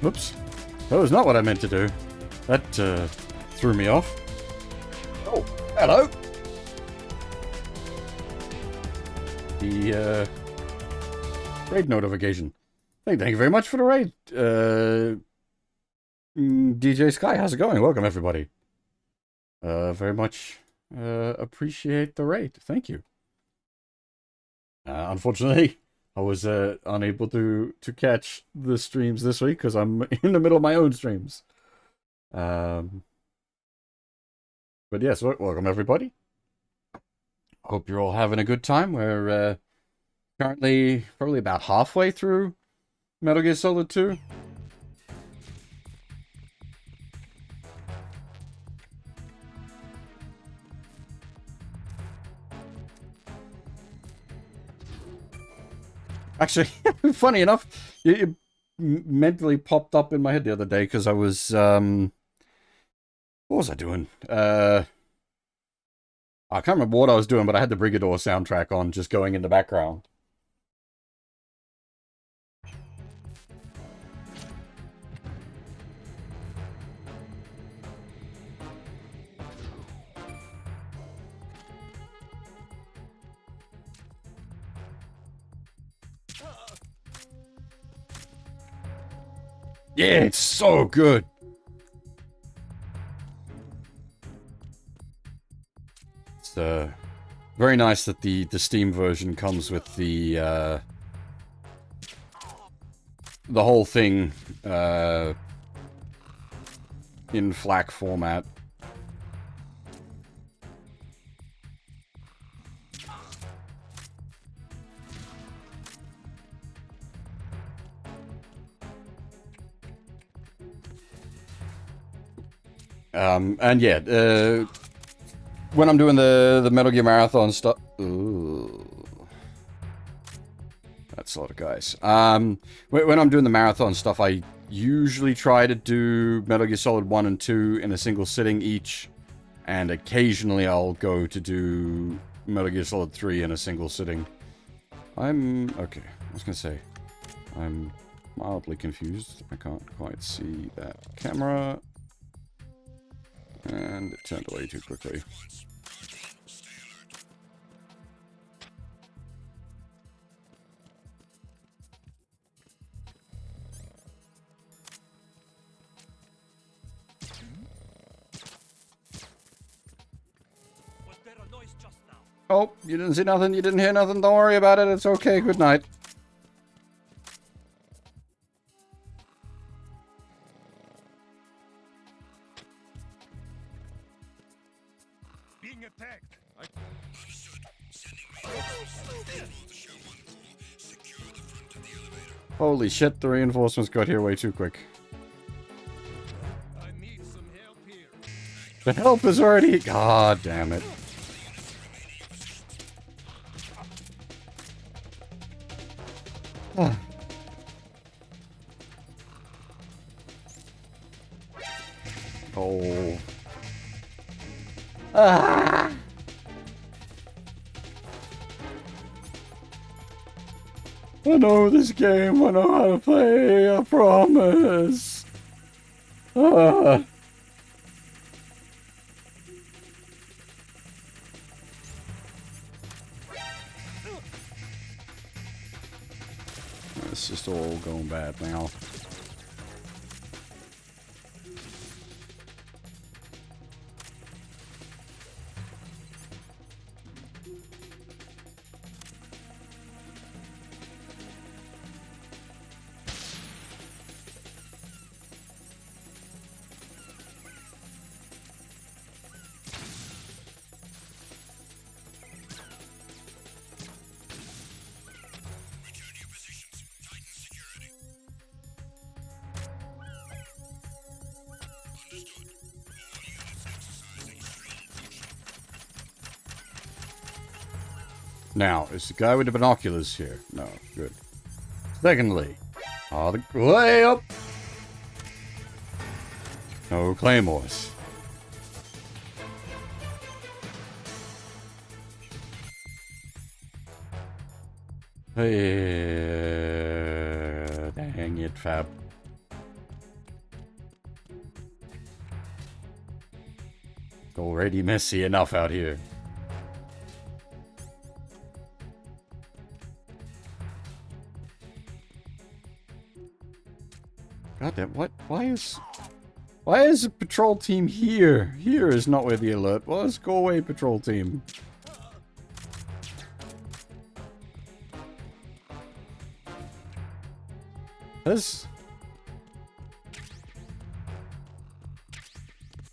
Speaker 1: Oops. That was not what I meant to do. That threw me off. Oh, hello. The raid notification. Thank you very much for the raid. DJ Sky, how's it going? Welcome everybody. Very much appreciate the raid. Thank you. Unfortunately, I was unable to catch the streams this week because I'm in the middle of my own streams. But yes, welcome everybody. Hope you're all having a good time. We're currently probably about halfway through Metal Gear Solid 2. Actually, funny enough, it mentally popped up in my head the other day because I was, what was I doing? I can't remember what I was doing, but I had the Brigador soundtrack on, just going in the background. Yeah, it's so good. It's very nice that the Steam version comes with the whole thing in FLAC format. And yeah, when I'm doing the Metal Gear Marathon stuff... That's a lot of guys. When I'm doing the marathon stuff, I usually try to do Metal Gear Solid 1 and 2 in a single sitting each. And occasionally I'll go to do Metal Gear Solid 3 in a single sitting. Okay, I was gonna say... I'm mildly confused. I can't quite see that camera. And it turned away too quickly.
Speaker 6: Was there a noise just now?
Speaker 1: Oh, you didn't see nothing, you didn't hear nothing, don't worry about it, it's okay, good night.
Speaker 20: Being attacked.
Speaker 1: Holy shit, the reinforcements got here way too quick.
Speaker 17: I need some help here.
Speaker 1: The help is already... God damn it. Oh. Ah! I know this game. I know how to play. I promise. Ah. It's just all going bad now. Now, is the guy with the binoculars here? No, good. Secondly, are the way up? No claymores. Hey, dang it, Fab. It's already messy enough out here. God damn, what? Why is the patrol team here? Here is not where the alert was. Go away, patrol team.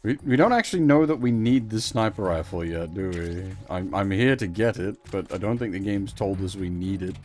Speaker 1: We don't actually know that we need the sniper rifle yet, do we? I'm here to get it, but I don't think the game's told us we need it.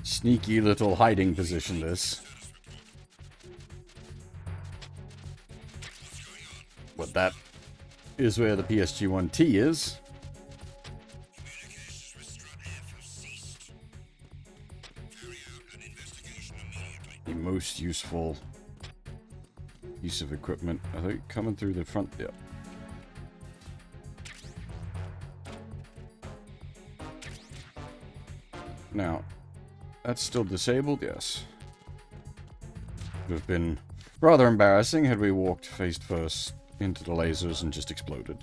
Speaker 1: Sneaky little hiding position, this. But that is where the PSG-1T is. The most useful piece of equipment. I think coming through the front there. Now, that's still disabled, yes. Would have been rather embarrassing had we walked face first into the lasers and just exploded.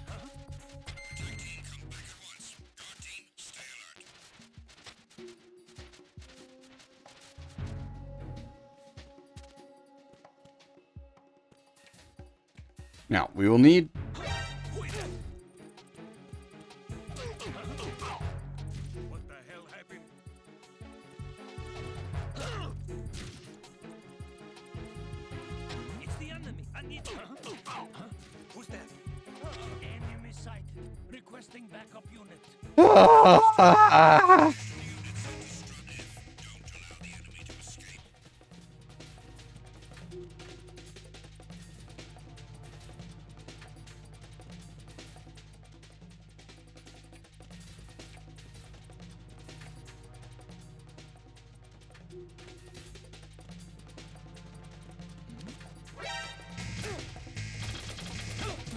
Speaker 1: Now, we will need...
Speaker 20: What the hell happened?
Speaker 13: It's the enemy. I need to... Who's that? Enemy sighted. Requesting backup unit.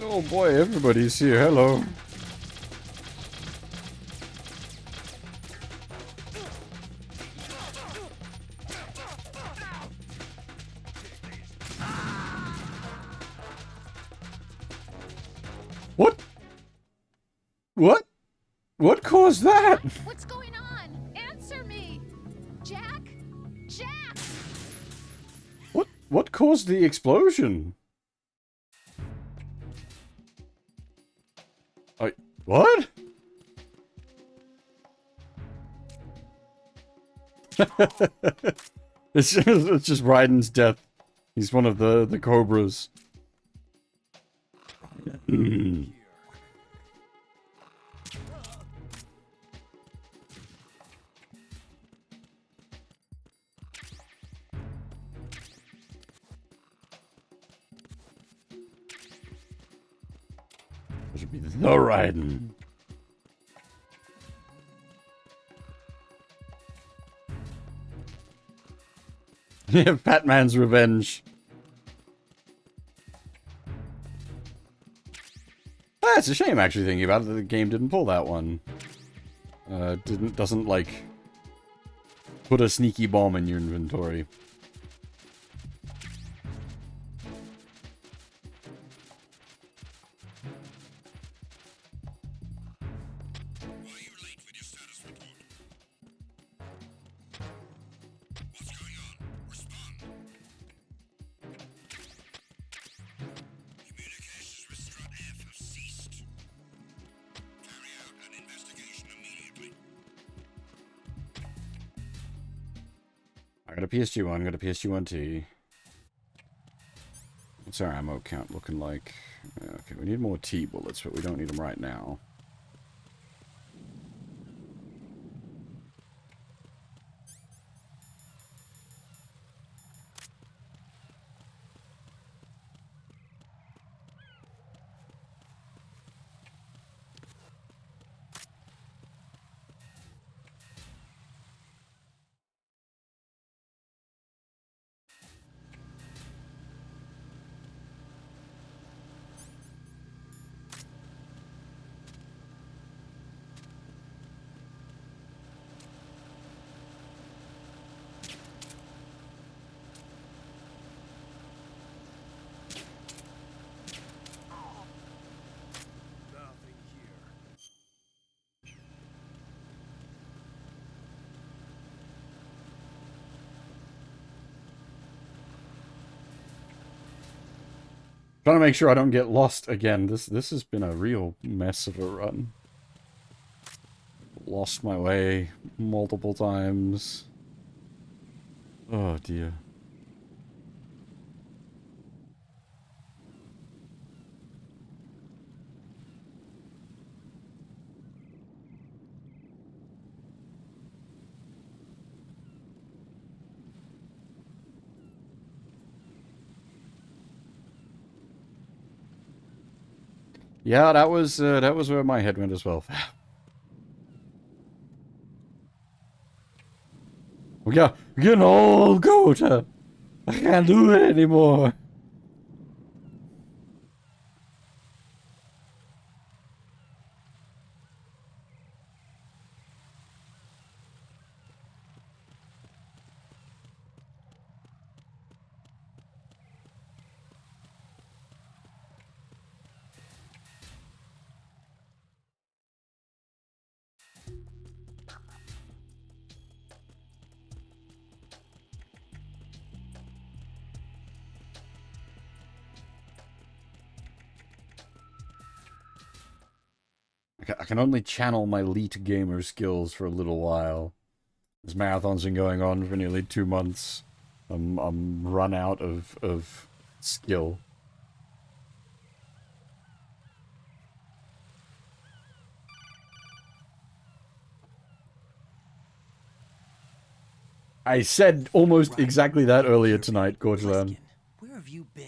Speaker 1: Oh boy, everybody's here. Hello. What? What? What caused that?
Speaker 15: What's going on? Answer me! Jack? Jack!
Speaker 1: What caused the explosion? What? it's just Raiden's death. He's one of the Cobras. should be the Raiden. Yeah, Fat Man's Revenge. Ah, it's a shame, actually, thinking about it, that the game didn't pull that one. Doesn't, like, put a sneaky bomb in your inventory. I got a PSG-1, got a PSG-1T. What's our ammo count looking like? Okay, we need more T bullets, but we don't need them right now. Trying to make sure I don't get lost again. This has been a real mess of a run. Lost my way multiple times. Oh dear. Yeah, that was where my head went as well. We got getting old, Gota. I can't do it anymore. I can only channel my elite gamer skills for a little while. This marathon's been going on for nearly 2 months. I'm run out of skill. I said almost exactly that earlier tonight, Gorgeland.
Speaker 2: Where have you been?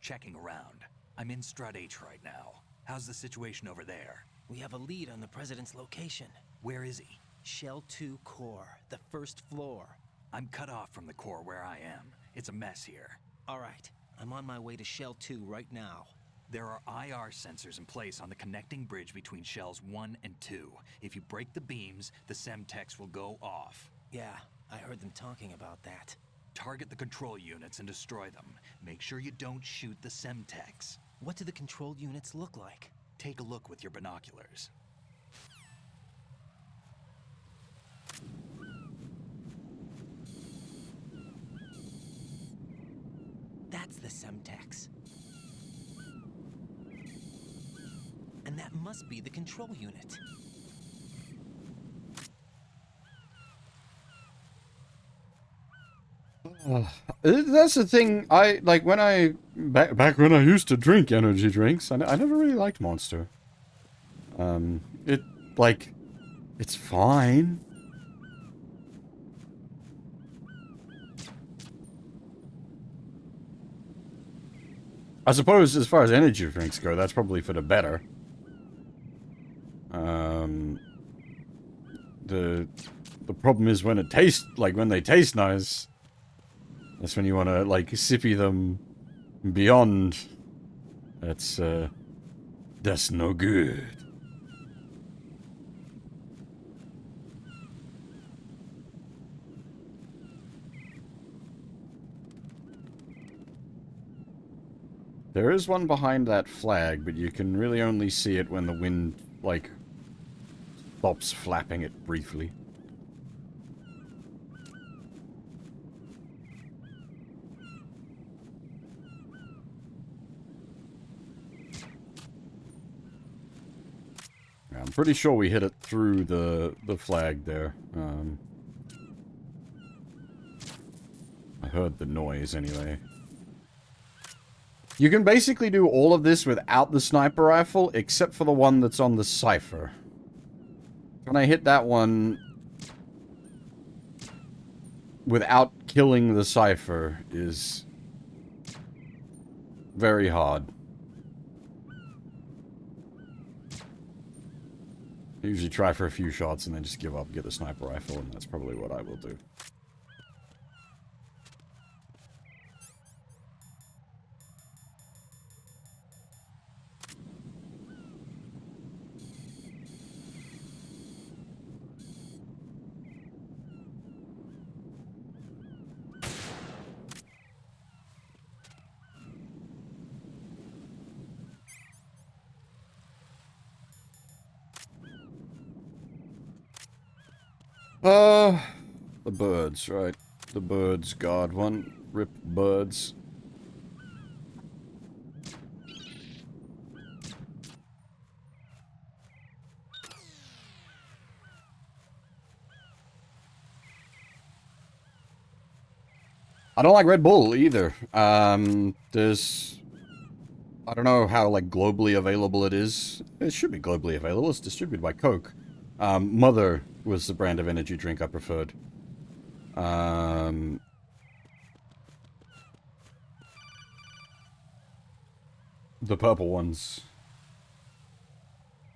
Speaker 2: Checking around. I'm in Strut H right now. How's the situation over there?
Speaker 8: We have a lead on the president's location.
Speaker 2: Where is he?
Speaker 8: Shell 2 core, the first floor.
Speaker 2: I'm cut off from the core where I am. It's a mess here.
Speaker 8: All right, I'm on my way to Shell 2 right now.
Speaker 2: There are IR sensors in place on the connecting bridge between Shells 1 and 2. If you break the beams, the Semtex will go off.
Speaker 8: Yeah, I heard them talking about that.
Speaker 2: Target the control units and destroy them. Make sure you don't shoot the Semtex.
Speaker 8: What do the control units look like?
Speaker 2: Take a look with your binoculars.
Speaker 8: That's the Semtex. And that must be the control unit.
Speaker 1: That's the thing. I like when I back when I used to drink energy drinks. I never really liked Monster. It's fine. I suppose as far as energy drinks go, that's probably for the better. The problem is when it tastes, like, when they taste nice, that's when you want to, like, sippy them beyond. That's no good. There is one behind that flag, but you can really only see it when the wind, like, stops flapping it briefly. Yeah, I'm pretty sure we hit it through the flag there. I heard the noise anyway. You can basically do all of this without the sniper rifle, except for the one that's on the cipher. When I hit that one without killing the cipher is very hard. I usually try for a few shots and then just give up and get the sniper rifle, and that's probably what I will do. The birds, right. The birds, God, one. Rip birds. I don't like Red Bull either. There's... I don't know how, like, globally available it is. It should be globally available. It's distributed by Coke. Mother was the brand of energy drink I preferred. The purple ones.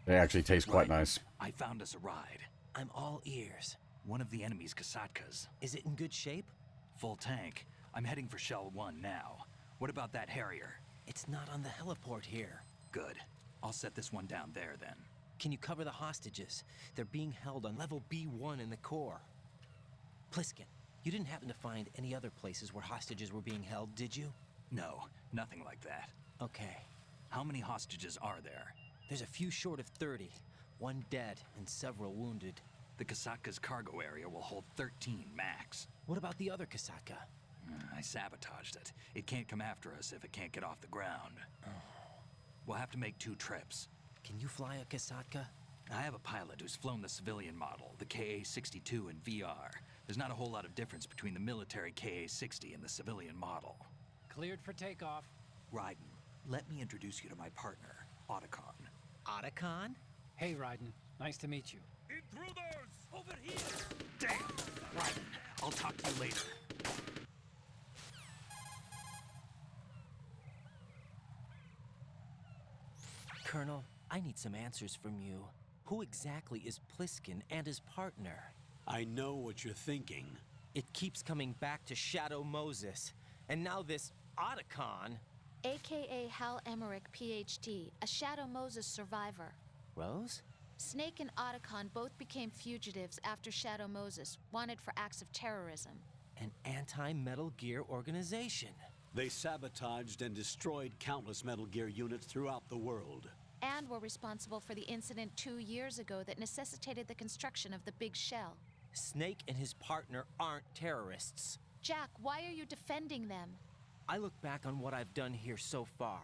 Speaker 1: They actually taste quite nice.
Speaker 2: I found us a ride.
Speaker 8: I'm all ears.
Speaker 2: One of the enemy's Kasatkas.
Speaker 8: Is it in good shape?
Speaker 2: Full tank. I'm heading for Shell 1 now. What about that Harrier?
Speaker 8: It's not on the heliport here.
Speaker 2: Good. I'll set this one down there then.
Speaker 8: Can you cover the hostages? They're being held on level B1 in the core. Pliskin, you didn't happen to find any other places where hostages were being held, did you?
Speaker 2: No, nothing like that.
Speaker 8: Okay.
Speaker 2: How many hostages are there?
Speaker 8: There's a few short of 30. One dead and several wounded.
Speaker 2: The Kasatka's cargo area will hold 13 max.
Speaker 8: What about the other Kasatka?
Speaker 2: I sabotaged it. It can't come after us if it can't get off the ground. We'll have to make 2 trips.
Speaker 8: Can you fly a Kasatka?
Speaker 2: I have a pilot who's flown the civilian model, the KA-62 in VR. There's not a whole lot of difference between the military KA-60 and the civilian model.
Speaker 6: Cleared for takeoff.
Speaker 2: Raiden, let me introduce you to my partner, Otacon.
Speaker 8: Otacon?
Speaker 6: Hey, Raiden. Nice to meet you.
Speaker 20: Intruders!
Speaker 2: Over here! Damn! Raiden, I'll talk to you later.
Speaker 8: Colonel, I need some answers from you. Who exactly is Pliskin and his partner?
Speaker 12: I know what you're thinking.
Speaker 8: It keeps coming back to Shadow Moses. And now this Otacon.
Speaker 15: AKA Hal Emmerich, PhD, a Shadow Moses survivor.
Speaker 8: Rose?
Speaker 15: Snake and Otacon both became fugitives after Shadow Moses, wanted for acts of terrorism.
Speaker 8: An anti-Metal Gear organization.
Speaker 12: They sabotaged and destroyed countless Metal Gear units throughout the world.
Speaker 15: And were responsible for the incident 2 years ago that necessitated the construction of the Big Shell.
Speaker 8: Snake and his partner aren't terrorists.
Speaker 15: Jack, why are you defending them?
Speaker 8: I look back on what I've done here so far,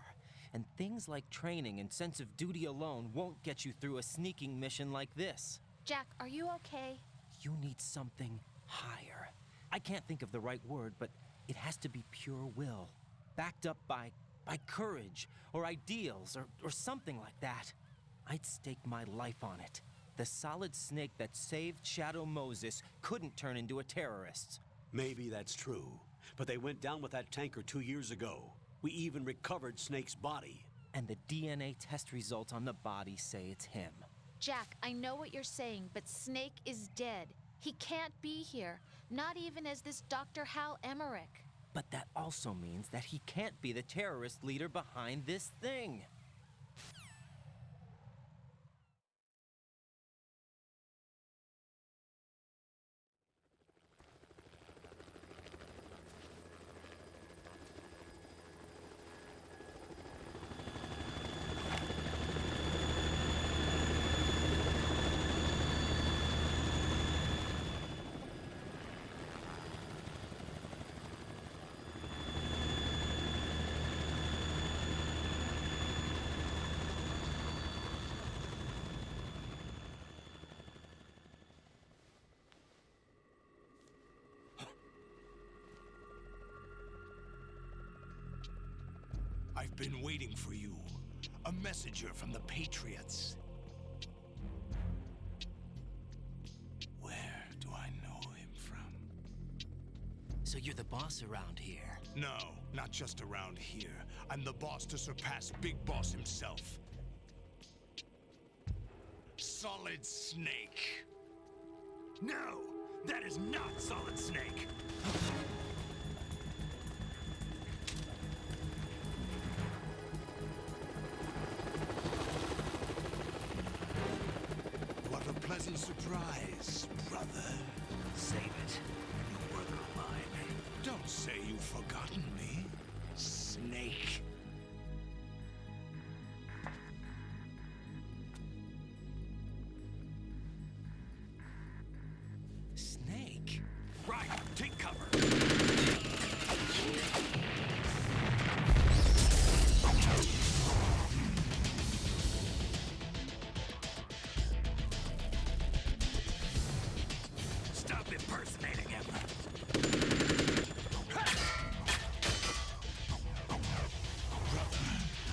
Speaker 8: and things like training and sense of duty alone won't get you through a sneaking mission like this.
Speaker 15: Jack, are you okay?
Speaker 8: You need something higher. I can't think of the right word, but it has to be pure will, backed up by courage, or ideals, or something like that. I'd stake my life on it. The solid Snake that saved Shadow Moses couldn't turn into a terrorist.
Speaker 12: Maybe that's true, but they went down with that tanker 2 years ago. We even recovered Snake's body.
Speaker 8: And the DNA test results on the body say it's him.
Speaker 15: Jack, I know what you're saying, but Snake is dead. He can't be here, not even as this Dr. Hal Emmerich.
Speaker 8: But that also means that he can't be the terrorist leader behind this thing.
Speaker 20: I've been waiting for you. A messenger from the Patriots. Where do I know him from?
Speaker 8: So you're the boss around here?
Speaker 20: No, not just around here. I'm the boss to surpass Big Boss himself. Solid Snake.
Speaker 13: No, that is not Solid Snake.
Speaker 20: What a pleasant surprise, brother.
Speaker 13: Save it. You work of mine.
Speaker 20: Don't say you've forgotten me, Snake.
Speaker 8: Snake?
Speaker 13: Right, take cover. Stop impersonating him.
Speaker 20: Brother,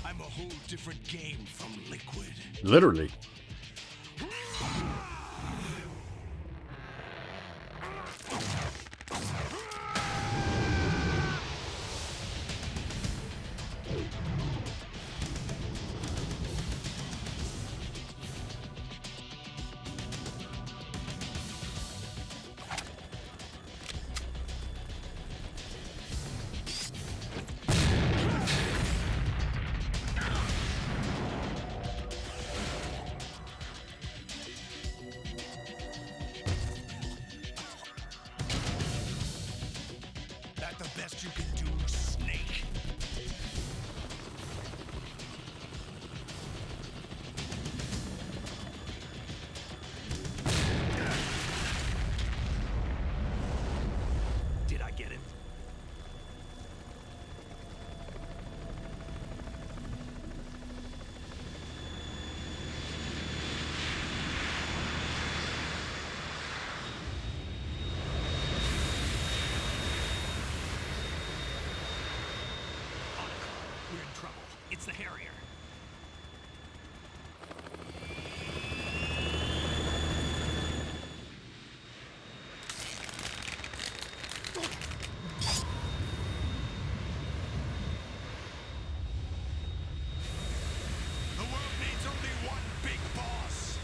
Speaker 20: I'm a whole different game from Liquid.
Speaker 1: Literally.
Speaker 20: That the best you can do, Snake?
Speaker 13: Did I get him? We're in trouble. It's the Harrier.
Speaker 20: The world needs only one big boss.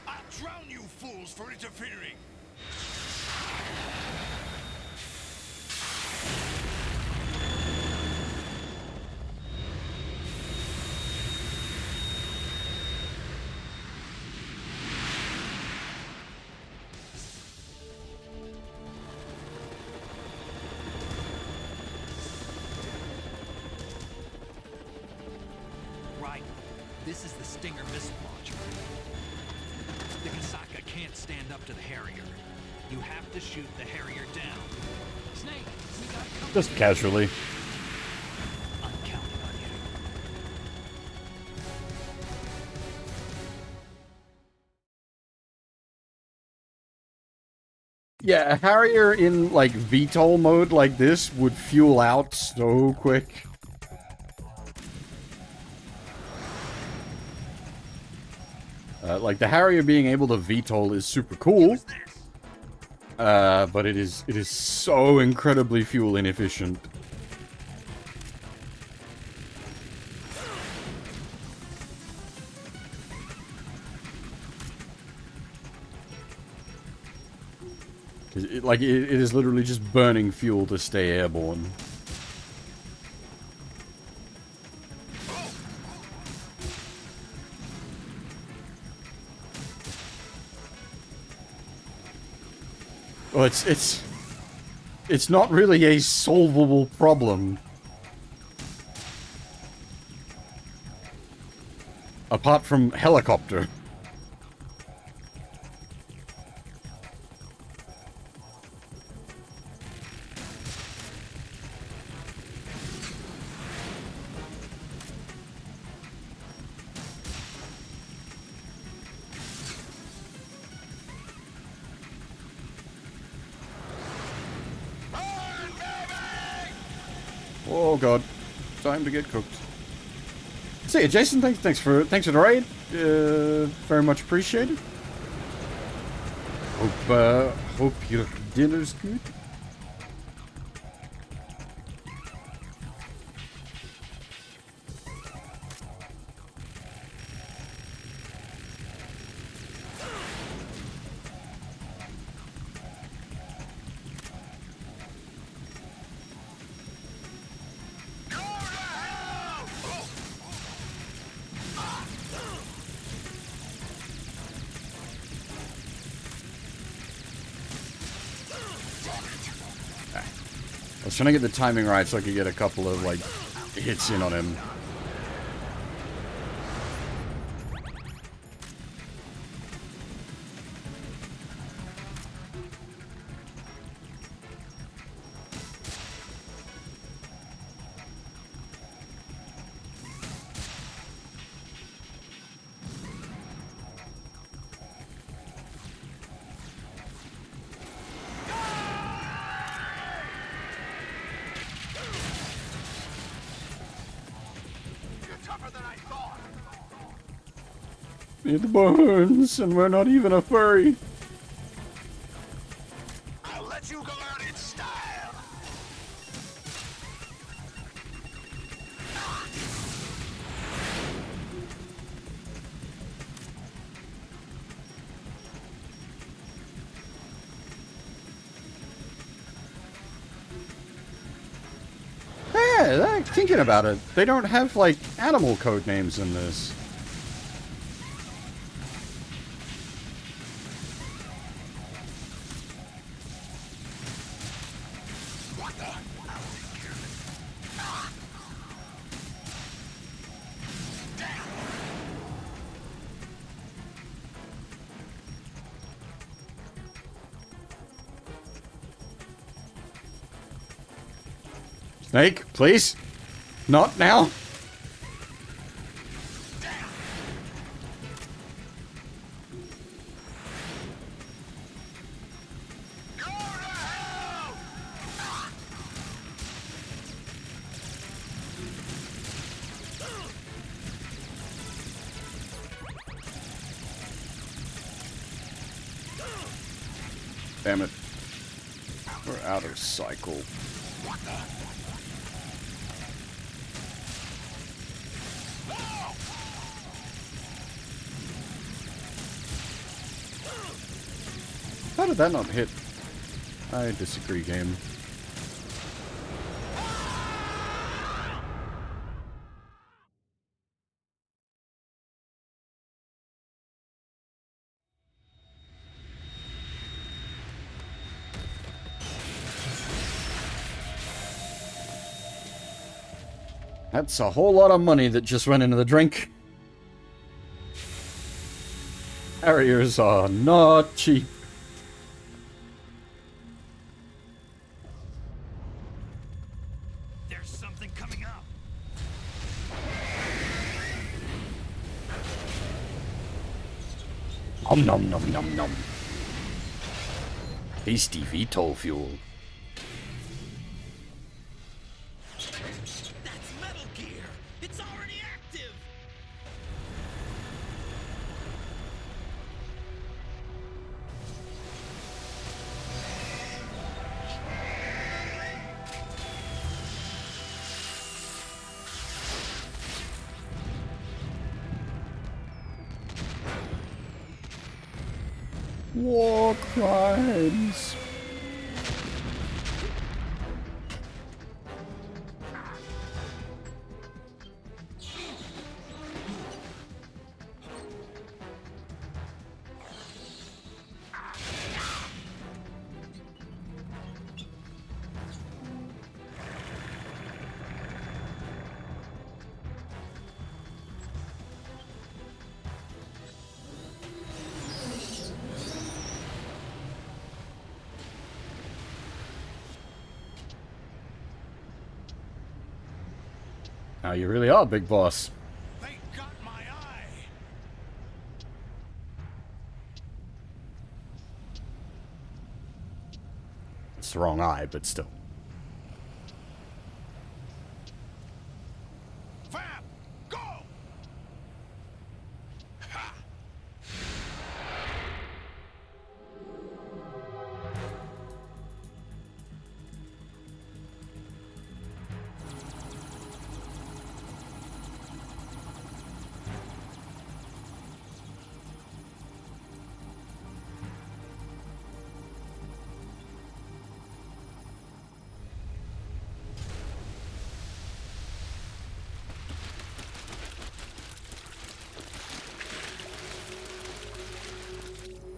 Speaker 20: I'll drown you fools for interfering.
Speaker 13: Right. This is the Stinger missile launcher. The Kasaka can't stand up to the Harrier. You have to shoot the Harrier down. Snake, we got company.
Speaker 1: Just casually.
Speaker 13: I'm counting on you.
Speaker 1: Yeah, a Harrier in, like, VTOL mode like this would fuel out so quick. Like, the Harrier being able to VTOL is super cool. but it is so incredibly fuel inefficient. It is literally just burning fuel to stay airborne. Well, it's not really a solvable problem. Apart from helicopter. Oh god, time to get cooked. See you, Jason. Thanks for the raid. Very much appreciated. Hope your dinner's good. I was trying to get the timing right so I could get a couple of, like, hits in on him. It burns, and we're not even a furry.
Speaker 20: I'll let you go out in style.
Speaker 1: Yeah, thinking about it, they don't have, like, animal code names in this. Snake, please. Not now. Damn it. We're out of cycle. How did that not hit? I disagree, game. That's a whole lot of money that just went into the drink. Harriers are not cheap.
Speaker 20: There's something coming up.
Speaker 1: Nom nom nom nom nom. Tasty VTOL fuel.
Speaker 20: That's Metal Gear. It's already active.
Speaker 1: War crimes. Now you really are big boss.
Speaker 20: They got my eye.
Speaker 1: It's the wrong eye, but still.
Speaker 20: Fab, go! Ha!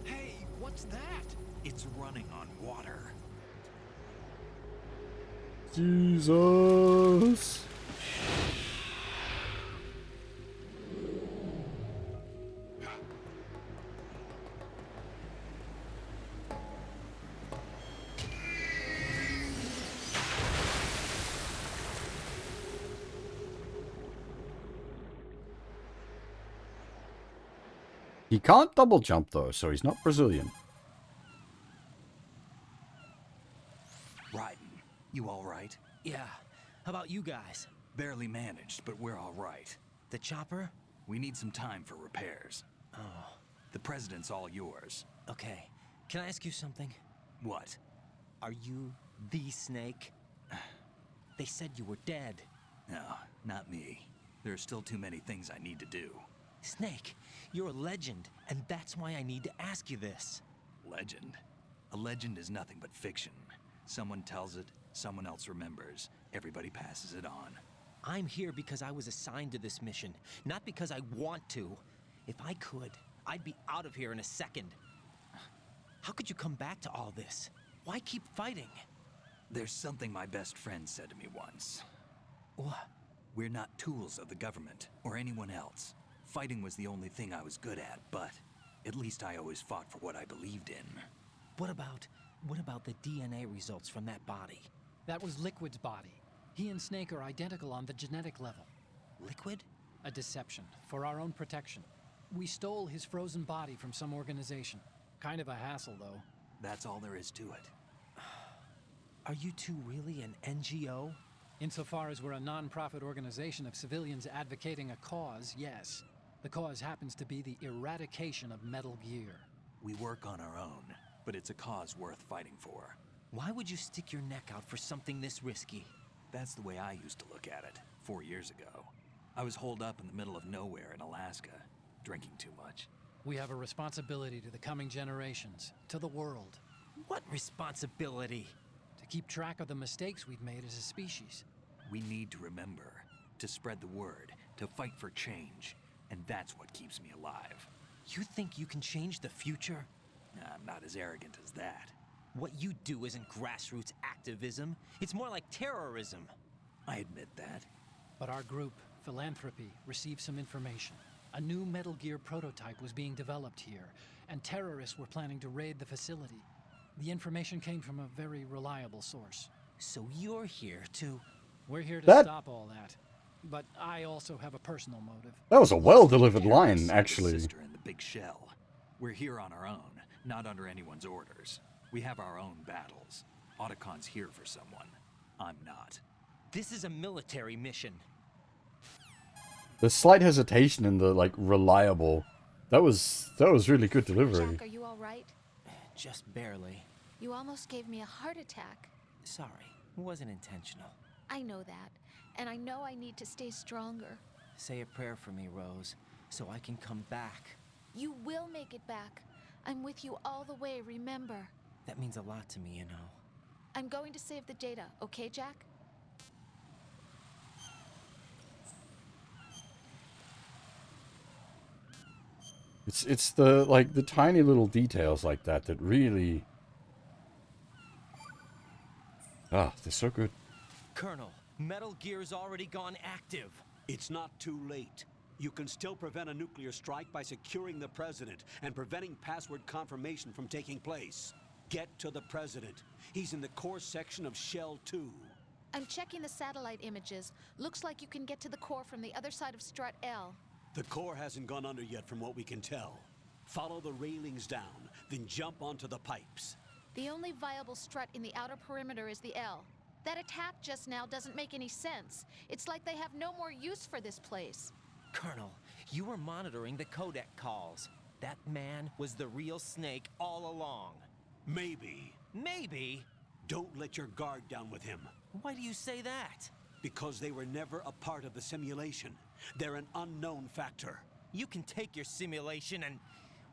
Speaker 2: Hey, what's that? It's running on water.
Speaker 1: Jesus. He can't double jump though, so he's not Brazilian.
Speaker 2: Raiden, you all right?
Speaker 8: Yeah. How about you guys?
Speaker 2: Barely managed, but we're all right.
Speaker 8: The chopper?
Speaker 2: We need some time for repairs.
Speaker 8: Oh.
Speaker 2: The president's all yours.
Speaker 8: Okay. Can I ask you something?
Speaker 2: What?
Speaker 8: Are you the Snake? They said you were dead.
Speaker 2: No, not me. There are still too many things I need to do.
Speaker 8: Snake, you're a legend, and that's why I need to ask you this.
Speaker 2: Legend? A legend is nothing but fiction. Someone tells it, someone else remembers. Everybody passes it on.
Speaker 8: I'm here because I was assigned to this mission, not because I want to. If I could, I'd be out of here in a second. How could you come back to all this? Why keep fighting?
Speaker 2: There's something my best friend said to me once.
Speaker 8: What?
Speaker 2: We're not tools of the government or anyone else. Fighting was the only thing I was good at, but at least I always fought for what I believed in.
Speaker 8: What about the DNA results from that body?
Speaker 10: That was Liquid's body. He and Snake are identical on the genetic level.
Speaker 8: Liquid?
Speaker 10: A deception, for our own protection. We stole his frozen body from some organization. Kind of a hassle, though.
Speaker 2: That's all there is to it.
Speaker 8: Are you two really an NGO?
Speaker 10: Insofar as we're a non-profit organization of civilians advocating a cause, yes. The cause happens to be the eradication of Metal Gear.
Speaker 2: We work on our own, but it's a cause worth fighting for.
Speaker 8: Why would you stick your neck out for something this risky?
Speaker 2: That's the way I used to look at it, 4 years ago. I was holed up in the middle of nowhere in Alaska, drinking too much.
Speaker 10: We have a responsibility to the coming generations, to the world.
Speaker 8: What responsibility?
Speaker 10: To keep track of the mistakes we've made as a species.
Speaker 2: We need to remember, to spread the word, to fight for change, and that's what keeps me alive.
Speaker 8: You think you can change the future?
Speaker 2: I'm not as arrogant as that.
Speaker 8: What you do isn't grassroots activism. It's more like terrorism.
Speaker 2: I admit that.
Speaker 10: But our group, Philanthropy, received some information. A new Metal Gear prototype was being developed here, and terrorists were planning to raid the facility. The information came from a very reliable source.
Speaker 8: So you're here to...
Speaker 10: We're here to
Speaker 1: That-
Speaker 10: stop all that. But I also have a personal motive.
Speaker 1: That was a well-delivered line, actually.
Speaker 2: Sister in the big shell. We're here on our own, not under anyone's orders. We have our own battles. Otacon's here for someone. I'm not.
Speaker 8: This is a military mission.
Speaker 1: The slight hesitation in the, like, reliable. That was really good delivery.
Speaker 15: Jack, are you all right?
Speaker 8: Just barely.
Speaker 15: You almost gave me a heart attack.
Speaker 8: Sorry, it wasn't intentional.
Speaker 15: I know that, and I know I need to stay stronger.
Speaker 8: Say a prayer for me, Rose, so I can come back.
Speaker 15: You will make it back. I'm with you all the way, remember?
Speaker 8: That means a lot to me, you know.
Speaker 15: I'm going to save the data, okay, Jack?
Speaker 1: It's the, like, the tiny little details like that that really... Ah, they're so good.
Speaker 8: Colonel, Metal Gear's already gone active.
Speaker 12: It's not too late. You can still prevent a nuclear strike by securing the president and preventing password confirmation from taking place. Get to the president. He's in the core section of Shell 2.
Speaker 15: I'm checking the satellite images. Looks like you can get to the core from the other side of Strut L.
Speaker 12: The core hasn't gone under yet from what we can tell. Follow the railings down, then jump onto the pipes.
Speaker 15: The only viable strut in the outer perimeter is the L. That attack just now doesn't make any sense. It's like they have no more use for this place.
Speaker 8: Colonel, you were monitoring the codec calls. That man was the real Snake all along.
Speaker 12: Maybe.
Speaker 8: Maybe?
Speaker 12: Don't let your guard down with him.
Speaker 8: Why do you say that?
Speaker 12: Because they were never a part of the simulation. They're an unknown factor.
Speaker 8: You can take your simulation and...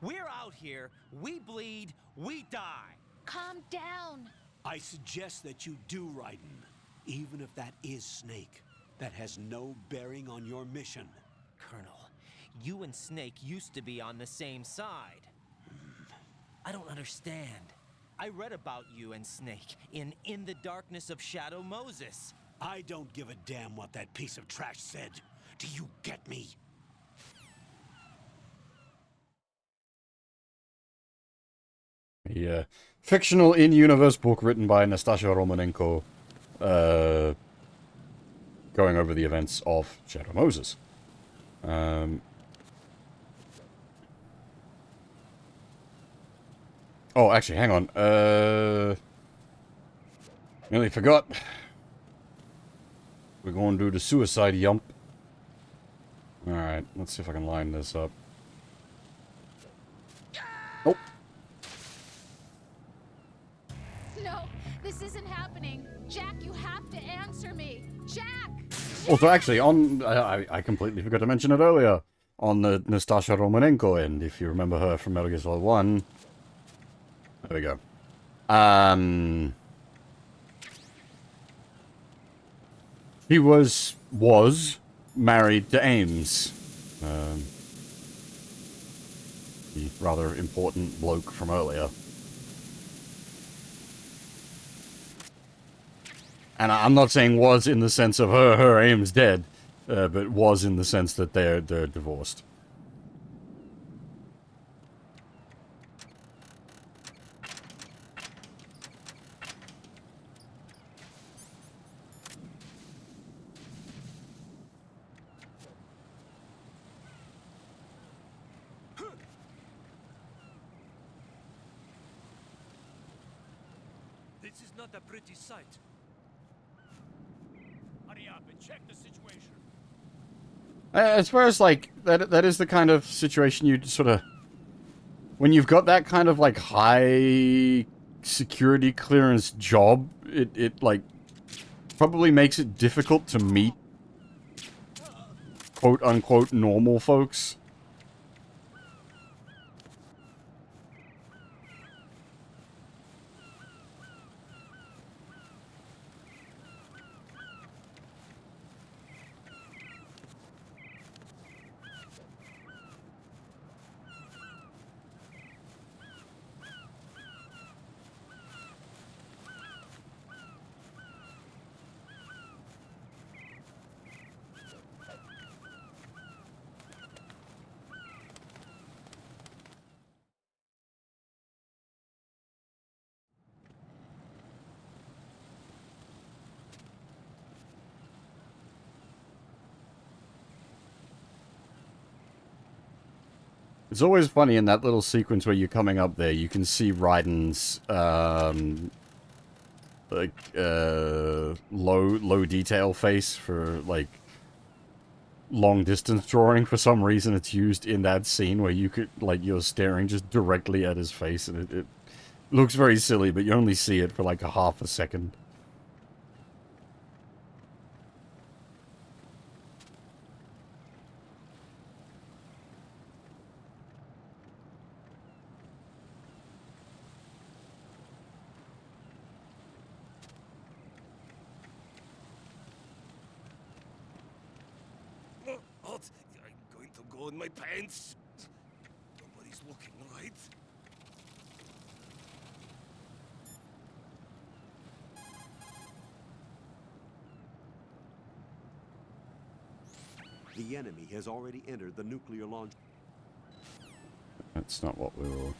Speaker 8: We're out here, we bleed, we die.
Speaker 15: Calm down.
Speaker 12: I suggest that you do, Raiden. Even if that is Snake. That has no bearing on your mission.
Speaker 8: Colonel, you and Snake used to be on the same side. I don't understand. I read about you and Snake in the Darkness of Shadow Moses.
Speaker 12: I don't give a damn what that piece of trash said. Do you get me?
Speaker 1: The fictional in-universe book written by Nastasia Romanenko, going over the events of Shadow Moses. Oh, actually, hang on. Nearly forgot. We're going to do the suicide yump. Alright, let's see if I can line this up. Oh.
Speaker 15: No, this isn't happening. Jack, you have to answer me. Jack!
Speaker 1: Also, actually, I completely forgot to mention it earlier. On the Nastasia Romanenko end, if you remember her from Metal Gear Solid 1. There we go. He was married to Ames. The rather important bloke from earlier. And I'm not saying was in the sense of her Ames dead, but was in the sense that they're divorced.
Speaker 6: This is not a pretty sight. Hurry up and check the situation.
Speaker 1: As far as, like, that is the kind of situation you sort of... When you've got that kind of, like, high security clearance job, it like, probably makes it difficult to meet quote-unquote normal folks. It's always funny in that little sequence where you're coming up there, you can see Raiden's, like, low detail face for, like, long distance drawing. For some reason it's used in that scene where you could, like, you're staring just directly at his face, and it looks very silly, but you only see it for, like, a half a second.
Speaker 5: hole in my pants. Nobody's looking, right?
Speaker 11: The enemy has already entered the nuclear launch.
Speaker 1: That's not what we were...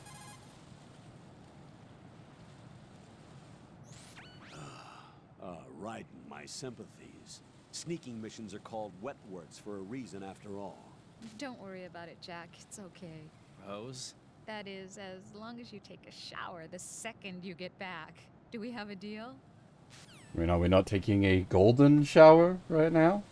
Speaker 11: Right, my sympathies. Sneaking missions are called wet works for a reason after all.
Speaker 18: Don't worry about it, Jack. It's okay.
Speaker 23: Rose?
Speaker 18: That is, as long as you take a shower the second you get back. Do we have a deal?
Speaker 1: I mean, are we not taking a golden shower right now?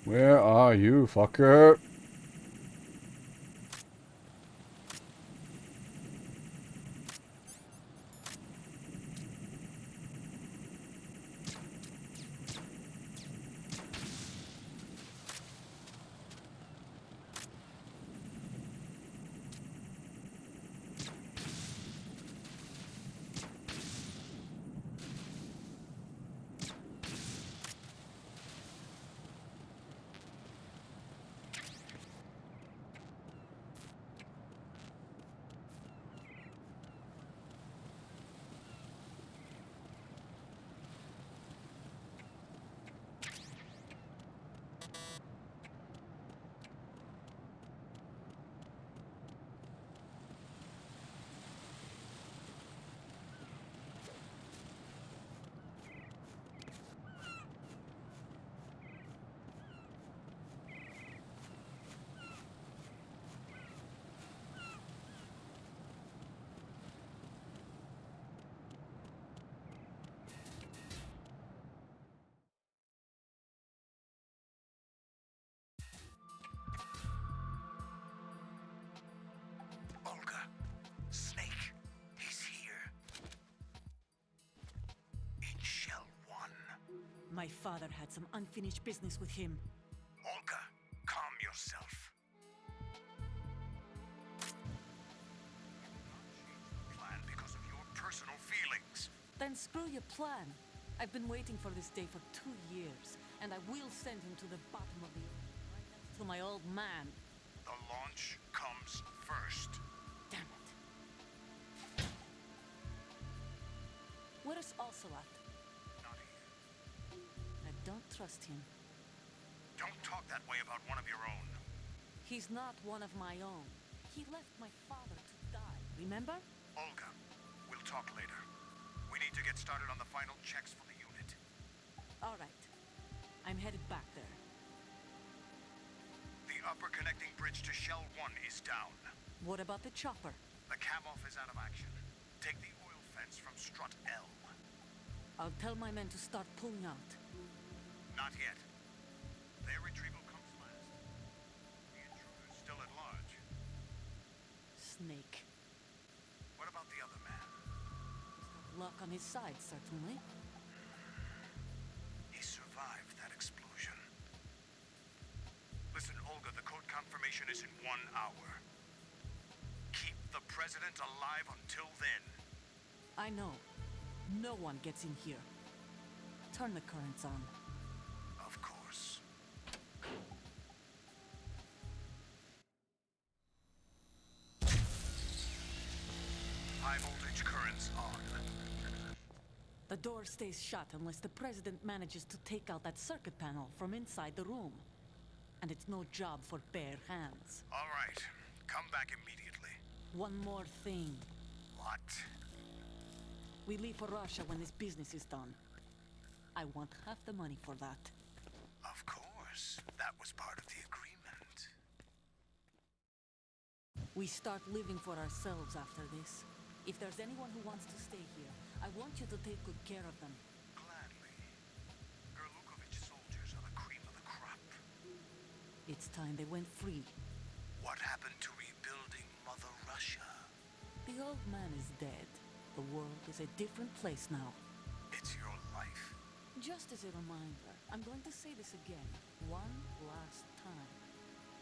Speaker 1: Where are you, fucker?
Speaker 20: Olga, Snake, he's here. In Shell 1.
Speaker 4: My father had some unfinished business with him.
Speaker 20: Olga, calm yourself. Plan because of your personal feelings.
Speaker 4: Then screw your plan. I've been waiting for this day for 2 years, and I will send him to the bottom of the earth, right next to my old man.
Speaker 20: The launch comes first.
Speaker 4: Damn it. Where's Ocelot?
Speaker 20: Not here.
Speaker 4: I don't trust him.
Speaker 20: Don't talk that way about one of your own.
Speaker 4: He's not one of my own. He left my father to die, remember?
Speaker 20: Olga, we'll talk later. We need to get started on the final checks for the unit.
Speaker 4: All right. I'm headed back there.
Speaker 20: The upper connecting bridge to Shell 1 is down.
Speaker 4: What about the chopper?
Speaker 20: The cam-off is out of action. Take the oil fence from strut L.
Speaker 4: I'll tell my men to start pulling out.
Speaker 20: Not yet. Their retrieval comes last. The intruder's still at large.
Speaker 4: Snake.
Speaker 20: What about the other man?
Speaker 4: Luck on his side, certainly.
Speaker 20: He survived that explosion. Listen, Olga, the code confirmation is in 1 hour. Keep the president alive until then.
Speaker 4: I know. No one gets in here. Turn the currents on.
Speaker 20: Of course. High voltage currents on.
Speaker 4: The door stays shut unless the president manages to take out that circuit panel from inside the room. And it's no job for bare hands.
Speaker 20: All right. Come back immediately.
Speaker 4: One more thing.
Speaker 20: What?
Speaker 4: We leave for Russia when this business is done. I want half the money for that.
Speaker 20: Of course. That was part of the agreement.
Speaker 4: We start living for ourselves after this. If there's anyone who wants to stay here, I want you to take good care of them.
Speaker 20: Gladly. Gerlukovich soldiers are the cream of the crop.
Speaker 4: It's time they went free.
Speaker 20: What happened to rebuilding Mother Russia?
Speaker 4: The old man is dead. The world is a different place now.
Speaker 20: It's your life.
Speaker 4: Just as a reminder, I'm going to say this again, one last time.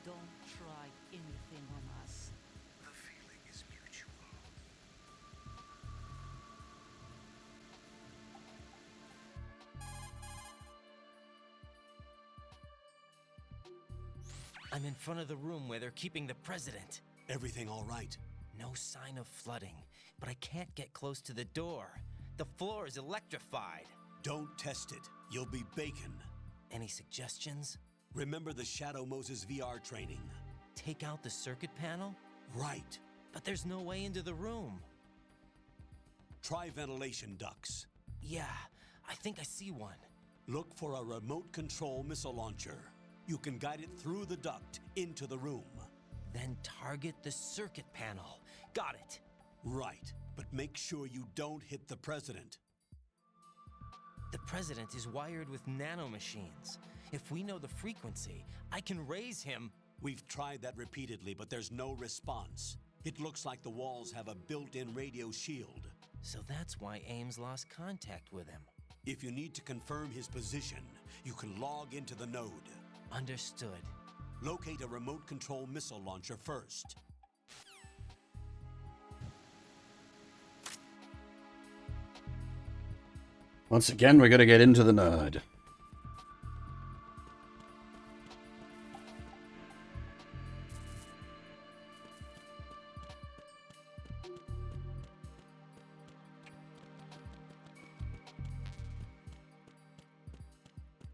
Speaker 4: Don't try anything on us.
Speaker 20: The feeling is mutual.
Speaker 8: I'm in front of the room where they're keeping the president.
Speaker 11: Everything all right?
Speaker 8: No sign of flooding, but I can't get close to the door. The floor is electrified.
Speaker 11: Don't test it. You'll be bacon.
Speaker 8: Any suggestions?
Speaker 11: Remember the Shadow Moses VR training.
Speaker 8: Take out the circuit panel?
Speaker 11: Right.
Speaker 8: But there's no way into the room.
Speaker 11: Try ventilation ducts.
Speaker 8: Yeah, I think I see one.
Speaker 11: Look for a remote control missile launcher. You can guide it through the duct into the room.
Speaker 8: Then target the circuit panel. Got it.
Speaker 11: Right, but make sure you don't hit the president.
Speaker 8: The president is wired with nanomachines. If we know the frequency, I can raise him.
Speaker 11: We've tried that repeatedly, but there's no response. It looks like the walls have a built-in radio shield.
Speaker 8: So that's why Ames lost contact with him.
Speaker 11: If you need to confirm his position, you can log into the node.
Speaker 8: Understood.
Speaker 11: Locate a remote control missile launcher first.
Speaker 1: Once again, we're gonna get into the nerd.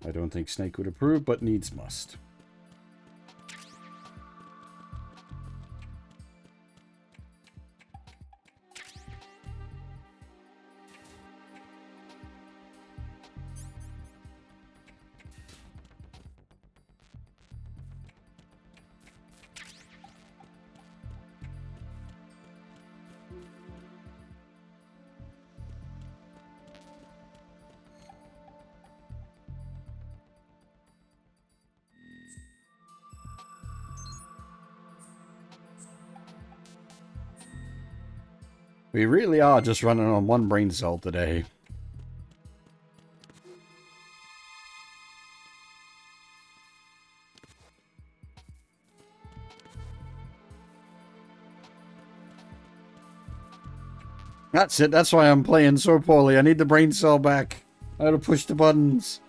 Speaker 1: I don't think Snake would approve, but needs must. We really are just running on one brain cell today. That's it. That's why I'm playing so poorly. I need the brain cell back. I had to push the buttons.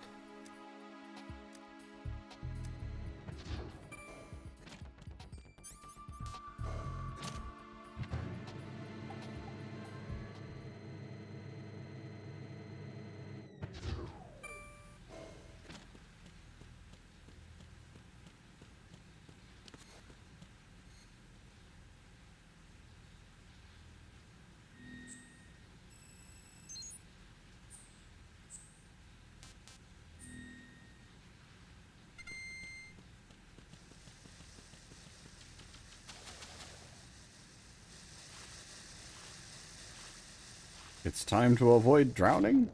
Speaker 1: It's time to avoid drowning?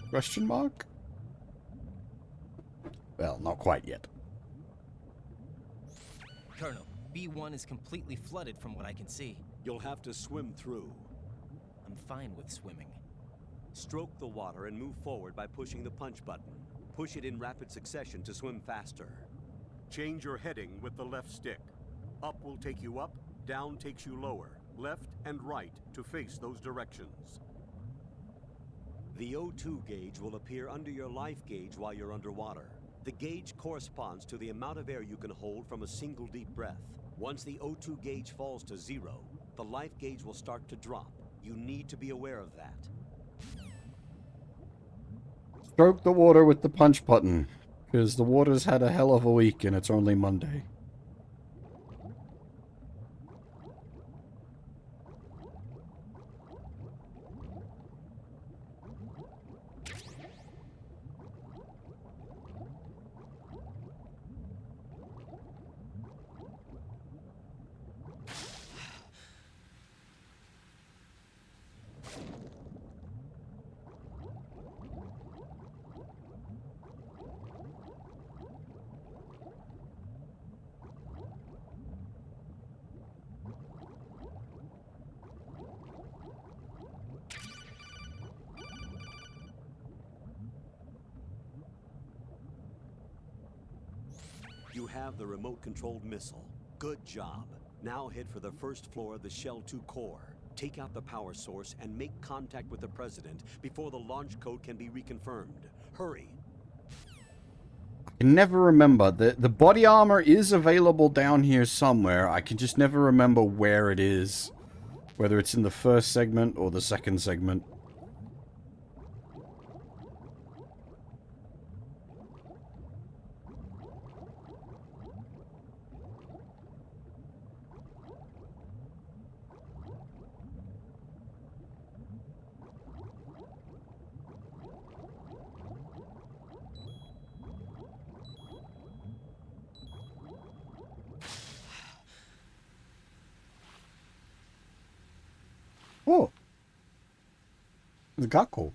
Speaker 1: Question mark? Well, not quite yet.
Speaker 8: Colonel, B1 is completely flooded from what I can see.
Speaker 11: You'll have to swim through.
Speaker 8: I'm fine with swimming.
Speaker 11: Stroke the water and move forward by pushing the punch button. Push it in rapid succession to swim faster. Change your heading with the left stick. Up will take you up, down takes you lower, left and right to face those directions. The O2 gauge will appear under your life gauge while you're underwater. The gauge corresponds to the amount of air you can hold from a single deep breath. Once the O2 gauge falls to 0, the life gauge will start to drop. You need to be aware of that.
Speaker 1: Stroke the water with the punch button, because the water's had a hell of a week and it's only Monday.
Speaker 11: You have the remote-controlled missile. Good job. Now head for the first floor of the Shell 2 core. Take out the power source and make contact with the President before the launch code can be reconfirmed. Hurry.
Speaker 1: I can never remember. The body armor is available down here somewhere. I can just never remember where it is. Whether it's in the first segment or the second segment. Oh, it's Gakko.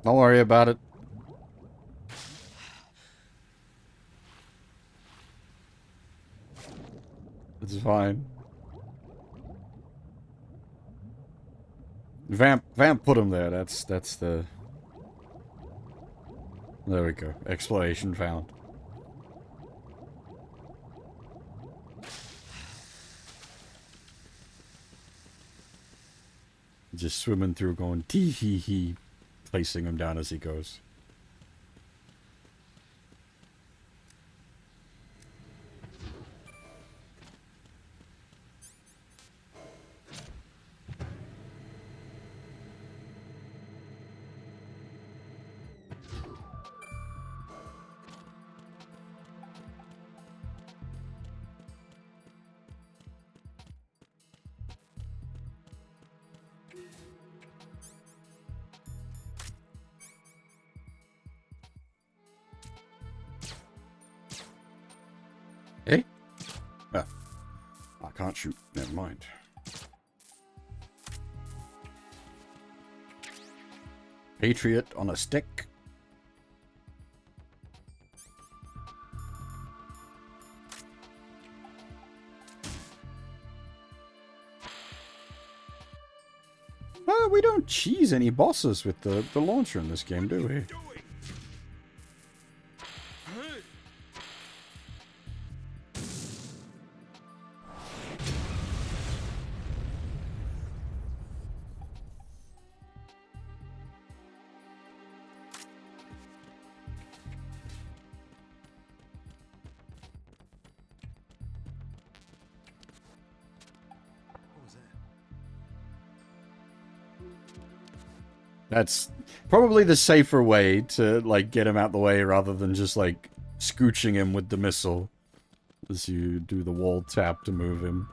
Speaker 1: Don't worry about it. It's fine. Vamp put him there. That's the... There we go. Exploration found. Just swimming through going tee hee hee. Placing him down as he goes. Eh? Ah. I can't shoot. Never mind. Patriot on a stick. We don't cheese any bosses with the launcher in this game, do we? That's probably the safer way to, like, get him out the way rather than just, like, scooching him with the missile. As you do the wall tap to move him.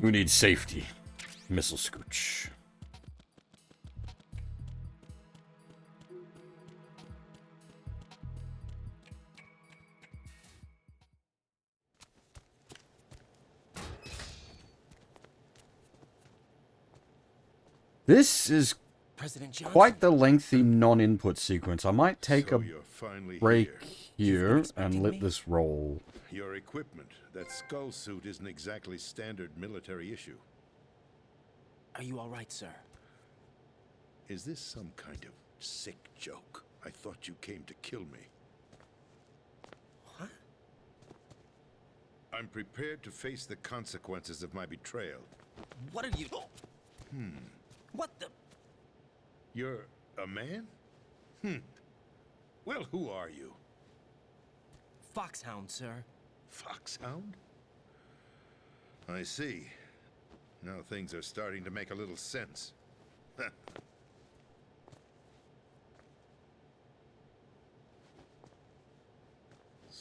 Speaker 1: Who needs safety? Missile scooch. This is quite the lengthy non-input sequence. I might take a break here and let this roll.
Speaker 3: Your equipment, that skull suit isn't exactly standard military issue.
Speaker 8: Are you all right, sir?
Speaker 3: Is this some kind of sick joke? I thought you came to kill me.
Speaker 8: What?
Speaker 3: I'm prepared to face the consequences of my betrayal.
Speaker 8: What are you... What the...
Speaker 3: You're a man? Well, who are you?
Speaker 8: Foxhound, sir.
Speaker 3: Foxhound? I see. Now things are starting to make a little sense.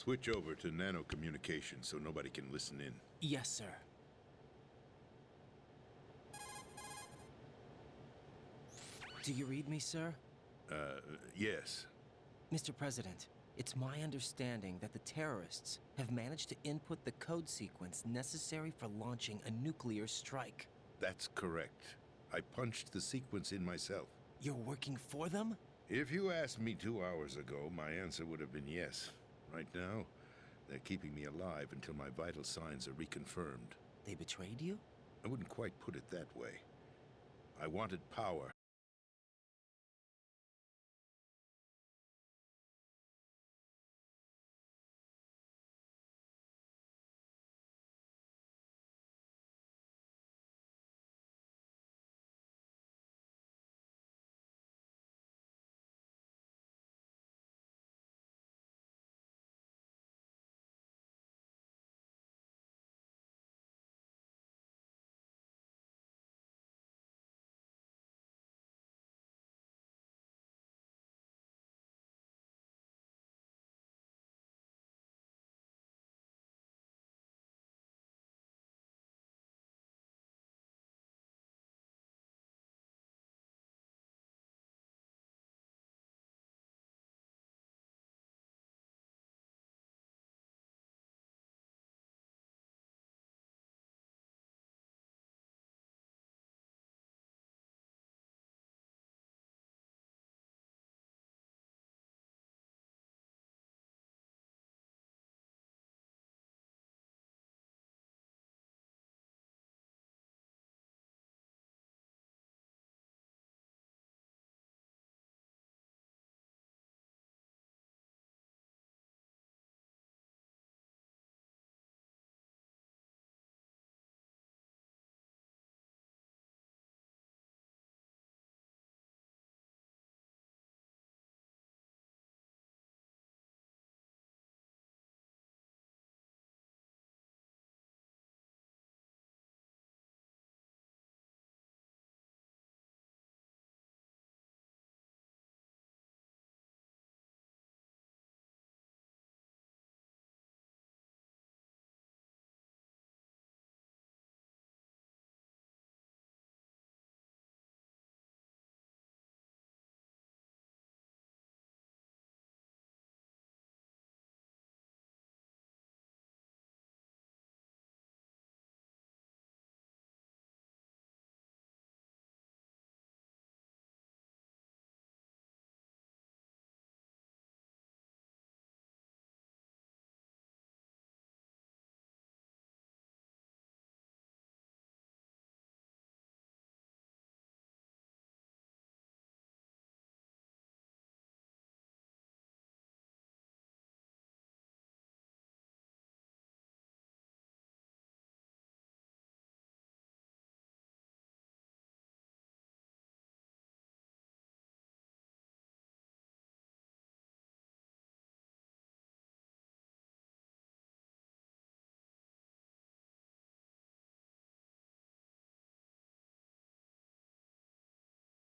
Speaker 3: Switch over to nano communication so nobody can listen in.
Speaker 8: Yes, sir. Do you read me, sir?
Speaker 3: Yes.
Speaker 8: Mr. President, it's my understanding that the terrorists have managed to input the code sequence necessary for launching a nuclear strike.
Speaker 3: That's correct. I punched the sequence in myself.
Speaker 8: You're working for them?
Speaker 3: If you asked me 2 hours ago, my answer would have been yes. Right now, they're keeping me alive until my vital signs are reconfirmed.
Speaker 8: They betrayed you?
Speaker 3: I wouldn't quite put it that way. I wanted power.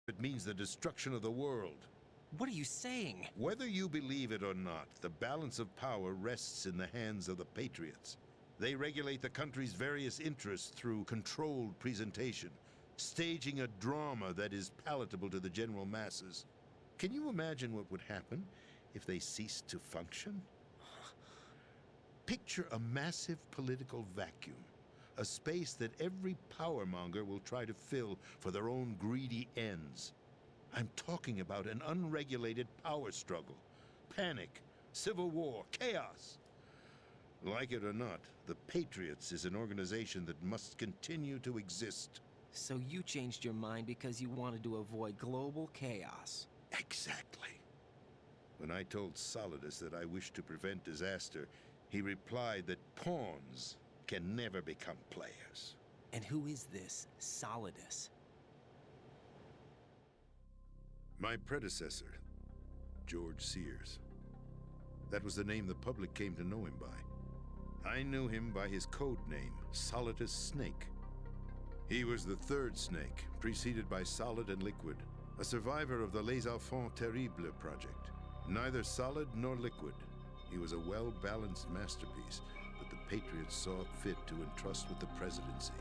Speaker 3: It means the destruction of the world.
Speaker 8: What are you saying?
Speaker 3: Whether you believe it or not, the balance of power rests in the hands of the Patriots. They regulate the country's various interests through controlled presentation, staging a drama that is palatable to the general masses. Can you imagine what would happen if they ceased to function? Picture a massive political vacuum, a space that every powermonger will try to fill for their own greedy ends. I'm talking about an unregulated power struggle, panic, civil war, chaos. Like it or not, the Patriots is an organization that must continue to exist.
Speaker 8: So you changed your mind because you wanted to avoid global chaos.
Speaker 3: Exactly. When I told Solidus that I wished to prevent disaster, he replied that pawns can never become players.
Speaker 8: And who is this Solidus?
Speaker 3: My predecessor, George Sears. That was the name the public came to know him by. I knew him by his code name, Solidus Snake. He was the third Snake, preceded by Solid and Liquid, a survivor of the Les Enfants Terribles project. Neither solid nor liquid, He was a well-balanced masterpiece that the Patriots saw fit to entrust with the presidency.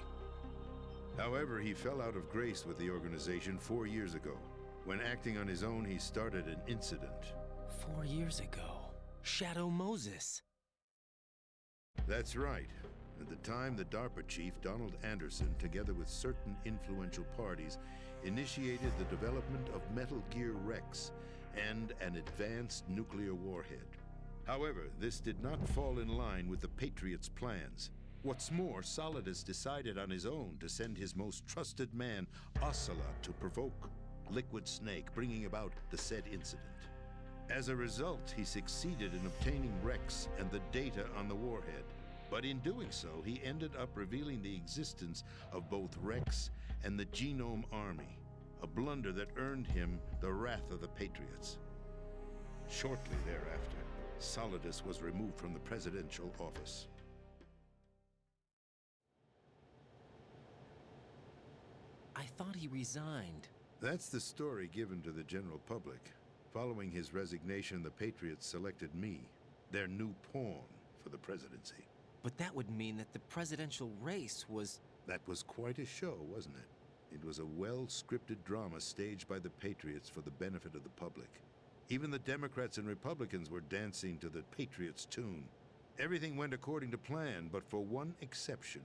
Speaker 3: However, he fell out of grace with the organization 4 years ago. When acting on his own, he started an incident.
Speaker 8: 4 years ago. Shadow Moses.
Speaker 3: That's right. At the time, the DARPA chief, Donald Anderson, together with certain influential parties, initiated the development of Metal Gear Rex and an advanced nuclear warhead. However, this did not fall in line with the Patriots' plans. What's more, Solidus decided on his own to send his most trusted man, Ocelot, to provoke Liquid Snake, bringing about the said incident. As a result, he succeeded in obtaining Rex and the data on the warhead. But in doing so, he ended up revealing the existence of both Rex and the Genome Army, a blunder that earned him the wrath of the Patriots. Shortly thereafter, Solidus was removed from the presidential office.
Speaker 8: I thought he resigned.
Speaker 3: That's the story given to the general public. Following his resignation, the Patriots selected me, their new pawn, for the presidency.
Speaker 8: But that would mean that the presidential race was...
Speaker 3: That was quite a show, wasn't it? It was a well-scripted drama staged by the Patriots for the benefit of the public. Even the Democrats and Republicans were dancing to the Patriots' tune. Everything went according to plan, but for one exception.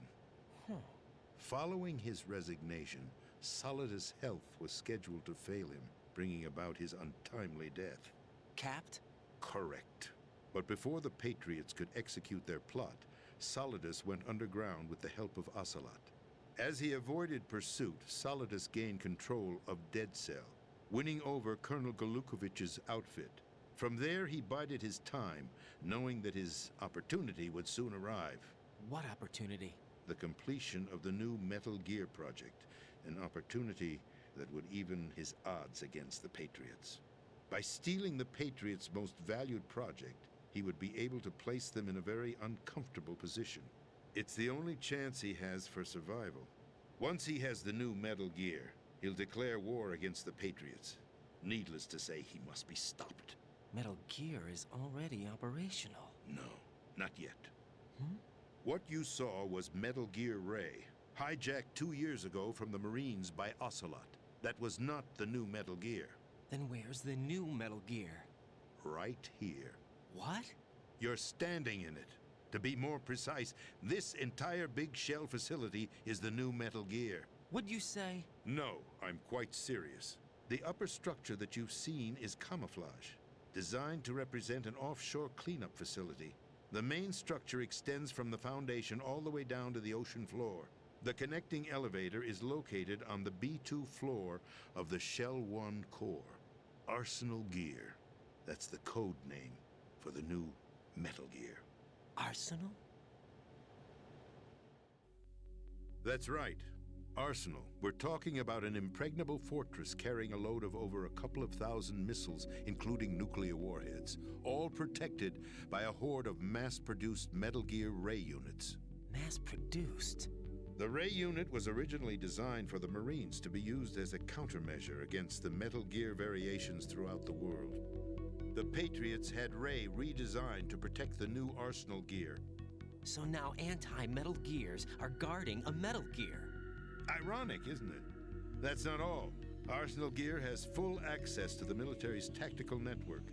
Speaker 3: Following his resignation, Solidus' health was scheduled to fail him, bringing about his untimely death.
Speaker 8: Capped?
Speaker 3: Correct. But before the Patriots could execute their plot, Solidus went underground with the help of Ocelot. As he avoided pursuit, Solidus gained control of Dead Cell, winning over Colonel Golukovich's outfit. From there, he bided his time, knowing that his opportunity would soon arrive.
Speaker 8: What opportunity?
Speaker 3: The completion of the new Metal Gear project, an opportunity that would even his odds against the Patriots. By stealing the Patriots' most valued project, he would be able to place them in a very uncomfortable position. It's the only chance he has for survival. Once he has the new Metal Gear, he'll declare war against the Patriots. Needless to say, he must be stopped.
Speaker 8: Metal Gear is already operational.
Speaker 3: No, not yet. What you saw was Metal Gear Ray, hijacked 2 years ago from the Marines by Ocelot. That was not the new Metal Gear.
Speaker 8: Then where's the new Metal Gear?
Speaker 3: Right here.
Speaker 8: What?
Speaker 3: You're standing in it. To be more precise, this entire big shell facility is the new Metal Gear.
Speaker 8: What'd you say?
Speaker 3: No, I'm quite serious. The upper structure that you've seen is camouflage, designed to represent an offshore cleanup facility. The main structure extends from the foundation all the way down to the ocean floor. The connecting elevator is located on the B2 floor of the Shell 1 core. Arsenal Gear. That's the code name for the new Metal Gear.
Speaker 8: Arsenal?
Speaker 3: That's right. Arsenal. We're talking about an impregnable fortress carrying a load of over a couple of thousand missiles, including nuclear warheads, all protected by a horde of mass-produced Metal Gear Ray units.
Speaker 8: Mass-produced?
Speaker 3: The Ray unit was originally designed for the Marines to be used as a countermeasure against the Metal Gear variations throughout the world. The Patriots had Ray redesigned to protect the new Arsenal Gear.
Speaker 8: So now anti-Metal Gears are guarding a Metal Gear.
Speaker 3: Ironic, isn't it? That's not all. Arsenal Gear has full access to the military's tactical network,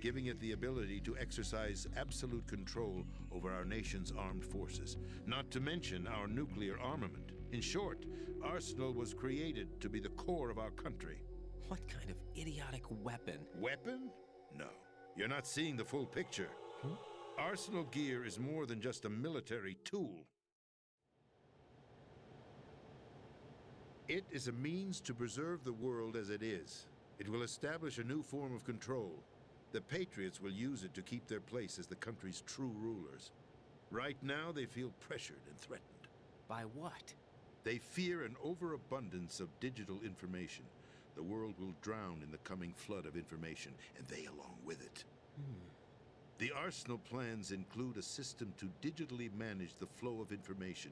Speaker 3: giving it the ability to exercise absolute control over our nation's armed forces, not to mention our nuclear armament. In short, Arsenal was created to be the core of our country.
Speaker 8: What kind of idiotic weapon?
Speaker 3: Weapon? No. You're not seeing the full picture. Arsenal Gear is more than just a military tool. It is a means to preserve the world as it is. It will establish a new form of control. The Patriots will use it to keep their place as the country's true rulers. Right now, they feel pressured and threatened.
Speaker 8: By what?
Speaker 3: They fear an overabundance of digital information. The world will drown in the coming flood of information, and they along with it. The Arsenal plans include a system to digitally manage the flow of information,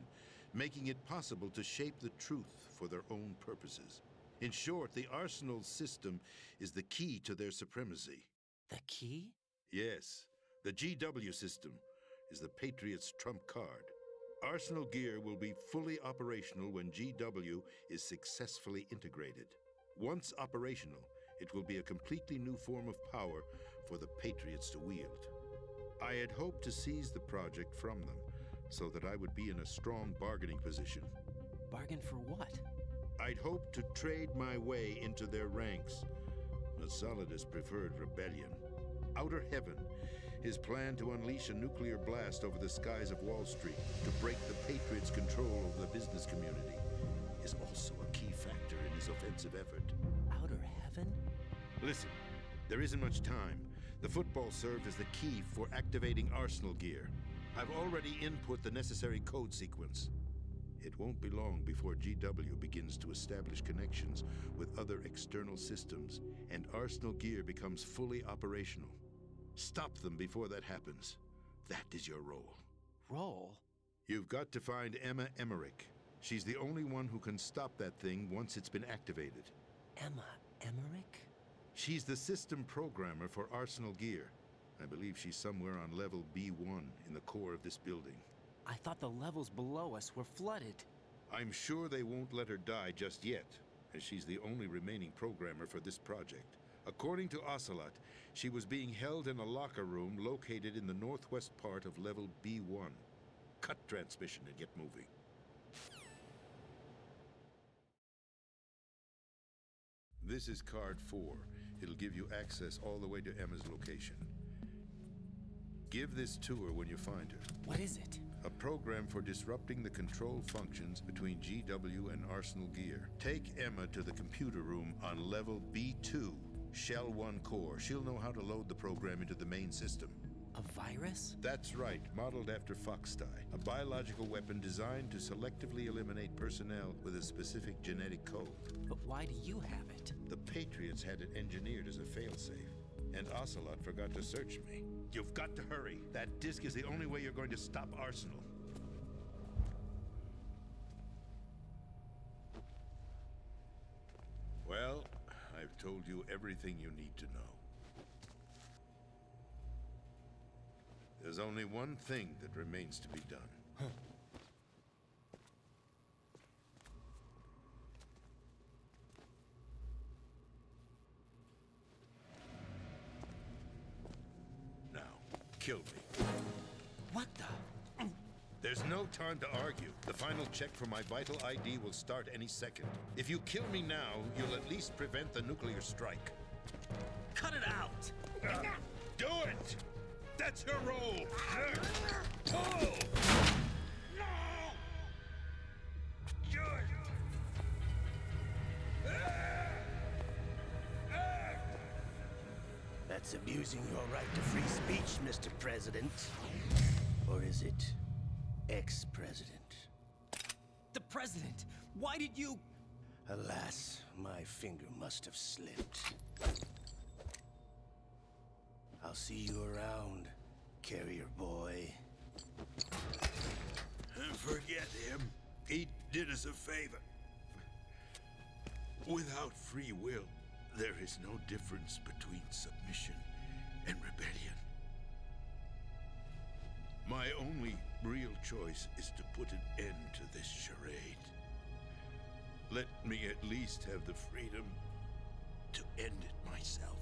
Speaker 3: making it possible to shape the truth for their own purposes. In short, the Arsenal system is the key to their supremacy.
Speaker 8: The key?
Speaker 3: Yes. The GW system is the Patriots' trump card. Arsenal gear will be fully operational when GW is successfully integrated. Once operational, it will be a completely new form of power for the Patriots to wield. I had hoped to seize the project from them, so that I would be in a strong bargaining position.
Speaker 8: Bargain for what?
Speaker 3: I'd hoped to trade my way into their ranks. But Solidus preferred rebellion. Outer Heaven, his plan to unleash a nuclear blast over the skies of Wall Street to break the Patriots' control over the business community, is also a key factor in his offensive effort.
Speaker 8: Outer Heaven?
Speaker 3: Listen, there isn't much time. The football served as the key for activating Arsenal gear. I've already input the necessary code sequence. It won't be long before GW begins to establish connections with other external systems, and Arsenal gear becomes fully operational. Stop them before that happens. That is your role.
Speaker 8: Role?
Speaker 3: You've got to find Emma Emmerich. She's the only one who can stop that thing once it's been activated.
Speaker 8: Emma Emmerich?
Speaker 3: She's the system programmer for Arsenal gear. I believe she's somewhere on level B1 in the core of this building.
Speaker 8: I thought the levels below us were flooded.
Speaker 3: I'm sure they won't let her die just yet, as she's the only remaining programmer for this project. According to Ocelot, she was being held in a locker room located in the northwest part of level B1. Cut transmission and get moving. This is card 4. It'll give you access all the way to Emma's location. Give this to her when you find her.
Speaker 8: What is it?
Speaker 3: A program for disrupting the control functions between GW and Arsenal gear. Take Emma to the computer room on level B2, Shell 1 core. She'll know how to load the program into the main system.
Speaker 8: A virus?
Speaker 3: That's right, modeled after Foxdie. A biological weapon designed to selectively eliminate personnel with a specific genetic code.
Speaker 8: But why do you have it?
Speaker 3: The Patriots had it engineered as a failsafe, and Ocelot forgot to search me. You've got to hurry. That disk is the only way you're going to stop Arsenal. Well, I've told you everything you need to know. There's only one thing that remains to be done.
Speaker 8: Huh.
Speaker 3: Now, kill me.
Speaker 8: What the?
Speaker 3: There's no time to argue. The final check for my vital ID will start any second. If you kill me now, you'll at least prevent the nuclear strike.
Speaker 8: Cut it out!
Speaker 3: Do it! That's her role! Pull! No!
Speaker 9: That's abusing your right to free speech, Mr. President. Or is it ex-president?
Speaker 8: The president! Why did you...
Speaker 9: Alas, my finger must have slipped. I'll see you around, carrier boy.
Speaker 3: Forget him. He did us a favor. Without free will, there is no difference between submission and rebellion. My only real choice is to put an end to this charade. Let me at least have the freedom to end it myself.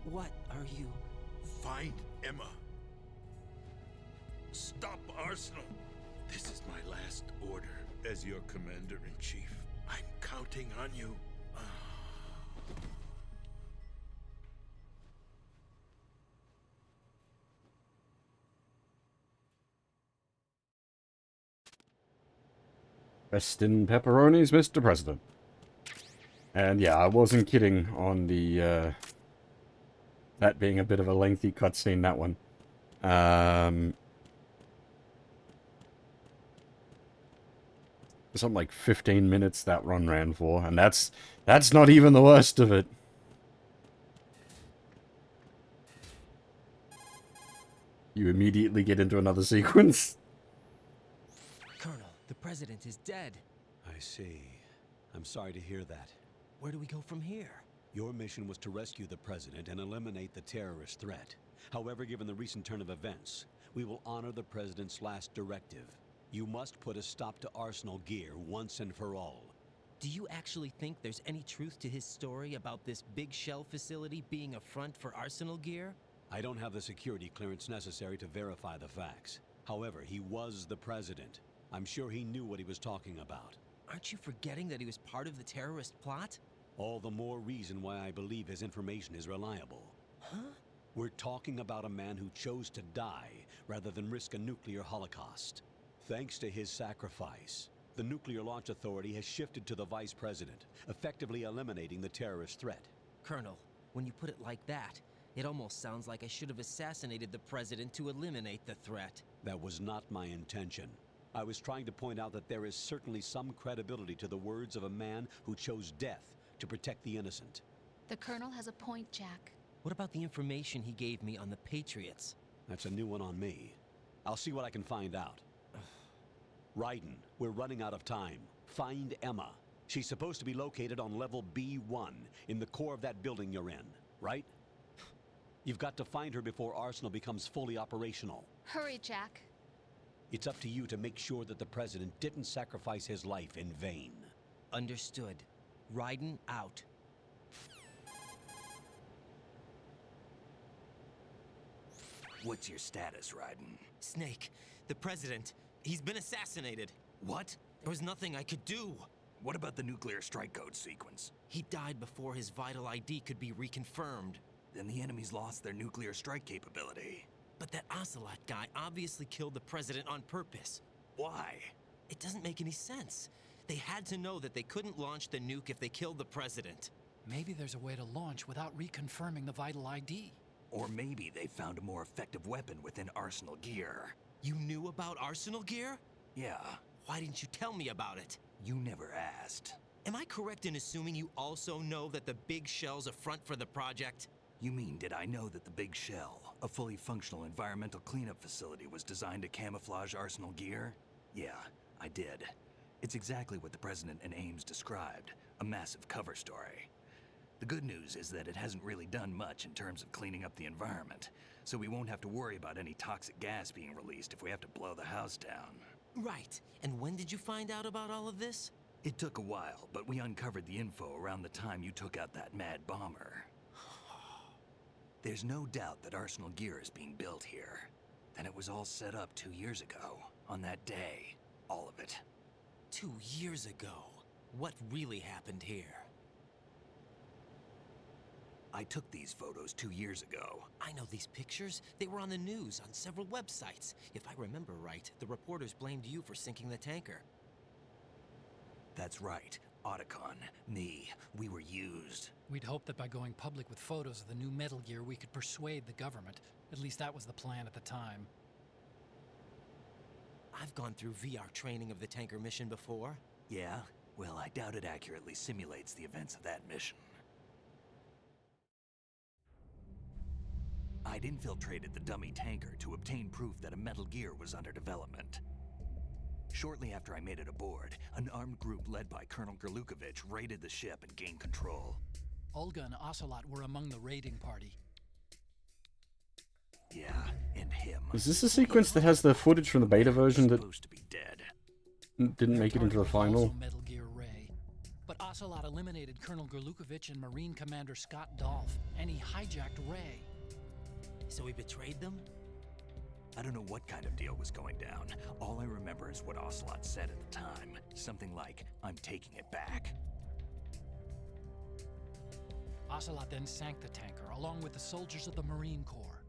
Speaker 8: What are you...
Speaker 3: Find Emma. Stop Arsenal. This is my last order as your commander-in-chief. I'm counting on you.
Speaker 1: Rest in pepperonis, Mr. President. And yeah, I wasn't kidding on the, that being a bit of a lengthy cutscene, that one. Something like 15 minutes that run ran for, and that's not even the worst of it. You immediately get into another sequence.
Speaker 8: Colonel, the president is dead.
Speaker 11: I see. I'm sorry to hear that.
Speaker 8: Where do we go from here?
Speaker 11: Your mission was to rescue the President and eliminate the terrorist threat. However, given the recent turn of events, we will honor the President's last directive. You must put a stop to Arsenal Gear once and for all.
Speaker 8: Do you actually think there's any truth to his story about this big shell facility being a front for Arsenal Gear?
Speaker 11: I don't have the security clearance necessary to verify the facts. However, he was the President. I'm sure he knew what he was talking about.
Speaker 8: Aren't you forgetting that he was part of the terrorist plot?
Speaker 11: All the more reason why I believe his information is reliable.
Speaker 8: Huh?
Speaker 11: We're talking about a man who chose to die rather than risk a nuclear holocaust. Thanks to his sacrifice, the Nuclear Launch Authority has shifted to the Vice President, effectively eliminating the terrorist threat.
Speaker 8: Colonel, when you put it like that, it almost sounds like I should have assassinated the President to eliminate the threat.
Speaker 11: That was not my intention. I was trying to point out that there is certainly some credibility to the words of a man who chose death to protect the innocent.
Speaker 15: The Colonel has a point, Jack.
Speaker 8: What about the information he gave me on the Patriots?
Speaker 11: That's a new one on me. I'll see what I can find out. Raiden, we're running out of time. Find Emma. She's supposed to be located on level B1, in the core of that building you're in, right? You've got to find her before Arsenal becomes fully operational.
Speaker 15: Hurry, Jack.
Speaker 11: It's up to you to make sure that the President didn't sacrifice his life in vain.
Speaker 8: Understood. Raiden out.
Speaker 2: What's your status, Raiden?
Speaker 8: Snake, the President, he's been assassinated.
Speaker 2: What?
Speaker 8: There was nothing I could do.
Speaker 2: What about the nuclear strike code sequence?
Speaker 8: He died before his vital ID could be reconfirmed.
Speaker 2: Then the enemy's lost their nuclear strike capability.
Speaker 8: But that Ocelot guy obviously killed the President on purpose.
Speaker 2: Why?
Speaker 8: It doesn't make any sense. They had to know that they couldn't launch the nuke if they killed the President.
Speaker 10: Maybe there's a way to launch without reconfirming the vital ID.
Speaker 2: Or maybe they found a more effective weapon within Arsenal Gear.
Speaker 8: You knew about Arsenal Gear?
Speaker 2: Yeah.
Speaker 8: Why didn't you tell me about it?
Speaker 2: You never asked.
Speaker 8: Am I correct in assuming you also know that the Big Shell's a front for the project?
Speaker 2: You mean, did I know that the Big Shell, a fully functional environmental cleanup facility, was designed to camouflage Arsenal Gear? Yeah, I did. It's exactly what the President and Ames described, a massive cover story. The good news is that it hasn't really done much in terms of cleaning up the environment, so we won't have to worry about any toxic gas being released if we have to blow the house down.
Speaker 8: Right. And when did you find out about all of this?
Speaker 2: It took a while, but we uncovered the info around the time you took out that mad bomber. There's no doubt that Arsenal Gear is being built here. And it was all set up 2 years ago, on that day. All of it.
Speaker 8: 2 years ago? What really happened here?
Speaker 2: I took these photos 2 years ago.
Speaker 8: I know these pictures. They were on the news, on several websites. If I remember right, the reporters blamed you for sinking the tanker.
Speaker 2: That's right. Otacon, me, we were used.
Speaker 10: We'd hoped that by going public with photos of the new Metal Gear, we could persuade the government. At least that was the plan at the time.
Speaker 8: I've gone through VR training of the tanker mission before.
Speaker 2: Yeah? Well, I doubt it accurately simulates the events of that mission. I'd infiltrated the dummy tanker to obtain proof that a Metal Gear was under development. Shortly after I made it aboard, an armed group led by Colonel Gerlukovich raided the ship and gained control.
Speaker 10: Olga and Ocelot were among the raiding party.
Speaker 2: Yeah, and him.
Speaker 1: Is this a sequence that has the footage from the beta version that
Speaker 2: supposed to be dead?
Speaker 1: Didn't make it into the final?
Speaker 10: Also Metal Gear Ray. But Ocelot eliminated Colonel Gerlukovich and Marine Commander Scott Dolph, and he hijacked Ray.
Speaker 8: So he betrayed them?
Speaker 2: I don't know what kind of deal was going down. All I remember is what Ocelot said at the time. Something like, "I'm taking it back."
Speaker 10: Ocelot then sank the tanker, along with the soldiers of the Marine Corps.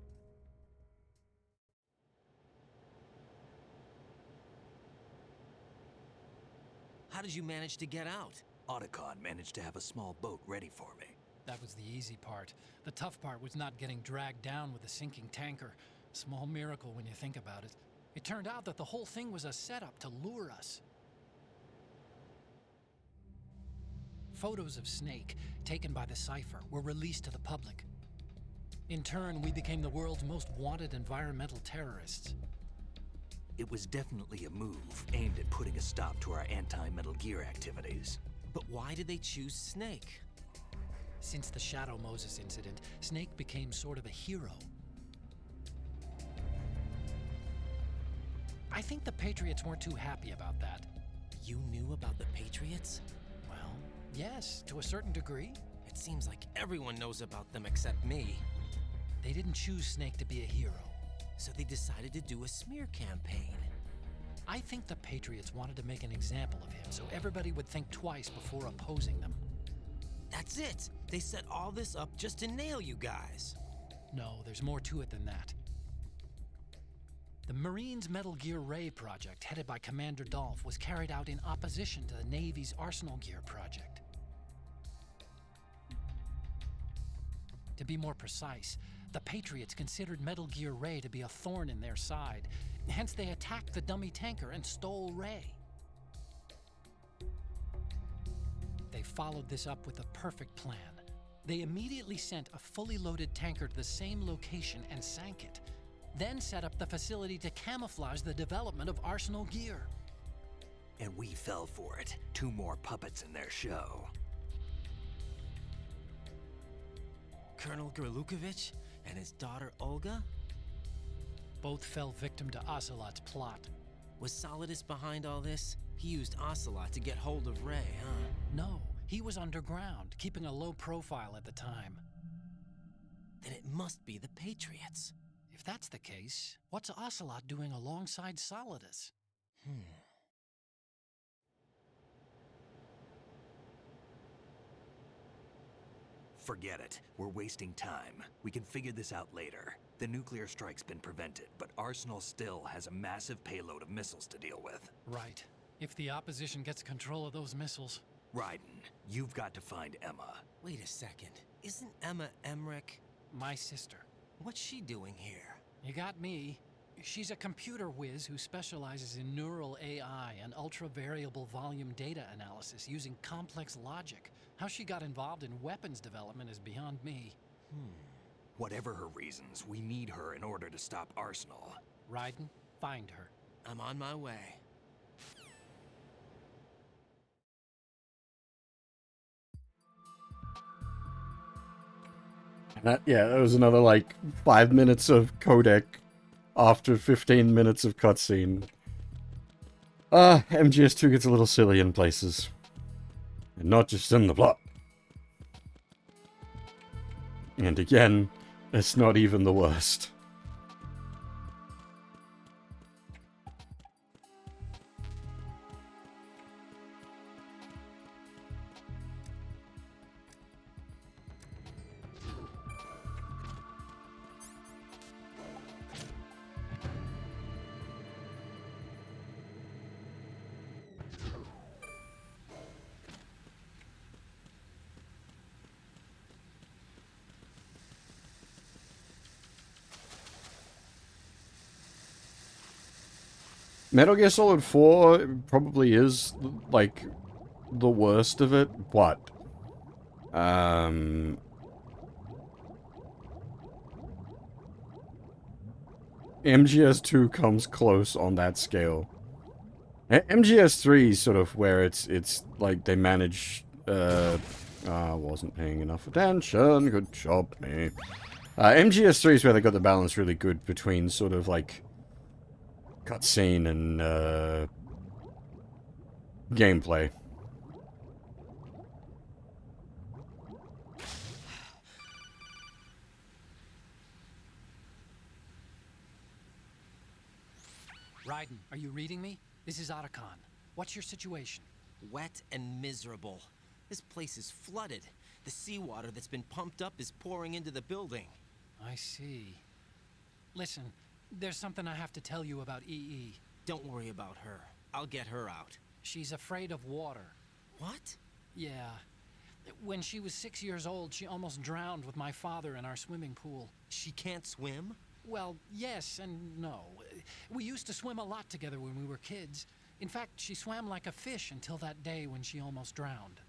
Speaker 8: How did you manage to get out?
Speaker 2: Otacon managed to have a small boat ready for me.
Speaker 10: That was the easy part. The tough part was not getting dragged down with the sinking tanker. Small miracle when you think about it. It turned out that the whole thing was a setup to lure us. Photos of Snake, taken by the Cypher, were released to the public. In turn, we became the world's most wanted environmental terrorists.
Speaker 2: It was definitely a move aimed at putting a stop to our anti-Metal Gear activities.
Speaker 8: But why did they choose Snake?
Speaker 10: Since the Shadow Moses incident, Snake became sort of a hero. I think the Patriots weren't too happy about that.
Speaker 8: You knew about the Patriots?
Speaker 10: Well, yes, to a certain degree.
Speaker 8: It seems like everyone knows about them except me.
Speaker 10: They didn't choose Snake to be a hero.
Speaker 8: So they decided to do a smear campaign.
Speaker 10: I think the Patriots wanted to make an example of him so everybody would think twice before opposing them.
Speaker 8: That's it! They set all this up just to nail you guys.
Speaker 10: No, there's more to it than that. The Marines' Metal Gear Ray project, headed by Commander Dolph, was carried out in opposition to the Navy's Arsenal Gear project. To be more precise, the Patriots considered Metal Gear Ray to be a thorn in their side. Hence, they attacked the dummy tanker and stole Ray. They followed this up with a perfect plan. They immediately sent a fully loaded tanker to the same location and sank it. Then set up the facility to camouflage the development of Arsenal Gear.
Speaker 2: And we fell for it. 2 more puppets in their show.
Speaker 8: Colonel Gerlukovich and his daughter Olga?
Speaker 10: Both fell victim to Ocelot's plot.
Speaker 8: Was Solidus behind all this? He used Ocelot to get hold of Ray, huh?
Speaker 10: No, he was underground, keeping a low profile at the time.
Speaker 8: Then it must be the Patriots.
Speaker 10: If that's the case, what's Ocelot doing alongside Solidus?
Speaker 2: Forget it. We're wasting time. We can figure this out later. The nuclear strike's been prevented, but Arsenal still has a massive payload of missiles to deal with.
Speaker 10: Right. If the opposition gets control of those missiles...
Speaker 2: Raiden, you've got to find Emma.
Speaker 8: Wait a second. Isn't Emma Emmerich
Speaker 10: my sister?
Speaker 8: What's she doing here?
Speaker 10: You got me. She's a computer whiz who specializes in neural AI and ultra-variable volume data analysis using complex logic. How she got involved in weapons development is beyond me.
Speaker 2: Whatever her reasons, we need her in order to stop Arsenal.
Speaker 10: Raiden, find her.
Speaker 8: I'm on my way.
Speaker 1: That was another like 5 minutes of codec after 15 minutes of cutscene. MGS2 gets a little silly in places. And not just in the plot. And again, it's not even the worst. Metal Gear Solid 4 probably is, like, the worst of it, but... MGS2 comes close on that scale. MGS3 is sort of where it's like they manage... wasn't paying enough attention, good job, me. MGS3 is where they got the balance really good between sort of, like... cutscene and gameplay.
Speaker 10: Raiden, are you reading me? This is Otacon. What's your situation?
Speaker 8: Wet and miserable. This place is flooded. The seawater that's been pumped up is pouring into the building.
Speaker 10: I see. Listen, there's something I have to tell you about EE.
Speaker 8: Don't worry about her. I'll get her out.
Speaker 10: She's afraid of water.
Speaker 8: What?
Speaker 10: Yeah. When she was 6 years old, she almost drowned with my father in our swimming pool.
Speaker 8: She can't swim?
Speaker 10: Well, yes and no. We used to swim a lot together when we were kids. In fact, she swam like a fish until that day when she almost drowned.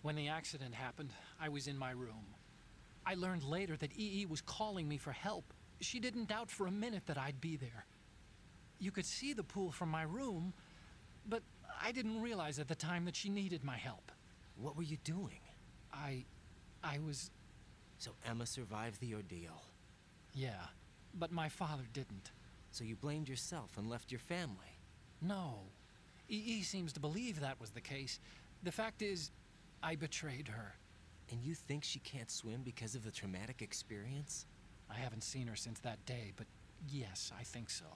Speaker 10: When the accident happened, I was in my room. I learned later that EE was calling me for help. She didn't doubt for a minute that I'd be there. You could see the pool from my room, but I didn't realize at the time that she needed my help.
Speaker 8: What were you doing?
Speaker 10: I I was...
Speaker 8: So Emma survived the ordeal.
Speaker 10: Yeah, but my father didn't.
Speaker 8: So you blamed yourself and left your family?
Speaker 10: No. EE seems to believe that was the case. The fact is, I betrayed her.
Speaker 8: And you think she can't swim because of the traumatic experience?
Speaker 10: I haven't seen her since that day, but yes, I think so.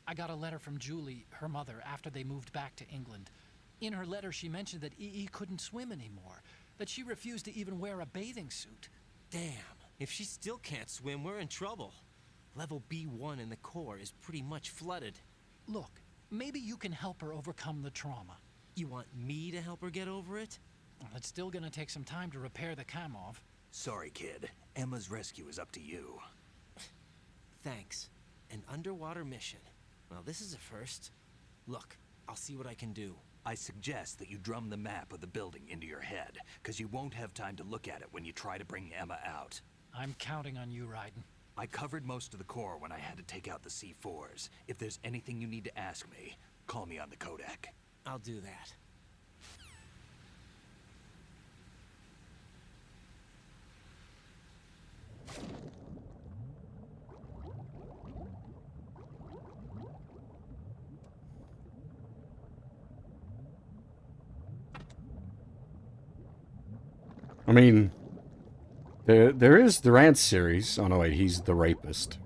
Speaker 10: I got a letter from Julie, her mother, after they moved back to England. In her letter, she mentioned that EE couldn't swim anymore, that she refused to even wear a bathing suit.
Speaker 8: Damn, if she still can't swim, we're in trouble. Level B1 in the core is pretty much flooded.
Speaker 10: Look, maybe you can help her overcome the trauma.
Speaker 8: You want me to help her get over it?
Speaker 10: Well, it's still gonna take some time to repair the Kamov.
Speaker 2: Sorry, kid. Emma's rescue is up to you.
Speaker 8: Thanks. An underwater mission. Well, this is a first. Look, I'll see what I can do.
Speaker 2: I suggest that you drum the map of the building into your head, because you won't have time to look at it when you try to bring Emma out.
Speaker 10: I'm counting on you, Raiden.
Speaker 2: I covered most of the core when I had to take out the C4s. If there's anything you need to ask me, call me on the Kodak.
Speaker 8: I'll do that.
Speaker 1: I mean, there is the Rance series. Oh no, wait, he's the rapist.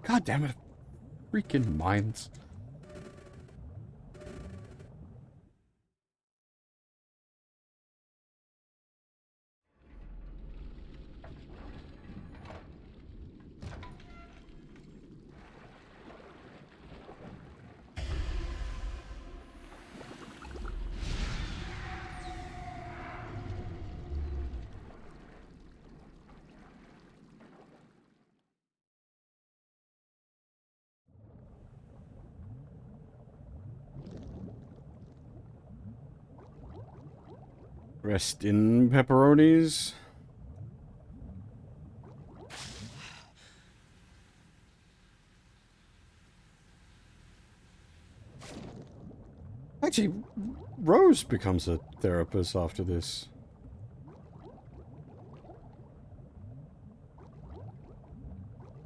Speaker 1: God damn it. Freaking mines. Rest in pepperonis. Actually, Rose becomes a therapist after this.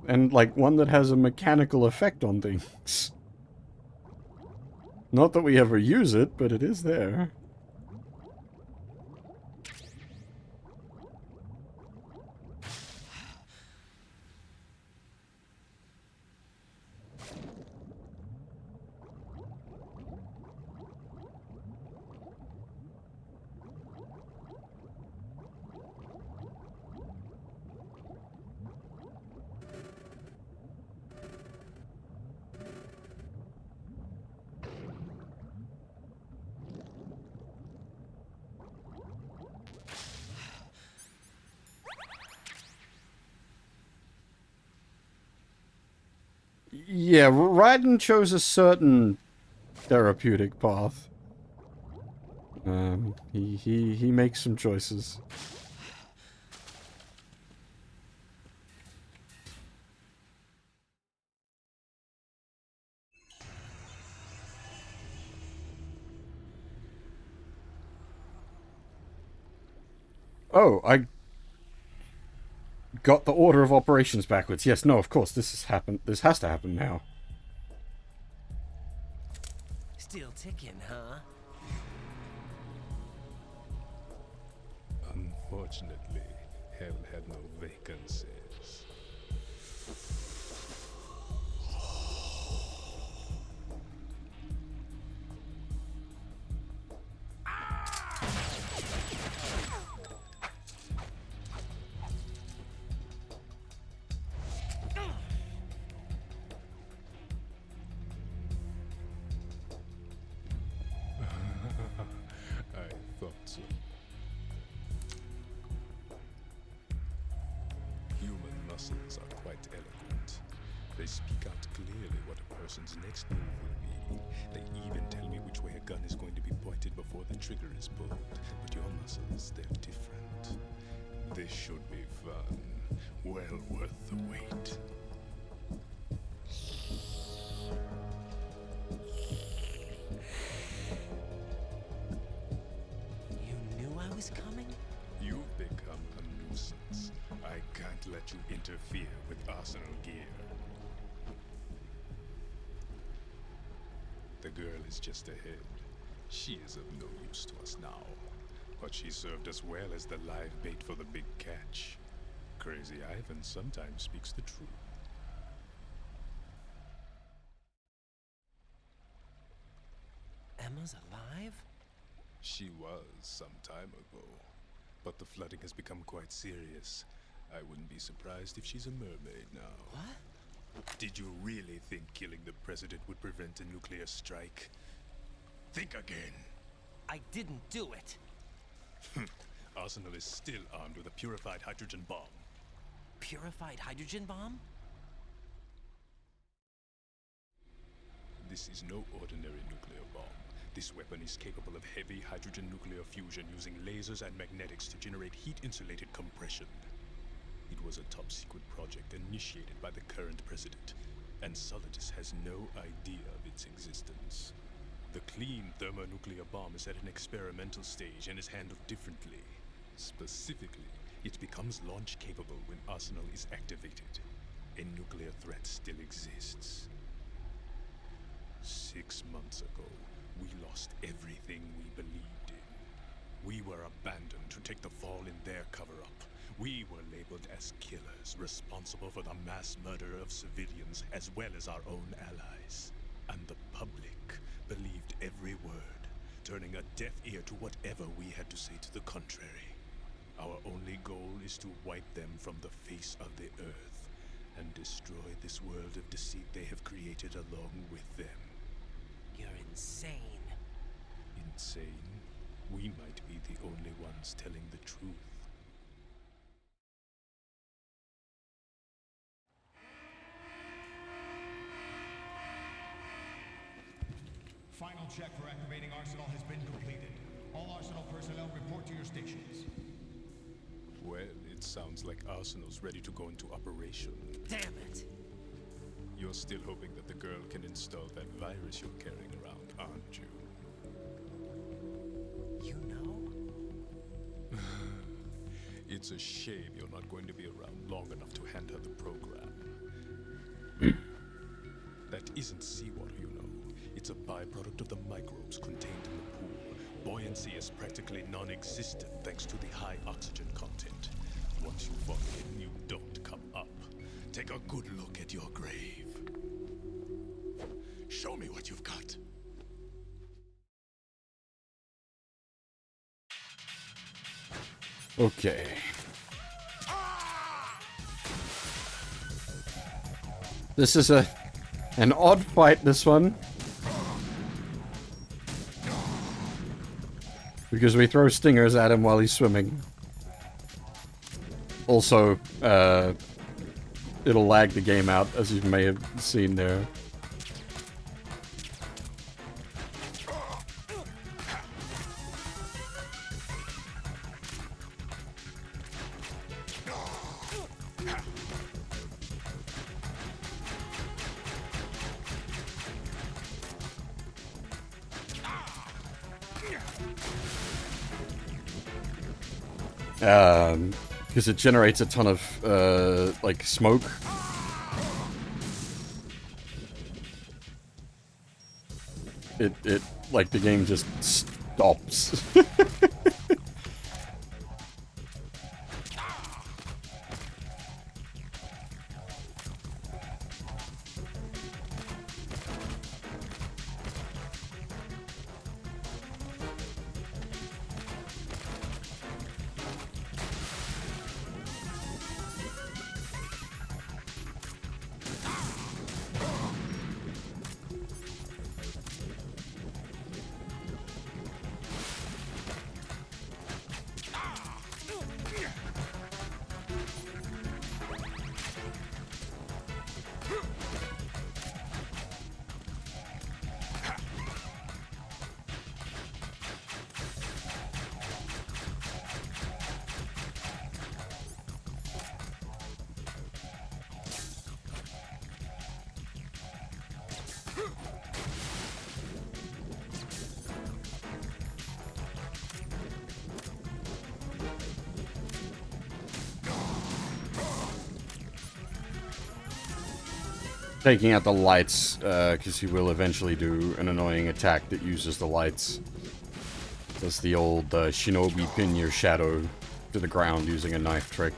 Speaker 1: And, like, one that has a mechanical effect on things. Not that we ever use it, but it is there. Yeah, Raiden chose a certain therapeutic path. He makes some choices. Oh, I got the order of operations backwards. Yes, no, of course, this has to happen now.
Speaker 8: Still ticking, huh?
Speaker 21: Unfortunately, hell had no vacancies. I thought so. Human muscles are quite eloquent. They speak out clearly what a person's next move will be. They even tell me which way a gun is going to be pointed before the trigger is pulled. But your muscles, they're different. This should be fun. Well worth the wait.
Speaker 8: You knew I was coming?
Speaker 21: You've become a nuisance. I can't let you interfere with Arsenal gear. The girl is just ahead. She is of no use to us now. But she served us well as the live bait for the big catch. Crazy Ivan sometimes speaks the truth.
Speaker 8: Emma's alive?
Speaker 21: She was some time ago. But the flooding has become quite serious. I wouldn't be surprised if she's a mermaid now.
Speaker 8: What?
Speaker 21: Did you really think killing the president would prevent a nuclear strike? Think again.
Speaker 8: I didn't do it.
Speaker 21: Arsenal is still armed with a purified hydrogen bomb.
Speaker 8: Purified hydrogen bomb?
Speaker 21: This is no ordinary nuclear bomb. This weapon is capable of heavy hydrogen nuclear fusion using lasers and magnetics to generate heat-insulated compression. It was a top-secret project initiated by the current president, and Solidus has no idea of its existence. The clean thermonuclear bomb is at an experimental stage and is handled differently. Specifically, it becomes launch-capable when Arsenal is activated. A nuclear threat still exists. 6 months ago, we lost everything we believed in. We were abandoned to take the fall in their cover-up. We were labeled as killers, responsible for the mass murder of civilians as well as our own allies. And the public believed every word, turning a deaf ear to whatever we had to say to the contrary. Our only goal is to wipe them from the face of the earth and destroy this world of deceit they have created along with them.
Speaker 8: You're insane.
Speaker 21: Insane? We might be the only ones telling the truth.
Speaker 14: Final check for activating Arsenal has been completed. All Arsenal personnel report to your stations.
Speaker 21: Well, it sounds like Arsenal's ready to go into operation.
Speaker 8: Damn it!
Speaker 21: You're still hoping that the girl can install that virus you're carrying around, aren't you?
Speaker 8: You know?
Speaker 21: It's a shame you're not going to be around long enough to hand her the program. That isn't seawater, you know. It's a byproduct of the microbes contained in the pool. Buoyancy is practically non-existent thanks to the high oxygen content. Once you fall in, you don't come up. Take a good look at your grave. Show me what you've got.
Speaker 1: Okay. This is an odd fight, this one. Because we throw stingers at him while he's swimming. Also, it'll lag the game out, as you may have seen there. Because it generates a ton of, like, smoke. It, like, the game just stops. taking out the lights, because he will eventually do an annoying attack that uses the lights. That's the old shinobi pin your shadow to the ground using a knife trick.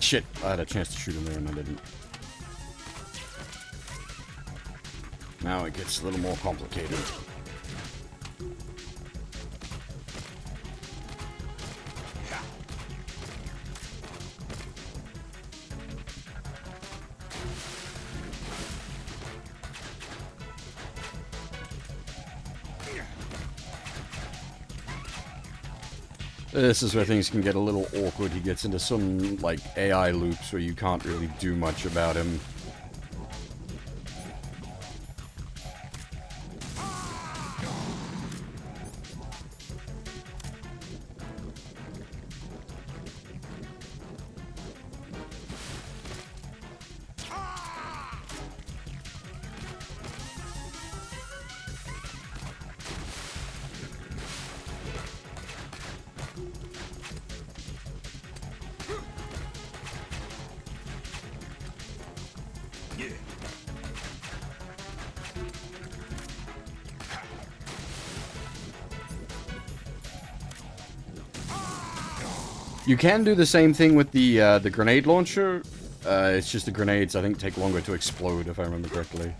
Speaker 1: Shit, I had a chance to shoot him there and I didn't. Now it gets a little more complicated. This is where things can get a little awkward. He gets into some, like, AI loops where you can't really do much about him. You can do the same thing with the grenade launcher. It's just the grenades, I think, take longer to explode, if I remember correctly.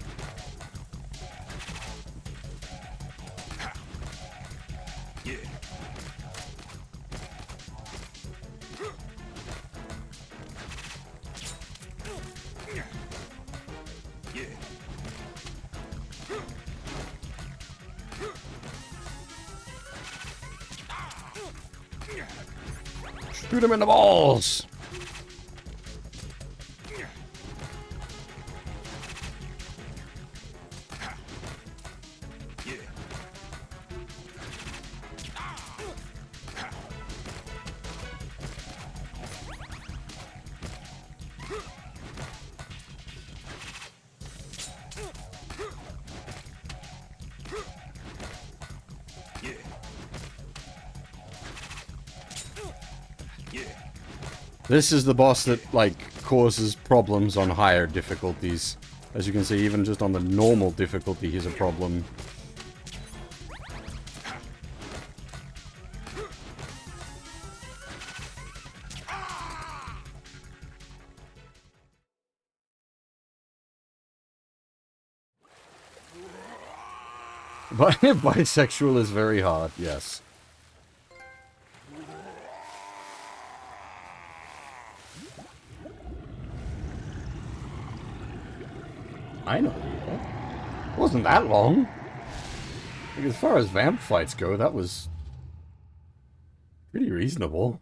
Speaker 1: Shoot him in the balls! This is the boss that, like, causes problems on higher difficulties. As you can see, even just on the normal difficulty, he's a problem. Bisexual is very hard, yes. I know. It wasn't that long. Like, as far as vamp fights go, that was pretty reasonable.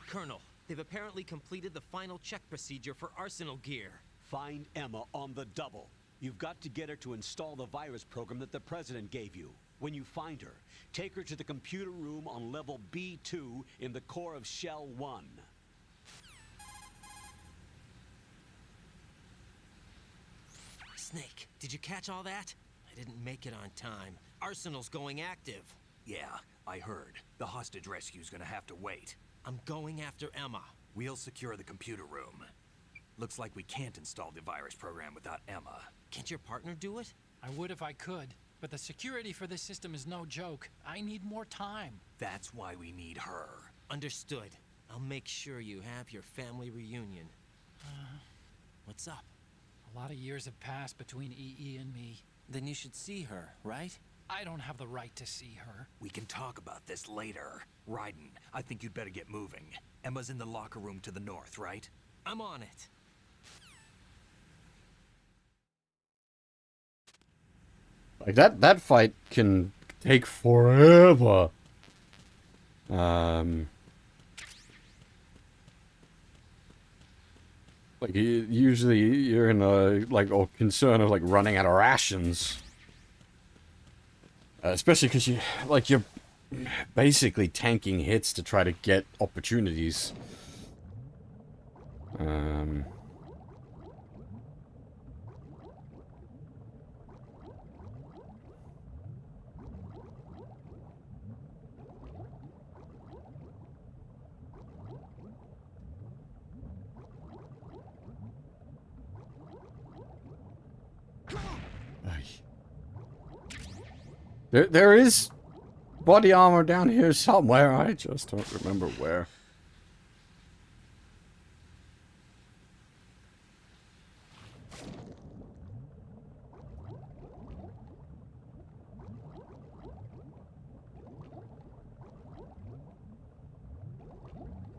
Speaker 8: Colonel, they've apparently completed the final check procedure for arsenal gear.
Speaker 11: Find Emma on the double. You've got to get her to install the virus program that the President gave you. When you find her, take her to the computer room on level B2 in the core of Shell 1.
Speaker 8: Snake, did you catch all that? I didn't make it on time. Arsenal's going active.
Speaker 19: Yeah, I heard. The hostage rescue's gonna have to wait.
Speaker 8: I'm going after Emma.
Speaker 19: We'll secure the computer room. Looks like we can't install the virus program without Emma.
Speaker 8: Can't your partner do it?
Speaker 10: I would if I could, but the security for this system is no joke. I need more time.
Speaker 19: That's why we need her.
Speaker 8: Understood. I'll make sure you have your family reunion. What's up?
Speaker 10: A lot of years have passed between EE and me.
Speaker 8: Then you should see her, right?
Speaker 10: I don't have the right to see her.
Speaker 19: We can talk about this later. Raiden, I think you'd better get moving. Emma's in the locker room to the north, right?
Speaker 8: I'm on it.
Speaker 1: Like, that fight can take forever. Like, usually you're in a, like, a concern of, like, running out of rations. Especially because you're basically tanking hits to try to get opportunities. There is body armor down here somewhere. I just don't remember where.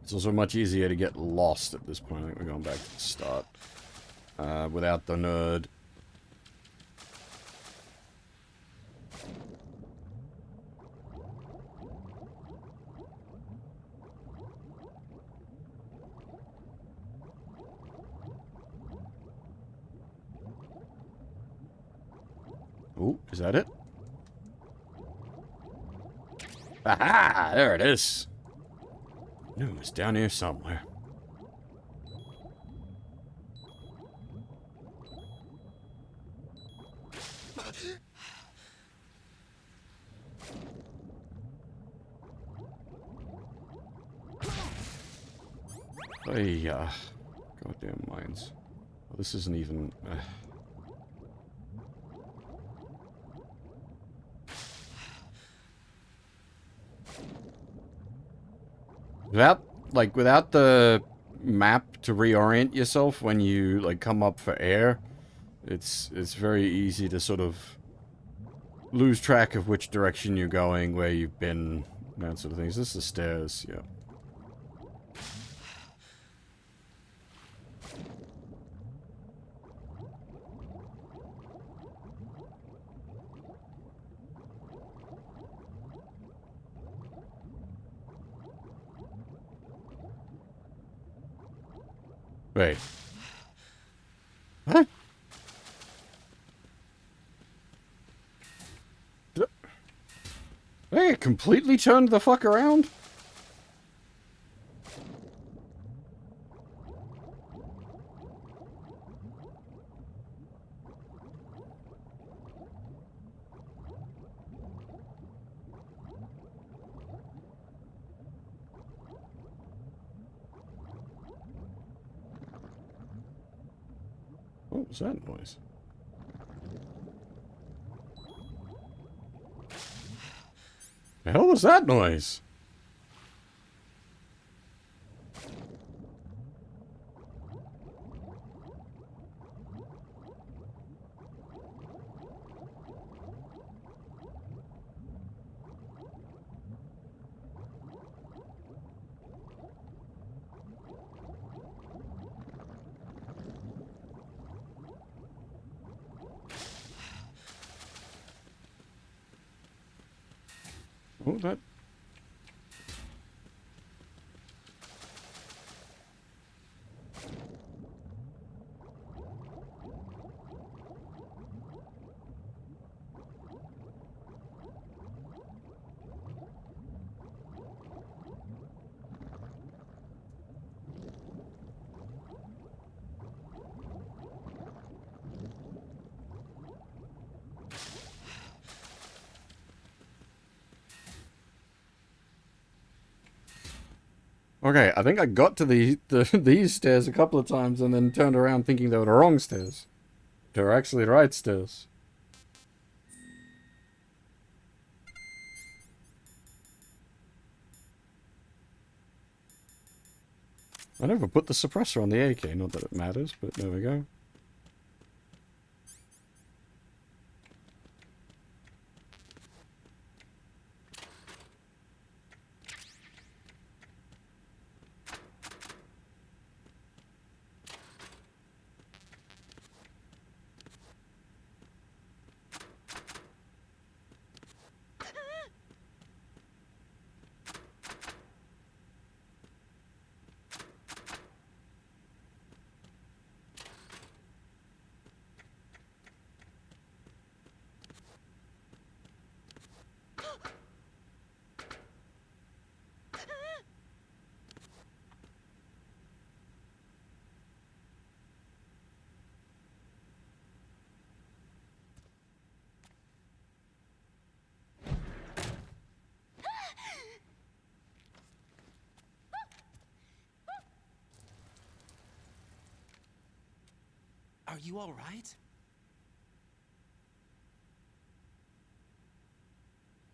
Speaker 1: It's also much easier to get lost at this point. I think we're going back to the start. Without the nerd. Ooh, is that it? Aha! There it is. No, it's down here somewhere. Hey, goddamn mines. Well, this isn't even. Without the map to reorient yourself when you, like, come up for air, it's very easy to sort of lose track of which direction you're going, where you've been, that sort of thing. Is this the stairs? Yeah. Wait. What? Hey, it completely turned the fuck around? What was that noise? The hell was that noise? Oh, that... Okay, I think I got to these stairs a couple of times and then turned around thinking they were the wrong stairs. They were actually the right stairs. I never put the suppressor on the AK, not that it matters, but there we go.
Speaker 8: Are you all right?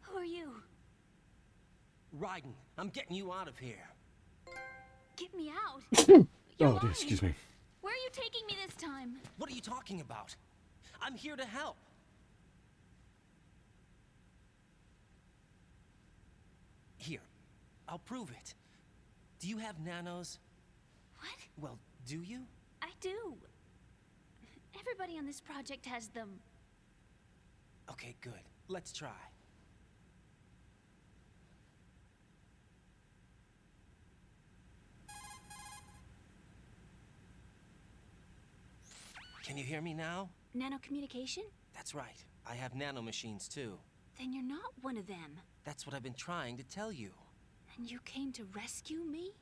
Speaker 16: Who are you?
Speaker 8: Raiden, I'm getting you out of here.
Speaker 16: Get me out.
Speaker 1: Oh, dear, excuse me.
Speaker 16: Where are you taking me this time?
Speaker 8: What are you talking about? I'm here to help. Here, I'll prove it. Do you have nanos?
Speaker 16: What?
Speaker 8: Well, do you?
Speaker 16: I do. Everybody on this project has them.
Speaker 8: Okay, good. Let's try. Can you hear me now?
Speaker 16: Nanocommunication?
Speaker 8: That's right. I have nanomachines too.
Speaker 16: Then you're not one of them.
Speaker 8: That's what I've been trying to tell you.
Speaker 16: And you came to rescue me?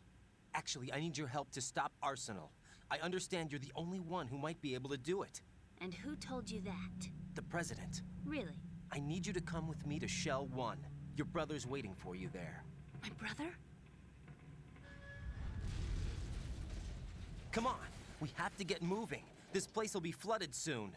Speaker 8: Actually, I need your help to stop Arsenal. I understand you're the only one who might be able to do it.
Speaker 16: And who told you that?
Speaker 8: The President.
Speaker 16: Really?
Speaker 8: I need you to come with me to Shell 1. Your brother's waiting for you there.
Speaker 16: My brother?
Speaker 8: Come on, we have to get moving. This place will be flooded soon.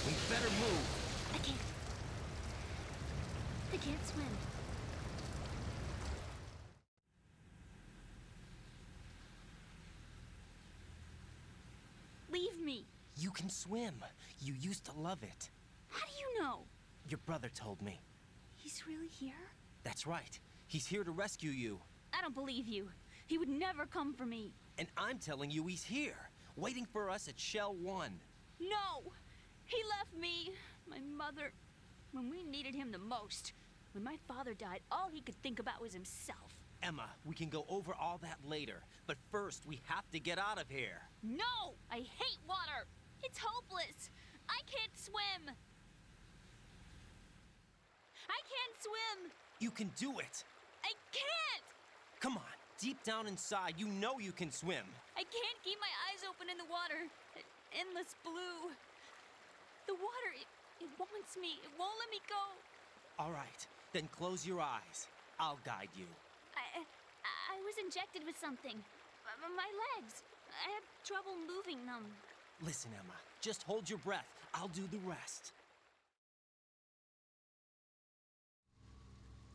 Speaker 8: We better move.
Speaker 16: I can't. I can't swim. Leave me.
Speaker 8: You can swim. You used to love it.
Speaker 16: How do you know?
Speaker 8: Your brother told me.
Speaker 16: He's really here?
Speaker 8: That's right. He's here to rescue you.
Speaker 16: I don't believe you. He would never come for me.
Speaker 8: And I'm telling you he's here, waiting for us at Shell 1.
Speaker 16: No! He left me, my mother, when we needed him the most. When my father died, all he could think about was himself.
Speaker 8: Emma, we can go over all that later, but first we have to get out of here.
Speaker 16: No! I hate water! It's hopeless! I can't swim! I can't swim!
Speaker 8: You can do it!
Speaker 16: I can't!
Speaker 8: Come on, deep down inside, you know you can swim.
Speaker 16: I can't keep my eyes open in the water. Endless blue. The water, it wants me. It won't let me go.
Speaker 8: All right, then close your eyes. I'll guide you.
Speaker 16: I was injected with something. My legs. I have trouble moving them.
Speaker 8: Listen, Emma, just hold your breath. I'll do the rest.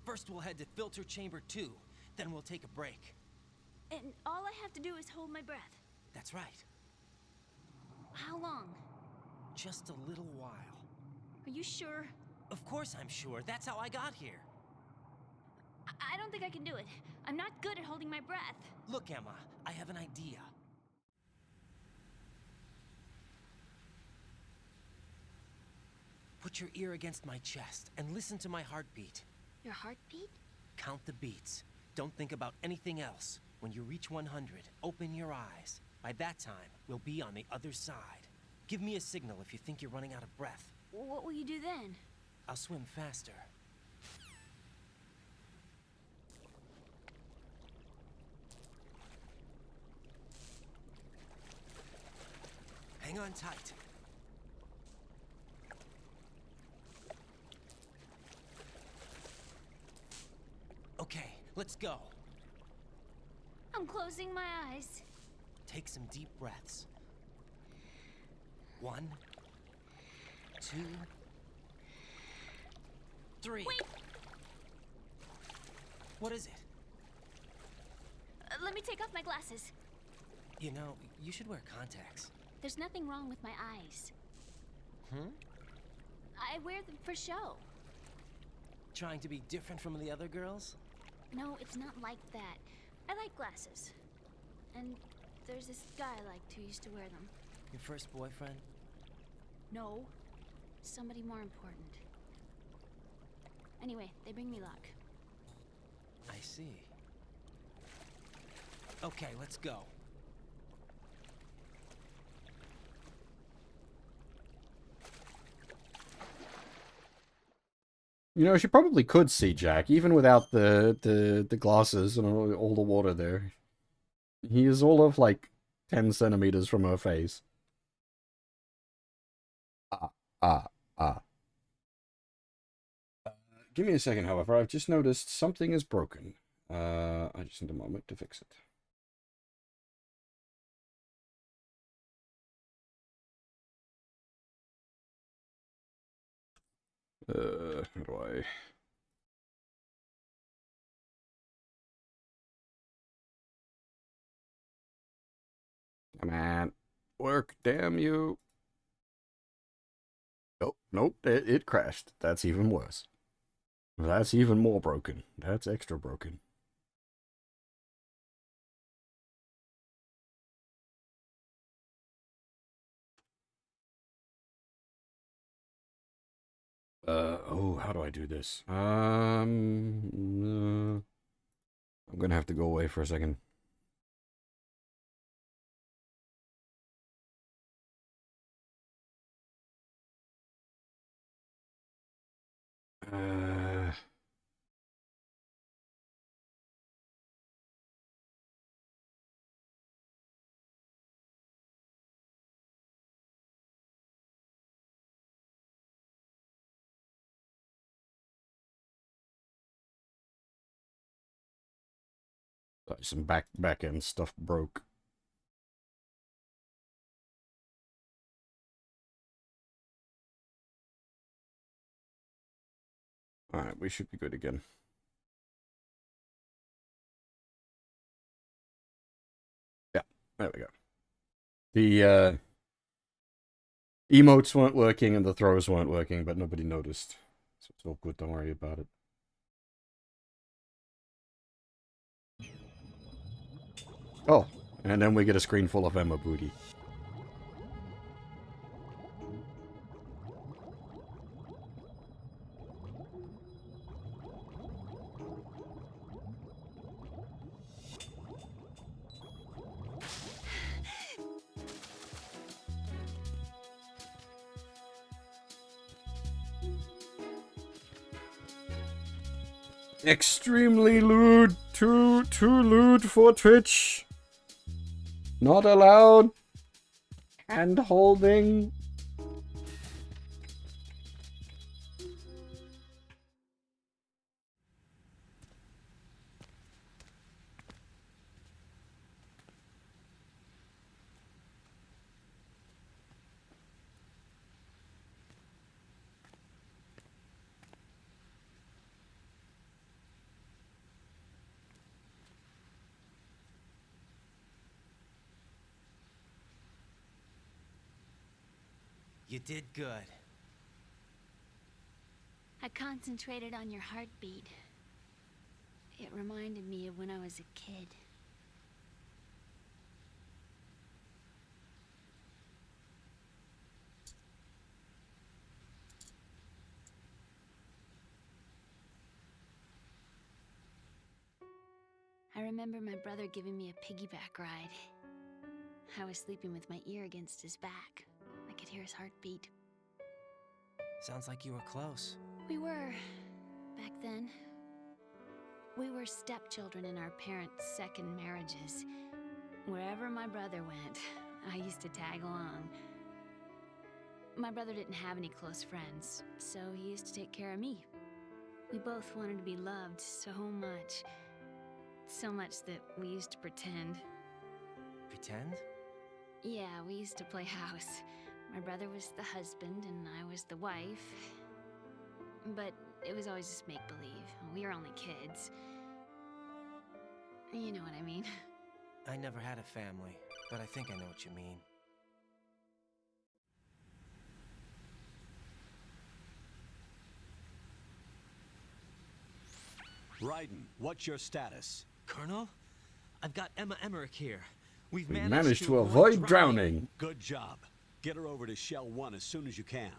Speaker 8: First, we'll head to filter chamber 2. Then we'll take a break.
Speaker 16: And all I have to do is hold my breath.
Speaker 8: That's right.
Speaker 16: How long?
Speaker 8: Just a little while.
Speaker 16: Are you sure?
Speaker 8: Of course I'm sure. That's how I got here.
Speaker 16: I don't think I can do it. I'm not good at holding my breath.
Speaker 8: Look, Emma, I have an idea. Put your ear against my chest and listen to my heartbeat.
Speaker 16: Your heartbeat?
Speaker 8: Count the beats. Don't think about anything else. When you reach 100, open your eyes. By that time, we'll be on the other side. Give me a signal if you think you're running out of breath.
Speaker 16: What will you do then?
Speaker 8: I'll swim faster. Hang on tight. Okay, let's go.
Speaker 16: I'm closing my eyes.
Speaker 8: Take some deep breaths. 1, 2, 3.
Speaker 16: Wait!
Speaker 8: What is it?
Speaker 16: Let me take off my glasses.
Speaker 8: You know, you should wear contacts.
Speaker 16: There's nothing wrong with my eyes. I wear them for show.
Speaker 8: Trying to be different from the other girls?
Speaker 16: No, it's not like that. I like glasses. And there's this guy I liked who used to wear them.
Speaker 8: Your first boyfriend?
Speaker 16: No. Somebody more important. Anyway, they bring me luck.
Speaker 8: I see. Okay, let's go.
Speaker 1: You know, she probably could see Jack, even without the glasses and all the water there. He is all of, like, 10 centimeters from her face. Ah, ah, ah. Give me a second, however. I've just noticed something is broken. I just need a moment to fix it. How do I... Come on. Work, damn you. Oh, nope, it crashed. That's even worse. That's even more broken. That's extra broken. Oh, how do I do this? I'm gonna have to go away for a second. Uh... Some back end stuff broke. Alright, we should be good again. Yeah, there we go. The emotes weren't working and the throws weren't working, but nobody noticed. So it's all good, don't worry about it. Oh, and then we get a screen full of Emma booty. Extremely lewd. Too lewd for Twitch. Not allowed. Hand holding.
Speaker 8: You did good.
Speaker 16: I concentrated on your heartbeat. It reminded me of when I was a kid. I remember my brother giving me a piggyback ride. I was sleeping with my ear against his back. I could hear his heartbeat.
Speaker 8: Sounds like you were close.
Speaker 16: We were, back then. We were stepchildren in our parents' second marriages. Wherever my brother went, I used to tag along. My brother didn't have any close friends, so he used to take care of me. We both wanted to be loved so much. So much that we used to pretend.
Speaker 8: Pretend?
Speaker 16: Yeah, we used to play house. My brother was the husband and I was the wife. But it was always just make-believe. We were only kids. You know what I mean.
Speaker 8: I never had a family, but I think I know what you mean.
Speaker 11: Raiden, what's your status?
Speaker 8: Colonel? I've got Emma Emmerich here.
Speaker 1: We managed to avoid drowning.
Speaker 11: Good job. Get her over to Shell 1 as soon as you can.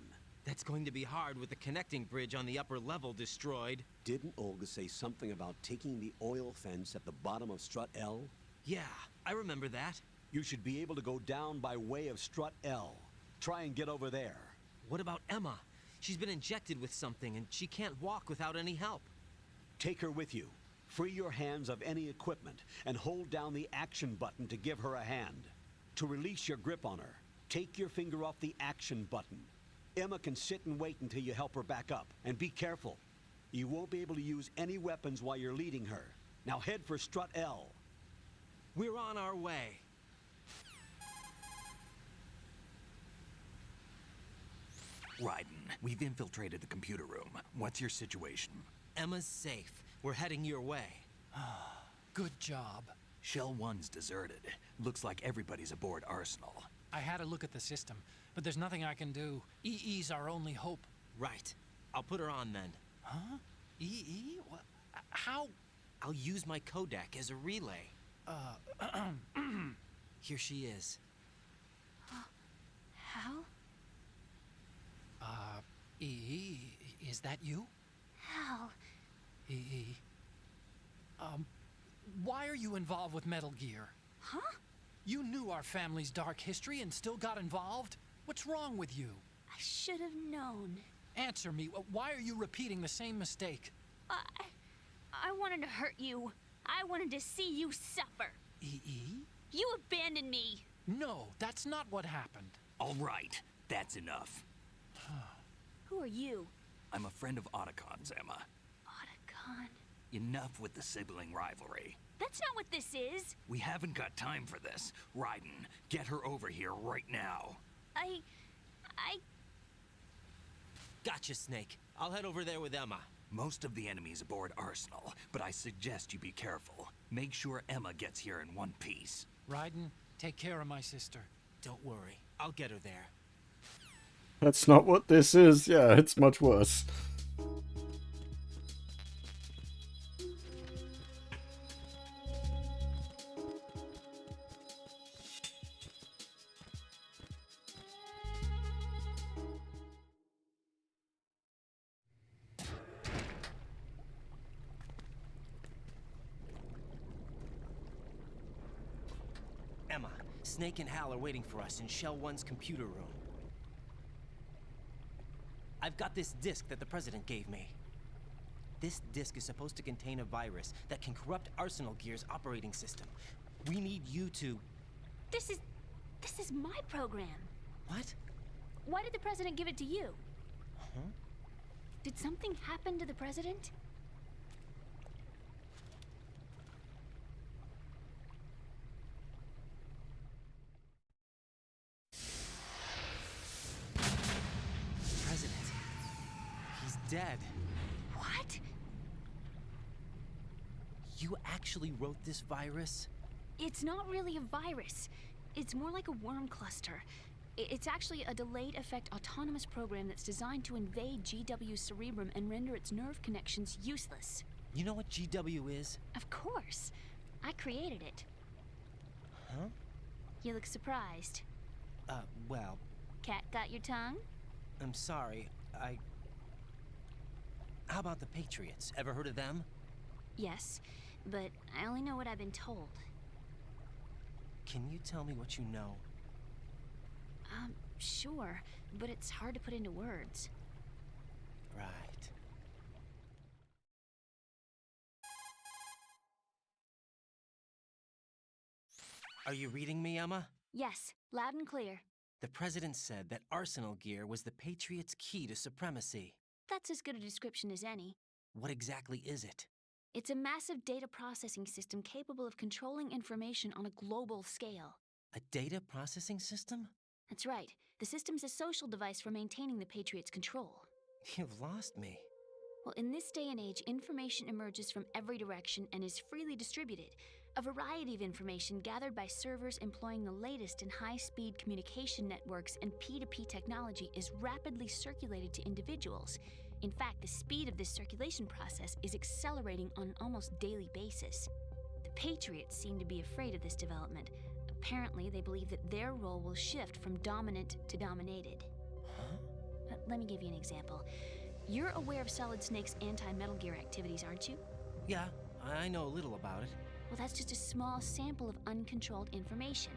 Speaker 8: That's going to be hard with the connecting bridge on the upper level destroyed.
Speaker 11: Didn't Olga say something about taking the oil fence at the bottom of Strut L?
Speaker 8: Yeah, I remember that.
Speaker 11: You should be able to go down by way of Strut L. Try and get over there.
Speaker 8: What about Emma? She's been injected with something, and she can't walk without any help.
Speaker 11: Take her with you. Free your hands of any equipment, and hold down the action button to give her a hand. To release your grip on her, take your finger off the action button. Emma can sit and wait until you help her back up, and be careful. You won't be able to use any weapons while you're leading her. Now head for strut L.
Speaker 8: We're on our way.
Speaker 19: Raiden, we've infiltrated the computer room. What's your situation?
Speaker 8: Emma's safe. We're heading your way.
Speaker 10: Good job.
Speaker 19: Shell 1's deserted. Looks like everybody's aboard Arsenal.
Speaker 10: I had a look at the system, but there's nothing I can do. EE's our only hope.
Speaker 8: Right. I'll put her on then.
Speaker 10: Huh? EE? What? How?
Speaker 8: I'll use my Kodak as a relay. Here she is.
Speaker 15: Hal?
Speaker 10: EE, is that you?
Speaker 15: Hal.
Speaker 10: EE. Why are you involved with Metal Gear?
Speaker 15: Huh?
Speaker 10: You knew our family's dark history and still got involved? What's wrong with you?
Speaker 15: I should have known.
Speaker 10: Answer me. Why are you repeating the same mistake?
Speaker 15: I wanted to hurt you. I wanted to see you suffer.
Speaker 10: EE?
Speaker 15: You abandoned me.
Speaker 10: No, that's not what happened.
Speaker 19: All right, that's enough.
Speaker 15: Who are you?
Speaker 19: I'm a friend of Otacon's, Emma.
Speaker 15: Otacon?
Speaker 19: Enough with the sibling rivalry.
Speaker 15: That's not what this is.
Speaker 19: We haven't got time for this. Raiden, get her over here right now.
Speaker 15: I...
Speaker 8: Gotcha, Snake. I'll head over there with Emma.
Speaker 19: Most of the enemy's aboard Arsenal, but I suggest you be careful. Make sure Emma gets here in one piece.
Speaker 10: Raiden, take care of my sister.
Speaker 8: Don't worry. I'll get her there.
Speaker 1: That's not what this is. Yeah, it's much worse.
Speaker 8: Emma, Snake and Hal are waiting for us in Shell 1's computer room. I've got this disk that the President gave me. This disk is supposed to contain a virus that can corrupt Arsenal Gear's operating system. We need you to...
Speaker 15: This is my program.
Speaker 8: What?
Speaker 15: Why did the President give it to you?
Speaker 8: Huh?
Speaker 15: Did something happen to the President?
Speaker 8: Dead.
Speaker 15: What?
Speaker 8: You actually wrote this virus?
Speaker 15: It's not really a virus. It's more like a worm cluster. It's actually a delayed effect autonomous program that's designed to invade GW's cerebrum and render its nerve connections useless.
Speaker 8: You know what GW is?
Speaker 15: Of course. I created it.
Speaker 8: Huh?
Speaker 15: You look surprised.
Speaker 8: Well...
Speaker 15: Cat got your tongue?
Speaker 8: I'm sorry. How about the Patriots? Ever heard of them?
Speaker 15: Yes, but I only know what I've been told.
Speaker 8: Can you tell me what you know?
Speaker 15: Sure, but it's hard to put into words.
Speaker 8: Right. Are you reading me, Emma?
Speaker 15: Yes, loud and clear.
Speaker 8: The President said that Arsenal Gear was the Patriots' key to supremacy.
Speaker 15: That's as good a description as any.
Speaker 8: What exactly is it?
Speaker 15: It's a massive data processing system capable of controlling information on a global scale.
Speaker 8: A data processing system?
Speaker 15: That's right. The system's a social device for maintaining the Patriots' control.
Speaker 8: You've lost me.
Speaker 15: Well, in this day and age, information emerges from every direction and is freely distributed. A variety of information gathered by servers employing the latest in high-speed communication networks and P2P technology is rapidly circulated to individuals. In fact, the speed of this circulation process is accelerating on an almost daily basis. The Patriots seem to be afraid of this development. Apparently, they believe that their role will shift from dominant to dominated.
Speaker 8: Huh?
Speaker 15: Let me give you an example. You're aware of Solid Snake's anti-Metal Gear activities, aren't you?
Speaker 8: Yeah, I know a little about it.
Speaker 15: Well, that's just a small sample of uncontrolled information.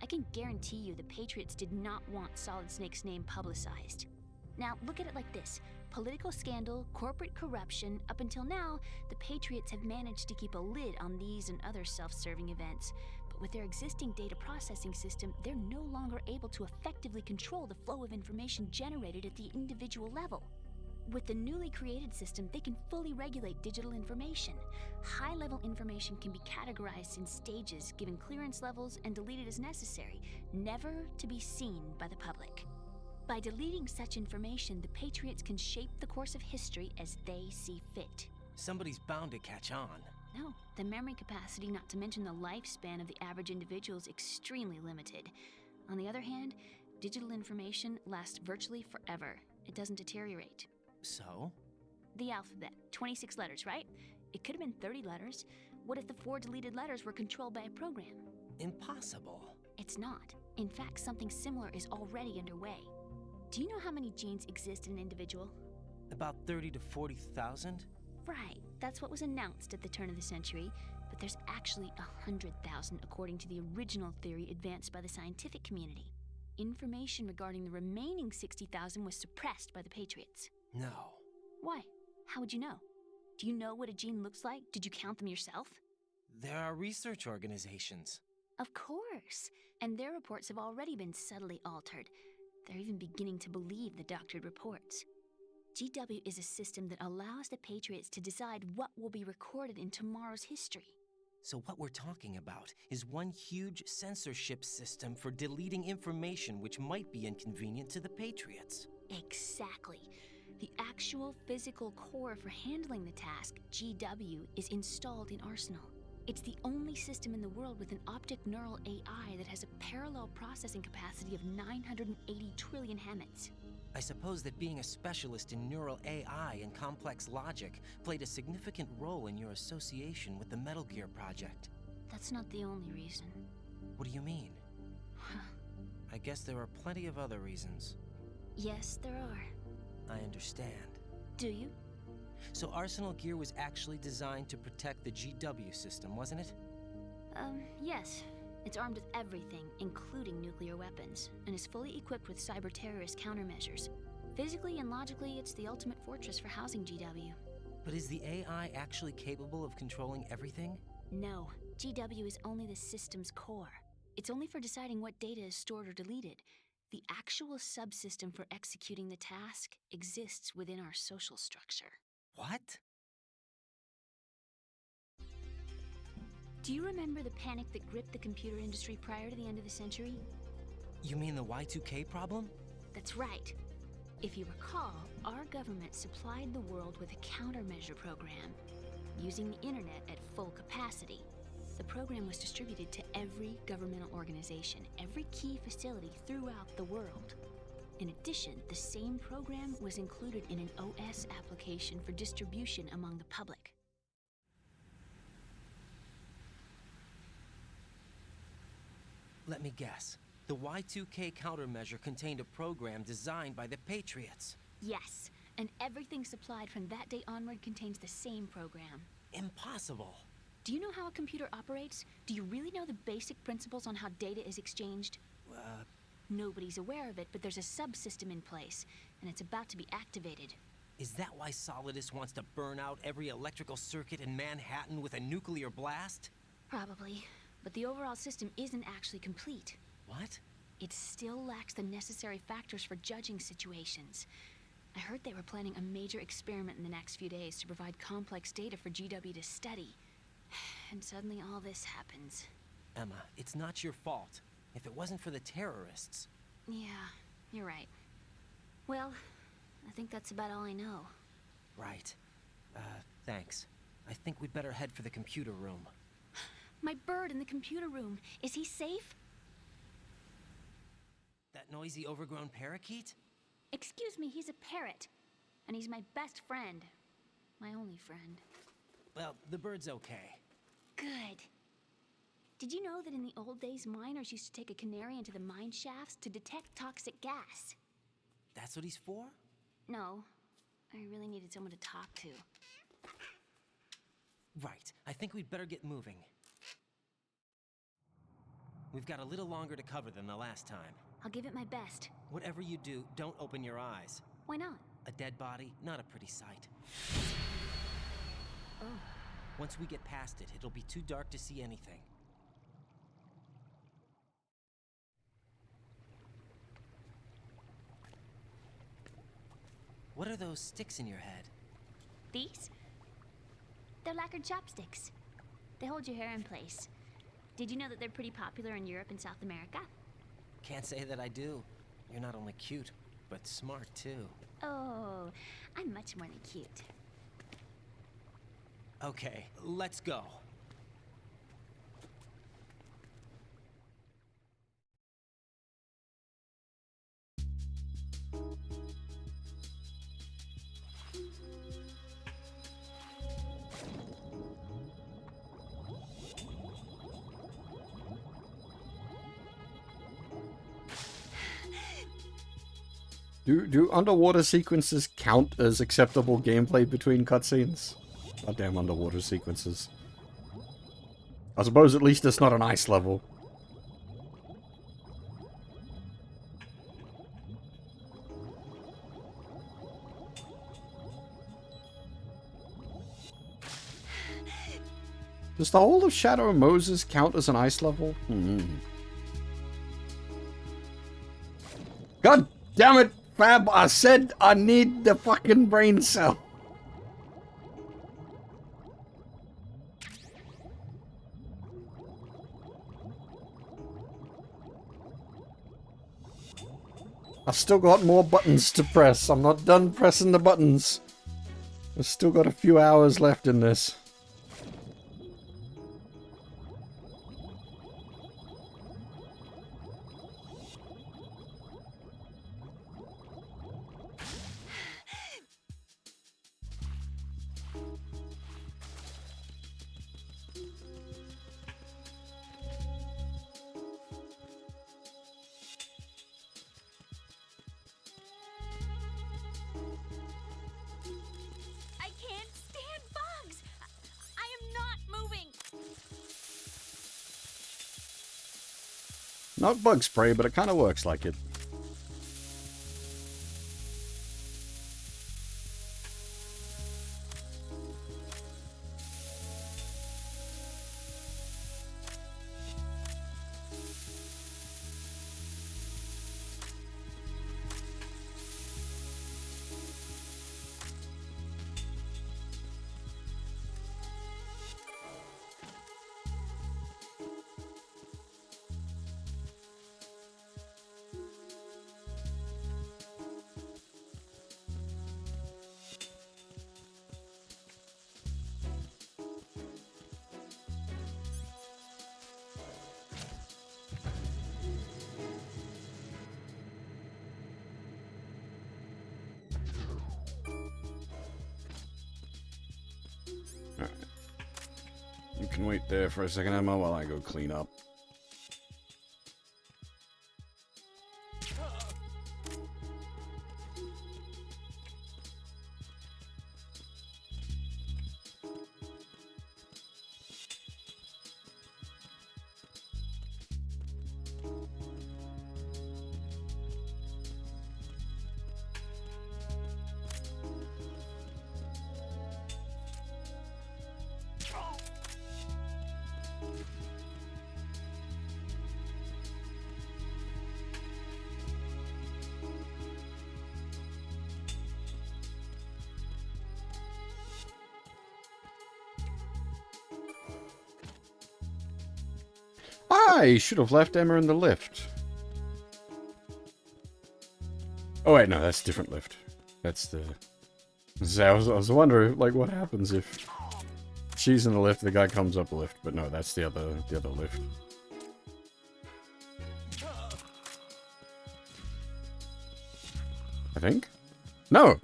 Speaker 15: I can guarantee you the Patriots did not want Solid Snake's name publicized.
Speaker 7: Now, look at it like this. Political scandal, corporate corruption, up until now, the Patriots have managed to keep a lid on these and other self-serving events. But with their existing data processing system, they're no longer able to effectively control the flow of information generated at the individual level. With the newly created system, they can fully regulate digital information. High-level information can be categorized in stages, given clearance levels, and deleted as necessary, never to be seen by the public. By deleting such information, the Patriots can shape the course of history as they see fit.
Speaker 8: Somebody's bound to catch on.
Speaker 7: No, the memory capacity, not to mention the lifespan of the average individual, is extremely limited. On the other hand, digital information lasts virtually forever. It doesn't deteriorate.
Speaker 8: So?
Speaker 7: The alphabet, 26 letters, right? It could have been 30 letters. What if the 4 deleted letters were controlled by a program?
Speaker 8: Impossible.
Speaker 7: It's not. In fact, something similar is already underway. Do you know how many genes exist in an individual?
Speaker 8: About 30 to 40,000?
Speaker 7: Right, that's what was announced at the turn of the century, but there's actually 100,000 according to the original theory advanced by the scientific community. Information regarding the remaining 60,000 was suppressed by the Patriots.
Speaker 8: No.
Speaker 7: Why? How would you know? Do you know what a gene looks like? Did you count them yourself?
Speaker 8: There are research organizations.
Speaker 7: Of course, and their reports have already been subtly altered. They're even beginning to believe the doctored reports. GW is a system that allows the Patriots to decide what will be recorded in tomorrow's history.
Speaker 8: So what we're talking about is one huge censorship system for deleting information which might be inconvenient to the Patriots.
Speaker 7: Exactly. The actual physical core for handling the task, GW, is installed in Arsenal. It's the only system in the world with an optic neural AI that has a parallel processing capacity of 980 trillion Hammets.
Speaker 8: I suppose that being a specialist in neural AI and complex logic played a significant role in your association with the Metal Gear project.
Speaker 7: That's not the only reason.
Speaker 8: What do you mean? I guess there are plenty of other reasons.
Speaker 7: Yes, there are.
Speaker 8: I understand.
Speaker 7: Do you?
Speaker 8: So Arsenal Gear was actually designed to protect the GW system, wasn't it?
Speaker 7: Yes. It's armed with everything, including nuclear weapons, and is fully equipped with cyber-terrorist countermeasures. Physically and logically, it's the ultimate fortress for housing GW.
Speaker 8: But is the AI actually capable of controlling everything?
Speaker 7: No. GW is only the system's core. It's only for deciding what data is stored or deleted. The actual subsystem for executing the task exists within our social structure.
Speaker 8: What?
Speaker 7: Do you remember the panic that gripped the computer industry prior to the end of the century?
Speaker 8: You mean the Y2K problem?
Speaker 7: That's right. If you recall, our government supplied the world with a countermeasure program, using the internet at full capacity. The program was distributed to every governmental organization, every key facility throughout the world. In addition, the same program was included in an OS application for distribution among the public.
Speaker 8: Let me guess. The Y2K countermeasure contained a program designed by the Patriots.
Speaker 7: Yes, and everything supplied from that day onward contains the same program.
Speaker 8: Impossible.
Speaker 7: Do you know how a computer operates? Do you really know the basic principles on how data is exchanged? Nobody's aware of it, but there's a subsystem in place, and it's about to be activated.
Speaker 8: Is that why Solidus wants to burn out every electrical circuit in Manhattan with a nuclear blast?
Speaker 7: Probably, but the overall system isn't actually complete.
Speaker 8: What?
Speaker 7: It still lacks the necessary factors for judging situations. I heard they were planning a major experiment in the next few days to provide complex data for GW to study. And suddenly all this happens.
Speaker 8: Emma, it's not your fault. If it wasn't for the terrorists...
Speaker 7: Yeah, you're right. Well, I think that's about all I know.
Speaker 8: Right. Thanks. I think we'd better head for the computer room.
Speaker 7: My bird in the computer room. Is he safe?
Speaker 8: That noisy, overgrown parakeet?
Speaker 7: Excuse me, he's a parrot. And he's my best friend. My only friend.
Speaker 8: Well, the bird's okay.
Speaker 7: Good. Did you know that in the old days, miners used to take a canary into the mine shafts to detect toxic gas?
Speaker 8: That's what he's for?
Speaker 7: No. I really needed someone to talk to.
Speaker 8: Right. I think we'd better get moving. We've got a little longer to cover than the last time.
Speaker 7: I'll give it my best.
Speaker 8: Whatever you do, don't open your eyes.
Speaker 7: Why
Speaker 16: Why not?
Speaker 8: A dead body, not a pretty sight.
Speaker 16: Oh.
Speaker 8: Once we get past it, it'll be too dark to see anything. What are those sticks in your head?
Speaker 16: These? They're lacquered chopsticks. They hold your hair in place. Did you know that they're pretty popular in Europe and South America?
Speaker 8: Can't say that I do. You're not only cute, but smart too.
Speaker 16: Oh, I'm much more than cute.
Speaker 8: Okay, let's go.
Speaker 1: Do underwater sequences count as acceptable gameplay between cutscenes? Goddamn underwater sequences. I suppose at least it's not an ice level. Does the whole of Shadow of Moses count as an ice level? God damn it, Fab! I said I need the fucking brain cell. I've still got more buttons to press. I'm not done pressing the buttons. I've still got a few hours left in this.
Speaker 16: I can't stand bugs! I am not moving!
Speaker 1: Not bug spray, but it kind of works like it. You can wait there for a second, Emma, while I go clean up. I should have left Emma in the lift. Oh wait, no, that's a different lift. That's the... I was wondering, like, what happens if she's in the lift, the guy comes up the lift, but no, that's the other lift. I think? No!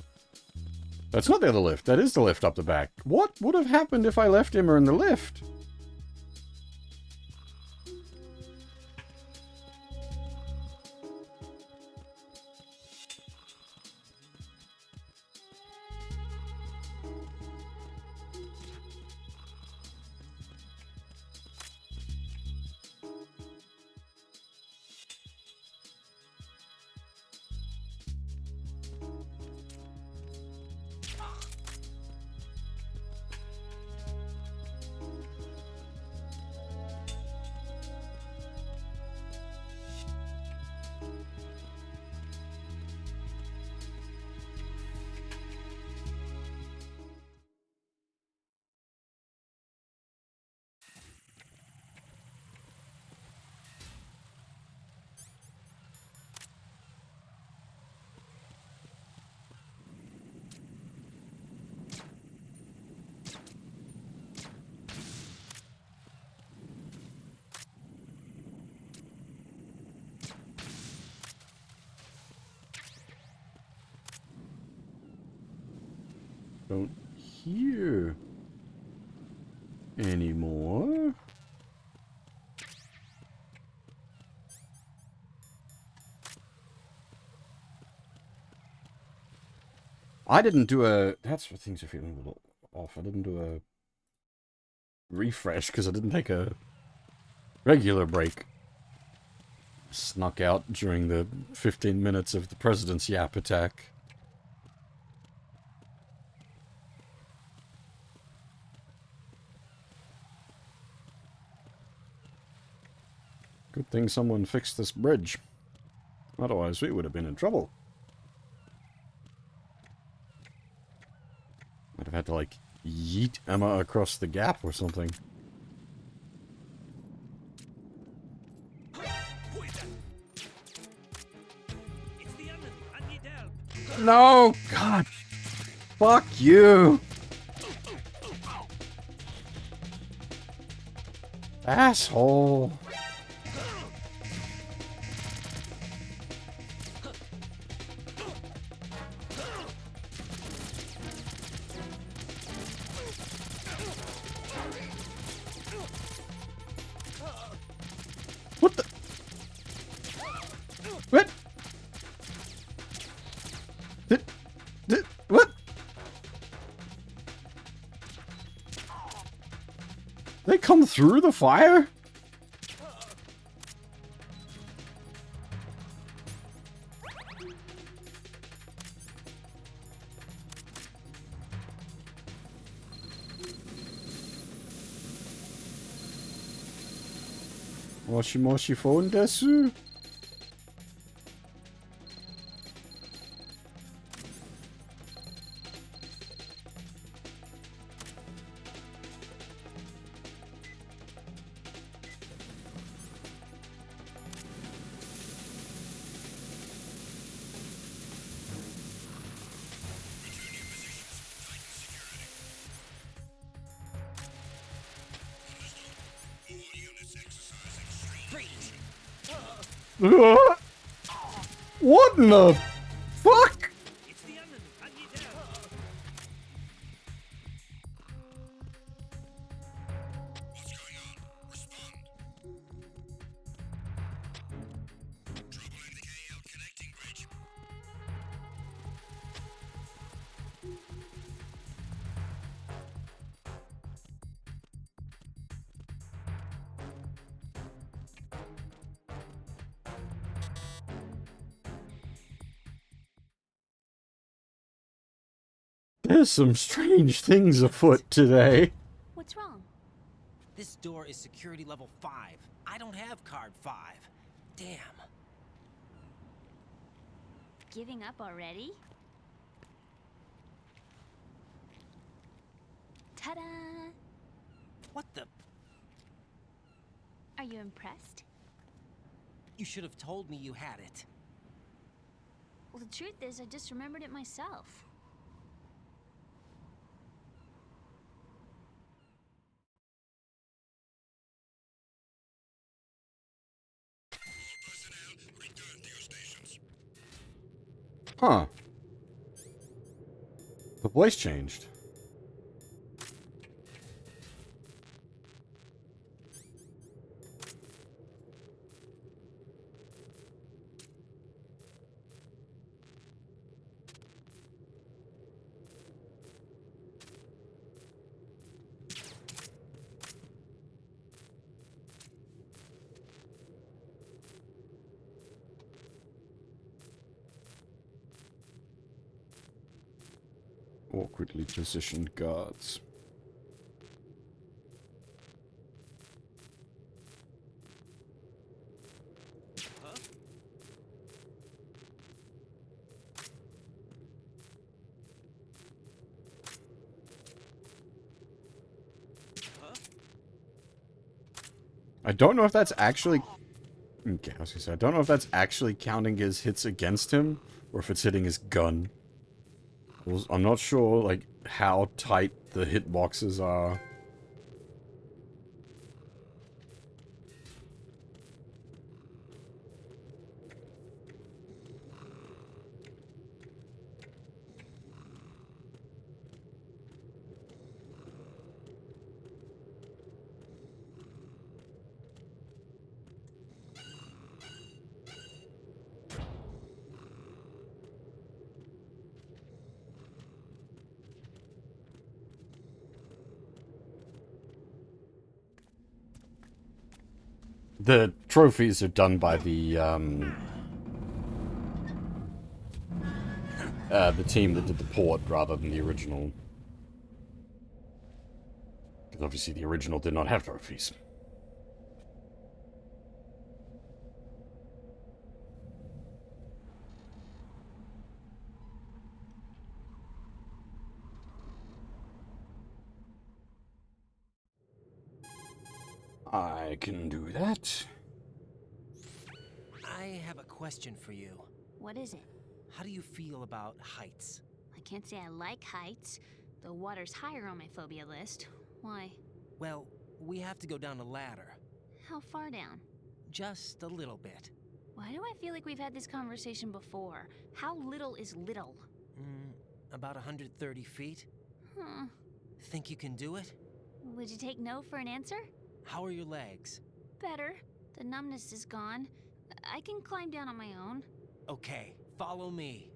Speaker 1: That's not the other lift, that is the lift up the back. What would have happened if I left Emma in the lift? Don't hear anymore. I didn't do a... That's where things are feeling a little off. I didn't do a refresh because I didn't take a regular break. Snuck out during the 15 minutes of the president's yap attack. Good thing someone fixed this bridge. Otherwise, we would have been in trouble. Might have had to, like, yeet Emma across the gap or something. No! God! Fuck you! Asshole! What the? What? What? They come through the fire? Moshi moshi phone desu? What in the fuck? There's some strange things afoot today.
Speaker 7: What's wrong?
Speaker 8: This door is security level 5. I don't have card 5. Damn.
Speaker 16: Giving up already? Ta-da!
Speaker 8: What the?
Speaker 16: Are you impressed?
Speaker 8: You should have told me you had it.
Speaker 16: Well, the truth is, I just remembered it myself.
Speaker 1: Huh. The voice changed. Awkwardly positioned guards. I don't know if that's actually... Okay, I was gonna say, I don't know if that's actually counting his hits against him, or if it's hitting his gun. I'm not sure, like, how tight the hitboxes are. The trophies are done by the team that did the port rather than the original. Because obviously the original did not have trophies. I can do that.
Speaker 8: I have a question for you.
Speaker 7: What is it?
Speaker 8: How do you feel about heights?
Speaker 7: I can't say I like heights. The water's higher on my phobia list. Why?
Speaker 8: Well, we have to go down a ladder.
Speaker 7: How far down?
Speaker 8: Just a little bit.
Speaker 7: Why do I feel like we've had this conversation before? How little is little?
Speaker 8: About 130 feet.
Speaker 7: Huh.
Speaker 8: Think you can do it?
Speaker 7: Would you take no for an answer?
Speaker 8: How are your legs?
Speaker 7: Better. The numbness is gone. I can climb down on my own.
Speaker 8: Okay, follow me.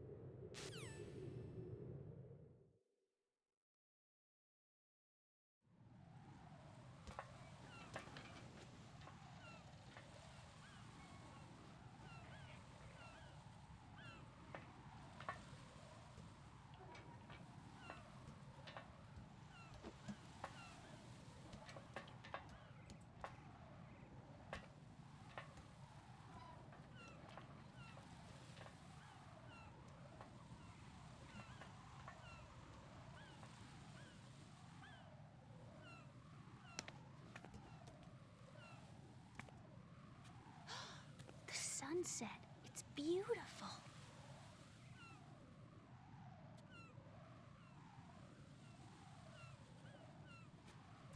Speaker 7: The sunset. It's beautiful.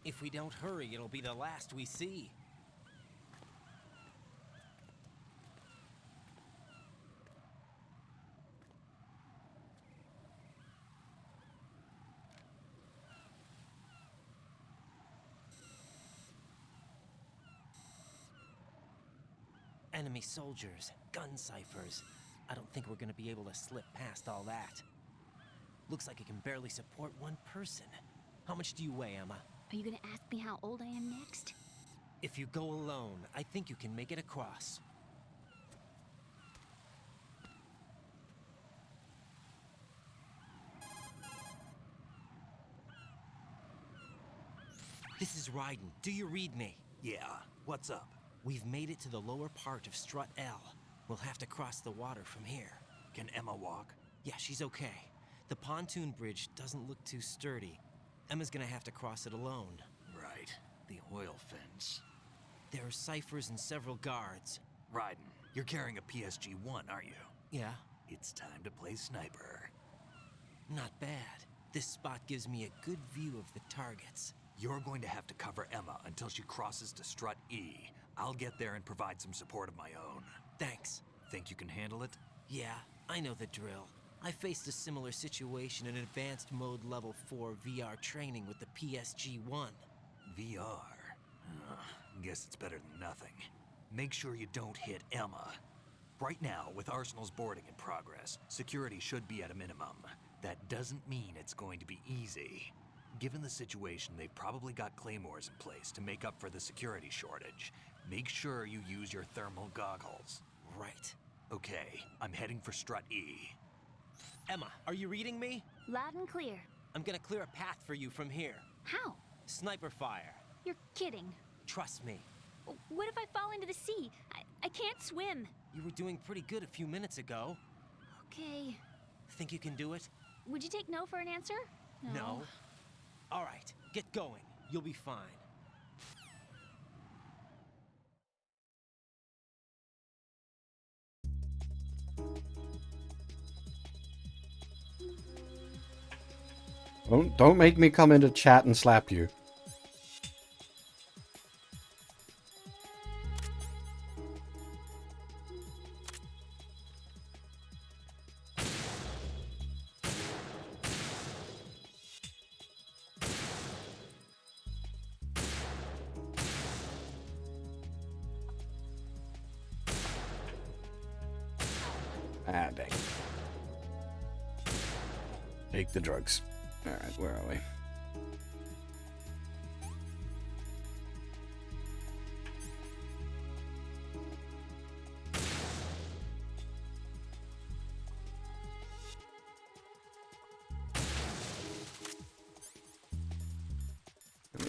Speaker 8: If we don't hurry, it'll be the last we see. Enemy soldiers, gun ciphers. I don't think we're gonna be able to slip past all that. Looks like it can barely support one person. How much do you weigh, Emma?
Speaker 7: Are you gonna ask me how old I am next?
Speaker 8: If you go alone, I think you can make it across. This is Raiden. Do you read me?
Speaker 19: Yeah, what's up?
Speaker 8: We've made it to the lower part of Strut L. We'll have to cross the water from here.
Speaker 19: Can Emma walk?
Speaker 8: Yeah, she's okay. The pontoon bridge doesn't look too sturdy. Emma's gonna have to cross it alone.
Speaker 19: Right, the oil fence.
Speaker 8: There are ciphers and several guards.
Speaker 19: Raiden, you're carrying a PSG-1, aren't you?
Speaker 8: Yeah.
Speaker 19: It's time to play sniper.
Speaker 8: Not bad. This spot gives me a good view of the targets.
Speaker 19: You're going to have to cover Emma until she crosses to Strut E. I'll get there and provide some support of my own.
Speaker 8: Thanks.
Speaker 19: Think you can handle it?
Speaker 8: Yeah, I know the drill. I faced a similar situation in Advanced Mode Level 4 VR training with the PSG-1.
Speaker 19: VR? Guess it's better than nothing. Make sure you don't hit Emma. Right now, with Arsenal's boarding in progress, security should be at a minimum. That doesn't mean it's going to be easy. Given the situation, they've probably got claymores in place to make up for the security shortage. Make sure you use your thermal goggles.
Speaker 8: Right.
Speaker 19: Okay, I'm heading for Strut E.
Speaker 8: Emma, are you reading me?
Speaker 7: Loud and clear.
Speaker 8: I'm gonna clear a path for you from here.
Speaker 7: How?
Speaker 8: Sniper fire.
Speaker 7: You're kidding.
Speaker 8: Trust me.
Speaker 7: What if I fall into the sea? I can't swim.
Speaker 8: You were doing pretty good a few minutes ago.
Speaker 7: Okay.
Speaker 8: Think you can do it?
Speaker 7: Would you take no for an answer?
Speaker 8: No. All right, get going. You'll be fine.
Speaker 1: Don't make me come into chat and slap you. Ah, dang. Take the drugs. Alright, where are we?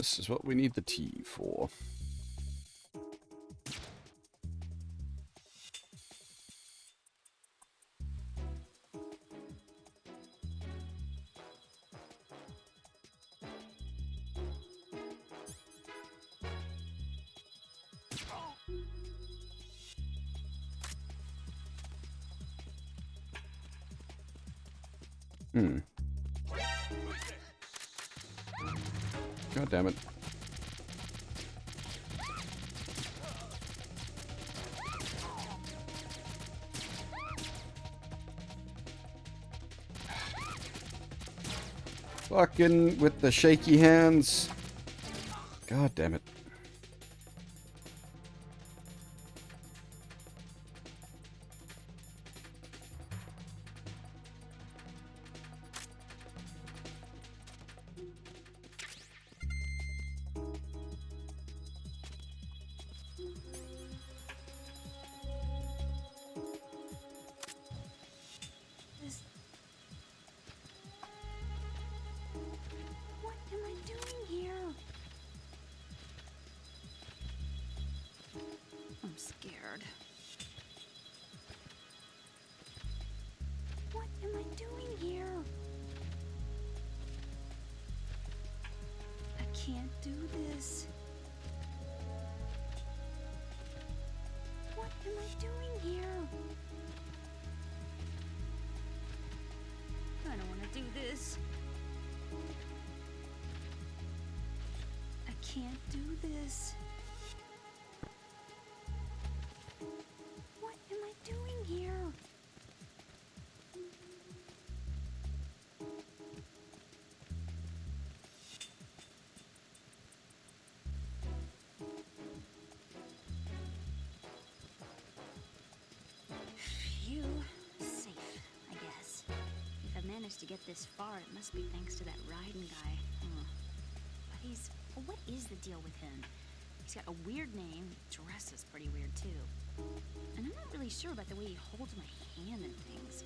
Speaker 1: this is what we need the T for. God damn it. Fucking with the shaky hands. God damn it.
Speaker 16: What am I doing here? I'm scared. What am I doing here? I can't do this. What am I doing here? I don't want to do this. I can't do this. What am I doing here? Phew. Safe, I guess. If I've managed to get this far, it must be thanks to that Raiden guy. But what is the deal with him? He's got a weird name, dresses pretty weird too. And I'm not really sure about the way he holds my hand and things.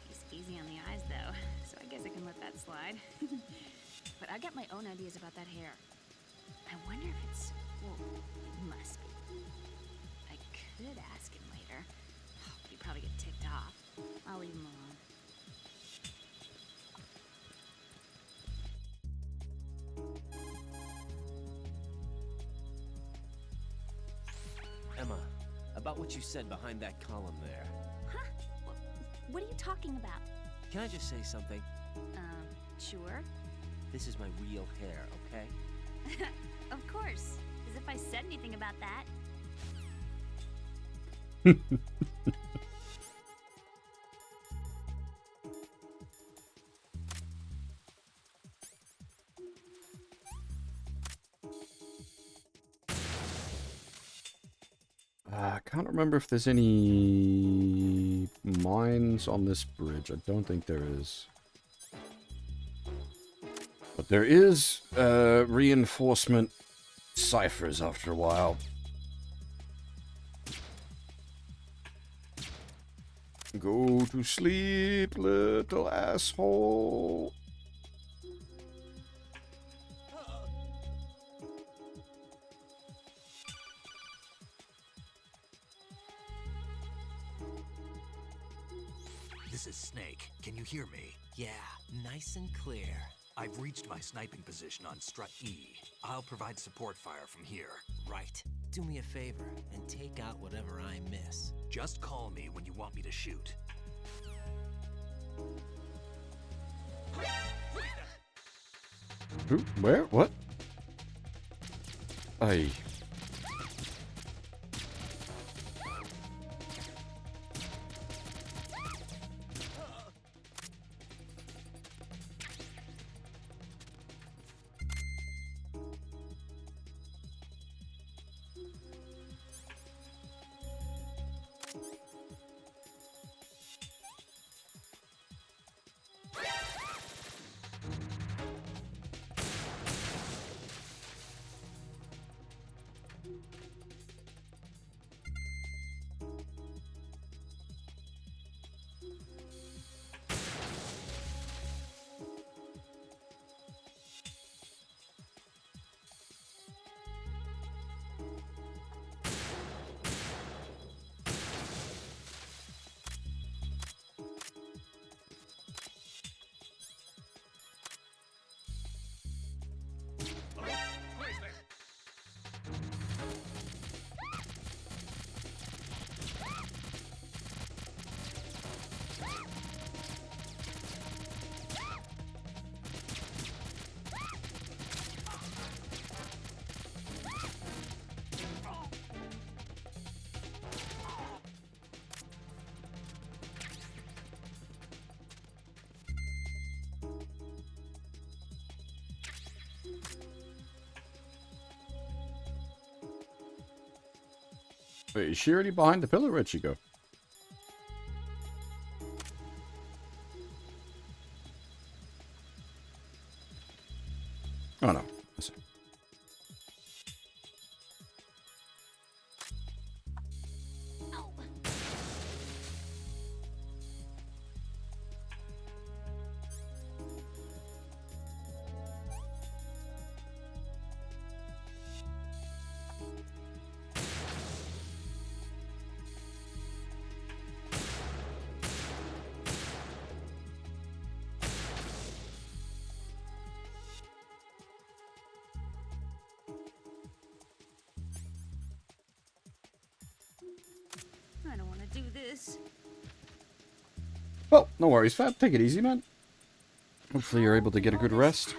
Speaker 16: He's easy on the eyes though, so I guess I can let that slide. But I got my own ideas about that hair. I wonder if it's, well, it must be. I could ask him later. But he'd probably get ticked off. I'll leave him alone.
Speaker 8: Emma, about what you said behind that column there.
Speaker 16: Huh? What are you talking about?
Speaker 8: Can I just say something?
Speaker 16: Sure.
Speaker 8: This is my real hair, okay?
Speaker 16: Of course. As if I said anything about that.
Speaker 1: I can't remember if there's any mines on this bridge. I don't think there is. But there is reinforcement ciphers after a while. Go to sleep, little asshole.
Speaker 19: This is Snake. Can you hear me?
Speaker 8: Yeah, nice and clear.
Speaker 19: I've reached my sniping position on strut E. I'll provide support fire from here.
Speaker 8: Right. Do me a favor and take out whatever I miss.
Speaker 19: Just call me when you want me to shoot.
Speaker 1: Who? Where? What? Aye. Wait, is she already behind the pillar? Where'd she go? Oh no. I see.
Speaker 16: I don't want to do this.
Speaker 1: Well, no worries, Fab. Take it easy, man. Hopefully you're able to get a good rest.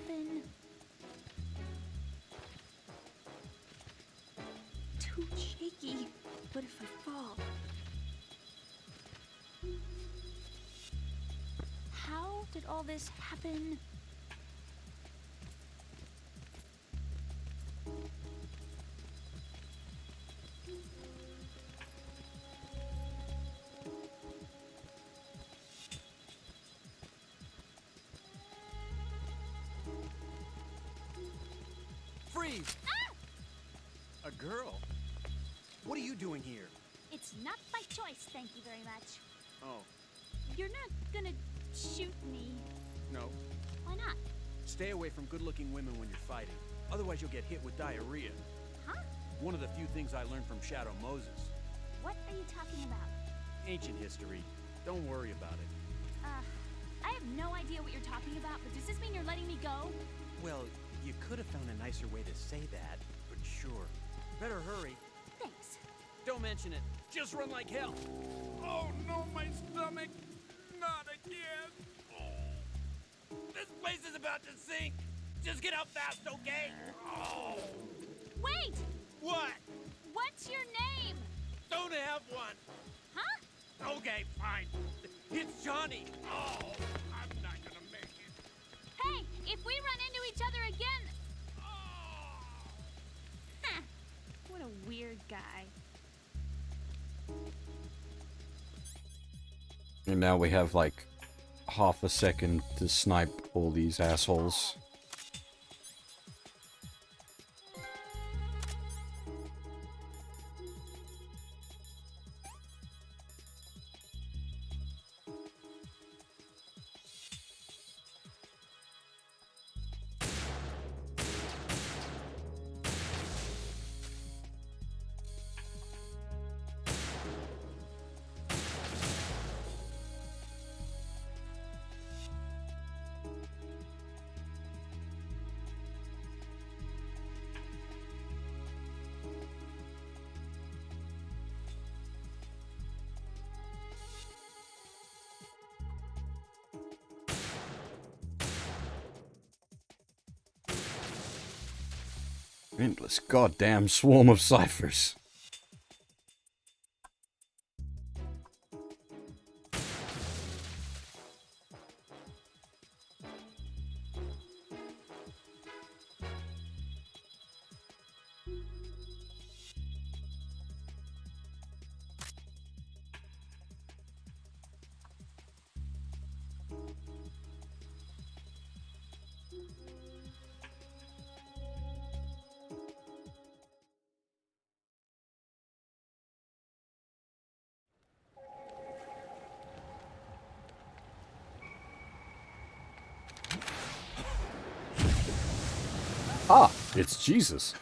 Speaker 16: Too shaky. What if I fall? How did all this happen?
Speaker 17: Freeze! A girl? What are you doing here?
Speaker 7: It's not by choice, thank you very much.
Speaker 17: Oh,
Speaker 7: You're not gonna shoot me.
Speaker 17: no.
Speaker 7: Why not?
Speaker 17: Stay away from good-looking women when you're fighting. Otherwise you'll get hit with diarrhea.
Speaker 7: Huh?
Speaker 17: One of the few things I learned from Shadow Moses.
Speaker 7: What are you talking about?
Speaker 17: Ancient history. Don't worry about it.
Speaker 7: I have no idea what you're talking about, but does this mean you're letting me go?
Speaker 17: Well, you could have found a nicer way to say that, but sure. Better hurry.
Speaker 7: Thanks.
Speaker 17: Don't mention it. Just run like hell. Oh no, my stomach! Not again! Oh. This place is about to sink! Just get out fast, okay? Oh.
Speaker 7: Wait!
Speaker 17: What?
Speaker 7: What's your name?
Speaker 17: Don't have one!
Speaker 7: Huh?
Speaker 17: Okay, fine. It's Johnny! Oh, I'm not gonna make it.
Speaker 7: Hey, if we run into each other again... Huh. What a weird guy.
Speaker 1: And now we have like half a second to snipe all these assholes. Endless goddamn swarm of ciphers. Ah, it's Jesus.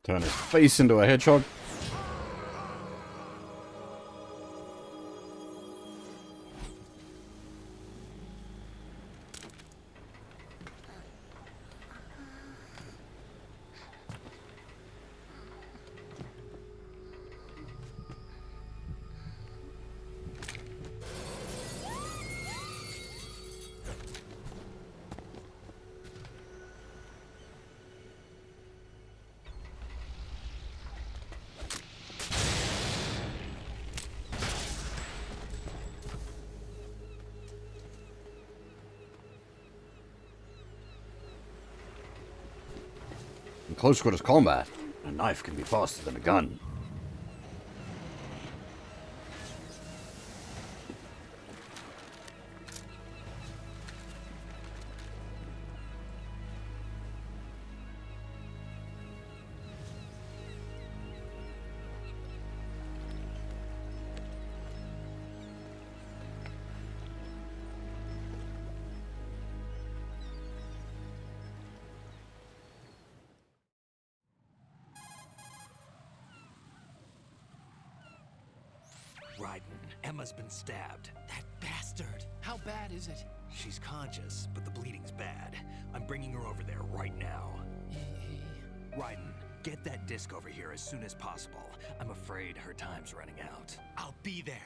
Speaker 1: Turn his face into a hedgehog. close quarters combat, a knife can be faster than a gun.
Speaker 19: Raiden, Emma's been stabbed. That bastard!
Speaker 10: How bad is it?
Speaker 19: She's conscious, but the bleeding's bad. I'm bringing her over there right now. Raiden, get that disc over here as soon as possible. I'm afraid her time's running out. I'll be there.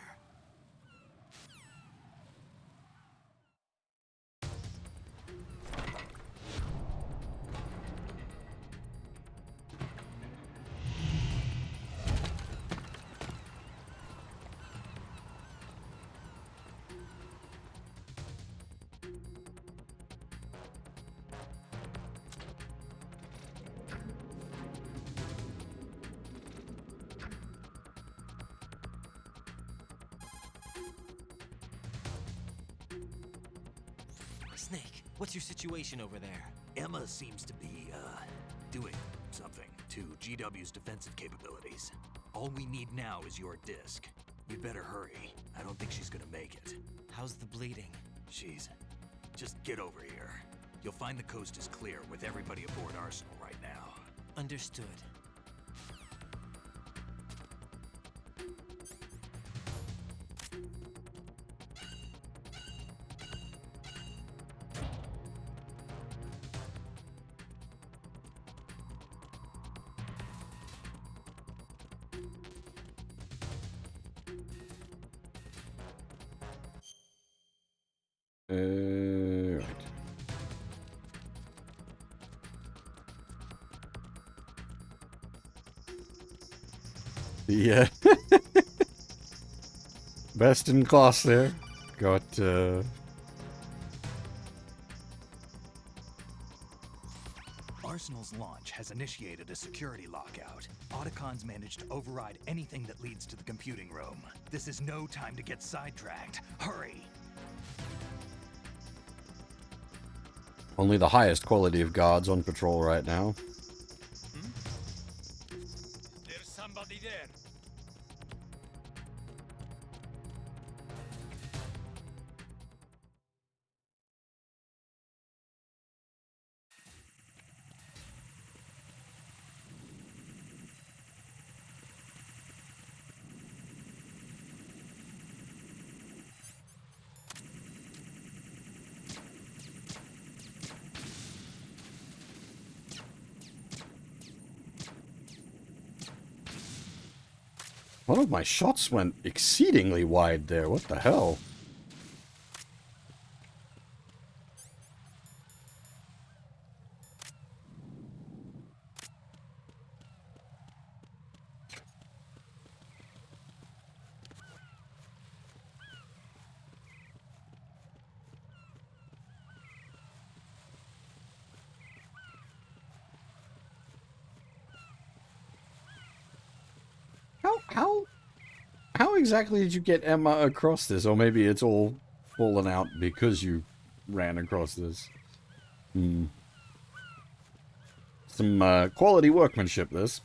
Speaker 8: Snake, what's your situation over there?
Speaker 19: Emma seems to be, doing something to GW's defensive capabilities. All we need now is your disc. You'd better hurry. I don't think she's gonna make it.
Speaker 8: How's the bleeding?
Speaker 19: Just get over here. You'll find the coast is clear with everybody aboard Arsenal right now.
Speaker 8: Understood.
Speaker 1: Right. Yeah. Best in class there. Got,
Speaker 2: Arsenal's launch has initiated a security lockout. Otacons managed to override anything that leads to the computing room. This is no time to get sidetracked. Hurry!
Speaker 1: only the highest quality of guards on patrol right now.
Speaker 6: There's somebody there.
Speaker 1: One of my shots went exceedingly wide there. What the hell? How exactly did you get Emma across this? Or maybe it's all fallen out because you ran across this. Some quality workmanship, this.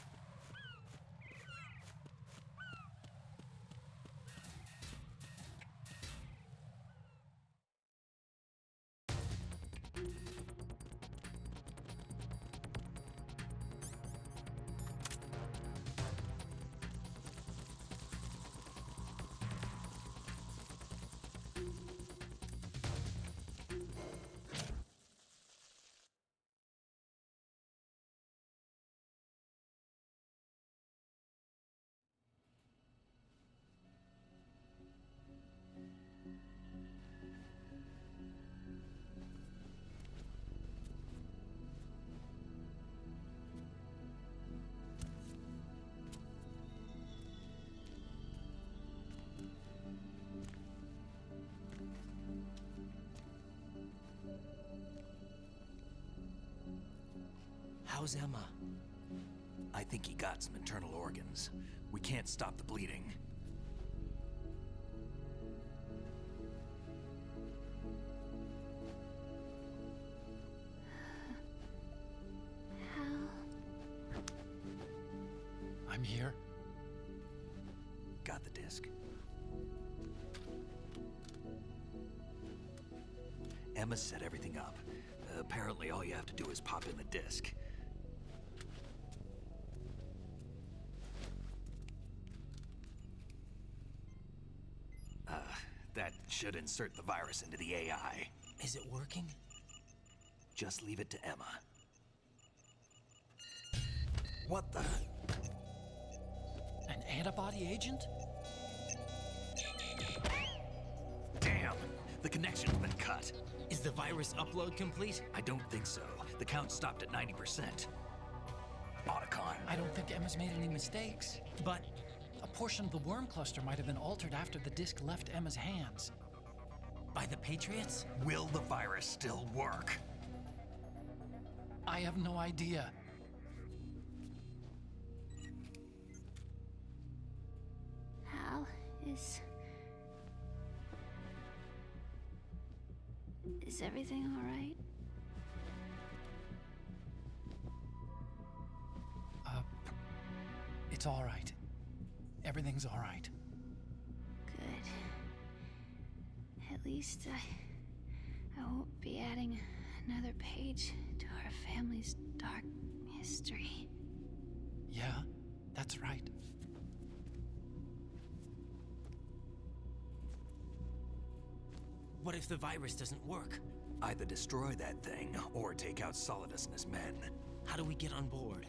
Speaker 8: How's Emma?
Speaker 19: think he got some internal organs. We can't stop the bleeding.
Speaker 10: I'm here.
Speaker 19: Got the disc. Emma set everything up. Apparently all you have to do is pop in the disc. That should insert the virus into the AI.
Speaker 8: Is it working?
Speaker 19: Just leave it to Emma. What the?
Speaker 10: An antibody agent?
Speaker 19: Damn! The connection's been cut.
Speaker 8: Is the virus upload complete?
Speaker 19: I don't think so. The count stopped at 90%. Otacon.
Speaker 10: I don't think Emma's made any mistakes.
Speaker 8: But
Speaker 10: a portion of the worm cluster might have been altered after the disc left Emma's hands.
Speaker 8: By the Patriots?
Speaker 19: Will the virus still work?
Speaker 10: I have no idea.
Speaker 16: Hal, is everything all right?
Speaker 10: It's all right. Everything's all right.
Speaker 16: Good. At least I won't be adding another page to our family's dark history.
Speaker 10: Yeah, that's right.
Speaker 8: What if the virus doesn't work?
Speaker 19: Either destroy that thing, or take out Solidus and his men.
Speaker 8: How do we get on board?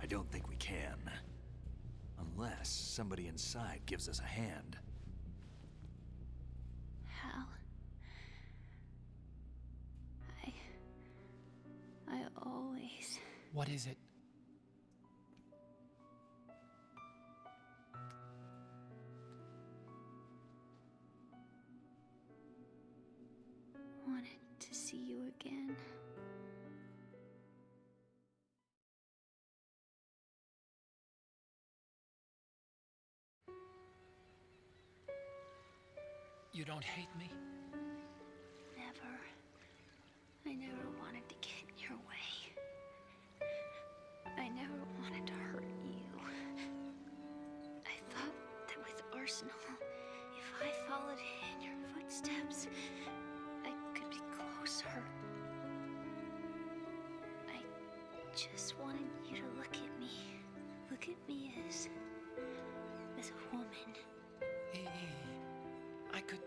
Speaker 19: I don't think we can. Unless somebody inside gives us a hand.
Speaker 16: Hal, I always...
Speaker 10: What is it?
Speaker 16: wanted to see you again.
Speaker 10: You don't hate me?
Speaker 16: Never. I never wanted to get in your way. I never wanted to hurt you. I thought that with Arsenal, if I followed in your footsteps, I could be closer. I just wanted you to look at me. Look at me as a woman.
Speaker 10: I could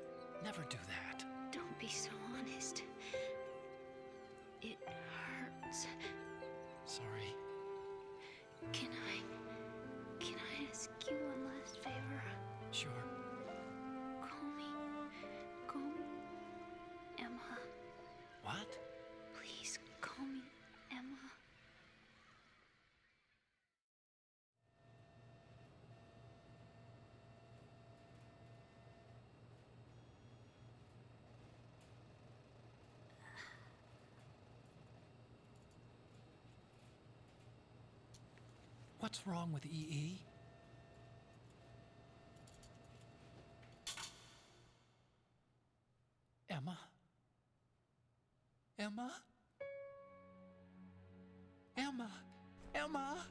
Speaker 10: never do that.
Speaker 16: Don't be so honest. It hurts.
Speaker 10: Sorry.
Speaker 16: Can I ask you one last favor?
Speaker 10: Sure.
Speaker 16: Call me Emma.
Speaker 10: What?
Speaker 16: Please call me Emma.
Speaker 10: What's wrong with EE? Emma? Emma? Emma? Emma?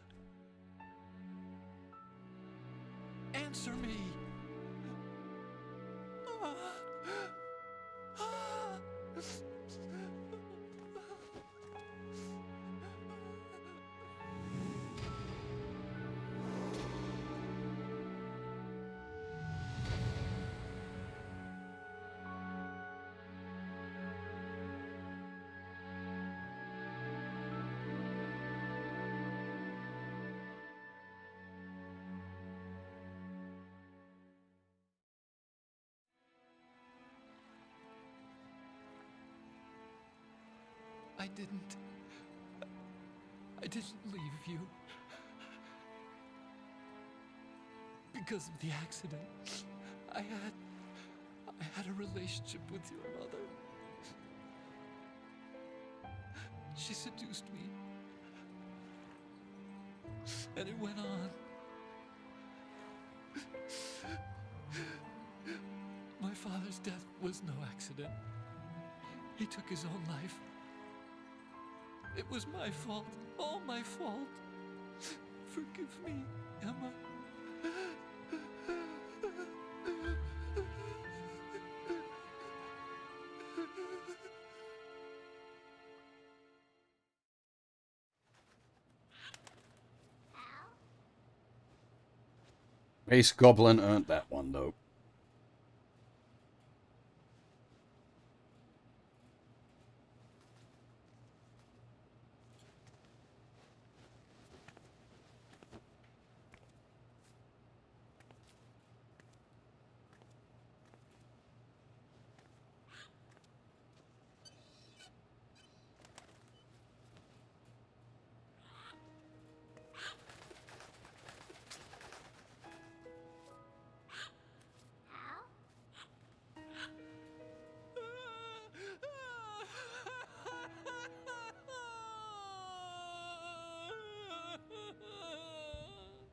Speaker 10: Answer me! I didn't leave you. Because of the accident, I had a relationship with your mother. She seduced me. And it went on. My father's death was no accident. He took his own life. It was my fault, all my fault. Forgive me, Emma.
Speaker 1: Ace Goblin earned that one, though.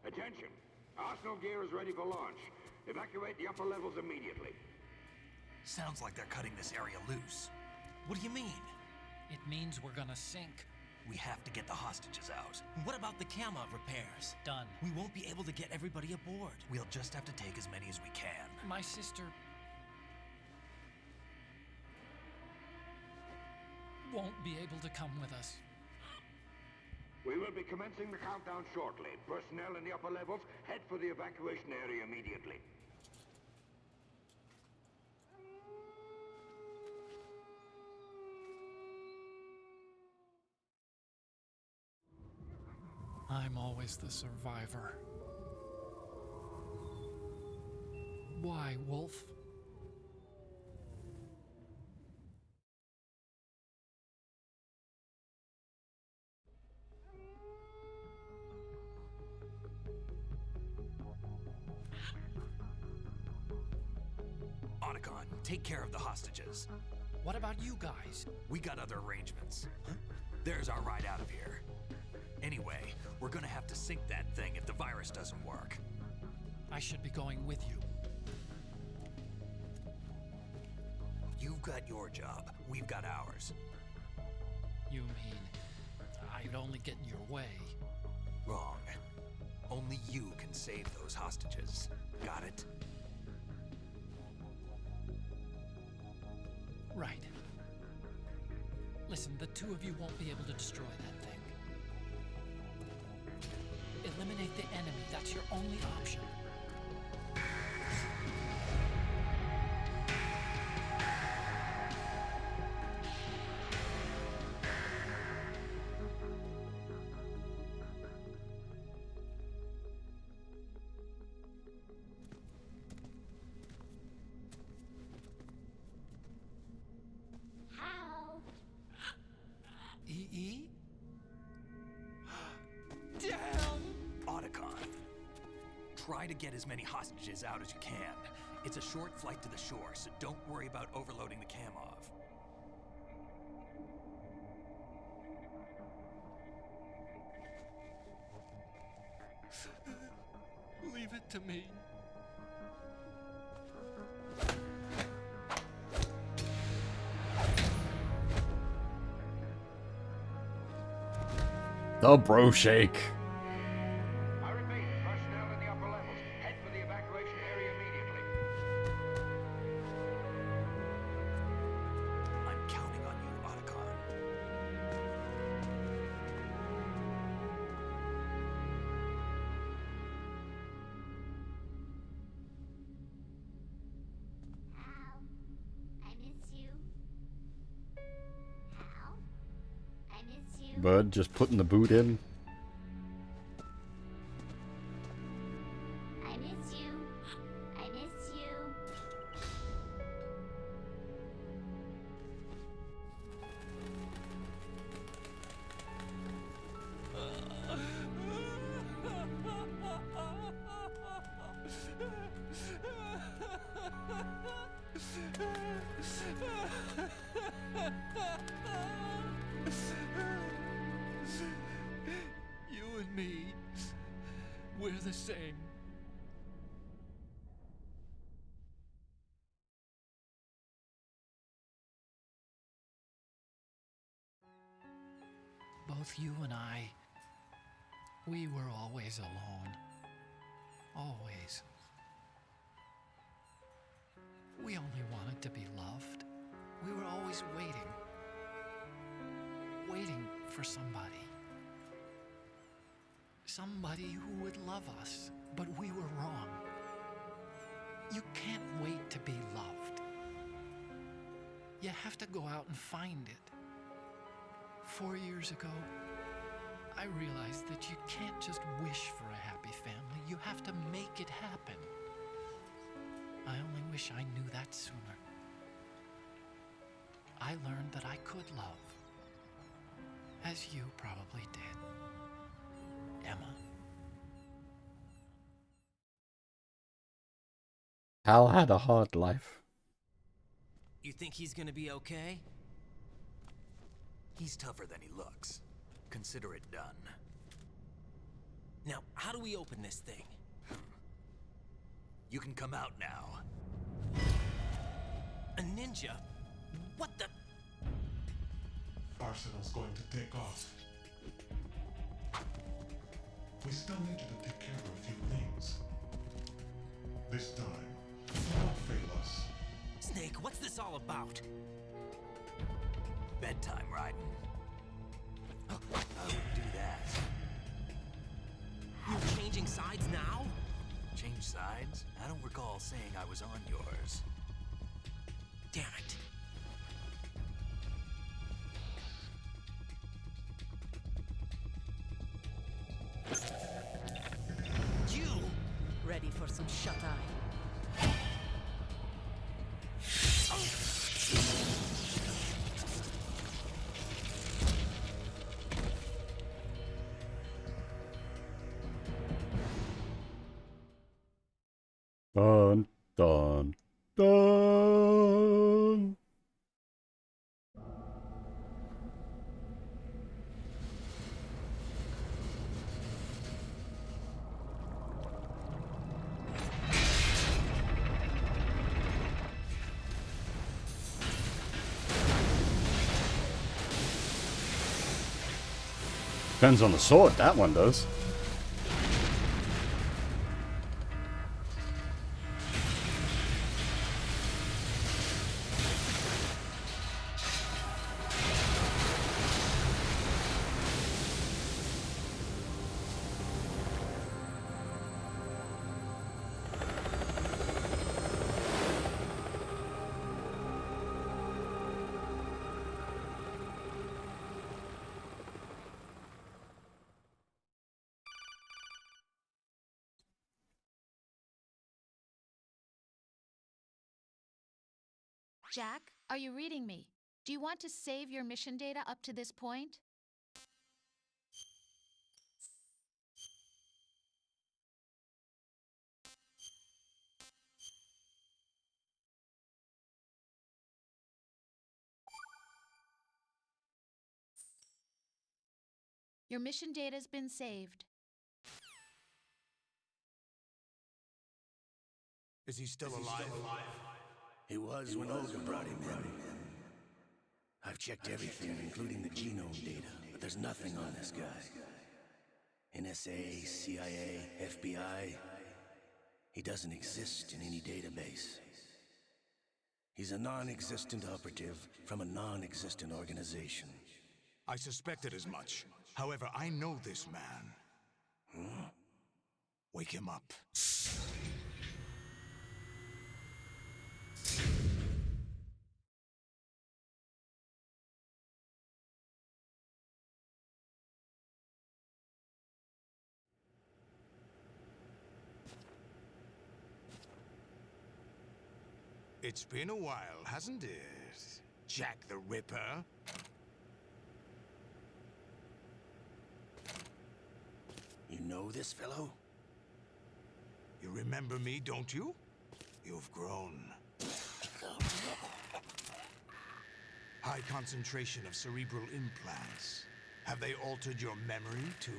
Speaker 13: Attention! Arsenal gear is ready for launch. Evacuate the upper levels immediately.
Speaker 19: Sounds like they're cutting this area loose. What do you mean?
Speaker 10: It means we're gonna sink.
Speaker 19: We have to get the hostages out.
Speaker 8: What about the camo repairs?
Speaker 10: Done.
Speaker 8: We won't be able to get everybody aboard.
Speaker 19: We'll just have to take as many as we can.
Speaker 10: My sister won't be able to come with us.
Speaker 13: We will be commencing the countdown shortly. Personnel in the upper levels, head for the evacuation area immediately.
Speaker 10: I'm always the survivor. Why, Wolf?
Speaker 19: Otacon, take care of the hostages.
Speaker 10: What about you guys?
Speaker 19: We got other arrangements. There's our ride out of here. Anyway, we're gonna have to sink that thing if the virus doesn't work.
Speaker 10: I should be going with you.
Speaker 19: You've got your job. We've got ours.
Speaker 10: You mean I'd only get in your way?
Speaker 19: Wrong. Only you can save those hostages. Got it?
Speaker 10: Right. Listen, the two of you won't be able to destroy that thing. Eliminate the enemy. That's your only option. E? Damn!
Speaker 19: Otacon. Try to get as many hostages out as you can. It's a short flight to the shore, so don't worry about overloading the Kamov.
Speaker 10: Leave it to me.
Speaker 1: The bro shake.
Speaker 13: I repeat, personnel in the upper levels, head for the evacuation area immediately.
Speaker 19: I'm counting on you, Otacon.
Speaker 16: Hal, I miss you. Hal, I miss you.
Speaker 1: Bud just putting the boot in.
Speaker 16: I miss you. I miss you.
Speaker 10: You and me, the same. Both you and I, we were always alone. Always. We only wanted to be loved. We were always waiting. Waiting for somebody. Somebody who would love us, but we were wrong. You can't wait to be loved. You have to go out and find it. 4 years ago, I realized that you can't just wish for a happy family. You have to make it happen. I only wish I knew that sooner. I learned that I could love, as you probably did, Emma.
Speaker 1: Hal had a hard life.
Speaker 8: You think he's gonna be okay?
Speaker 19: He's tougher than he looks. Consider it done.
Speaker 8: Now, how do we open this thing?
Speaker 19: You can come out now.
Speaker 8: A ninja? What the?
Speaker 12: Arsenal's going to take off. We still need you to take care of a few things. This time, don't fail us.
Speaker 8: Snake, what's this all about?
Speaker 19: Bedtime, Raiden. I wouldn't do that.
Speaker 8: You're changing sides now?
Speaker 19: Change sides? I don't recall saying I was on yours.
Speaker 8: Damn it. You!
Speaker 4: Ready for some shut-eye?
Speaker 1: Dun, dun, dun. Depends on the sword, that one does.
Speaker 15: Jack, are you reading me? Do you want to save your mission data up to this point? Your mission data's been saved.
Speaker 9: Is he still alive? He was when Olga brought him in. I've checked everything, including the genome data, but there's nothing on this guy. NSA, CIA, FBI. He doesn't exist in any database. He's a non-existent operative from a non-existent organization.
Speaker 20: I suspected as much. However, I know this man.
Speaker 9: Hmm?
Speaker 20: Wake him up. It's been a while, hasn't it? Jack the Ripper?
Speaker 9: You know this fellow?
Speaker 20: You remember me, don't you? You've grown. High concentration of cerebral implants. Have they altered your memory, too?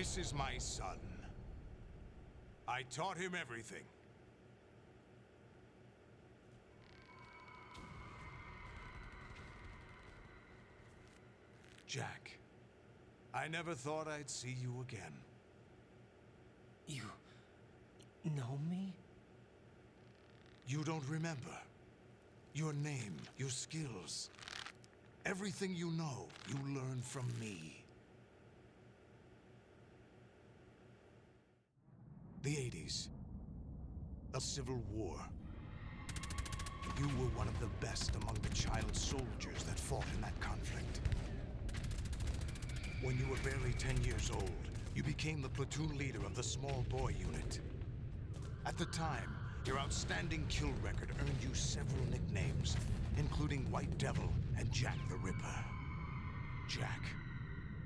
Speaker 20: This is my son. I taught him everything. Jack, I never thought I'd see you again.
Speaker 8: You know me?
Speaker 20: You don't remember. Your name, your skills. Everything you know, you learned from me. The 80s. A civil war. You were one of the best among the child soldiers that fought in that conflict. When you were barely 10 years old, you became the platoon leader of the small boy unit. At the time, your outstanding kill record earned you several nicknames, including White Devil and Jack the Ripper. Jack,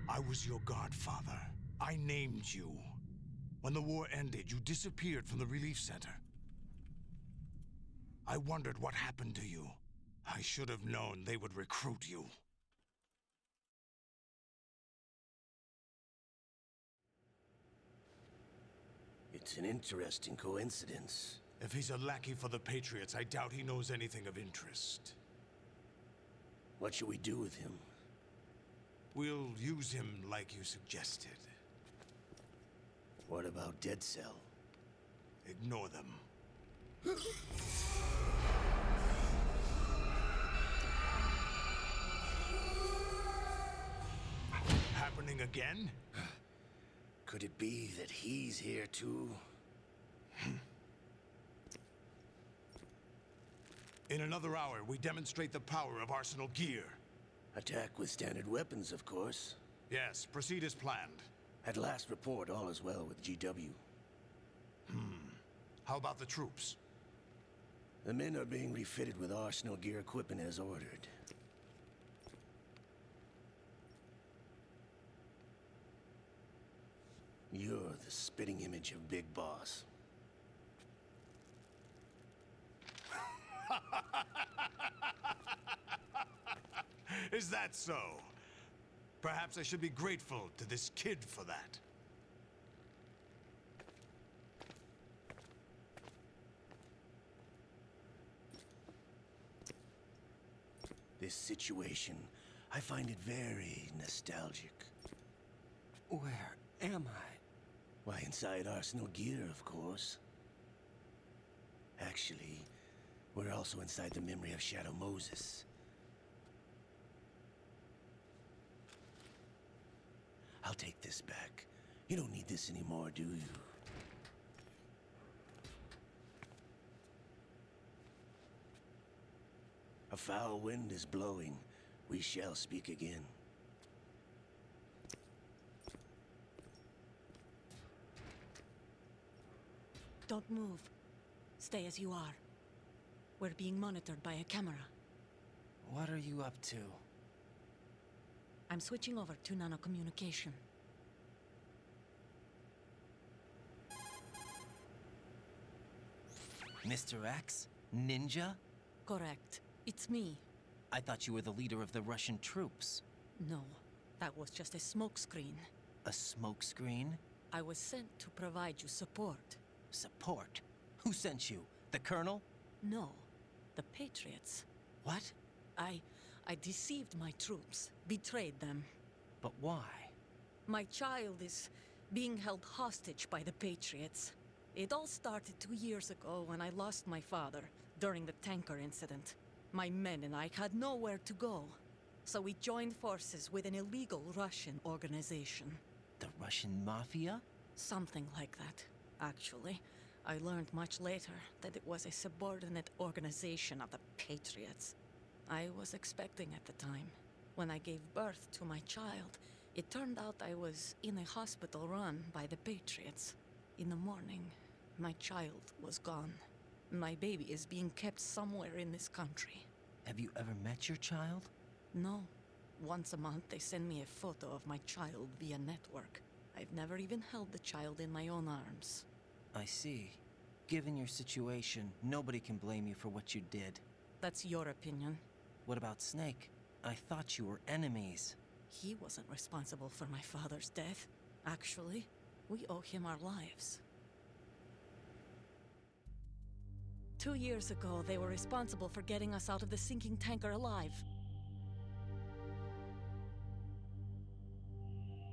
Speaker 20: I was your godfather. I named you. When the war ended, you disappeared from the relief center. I wondered what happened to you. I should have known they would recruit you.
Speaker 9: It's an interesting coincidence.
Speaker 20: If he's a lackey for the Patriots, I doubt he knows anything of interest.
Speaker 9: What should we do with him?
Speaker 20: We'll use him like you suggested.
Speaker 9: What about Dead Cell?
Speaker 20: Ignore them. Happening again?
Speaker 9: Could it be that he's here too?
Speaker 20: In another hour, we demonstrate the power of Arsenal gear.
Speaker 9: Attack with standard weapons, of course.
Speaker 20: Yes, proceed as planned.
Speaker 9: At last report, all is well with GW.
Speaker 20: How about the troops?
Speaker 9: The men are being refitted with Arsenal gear equipment as ordered. You're the spitting image of Big Boss.
Speaker 20: Is that so? Perhaps I should be grateful to this kid for that.
Speaker 9: This situation, I find it very nostalgic.
Speaker 8: Where am I?
Speaker 9: Why, inside Arsenal gear, of course. Actually, we're also inside the memory of Shadow Moses. I'll take this back. You don't need this anymore, do you? A foul wind is blowing. We shall speak again.
Speaker 4: Don't move. Stay as you are. We're being monitored by a camera.
Speaker 8: What are you up to?
Speaker 4: I'm switching over to nanocommunication.
Speaker 8: Mr. X? Ninja?
Speaker 4: Correct. It's me.
Speaker 8: I thought you were the leader of the Russian troops.
Speaker 4: No, that was just a smokescreen.
Speaker 8: A smokescreen?
Speaker 4: I was sent to provide you support.
Speaker 8: Support? Who sent you? The Colonel?
Speaker 4: No, the Patriots.
Speaker 8: What?
Speaker 4: I deceived my troops, betrayed them.
Speaker 8: But why?
Speaker 4: My child is being held hostage by the Patriots. It all started 2 years ago when I lost my father during the tanker incident. My men and I had nowhere to go, so we joined forces with an illegal Russian organization.
Speaker 8: The Russian Mafia?
Speaker 4: Something like that, actually. I learned much later that it was a subordinate organization of the Patriots. I was expecting at the time. When I gave birth to my child, it turned out I was in a hospital run by the Patriots. In the morning, my child was gone. My baby is being kept somewhere in this country.
Speaker 8: Have you ever met your child?
Speaker 4: No. Once a month, they send me a photo of my child via network. I've never even held the child in my own arms.
Speaker 8: I see. Given your situation, nobody can blame you for what you did.
Speaker 4: That's your opinion.
Speaker 8: What about Snake? I thought you were enemies.
Speaker 4: He wasn't responsible for my father's death. Actually, we owe him our lives. 2 years ago, they were responsible for getting us out of the sinking tanker alive.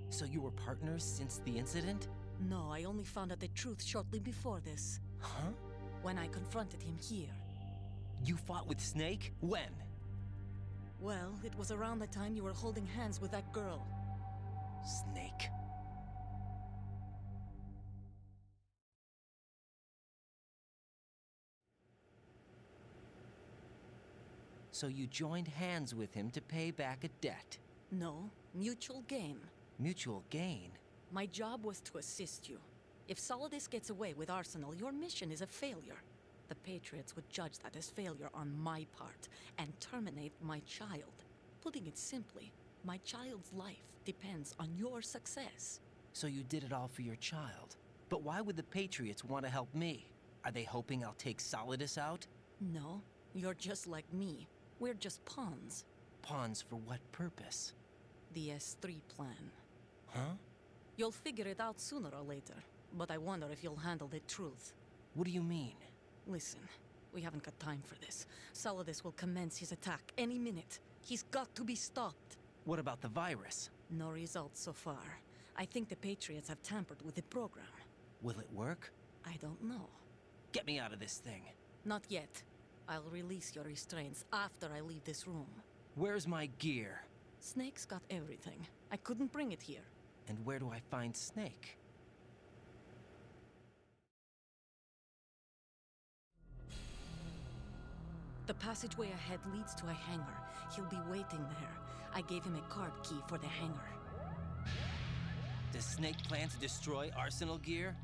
Speaker 8: So you were partners since the incident?
Speaker 4: No, I only found out the truth shortly before this.
Speaker 8: Huh?
Speaker 4: When I confronted him here.
Speaker 8: You fought with Snake? When?
Speaker 4: Well, it was around the time you were holding hands with that girl.
Speaker 8: Snake. So you joined hands with him to pay back a debt?
Speaker 4: No, mutual gain.
Speaker 8: Mutual gain?
Speaker 4: My job was to assist you. If Solidus gets away with Arsenal, your mission is a failure. The Patriots would judge that as failure on my part and terminate my child. Putting it simply, my child's life depends on your success.
Speaker 8: So you did it all for your child. But why would the Patriots want to help me? Are they hoping I'll take Solidus out?
Speaker 4: No, you're just like me. We're just pawns.
Speaker 8: Pawns for what purpose?
Speaker 4: The S3 plan.
Speaker 8: Huh?
Speaker 4: You'll figure it out sooner or later, but I wonder if you'll handle the truth.
Speaker 8: What do you mean?
Speaker 4: Listen, we haven't got time for this. Solidus will commence his attack any minute. He's got to be stopped.
Speaker 8: What about the virus?
Speaker 4: No results so far. I think the Patriots have tampered with the program.
Speaker 8: Will it work?
Speaker 4: I don't know.
Speaker 8: Get me out of this thing.
Speaker 4: Not yet. I'll release your restraints after I leave this room.
Speaker 8: Where's my gear?
Speaker 4: Snake's got everything. I couldn't bring it here.
Speaker 8: And where do I find Snake?
Speaker 4: The passageway ahead leads to a hangar. He'll be waiting there. I gave him a card key for the hangar.
Speaker 8: Does Snake plan to destroy Arsenal gear?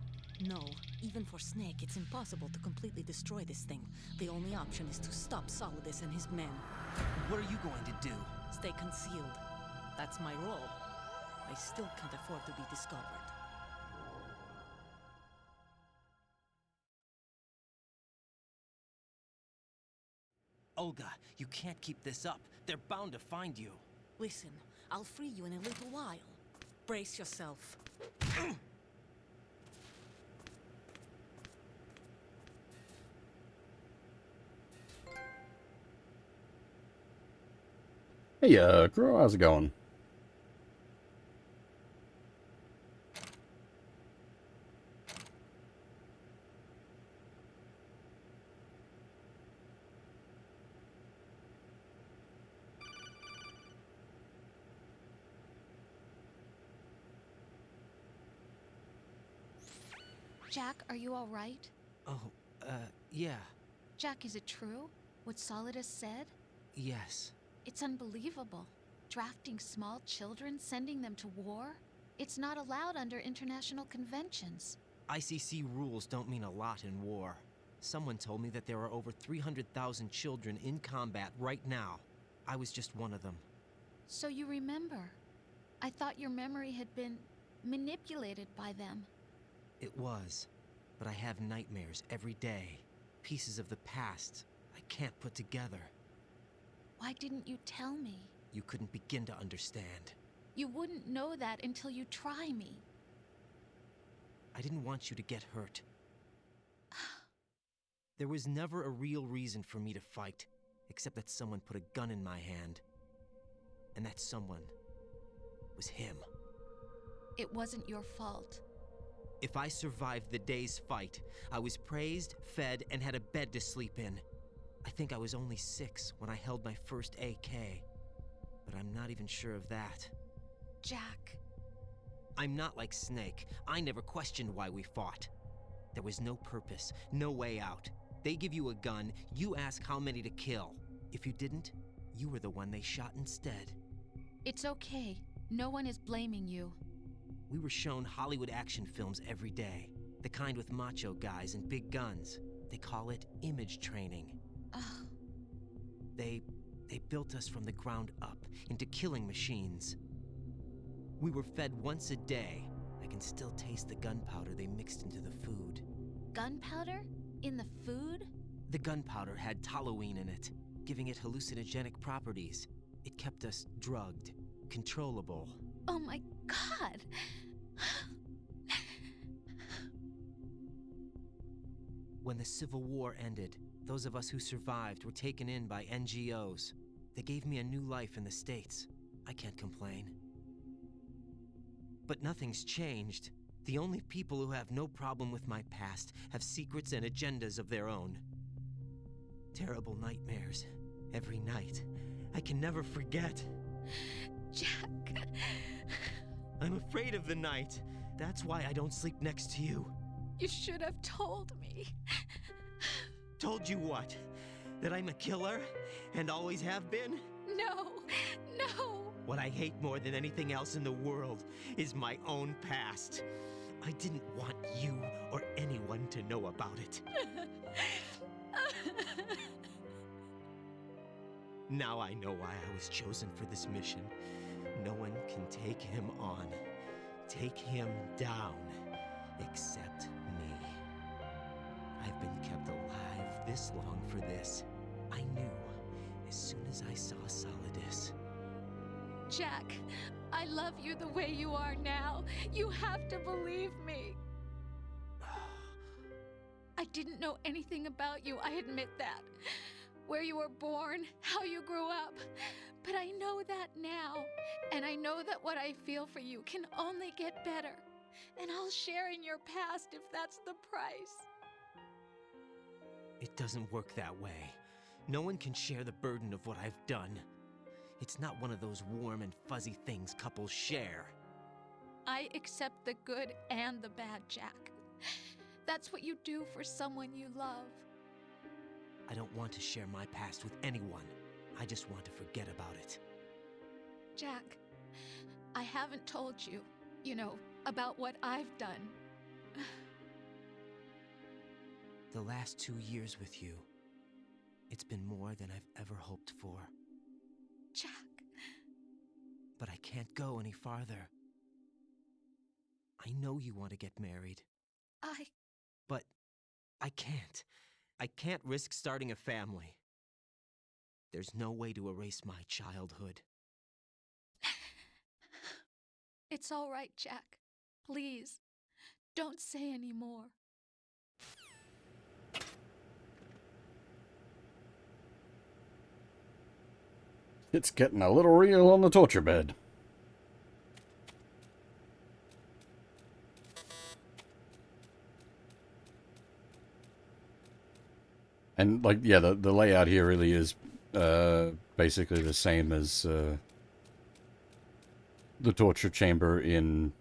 Speaker 4: No. Even for Snake, it's impossible to completely destroy this thing. The only option is to stop Solidus and his men.
Speaker 8: What are you going to do?
Speaker 4: Stay concealed. That's my role. I still can't afford to be discovered.
Speaker 8: Olga, you can't keep this up. They're bound to find you.
Speaker 4: Listen, I'll free you in a little while. Brace yourself.
Speaker 1: Hey, Crow, how's it going?
Speaker 15: Jack, are you all right?
Speaker 8: Oh, yeah.
Speaker 15: Jack, is it true? What Solidus said?
Speaker 8: Yes.
Speaker 15: It's unbelievable. Drafting small children, sending them to war? It's not allowed under international conventions.
Speaker 8: ICC rules don't mean a lot in war. Someone told me that there are over 300,000 children in combat right now. I was just one of them.
Speaker 15: So you remember? I thought your memory had been manipulated by them.
Speaker 8: It was, but I have nightmares every day. Pieces of the past I can't put together.
Speaker 15: Why didn't you tell me?
Speaker 8: You couldn't begin to understand.
Speaker 15: You wouldn't know that until you try me.
Speaker 8: I didn't want you to get hurt. There was never a real reason for me to fight, except that someone put a gun in my hand. And that someone was him.
Speaker 15: It wasn't your fault.
Speaker 8: If I survived the day's fight, I was praised, fed, and had a bed to sleep in. I think I was only 6 when I held my first AK. But I'm not even sure of that.
Speaker 15: Jack.
Speaker 8: I'm not like Snake. I never questioned why we fought. There was no purpose, no way out. They give you a gun, you ask how many to kill. If you didn't, you were the one they shot instead.
Speaker 15: It's okay. No one is blaming you.
Speaker 8: We were shown Hollywood action films every day. The kind with macho guys and big guns. They call it image training.
Speaker 15: Ugh.
Speaker 8: They built us from the ground up into killing machines. We were fed once a day. I can still taste the gunpowder they mixed into the food.
Speaker 15: Gunpowder? In the food?
Speaker 8: The gunpowder had toluene in it, giving it hallucinogenic properties. It kept us drugged, controllable.
Speaker 15: Oh my God!
Speaker 8: When the Civil War ended, those of us who survived were taken in by NGOs. They gave me a new life in the States. I can't complain. But nothing's changed. The only people who have no problem with my past have secrets and agendas of their own. Terrible nightmares. Every night. I can never forget.
Speaker 15: Jack.
Speaker 8: I'm afraid of the night. That's why I don't sleep next to you.
Speaker 15: You should have told me.
Speaker 8: Told you what? That I'm a killer? And always have been?
Speaker 15: No, no.
Speaker 8: What I hate more than anything else in the world is my own past. I didn't want you or anyone to know about it. Now I know why I was chosen for this mission. No one can take him on, take him down, except me. I've been kept alive this long for this. I knew as soon as I saw Solidus.
Speaker 15: Jack, I love you the way you are now. You have to believe me. I didn't know anything about you, I admit that. Where you were born, how you grew up. But I know that now. And I know that what I feel for you can only get better. And I'll share in your past if that's the price.
Speaker 8: It doesn't work that way. No one can share the burden of what I've done. It's not one of those warm and fuzzy things couples share.
Speaker 15: I accept the good and the bad, Jack. That's what you do for someone you love.
Speaker 8: I don't want to share my past with anyone. I just want to forget about it.
Speaker 15: Jack, I haven't told you, about what I've done.
Speaker 8: The last 2 years with you, it's been more than I've ever hoped for.
Speaker 15: Jack.
Speaker 8: But I can't go any farther. I know you want to get married. But I can't. I can't risk starting a family. There's no way to erase my childhood.
Speaker 15: It's all right, Jack. Please, don't say any more.
Speaker 1: It's getting a little real on the torture bed. And, like, yeah, the layout here really is basically the same as the torture chamber in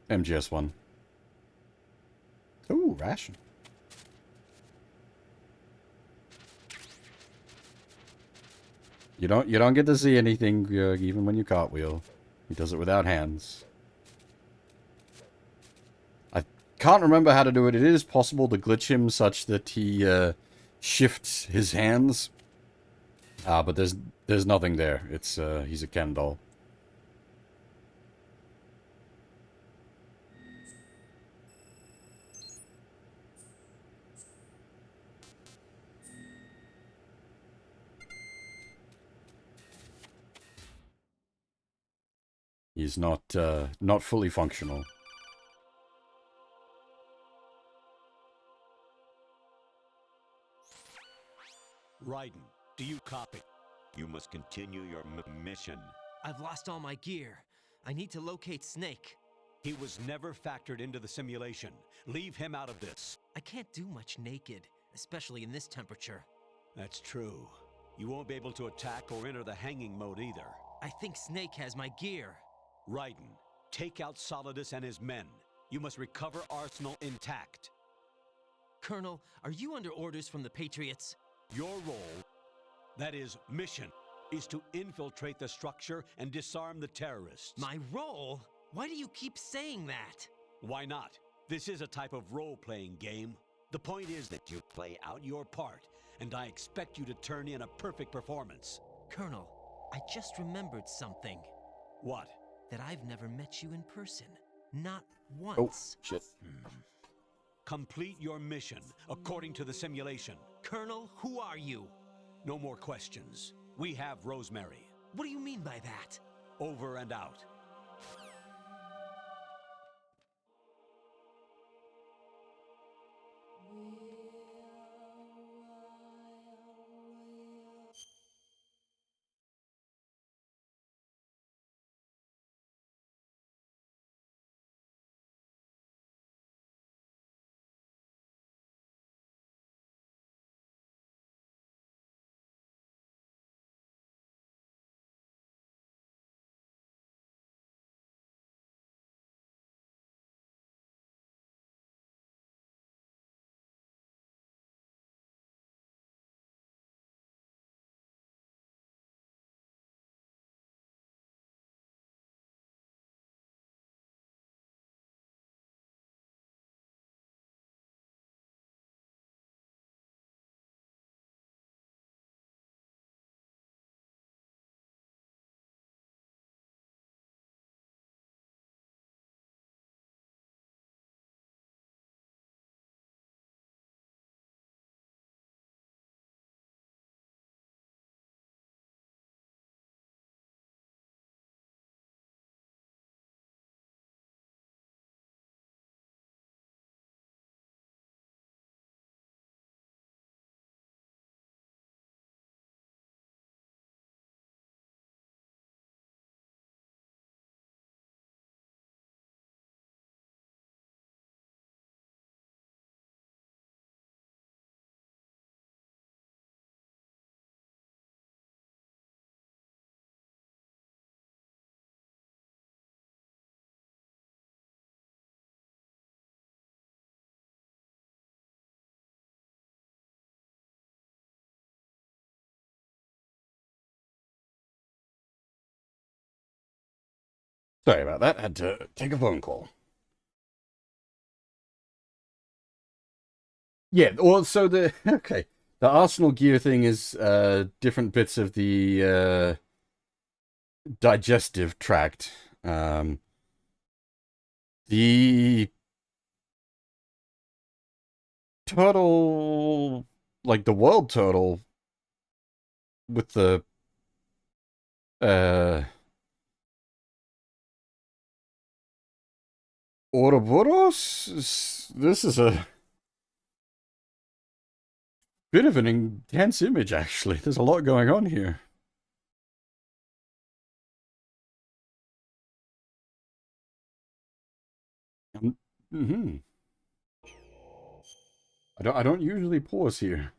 Speaker 1: MGS1. Ooh, ration. You don't get to see anything even when you cartwheel. He does it without hands. I can't remember how to do it. It is possible to glitch him such that he shifts his hands. But there's nothing there. It's he's a Ken doll. He's not fully functional.
Speaker 11: Raiden, do you copy? You must continue your mission.
Speaker 8: I've lost all my gear. I need to locate Snake.
Speaker 11: He was never factored into the simulation. Leave him out of this.
Speaker 8: I can't do much naked, especially in this temperature.
Speaker 11: That's true. You won't be able to attack or enter the hanging mode either.
Speaker 8: I think Snake has my gear.
Speaker 11: Raiden, take out Solidus and his men. You must recover Arsenal intact.
Speaker 8: Colonel, are you under orders from the Patriots?
Speaker 11: Your role, that is, mission, is to infiltrate the structure and disarm the terrorists.
Speaker 8: My role? Why do you keep saying that?
Speaker 11: Why not? This is a type of role-playing game. The point is that you play out your part, and I expect you to turn in a perfect performance.
Speaker 8: Colonel, I just remembered something.
Speaker 11: What?
Speaker 8: That I've never met you in person. Not once.
Speaker 1: Oh, shit.
Speaker 11: Complete your mission, according to the simulation.
Speaker 8: Colonel, who are you?
Speaker 11: No more questions. We have Rosemary.
Speaker 8: What do you mean by that?
Speaker 11: Over and out.
Speaker 1: Sorry about that. Had to take a phone call. Yeah, well, so the okay, the Arsenal gear thing is different bits of the digestive tract. The turtle, like the world turtle, with the Ouroboros. This is a bit of an intense image, actually. There's a lot going on here. Mm-hmm. I don't usually pause here.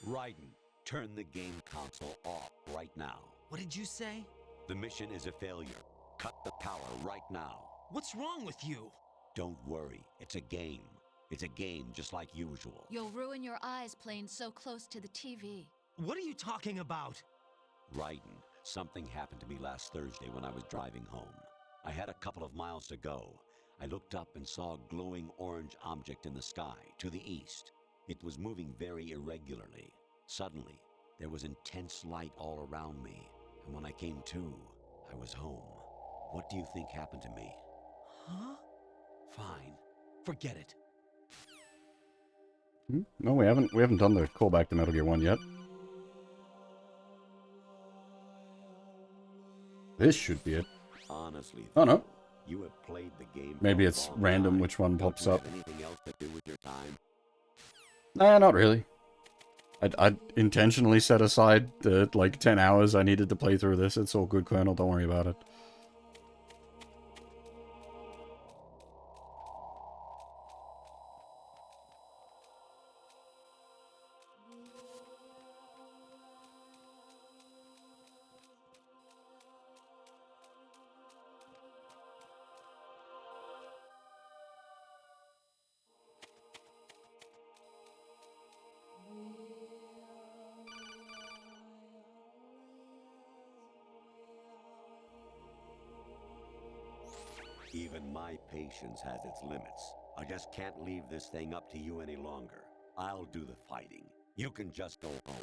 Speaker 11: Raiden, turn the game console off right now.
Speaker 8: What did you say?
Speaker 11: The mission is a failure. Cut the power right now.
Speaker 8: What's wrong with you?
Speaker 11: Don't worry, it's a game. It's a game just like usual.
Speaker 15: You'll ruin your eyes playing so close to the TV.
Speaker 8: What are you talking about?
Speaker 11: Raiden, something happened to me last Thursday when I was driving home. I had a couple of miles to go. I looked up and saw a glowing orange object in the sky, to the east. It was moving very irregularly. Suddenly, there was intense light all around me, and when I came to, I was home. What do you think happened to me?
Speaker 8: Huh?
Speaker 11: Fine. Forget it.
Speaker 1: No, we haven't done the callback to Metal Gear 1 yet. This should be it.
Speaker 11: Honestly,
Speaker 1: oh no.
Speaker 11: You have played the game.
Speaker 1: Maybe it's random which one pops up.
Speaker 11: Anything else to do with your time?
Speaker 1: Nah, not really. I'd intentionally set aside the, 10 hours I needed to play through this. It's all good, Colonel. Don't worry about it.
Speaker 11: Even my patience has its limits. I just can't leave this thing up to you any longer. I'll do the fighting. You can just go home.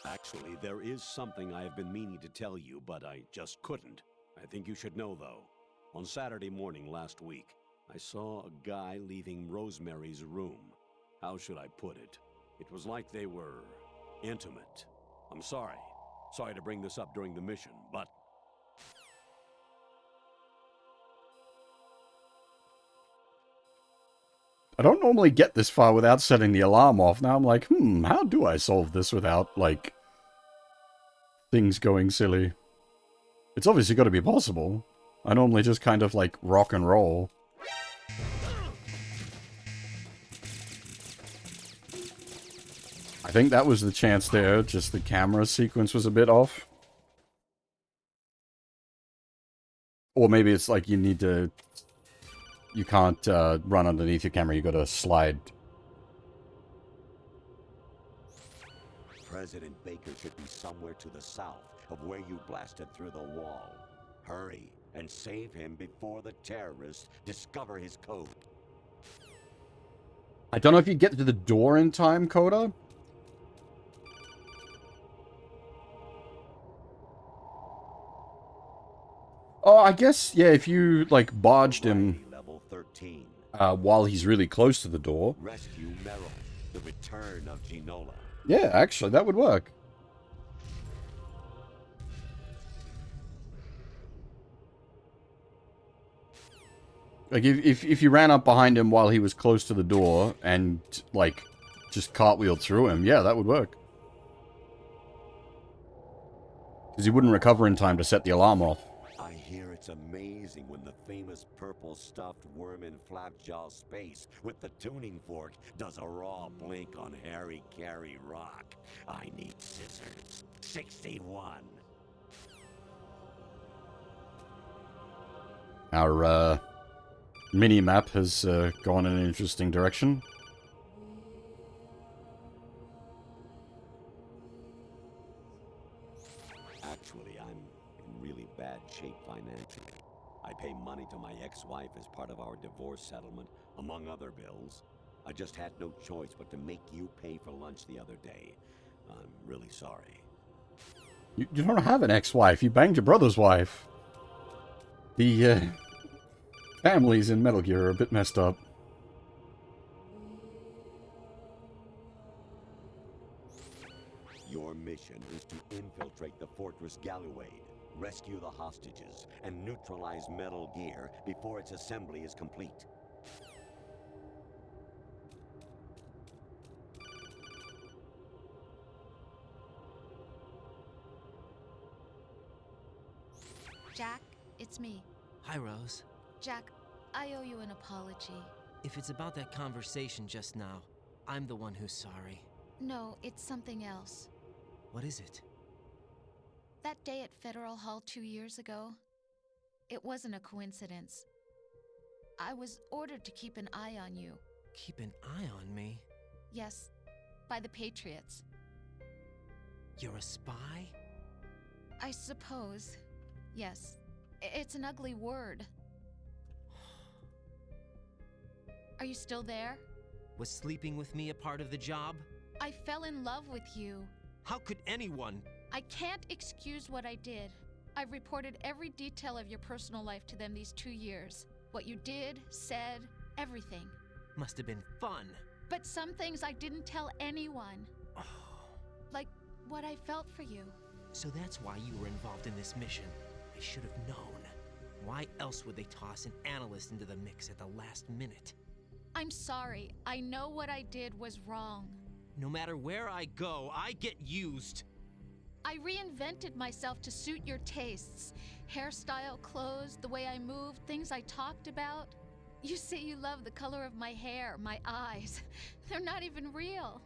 Speaker 11: Actually, there is something I have been meaning to tell you, but I just couldn't. I think you should know, though. On Saturday morning last week, I saw a guy leaving Rosemary's room. How should I put it? It was like they were intimate. I'm sorry. Sorry to bring this up during the mission, but...
Speaker 1: I don't normally get this far without setting the alarm off. Now I'm like, how do I solve this without, like, things going silly? It's obviously got to be possible. I normally just kind of, like, rock and roll. I think that was the chance there, just the camera sequence was a bit off. Or maybe it's like you need to... You can't run underneath your camera, you gotta slide.
Speaker 11: President Baker should be somewhere to the south of where you blasted through the wall. Hurry and save him before the terrorists discover his code.
Speaker 1: I don't know if you get to the door in time, Coda. Oh, I guess, yeah, if you, like, barged him
Speaker 11: Level 13.
Speaker 1: While he's really close to the door.
Speaker 11: Rescue Merrill, the return of Ginola.
Speaker 1: Yeah, actually, that would work. Like, if you ran up behind him while he was close to the door and, like, just cartwheeled through him, yeah, that would work. Because he wouldn't recover in time to set the alarm off.
Speaker 11: I hear it's amazing when the famous purple stuffed worm in Flapjaw space with the tuning fork does a raw blink on Harry Carey Rock. I need scissors. 61.
Speaker 1: Our, mini-map has gone in an interesting direction.
Speaker 11: Actually, I'm in really bad shape financially. I pay money to my ex-wife as part of our divorce settlement, among other bills. I just had no choice but to make you pay for lunch the other day. I'm really sorry.
Speaker 1: You don't have an ex-wife. You banged your brother's wife. The, families in Metal Gear are a bit messed up.
Speaker 11: Your mission is to infiltrate the Fortress Galluade, rescue the hostages, and neutralize Metal Gear before its assembly is complete.
Speaker 15: Jack, it's me.
Speaker 8: Hi, Rose.
Speaker 15: Jack, I owe you an apology.
Speaker 8: If it's about that conversation just now, I'm the one who's sorry.
Speaker 15: No, it's something else.
Speaker 8: What is it?
Speaker 15: That day at Federal Hall 2 years ago, it wasn't a coincidence. I was ordered to keep an eye on you.
Speaker 8: Keep an eye on me?
Speaker 15: Yes, by the Patriots.
Speaker 8: You're a spy?
Speaker 15: I suppose. Yes. It's an ugly word. Are you still there?
Speaker 8: Was sleeping with me a part of the job?
Speaker 15: I fell in love with you.
Speaker 8: How could anyone?
Speaker 15: I can't excuse what I did. I've reported every detail of your personal life to them these 2 years. What you did, said, everything.
Speaker 8: Must have been fun.
Speaker 15: But some things I didn't tell anyone. Like what I felt for you.
Speaker 8: So that's why you were involved in this mission. I should have known. Why else would they toss an analyst into the mix at the last minute?
Speaker 15: I'm sorry. I know what I did was wrong.
Speaker 8: No matter where I go, I get used.
Speaker 15: I reinvented myself to suit your tastes. Hairstyle, clothes, the way I moved, things I talked about. You say you love the color of my hair, my eyes. They're not even real.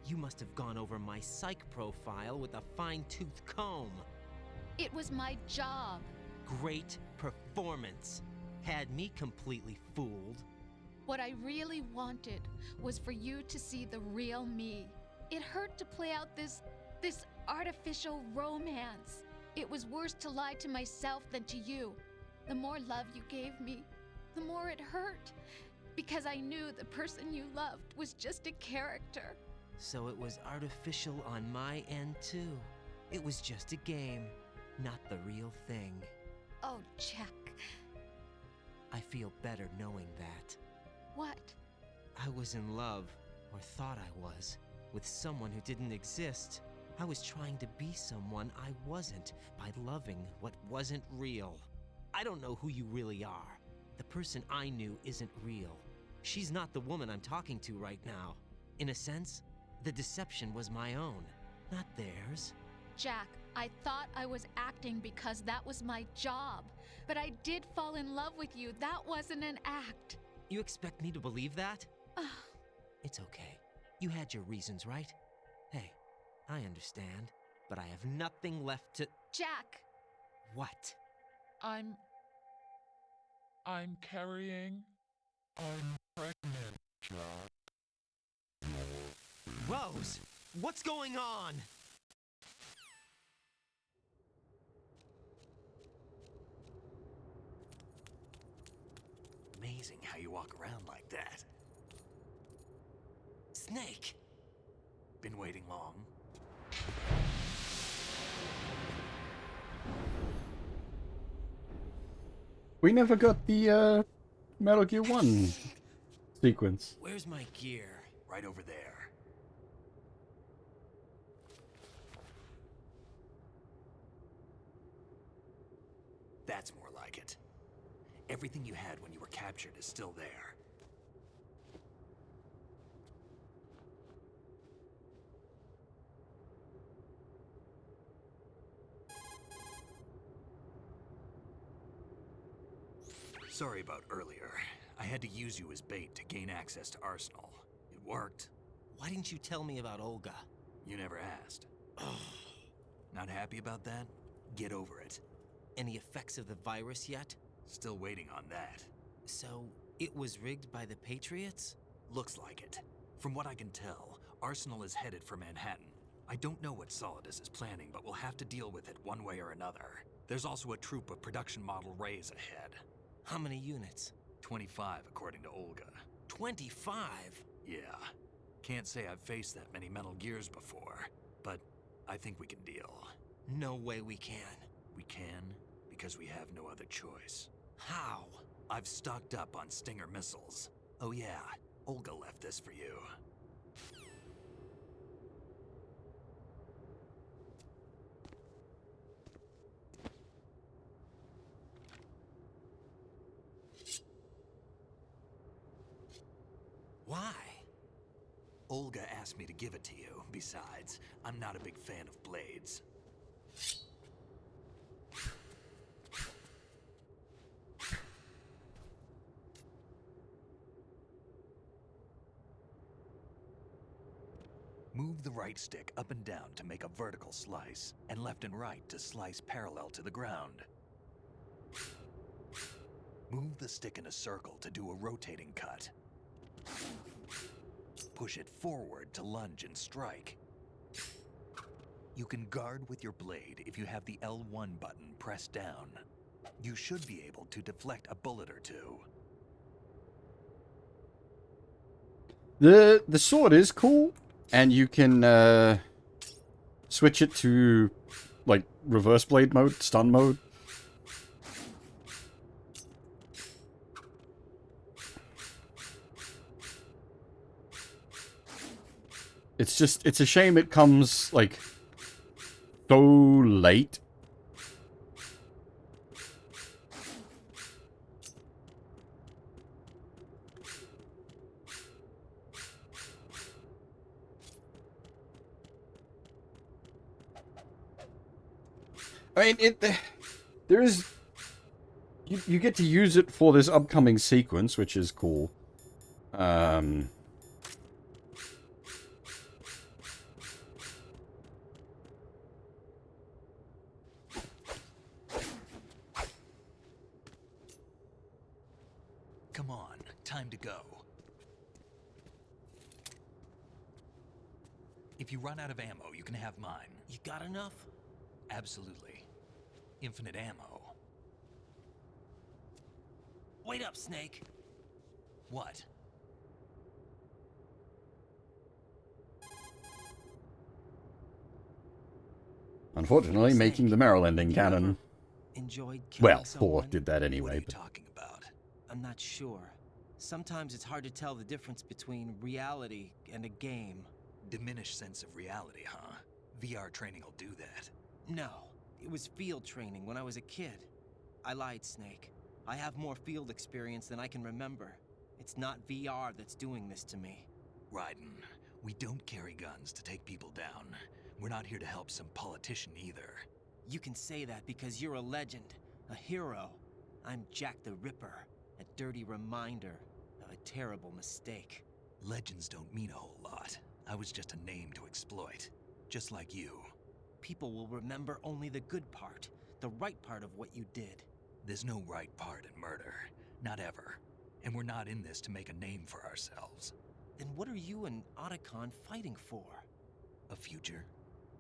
Speaker 8: You must have gone over my psych profile with a fine-tooth comb.
Speaker 15: It was my job.
Speaker 8: Great performance. Had me completely fooled.
Speaker 15: What I really wanted was for you to see the real me. It hurt to play out this artificial romance. It was worse to lie to myself than to you. The more love you gave me, the more it hurt. Because I knew the person you loved was just a character.
Speaker 8: So it was artificial on my end too. It was just a game, not the real thing.
Speaker 15: Oh, Jack.
Speaker 8: I feel better knowing that.
Speaker 15: What?
Speaker 8: I was in love, or thought I was, with someone who didn't exist. I was trying to be someone I wasn't by loving what wasn't real. I don't know who you really are. The person I knew isn't real. She's not the woman I'm talking to right now. In a sense, the deception was my own, not theirs.
Speaker 15: Jack, I thought I was acting because that was my job. But I did fall in love with you. That wasn't an act.
Speaker 8: You expect me to believe that? It's okay. You had your reasons, right? Hey, I understand, but I have nothing left to—
Speaker 15: Jack!
Speaker 8: What?
Speaker 12: I'm carrying. I'm pregnant, Jack.
Speaker 8: Rose! What's going on?
Speaker 19: Amazing how you walk around like that.
Speaker 8: Snake!
Speaker 19: Been waiting long?
Speaker 1: We never got the Metal Gear 1 sequence.
Speaker 8: Where's my gear?
Speaker 19: Right over there. That's more like it. Everything you had when you were captured is still there. Sorry about earlier. I had to use you as bait to gain access to Arsenal. It worked.
Speaker 8: Why didn't you tell me about Olga?
Speaker 19: You never asked. Not happy about that? Get over it.
Speaker 8: Any effects of the virus yet?
Speaker 19: Still waiting on that.
Speaker 8: So, it was rigged by the Patriots?
Speaker 19: Looks like it. From what I can tell, Arsenal is headed for Manhattan. I don't know what Solidus is planning, but we'll have to deal with it one way or another. There's also a troop of production model Rays ahead.
Speaker 8: How many units?
Speaker 19: 25, according to Olga.
Speaker 8: 25?
Speaker 19: Yeah. Can't say I've faced that many Metal Gears before, but I think we can deal.
Speaker 8: No way we can.
Speaker 19: We can, because we have no other choice.
Speaker 8: How?
Speaker 19: I've stocked up on Stinger missiles. Oh yeah, Olga left this for you.
Speaker 8: Why?
Speaker 19: Olga asked me to give it to you. Besides, I'm not a big fan of blades. Move the right stick up and down to make a vertical slice, and left and right to slice parallel to the ground. Move the stick in a circle to do a rotating cut. Push it forward to lunge and strike. You can guard with your blade if you have the L1 button pressed down. You should be able to deflect a bullet or two.
Speaker 1: The sword is cool, and you can switch it to like reverse blade mode, stun mode. It's a shame it comes like so late. I mean, there is, you get to use it for this upcoming sequence, which is cool.
Speaker 19: Come
Speaker 14: Come on, time to go. If you run out of ammo, you can have mine.
Speaker 8: You got enough?
Speaker 14: Absolutely. Infinite ammo.
Speaker 8: Wait up, Snake.
Speaker 14: What?
Speaker 1: Unfortunately, making the Merrill ending canon.
Speaker 8: Enjoyed killing
Speaker 1: Well, 4
Speaker 8: someone?
Speaker 1: did that anyway. But...
Speaker 14: Talking about?
Speaker 8: I'm not sure. Sometimes it's hard to tell the difference between reality and a game.
Speaker 14: Diminished sense of reality, huh? VR training will do that.
Speaker 8: No, it was field training when I was a kid. I lied, Snake. I have more field experience than I can remember. It's not VR that's doing this to me.
Speaker 14: Raiden, we don't carry guns to take people down. We're not here to help some politician either.
Speaker 8: You can say that because you're a legend, a hero. I'm Jack the Ripper, a dirty reminder of a terrible mistake.
Speaker 14: Legends don't mean a whole lot. I was just a name to exploit, just like you.
Speaker 8: People will remember only the good part, the right part of what you did.
Speaker 14: There's no right part in murder, not ever. And we're not in this to make a name for ourselves.
Speaker 8: Then what are you and Otacon fighting for?
Speaker 14: A future?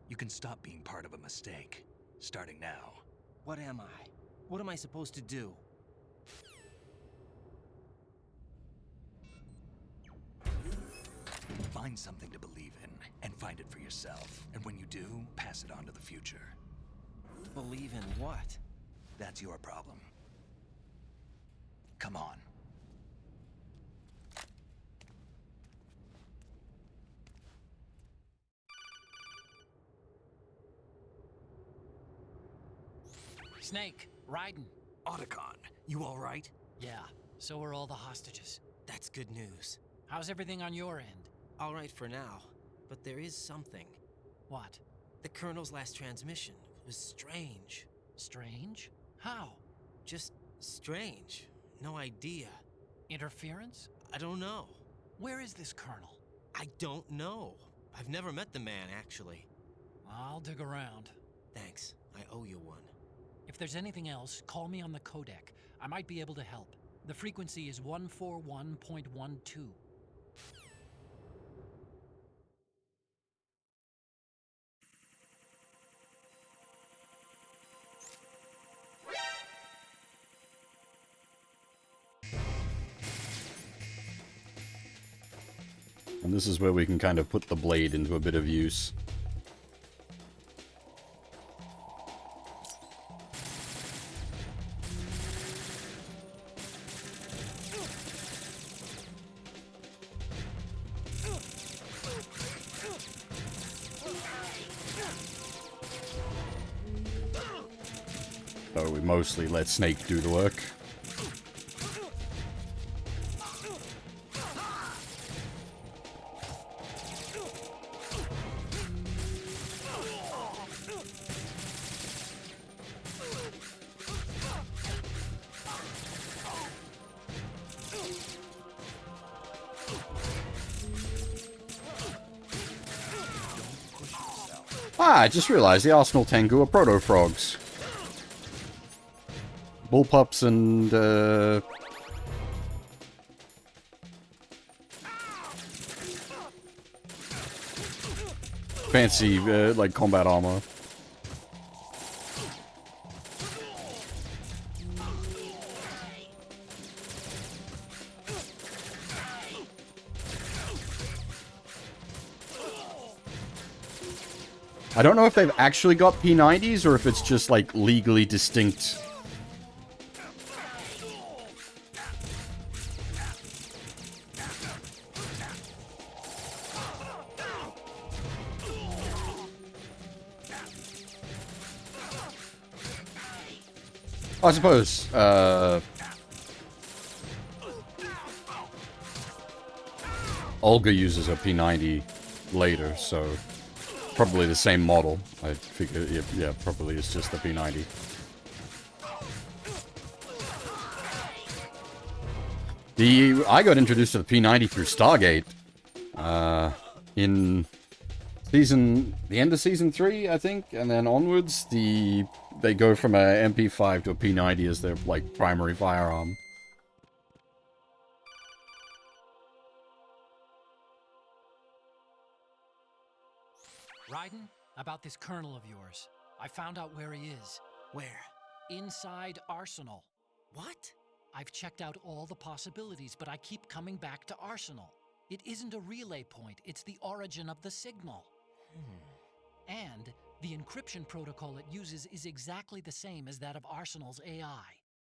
Speaker 14: You can stop being part of a mistake, starting now.
Speaker 8: What am I? What am I supposed to do?
Speaker 14: Find something to believe in, and find it for yourself. And when you do, pass it on to the future.
Speaker 8: Believe in what?
Speaker 14: That's your problem. Come on.
Speaker 10: Snake, Raiden.
Speaker 14: Otacon, you all right?
Speaker 10: Yeah, so are all the hostages.
Speaker 8: That's good news.
Speaker 10: How's everything on your end?
Speaker 8: All right for now, but there is something.
Speaker 10: What?
Speaker 8: The Colonel's last transmission was strange.
Speaker 10: Strange? How?
Speaker 8: Just strange. No idea.
Speaker 10: Interference?
Speaker 8: I don't know.
Speaker 10: Where is this Colonel?
Speaker 8: I don't know. I've never met the man, actually.
Speaker 10: I'll dig around.
Speaker 8: Thanks. I owe you one.
Speaker 10: If there's anything else, call me on the codec. I might be able to help. The frequency is 141.12.
Speaker 1: And this is where we can kind of put the blade into a bit of use. So we mostly let Snake do the work. Ah, I just realized the Arsenal Tengu are proto-frogs. Bullpups and, fancy, like, combat armor. I don't know if they've actually got P90s or if it's just, like, legally distinct. I suppose, Olga uses a P90 later, so probably the same model. I figure, yeah, probably it's just the P90. I got introduced to the P90 through Stargate, in the end of season 3, I think, and then onwards, they go from a MP5 to a P90 as their, like, primary firearm.
Speaker 10: Raiden, about this colonel of yours. I found out where he is.
Speaker 8: Where?
Speaker 10: Inside Arsenal.
Speaker 8: What?
Speaker 10: I've checked out all the possibilities, but I keep coming back to Arsenal. It isn't a relay point, it's the origin of the signal. And the encryption protocol it uses is exactly the same as that of Arsenal's AI,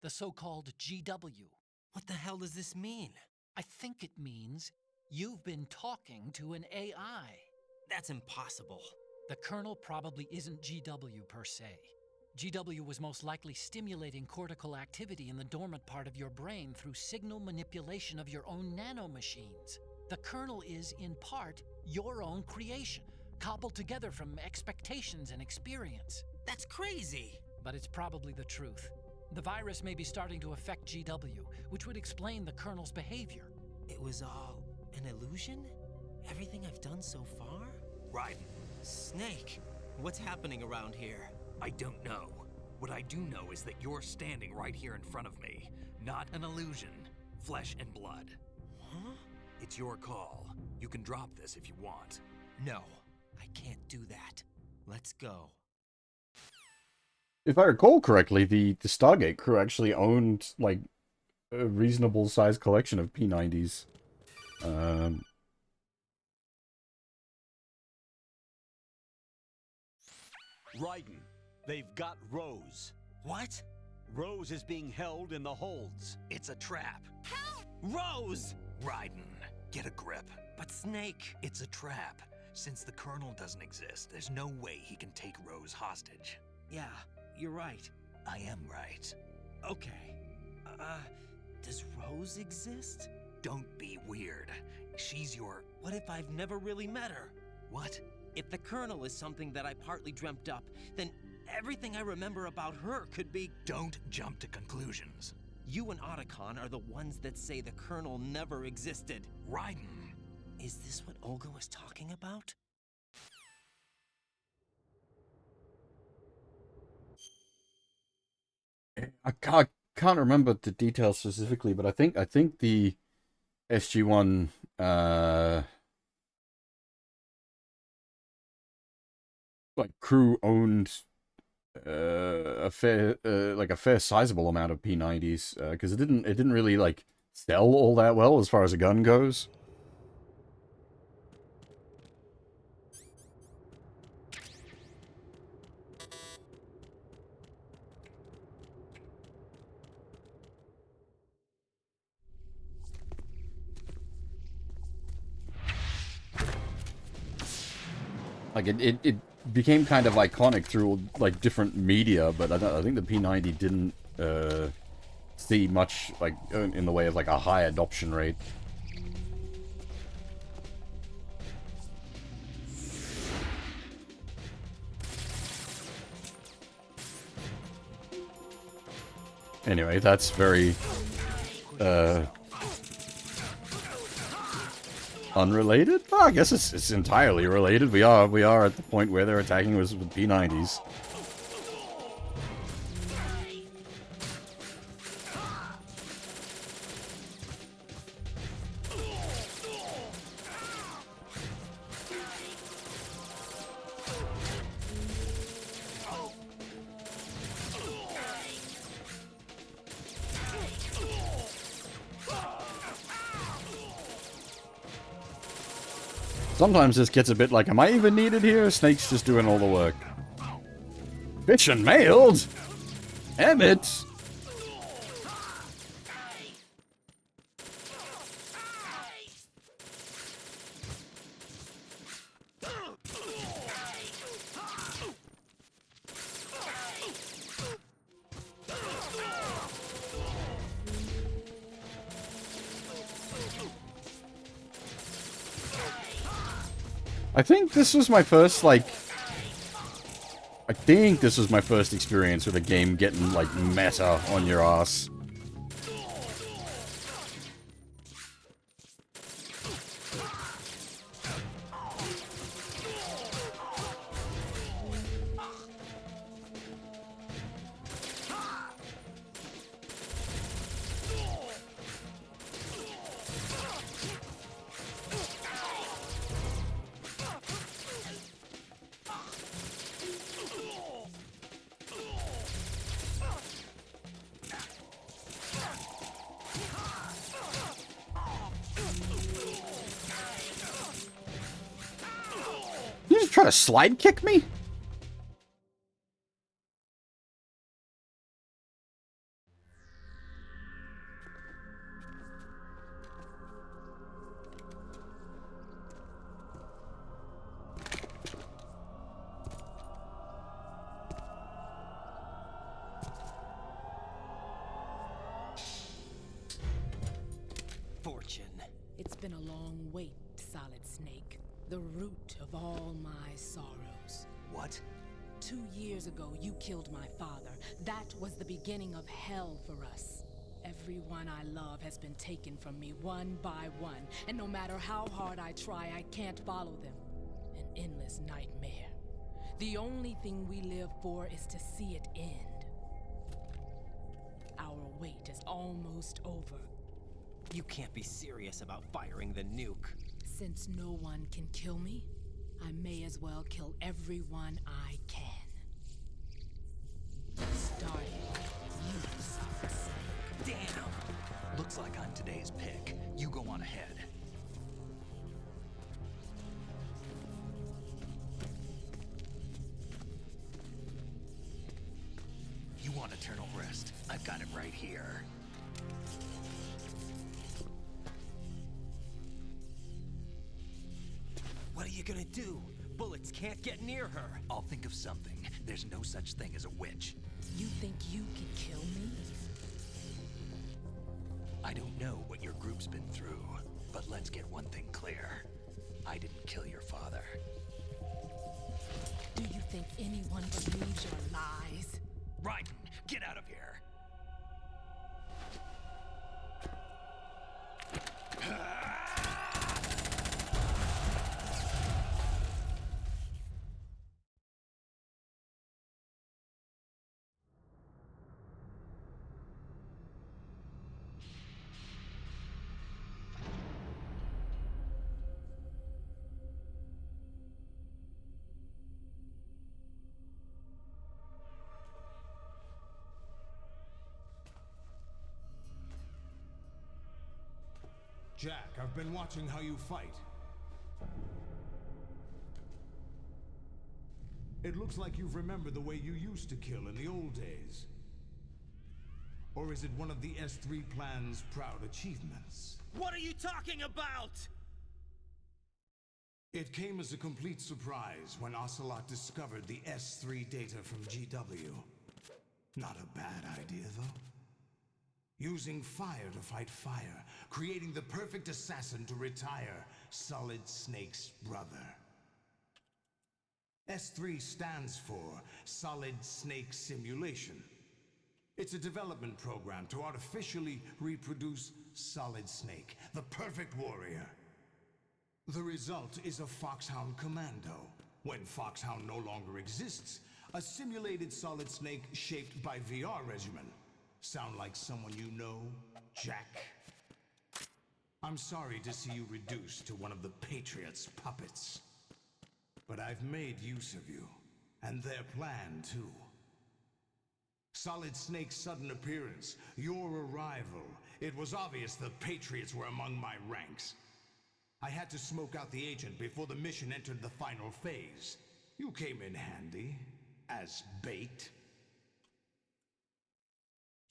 Speaker 10: the so-called GW.
Speaker 8: What the hell does this mean?
Speaker 10: I think it means you've been talking to an AI.
Speaker 8: That's impossible.
Speaker 10: The kernel probably isn't GW per se. GW was most likely stimulating cortical activity in the dormant part of your brain through signal manipulation of your own nanomachines. The kernel is, in part, your own creation, cobbled together from expectations and experience.
Speaker 8: That's crazy!
Speaker 10: But it's probably the truth. The virus may be starting to affect GW, which would explain the kernel's behavior.
Speaker 8: It was all an illusion? Everything I've done so far?
Speaker 19: Raiden.
Speaker 8: Snake, what's happening around here?
Speaker 19: I don't know. What I do know is that you're standing right here in front of me. Not an illusion. Flesh and blood.
Speaker 8: Huh?
Speaker 19: It's your call. You can drop this if you want.
Speaker 8: No, I can't do that. Let's go.
Speaker 1: If I recall correctly, the Stargate crew actually owned, like, a reasonable sized collection of P90s.
Speaker 11: Raiden, they've got Rose.
Speaker 8: What?
Speaker 11: Rose is being held in the holds.
Speaker 19: It's a trap.
Speaker 8: Help! Rose!
Speaker 19: Raiden, get a grip.
Speaker 8: But Snake...
Speaker 19: It's a trap. Since the Colonel doesn't exist, there's no way he can take Rose hostage.
Speaker 8: Yeah, you're right.
Speaker 19: I am right.
Speaker 8: Okay. Does Rose exist?
Speaker 19: Don't be weird. She's your...
Speaker 8: What if I've never really met her?
Speaker 19: What?
Speaker 8: If the Colonel is something that I partly dreamt up, then everything I remember about her could be...
Speaker 19: Don't jump to conclusions.
Speaker 8: You and Otacon are the ones that say the Colonel never existed.
Speaker 19: Raiden.
Speaker 8: Is this what Olga was talking about?
Speaker 1: I can't remember the details specifically, but I think the SG-1 like crew owned a fair sizable amount of P90s because it didn't really like sell all that well as far as a gun goes. Like it became kind of iconic through like different media, but I think the P90 didn't see much like in the way of like a high adoption rate. Anyway, that's very unrelated? Oh, I guess it's entirely related. We are at the point where they're attacking us with P90s. Sometimes this gets a bit like, am I even needed here? Snake's just doing all the work. Bitch and mailed? Emmett! I think this was my first, like... I think this was my first experience with a game getting, like, meta on your ass. just try to slide kick me?
Speaker 8: Fortune.
Speaker 5: It's been a long wait, Solid Snake. The root of all my sorrows.
Speaker 19: What?
Speaker 5: 2 years ago, you killed my father. That was the beginning of hell for us. Everyone I love has been taken from me one by one, and no matter how hard I try, I can't follow them. An endless nightmare. The only thing we live for is to see it end. Our wait is almost over.
Speaker 8: You can't be serious about firing the nuke.
Speaker 5: Since no one can kill me, I may as well kill everyone I can. Starting with you, Solid Snake.
Speaker 19: Damn! Looks like I'm today's pick. You go on ahead. You want eternal rest? I've got it right here.
Speaker 8: What are you gonna do? Bullets can't get near her.
Speaker 19: I'll think of something. There's no such thing as a witch.
Speaker 5: You think you can kill me?
Speaker 19: I don't know what your group's been through, but let's get one thing clear. I didn't kill your father.
Speaker 5: Do you think anyone believes your lies?
Speaker 19: Raiden, get out of here!
Speaker 14: Jack, I've been watching how you fight. It looks like you've remembered the way you used to kill in the old days. Or is it one of the S3 plan's proud achievements?
Speaker 8: What are you talking about?
Speaker 14: It came as a complete surprise when Ocelot discovered the S3 data from GW. Not a bad idea, though. Using fire to fight fire, creating the perfect assassin to retire Solid Snake's brother. S3 stands for Solid Snake Simulation. It's a development program to artificially reproduce Solid Snake, the perfect warrior. The result is a Foxhound Commando. When Foxhound no longer exists, a simulated Solid Snake shaped by VR regimen. Sound like someone you know, Jack? I'm sorry to see you reduced to one of the Patriots' puppets. But I've made use of you, and their plan too. Solid Snake's sudden appearance, your arrival, it was obvious the Patriots were among my ranks. I had to smoke out the agent before the mission entered the final phase. You came in handy, as bait.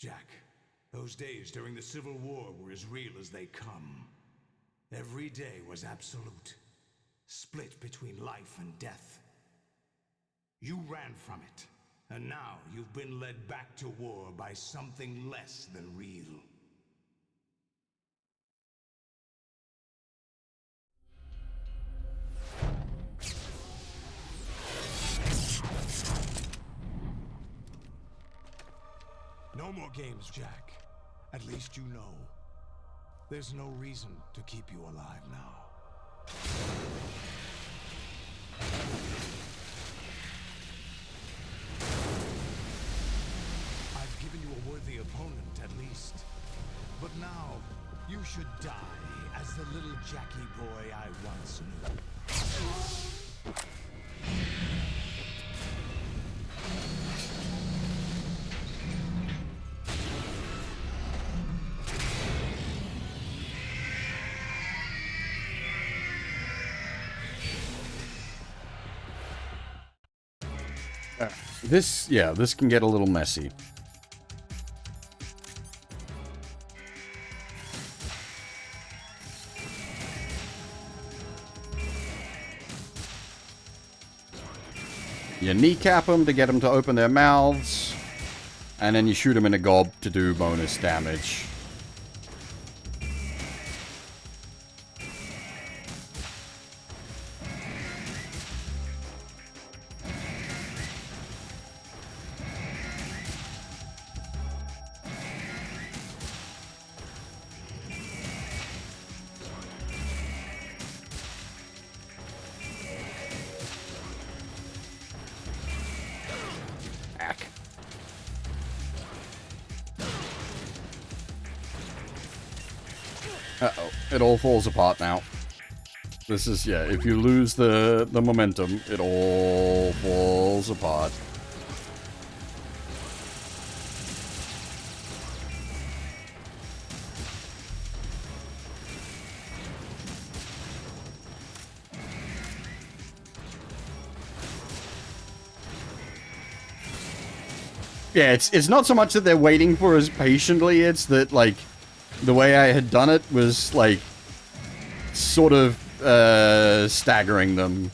Speaker 14: Jack, those days during the Civil War were as real as they come. Every day was absolute, split between life and death. You ran from it, and now you've been led back to war by something less than real. No more games, Jack. At least you know. There's no reason to keep you alive now. I've given you a worthy opponent, at least. But now, you should die as the little Jackie boy I once knew.
Speaker 1: This can get a little messy. You kneecap them to get them to open their mouths, and then you shoot them in a gob to do bonus damage. Uh-oh. It all falls apart now. This is, yeah, if you lose the momentum, it all falls apart. Yeah, it's not so much that they're waiting for us patiently, it's that, like, the way I had done it was, like, sort of, staggering them.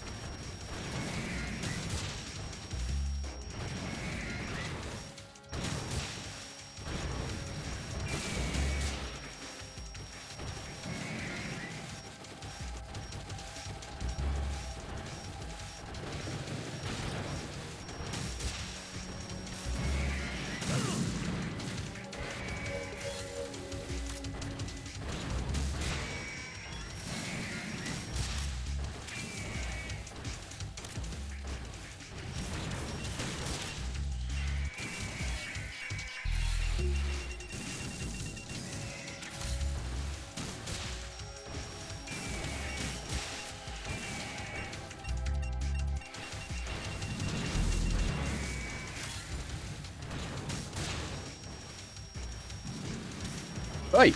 Speaker 1: Hey!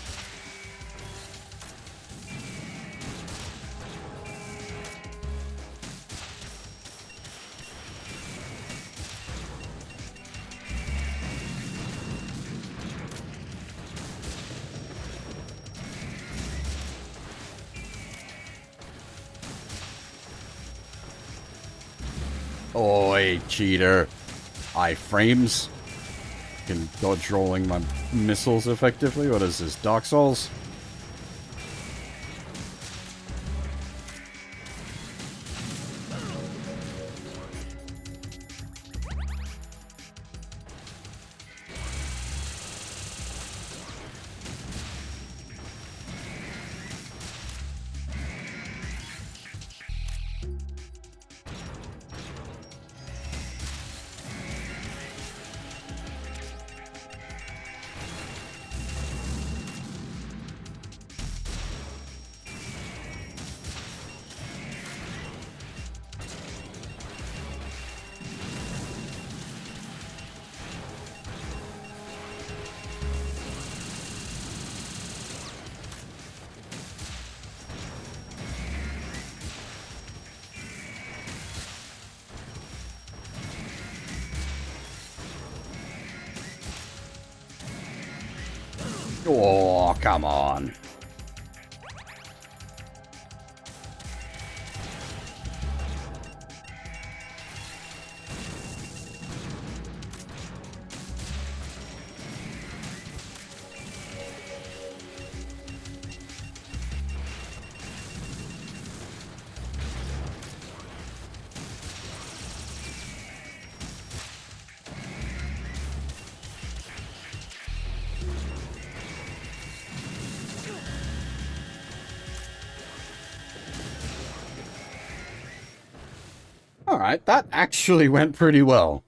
Speaker 1: Oi, cheater. Iframes. Can dodge rolling my missiles effectively. What is this, Dark Souls? Oh, come on. Alright, that actually went pretty well.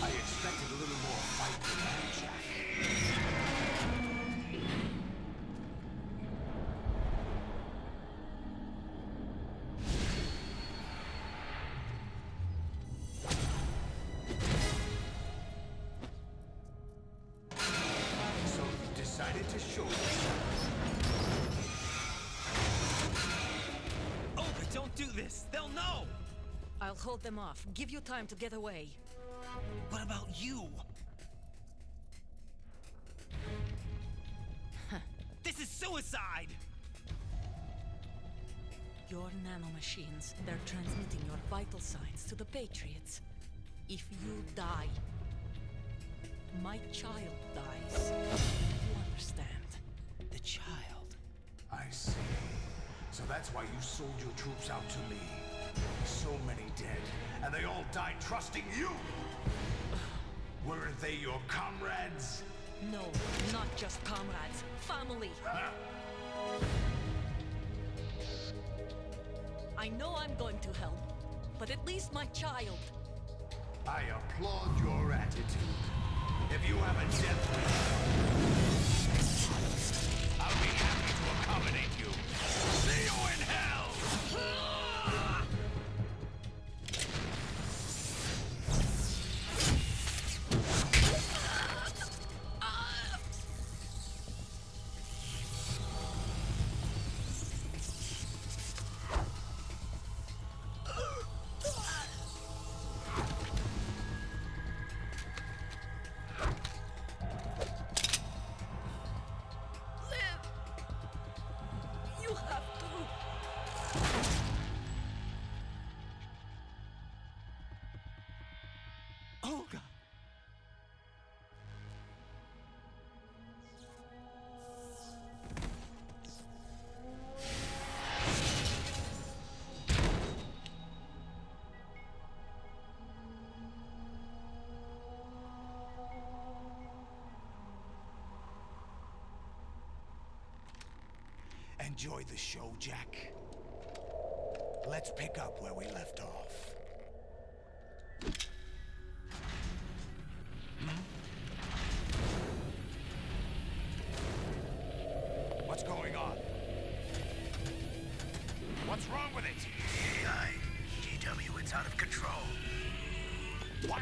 Speaker 14: I expected a little more fight than that, Jack.
Speaker 8: do this. They'll know.
Speaker 4: I'll hold them off. Give you time to get away.
Speaker 8: What about you? This is suicide!
Speaker 4: Your nanomachines, they're transmitting your vital signs to the Patriots. If you die, my child dies. You understand?
Speaker 8: The child?
Speaker 14: I see. So that's why you sold your troops out to me. So many dead, and they all died trusting you! Weren't they your comrades?
Speaker 4: No, not just comrades. Family! I know I'm going to help, but at least my child.
Speaker 14: I applaud your attitude. If you have a death wish, I'll be happy to accommodate you. See you in hell!
Speaker 4: You have to.
Speaker 8: Olga!
Speaker 14: Enjoy the show, Jack. Let's pick up where we left off. What's going on? What's wrong with it? GW, it's out of control. What?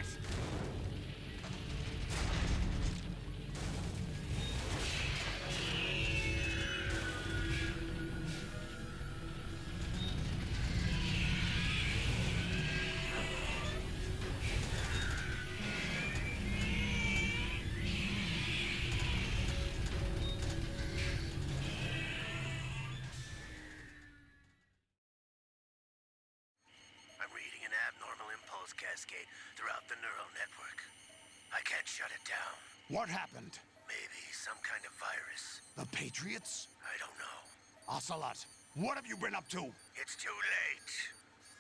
Speaker 14: I'm reading an abnormal impulse cascade throughout the neural network. I can't shut it down. What happened? Maybe some kind of virus. The Patriots? I don't know. Ocelot, what have you been up to? It's too late.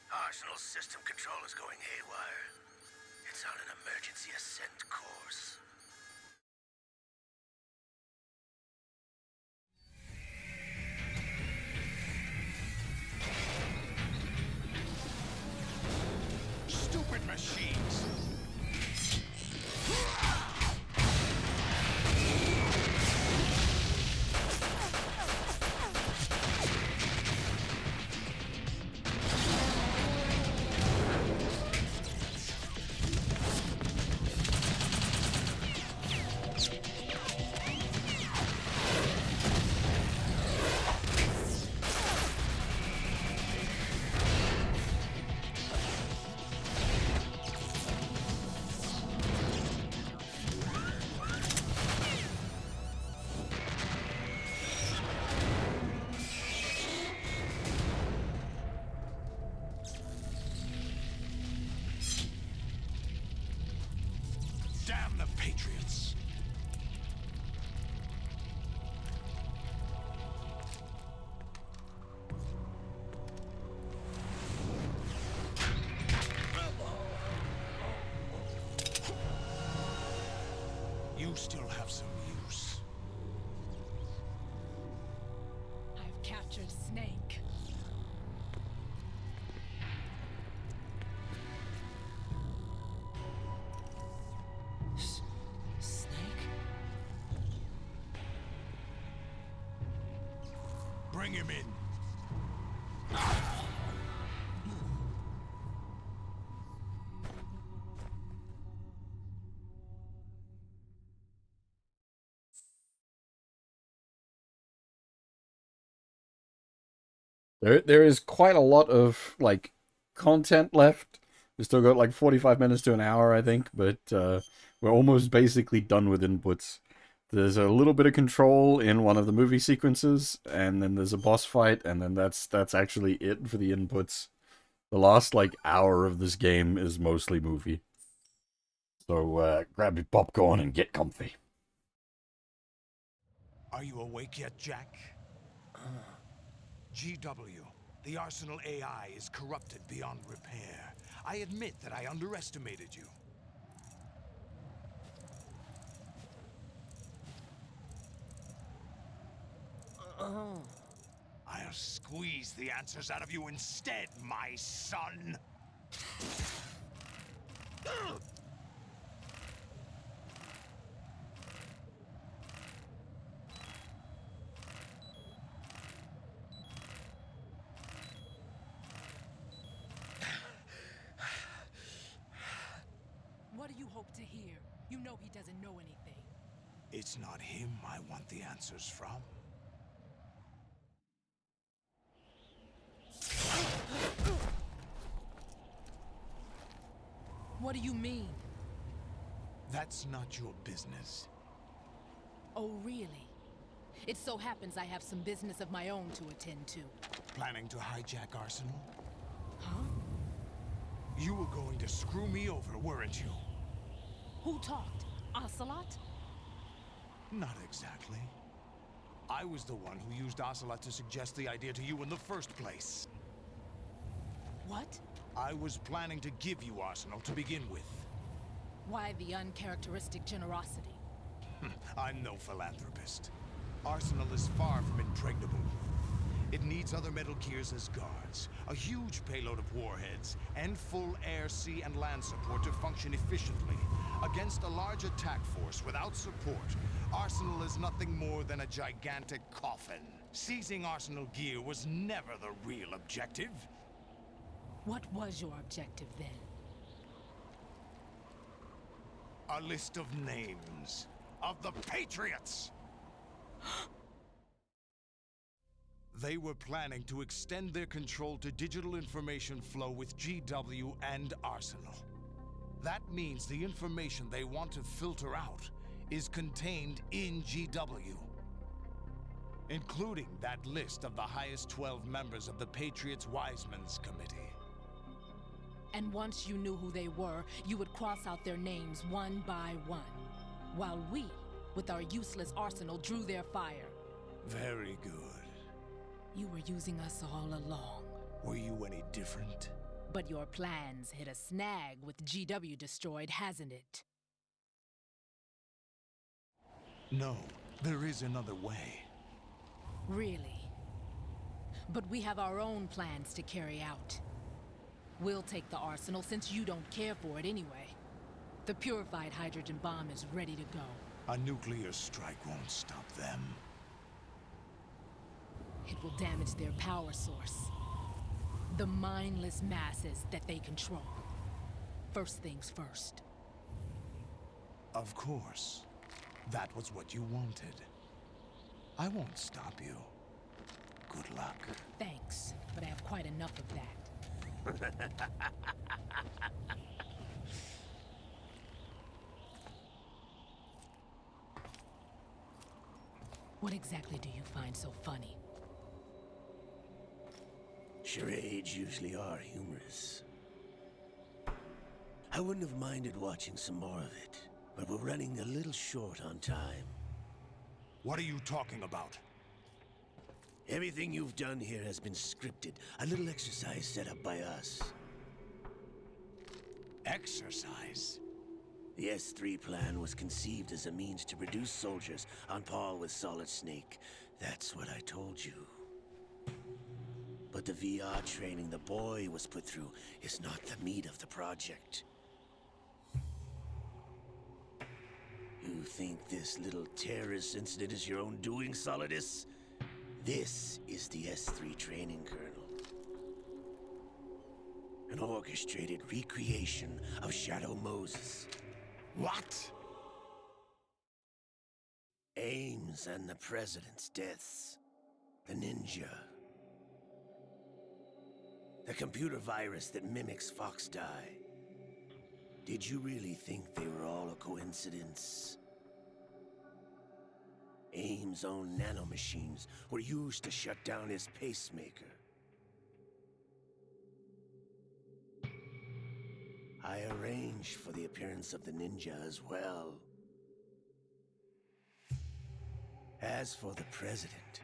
Speaker 14: Arsenal's system control is going haywire. It's on an emergency ascent course. Stupid machines! Damn the Patriots! You still have some use.
Speaker 5: I've captured Snake.
Speaker 8: Snake?
Speaker 14: Bring him in.
Speaker 1: There is quite a lot of like content left. We still got like 45 minutes to an hour, I think, but we're almost basically done with inputs. There's a little bit of control in one of the movie sequences, and then there's a boss fight, and then that's actually it for the inputs. The last like hour of this game is mostly movie. So grab your popcorn and get comfy.
Speaker 14: Are you awake yet, Jack? GW, the Arsenal AI is corrupted beyond repair. I admit that I underestimated you. I'll squeeze the answers out of you instead, my son.
Speaker 5: What do you hope to hear? You know he doesn't know anything.
Speaker 14: It's not him I want the answers from.
Speaker 5: What do you mean?
Speaker 14: That's not your business.
Speaker 5: Oh, really? It so happens I have some business of my own to attend to.
Speaker 14: Planning to hijack Arsenal?
Speaker 5: Huh?
Speaker 14: You were going to screw me over, weren't you?
Speaker 5: Who talked? Ocelot?
Speaker 14: Not exactly. I was the one who used Ocelot to suggest the idea to you in the first place.
Speaker 5: What?
Speaker 14: I was planning to give you Arsenal to begin with.
Speaker 5: Why the uncharacteristic generosity?
Speaker 14: I'm no philanthropist. Arsenal is far from impregnable. It needs other Metal Gears as guards, a huge payload of warheads, and full air, sea, and land support to function efficiently. Against a large attack force without support, Arsenal is nothing more than a gigantic coffin. Seizing Arsenal gear was never the real objective.
Speaker 5: What was your objective then?
Speaker 14: A list of names of the Patriots! They were planning to extend their control to digital information flow with GW and Arsenal. That means the information they want to filter out is contained in GW, including that list of the highest 12 members of the Patriots Wiseman's Committee.
Speaker 5: And once you knew who they were, you would cross out their names one by one, while we, with our useless arsenal, drew their fire.
Speaker 14: Very good.
Speaker 5: You were using us all along.
Speaker 14: Were you any different?
Speaker 5: But your plans hit a snag with GW destroyed, hasn't it?
Speaker 14: No, there is another way.
Speaker 5: Really? But we have our own plans to carry out. We'll take the arsenal since you don't care for it anyway. The purified hydrogen bomb is ready to go.
Speaker 14: A nuclear strike won't stop them.
Speaker 5: It will damage their power source. The mindless masses that they control. First things first.
Speaker 14: Of course. That was what you wanted. I won't stop you. Good luck.
Speaker 5: Thanks, but I have quite enough of that. What exactly do you find so funny?
Speaker 9: Charades usually are humorous. I wouldn't have minded watching some more of it, but we're running a little short on time.
Speaker 14: What are you talking about?
Speaker 9: Everything you've done here has been scripted. A little exercise set up by us.
Speaker 14: Exercise?
Speaker 9: The S3 plan was conceived as a means to produce soldiers on par with Solid Snake. That's what I told you. But the VR training the boy was put through is not the meat of the project. You think this little terrorist incident is your own doing, Solidus? This is the S3 training kernel. An orchestrated recreation of Shadow Moses.
Speaker 14: What?
Speaker 9: Ames and the President's deaths. The ninja. The computer virus that mimics Foxdie. Did you really think they were all a coincidence? AIM's own nanomachines were used to shut down his pacemaker. I arranged for the appearance of the ninja as well. As for the president,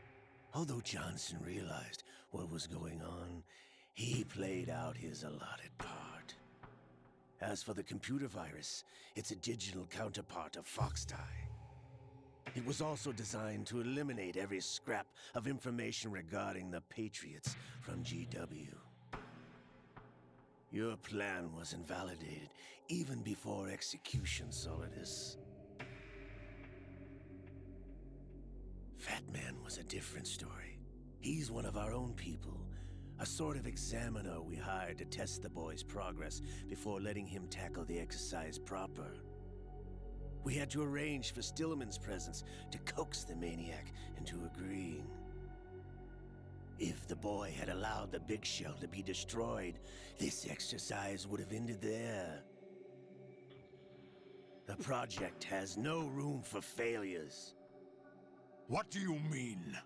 Speaker 9: although Johnson realized what was going on, he played out his allotted part. As for the computer virus, it's a digital counterpart of Foxdie. It was also designed to eliminate every scrap of information regarding the Patriots from GW. Your plan was invalidated even before execution, Solidus. Fat Man was a different story. He's one of our own people, a sort of examiner we hired to test the boy's progress before letting him tackle the exercise proper. We had to arrange for Stillman's presence to coax the maniac into agreeing. If the boy had allowed the big shell to be destroyed, this exercise would have ended there. The project has no room for failures.
Speaker 20: What do you mean?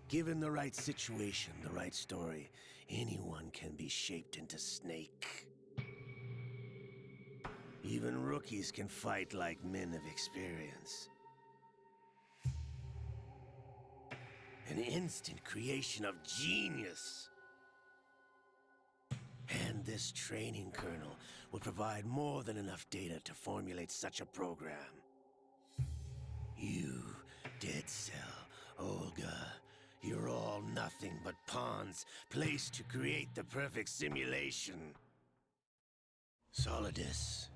Speaker 9: Given the right situation, the right story, anyone can be shaped into Snake. Even rookies can fight like men of experience. An instant creation of genius. And this training kernel will provide more than enough data to formulate such a program. You, Dead Cell, Olga, you're all nothing but pawns placed to create the perfect simulation. Solidus,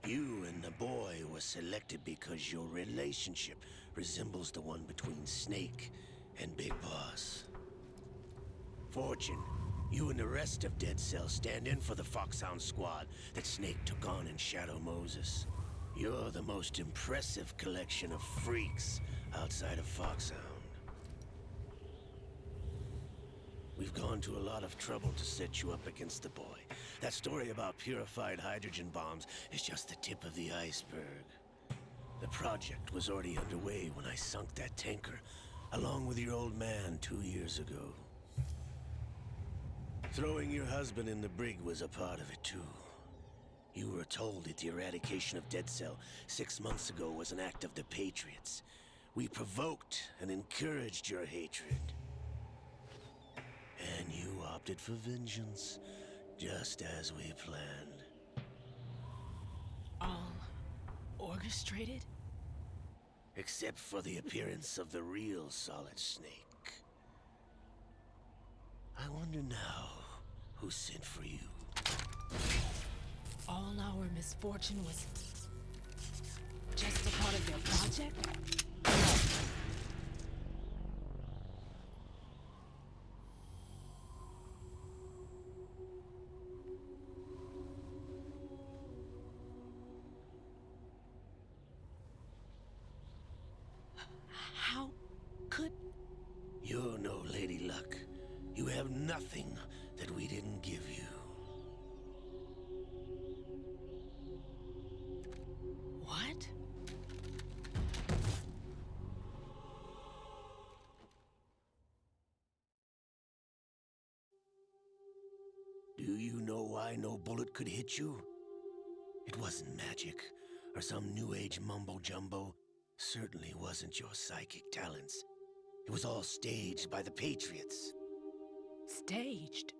Speaker 9: you and the boy were selected because your relationship resembles the one between Snake and Big Boss. Fortune, you and the rest of Dead Cell stand in for the Foxhound squad that Snake took on in Shadow Moses. You're the most impressive collection of freaks outside of Foxhound. We've gone to a lot of trouble to set you up against the boy. That story about purified hydrogen bombs is just the tip of the iceberg. The project was already underway when I sunk that tanker, along with your old man 2 years ago. Throwing your husband in the brig was a part of it too. You were told that the eradication of Dead Cell 6 months ago was an act of the Patriots. We provoked and encouraged your hatred. And you opted for vengeance, just as we planned.
Speaker 5: All orchestrated?
Speaker 9: Except for the appearance of the real Solid Snake. I wonder now who sent for you.
Speaker 5: All our misfortune was just a part of their project? How could...
Speaker 9: You're no Lady Luck. You have nothing that we didn't give you.
Speaker 5: What?
Speaker 9: Do you know why no bullet could hit you? It wasn't magic, or some new age mumbo-jumbo. Certainly wasn't your psychic talents. It was all staged by the Patriots.
Speaker 5: Staged?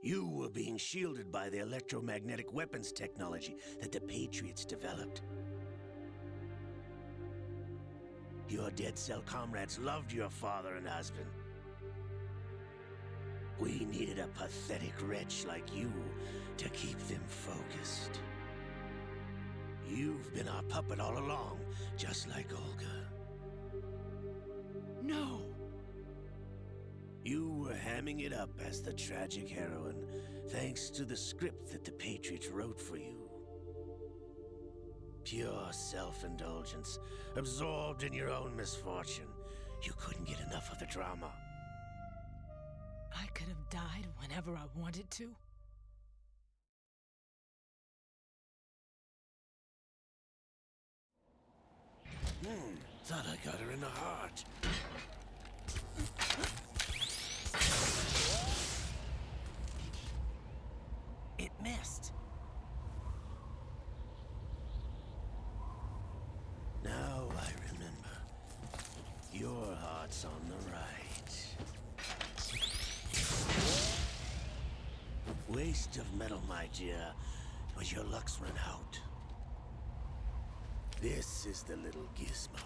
Speaker 9: You were being shielded by the electromagnetic weapons technology that the Patriots developed. Your Dead Cell comrades loved your father and husband. We needed a pathetic wretch like you to keep them focused. You've been our puppet all along, just like Olga.
Speaker 5: No!
Speaker 9: You were hamming it up as the tragic heroine, thanks to the script that the Patriots wrote for you. Pure self-indulgence, absorbed in your own misfortune. You couldn't get enough of the drama.
Speaker 5: died whenever I wanted to?
Speaker 9: Thought I got her in the heart.
Speaker 8: It missed.
Speaker 9: Now I remember. Your heart's on the right. Waste of metal, my dear, but your luck's run out. This is the little gizmo.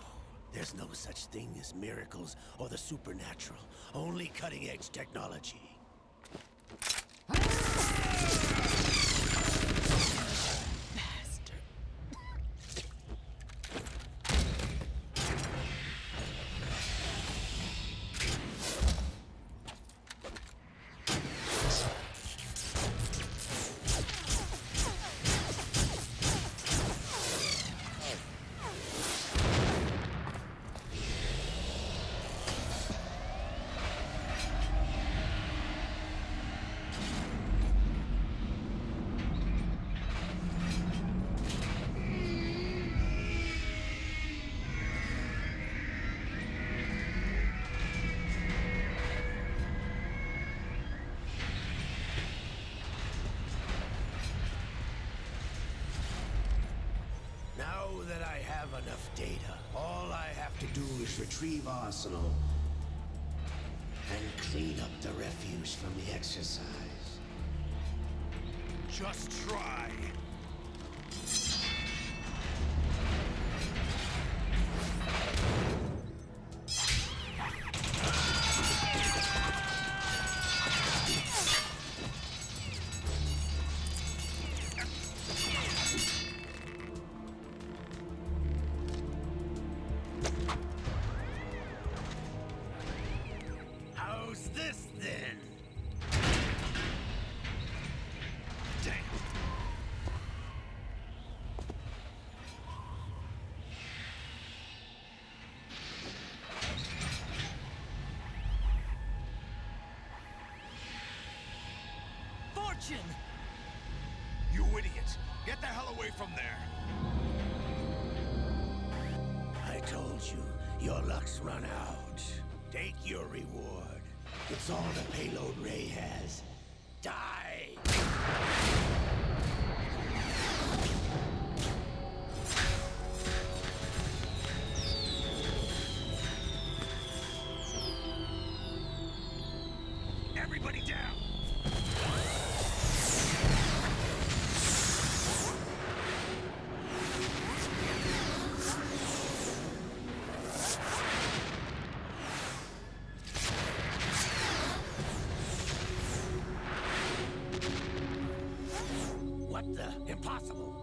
Speaker 9: There's no such thing as miracles or the supernatural. Only cutting-edge technology. Now that I have enough data, all I have to do is retrieve Arsenal and clean up the refuse from the exercise.
Speaker 20: Just try.
Speaker 9: How's this then?
Speaker 8: Fortune!
Speaker 20: You idiot! Get the hell away from there!
Speaker 9: I told you, your luck's run out. Take your reward. It's all the payload Ray has. Die!
Speaker 20: Everybody down!
Speaker 9: What the? Impossible!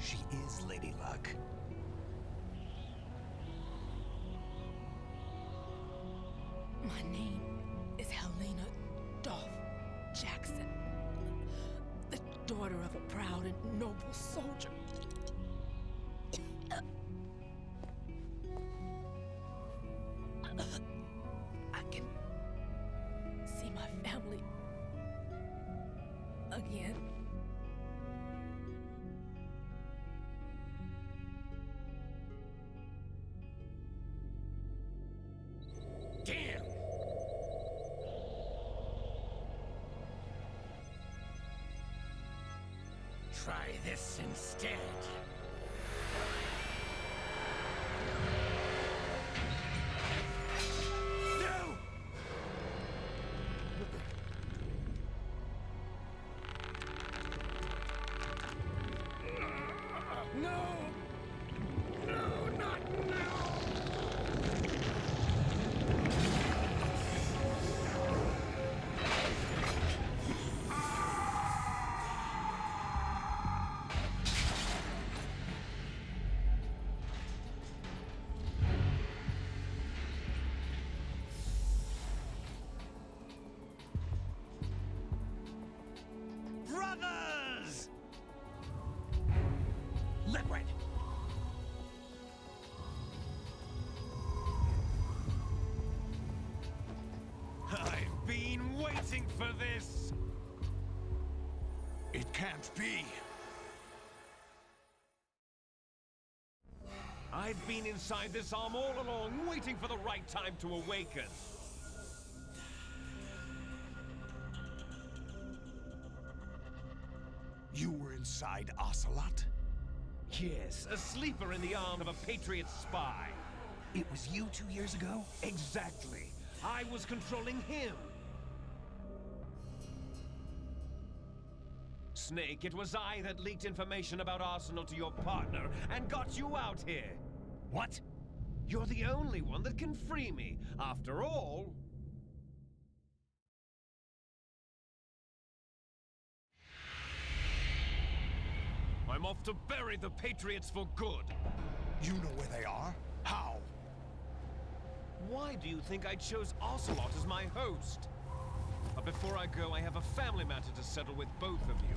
Speaker 2: She is Lady Luck.
Speaker 5: My name is Helena Dolph Jackson, the daughter of a proud and noble soldier. I can see my family again.
Speaker 9: Damn! Try this instead. No! No! No, not now!
Speaker 8: brothers!
Speaker 6: Liquid!
Speaker 20: I've been waiting for this! It can't be.
Speaker 6: I've been inside this arm all along, waiting for the right time to awaken.
Speaker 20: You were inside Ocelot?
Speaker 6: Yes, a sleeper in the arm of a Patriot spy.
Speaker 20: It was you 2 years ago?
Speaker 6: Exactly. I was controlling him. Snake, it was I that leaked information about Arsenal to your partner and got you out here.
Speaker 20: What?
Speaker 6: You're the only one that can free me. After all... I'm off to bury the Patriots for good.
Speaker 20: You know where they are? How?
Speaker 6: Why do you think I chose Ocelot as my host? But before I go, I have a family matter to settle with both of you.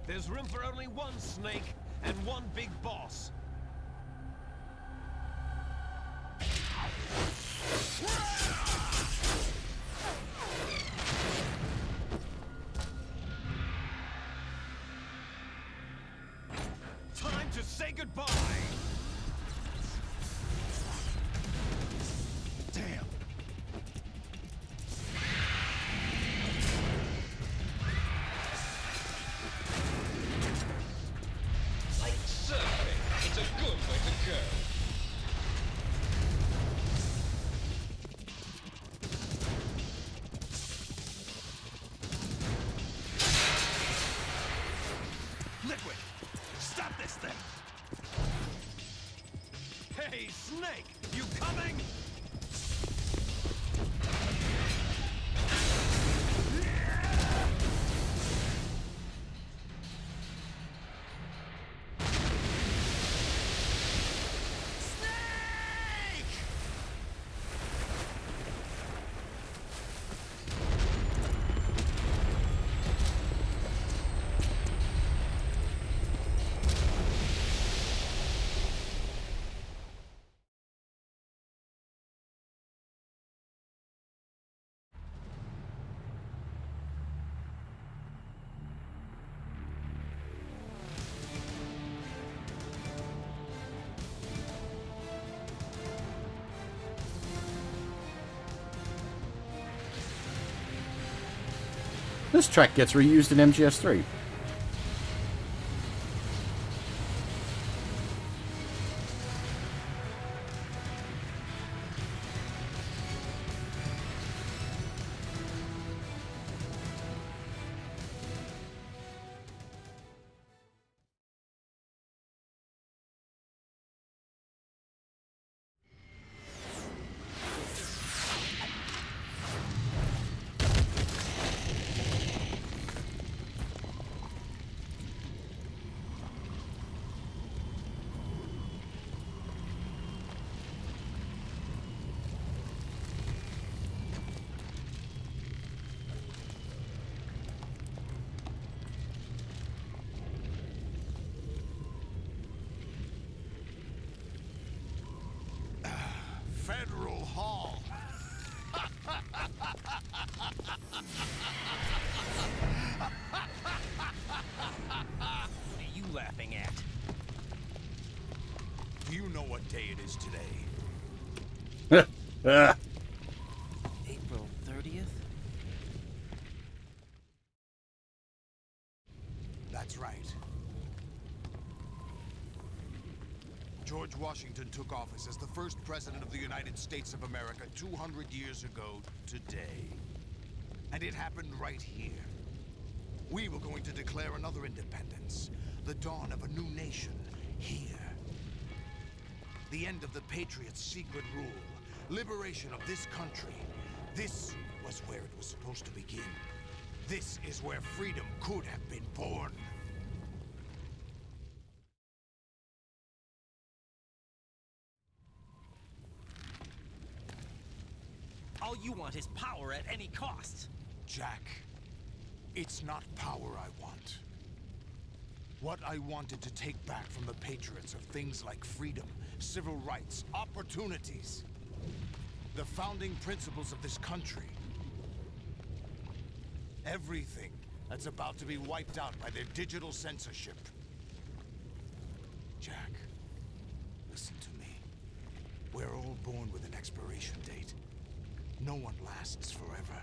Speaker 6: There's room for only one Snake and one big boss. Time to say goodbye!
Speaker 20: Damn.
Speaker 6: Like surfing, it's a good way to go.
Speaker 20: Liquid! Stop this thing!
Speaker 6: Hey, Snake! You coming?
Speaker 1: This track gets reused in MGS3.
Speaker 20: Federal Hall.
Speaker 8: What are you laughing at?
Speaker 20: Do you know what day it is today?
Speaker 8: April 30th?
Speaker 20: That's right. George Washington took office as the first president of the United States of America 200 years ago today. And it happened right here. We were going to declare another independence, the dawn of a new nation, here. The end of the Patriots' secret rule, liberation of this country. This was where it was supposed to begin. This is where freedom could have been born.
Speaker 8: All you want is power at any cost.
Speaker 20: Jack,
Speaker 14: It's not power I want. What I wanted to take back from the Patriots are things like freedom, civil rights, opportunities. The founding principles of this country. Everything that's about to be wiped out by their digital censorship. Jack, listen to me. We're all born with an expiration date. No one lasts forever.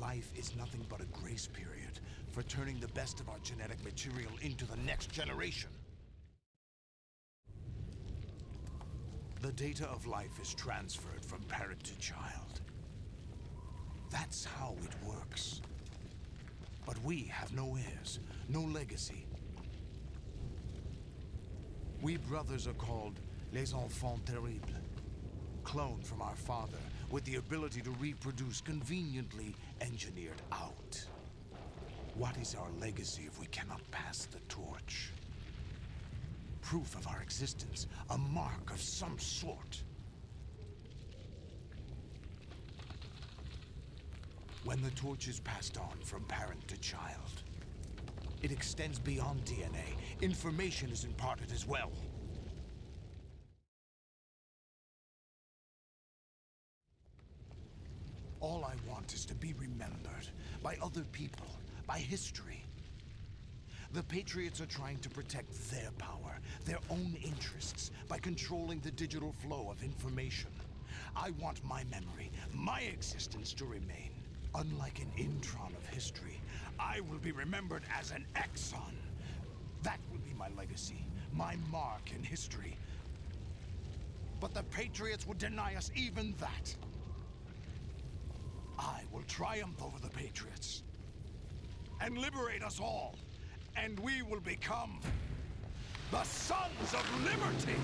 Speaker 14: Life is nothing but a grace period for turning the best of our genetic material into the next generation. The data of life is transferred from parent to child. That's how it works. But we have no heirs, no legacy. We brothers are called les enfants terribles. Cloned from our father, with the ability to reproduce conveniently engineered out. What is our legacy if we cannot pass the torch? Proof of our existence, a mark of some sort. When the torch is passed on from parent to child, it extends beyond DNA. Information is imparted as well. All I want is to be remembered by other people, by history. The Patriots are trying to protect their power, their own interests, by controlling the digital flow of information. I want my memory, my existence to remain. Unlike an intron of history, I will be remembered as an exon. That will be my legacy, my mark in history. But the Patriots would deny us even that. I will triumph over the Patriots and liberate us all, and we will become the Sons of Liberty!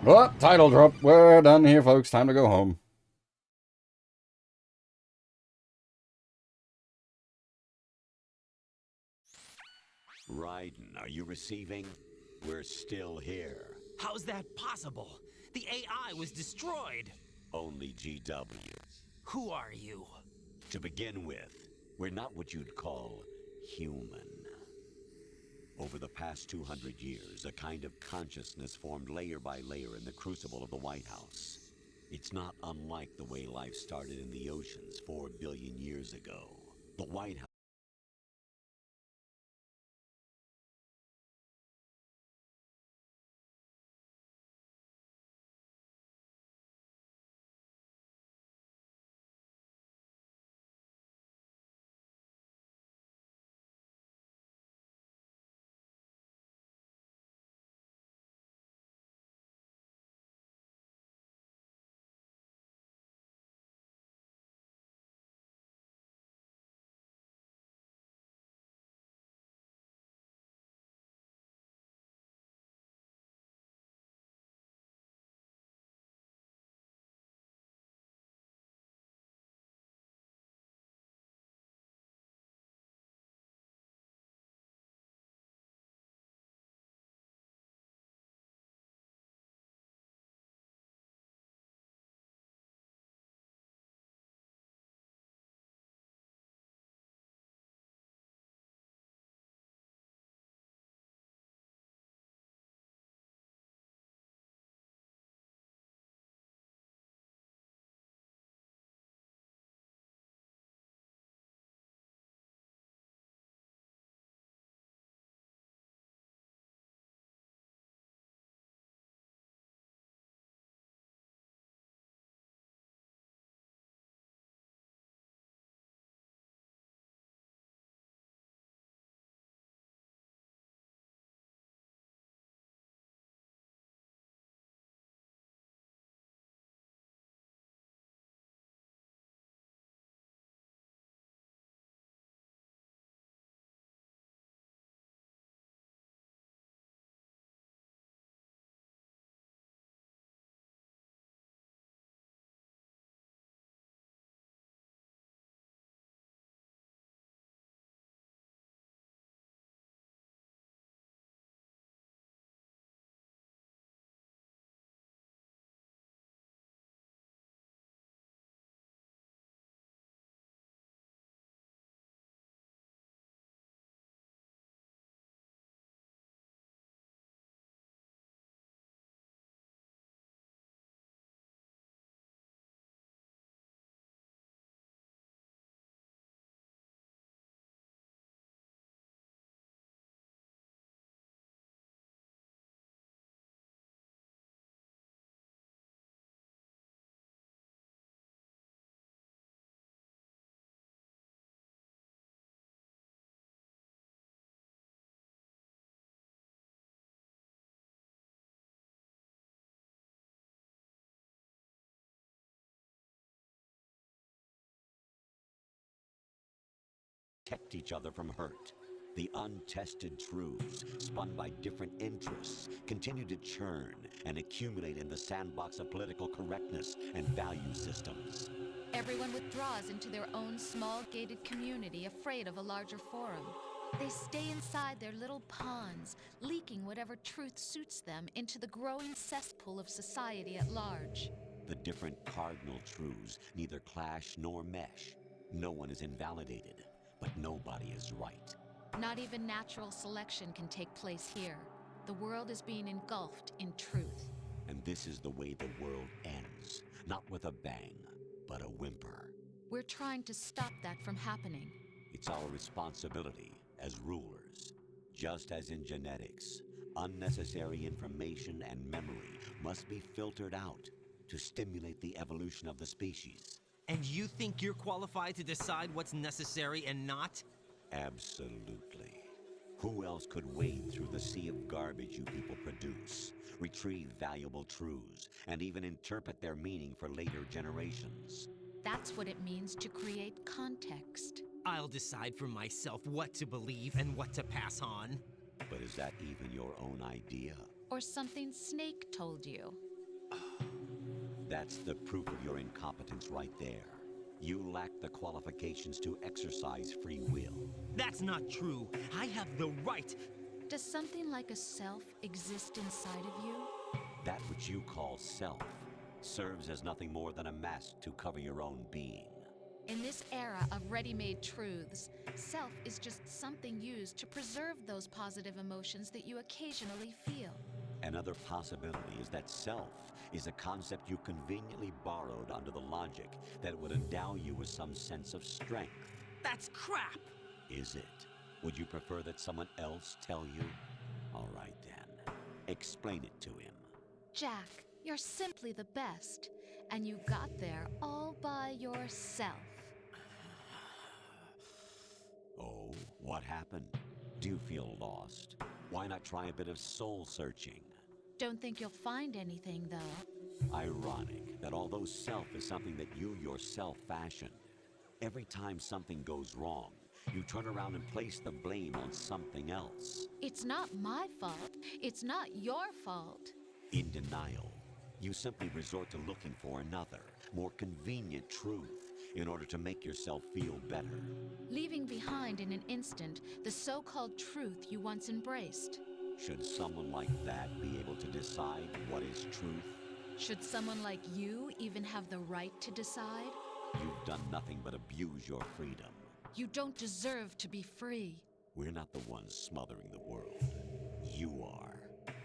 Speaker 1: Oh, title drop. We're done here, folks. Time to go home.
Speaker 11: Raiden, are you receiving? We're still here.
Speaker 8: How's that possible? The AI was destroyed.
Speaker 11: Only GW.
Speaker 8: Who are you?
Speaker 11: To begin with, we're not what you'd call human. Over the past 200 years, a kind of consciousness formed layer by layer in the crucible of the White House. It's not unlike the way life started in the oceans 4 billion years ago. The White House protect each other from hurt. The untested truths, spun by different interests, continue to churn and accumulate in the sandbox of political correctness and value systems.
Speaker 15: Everyone withdraws into their own small gated community, afraid of a larger forum. They stay inside their little ponds, leaking whatever truth suits them into the growing cesspool of society at large.
Speaker 11: The different cardinal truths neither clash nor mesh. No one is invalidated, but nobody is right.
Speaker 15: Not even natural selection can take place here. The world is being engulfed in truth.
Speaker 11: And this is the way the world ends, not with a bang, but a whimper.
Speaker 15: We're trying to stop that from happening.
Speaker 11: It's our responsibility as rulers. Just as in genetics, unnecessary information and memory must be filtered out to stimulate the evolution of the species.
Speaker 8: And you think you're qualified to decide what's necessary and not?
Speaker 11: Absolutely. Who else could wade through the sea of garbage you people produce, retrieve valuable truths, and even interpret their meaning for later generations?
Speaker 15: That's what it means to create context.
Speaker 8: I'll decide for myself what to believe and what to pass on.
Speaker 11: But is that even your own idea?
Speaker 15: Or something Snake told you?
Speaker 11: That's the proof of your incompetence right there. You lack the qualifications to exercise free will.
Speaker 8: That's not true. I have the right.
Speaker 15: Does something like a self exist inside of you?
Speaker 11: That which you call self serves as nothing more than a mask to cover your own being.
Speaker 15: In this era of ready-made truths, self is just something used to preserve those positive emotions that you occasionally feel.
Speaker 11: Another possibility is that self is a concept you conveniently borrowed under the logic that it would endow you with some sense of strength.
Speaker 8: That's crap!
Speaker 11: Is it? Would you prefer that someone else tell you? All right then. Explain it to him.
Speaker 15: Jack, you're simply the best, and you got there all by yourself.
Speaker 11: Oh, what happened? Do you feel lost? Why not try a bit of soul searching?
Speaker 15: Don't think you'll find anything, though.
Speaker 11: Ironic that although self is something that you yourself fashioned, every time something goes wrong, you turn around and place the blame on something else.
Speaker 15: It's not my fault. It's not your fault.
Speaker 11: In denial, you simply resort to looking for another, more convenient truth in order to make yourself feel better.
Speaker 15: Leaving behind in an instant the so-called truth you once embraced.
Speaker 11: Should someone like that be able to decide what is truth?
Speaker 15: Should someone like you even have the right to decide?
Speaker 11: You've done nothing but abuse your freedom.
Speaker 15: You don't deserve to be free.
Speaker 11: We're not the ones smothering the world. You are.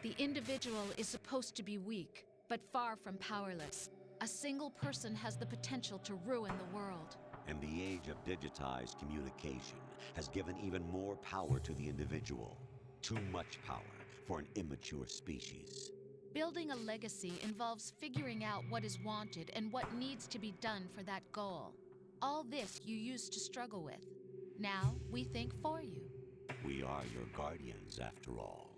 Speaker 15: The individual is supposed to be weak, but far from powerless. A single person has the potential to ruin the world.
Speaker 11: And the age of digitized communication has given even more power to the individual. Too much power for an immature species.
Speaker 15: Building a legacy involves figuring out what is wanted and what needs to be done for that goal. All this you used to struggle with. Now we think for you.
Speaker 11: We are your guardians, after all.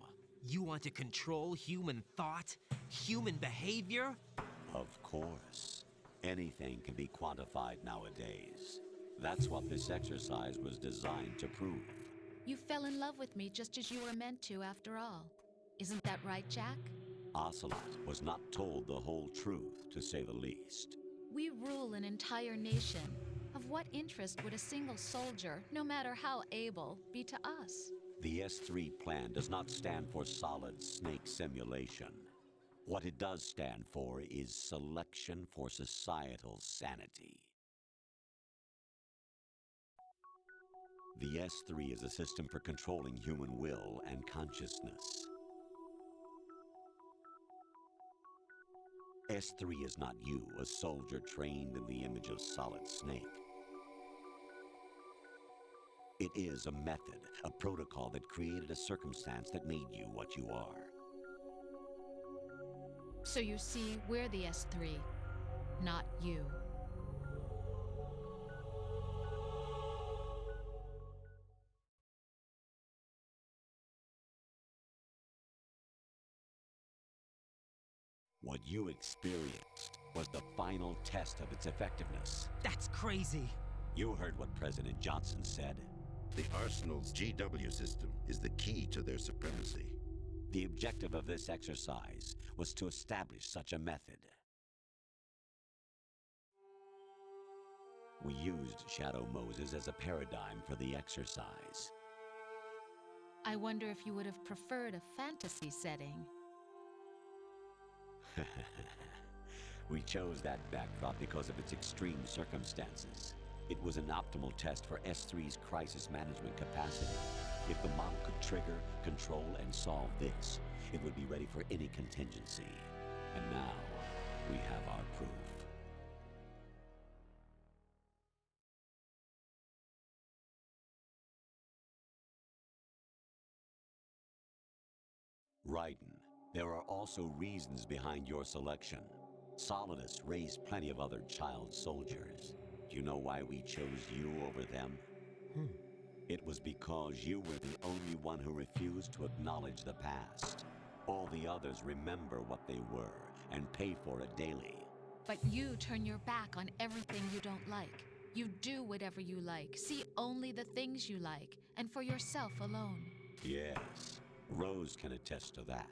Speaker 8: You want to control human thought? Human behavior?
Speaker 11: Of course. Anything can be quantified nowadays. That's what this exercise was designed to prove.
Speaker 15: You fell in love with me just as you were meant to, after all. Isn't that right, Jack?
Speaker 11: Ocelot was not told the whole truth, to say the least.
Speaker 15: We rule an entire nation. Of what interest would a single soldier, no matter how able, be to us?
Speaker 11: The S3 plan does not stand for solid snake simulation. What it does stand for is selection for societal sanity. The S3 is a system for controlling human will and consciousness. S3 is not you, a soldier trained in the image of Solid Snake. It is a method, a protocol that created a circumstance that made you what you are.
Speaker 15: So you see, we're the S3, not you.
Speaker 11: What you experienced was the final test of its effectiveness.
Speaker 8: That's crazy.
Speaker 11: You heard what President Johnson said.
Speaker 3: The Arsenal's GW system is the key to their supremacy.
Speaker 11: The objective of this exercise was to establish such a method. We used Shadow Moses as a paradigm for the exercise.
Speaker 15: I wonder if you would have preferred a fantasy setting.
Speaker 11: We chose that backdrop because of its extreme circumstances. It was an optimal test for S3's crisis management capacity. If the model could trigger, control, and solve this, it would be ready for any contingency. And now, we have our proof. Raiden, there are also reasons behind your selection. Solidus raised plenty of other child soldiers. Do you know why we chose you over them? It was because you were the only one who refused to acknowledge the past. All the others remember what they were and pay for it daily.
Speaker 15: But you turn your back on everything you don't like. You do whatever you like, see only the things you like, and for yourself alone.
Speaker 11: Yes, Rose can attest to that.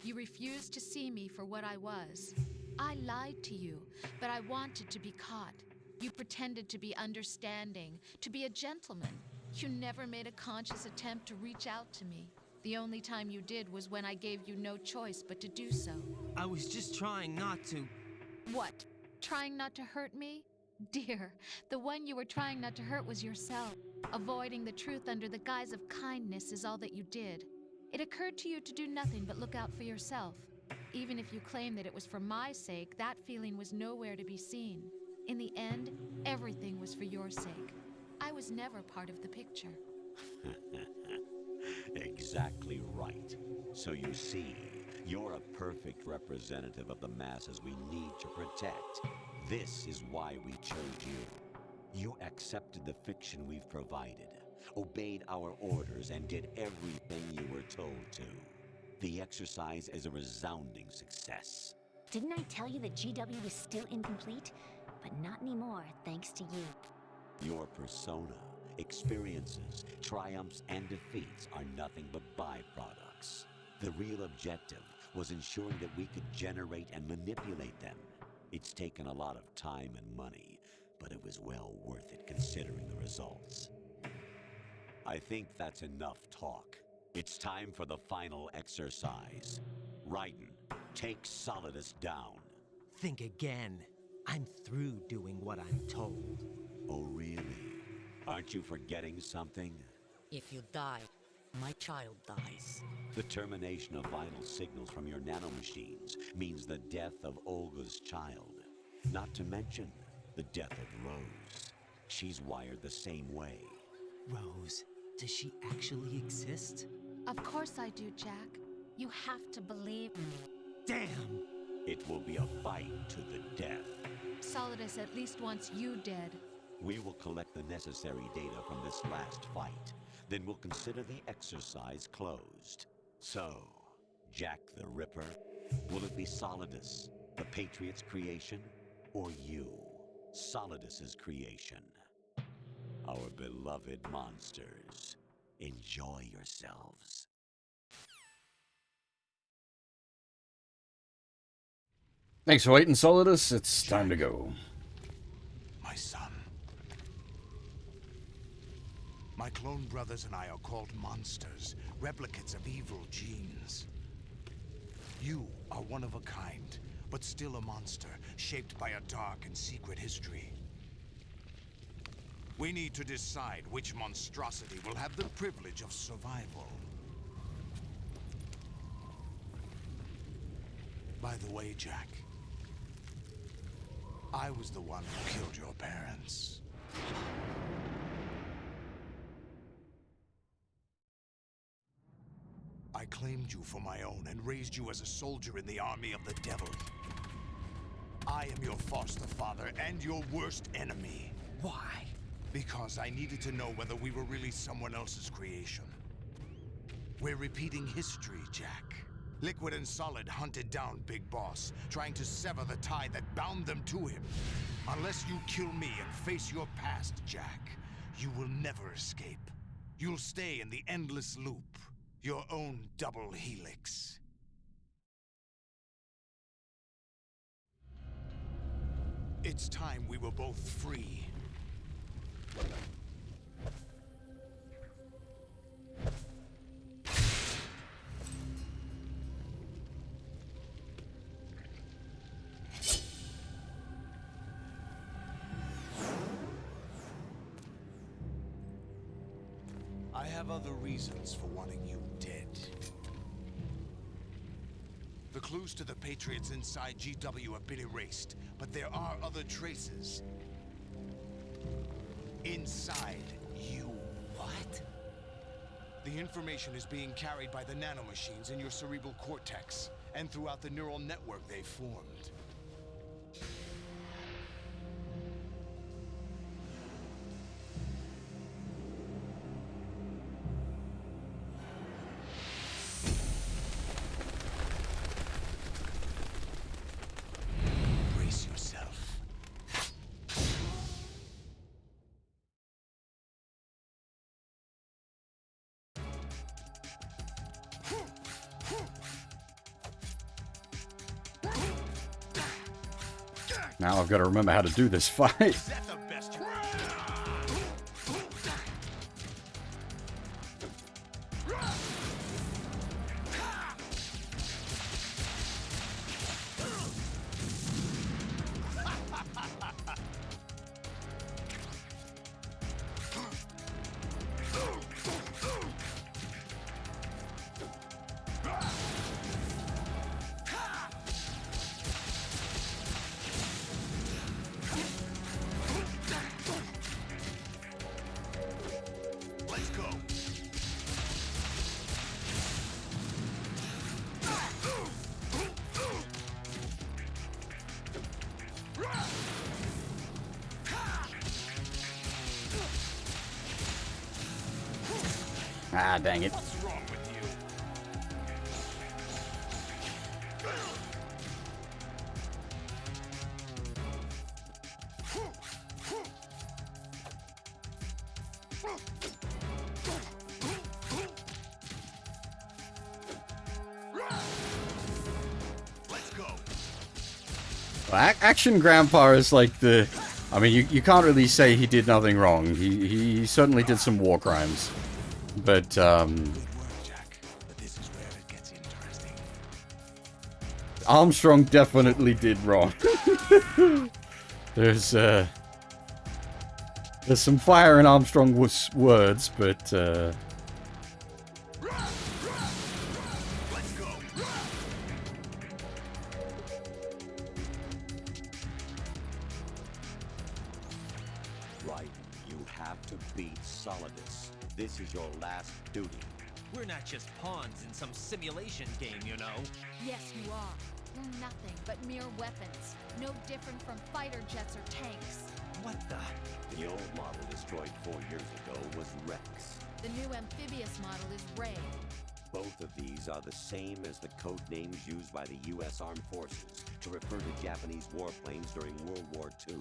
Speaker 15: You refused to see me for what I was. I lied to you, but I wanted to be caught. You pretended to be understanding, to be a gentleman. You never made a conscious attempt to reach out to me. The only time you did was when I gave you no choice but to do so.
Speaker 8: I was just trying not to.
Speaker 15: What? Trying not to hurt me? Dear, the one you were trying not to hurt was yourself. Avoiding the truth under the guise of kindness is all that you did. It occurred to you to do nothing but look out for yourself. Even if you claim that it was for my sake, that feeling was nowhere to be seen. In the end, everything was for your sake. I was never part of the picture.
Speaker 11: Exactly right. So you see, you're a perfect representative of the masses we need to protect. This is why we chose you. You accepted the fiction we've provided, obeyed our orders, and did everything you were told to. The exercise is a resounding success.
Speaker 16: Didn't I tell you that GW was still incomplete? But not anymore, thanks to you.
Speaker 11: Your persona, experiences, triumphs, and defeats are nothing but byproducts. The real objective was ensuring that we could generate and manipulate them. It's taken a lot of time and money, but it was well worth it considering the results. I think that's enough talk. It's time for the final exercise. Raiden, take Solidus down.
Speaker 8: Think again. I'm through doing what I'm told.
Speaker 11: Oh, really? Aren't you forgetting something?
Speaker 4: If you die, my child dies.
Speaker 11: The termination of vital signals from your nanomachines means the death of Olga's child. Not to mention the death of Rose. She's wired the same way.
Speaker 8: Rose, does she actually exist?
Speaker 15: Of course I do, Jack. You have to believe me.
Speaker 8: Damn!
Speaker 11: It will be a fight to the death.
Speaker 15: Solidus at least wants you dead.
Speaker 11: We will collect the necessary data from this last fight. Then we'll consider the exercise closed. So, Jack the Ripper, will it be Solidus, the Patriot's creation, or you, Solidus's creation? Our beloved monsters, enjoy yourselves.
Speaker 1: Thanks for waiting, Solidus. It's time to go.
Speaker 14: My son. My clone brothers and I are called monsters, replicates of evil genes. You are one of a kind, but still a monster, shaped by a dark and secret history. We need to decide which monstrosity will have the privilege of survival. By the way, Jack, I was the one who killed your parents. I claimed you for my own and raised you as a soldier in the army of the devil. I am your foster father and your worst enemy.
Speaker 8: Why?
Speaker 14: Because I needed to know whether we were really someone else's creation. We're repeating history, Jack. Liquid and Solid hunted down Big Boss, trying to sever the tie that bound them to him. Unless you kill me and face your past, Jack, you will never escape. You'll stay in the endless loop, your own double helix. It's time we were both free. I have other reasons for wanting you dead. The clues to the Patriots inside GW have been erased, but there are other traces. Inside you. What? The information is being carried by the nanomachines in your cerebral cortex, and throughout the neural network they've formed. Brace yourself.
Speaker 1: Now I've got to remember how to do this fight.
Speaker 14: Let's go.
Speaker 1: Ah, dang it.
Speaker 14: What's wrong with you? Let's go.
Speaker 1: Well, Action Grandpa is like the... I mean, you can't really say he did nothing wrong. He certainly did some war crimes. But, Armstrong definitely did wrong. There's some fire in Armstrong's words, but,
Speaker 11: Right. You have to beat Solidus. This is your last duty.
Speaker 8: We're not just pawns in some simulation game, you know.
Speaker 15: Yes, you are. You're nothing but mere weapons. No different from fighter jets or tanks.
Speaker 8: What the?
Speaker 11: The old model destroyed 4 years ago was Rex.
Speaker 15: The new amphibious model is Ray.
Speaker 11: Both of these are the same as the code names used by the U.S. Armed Forces to refer to Japanese warplanes during World War II.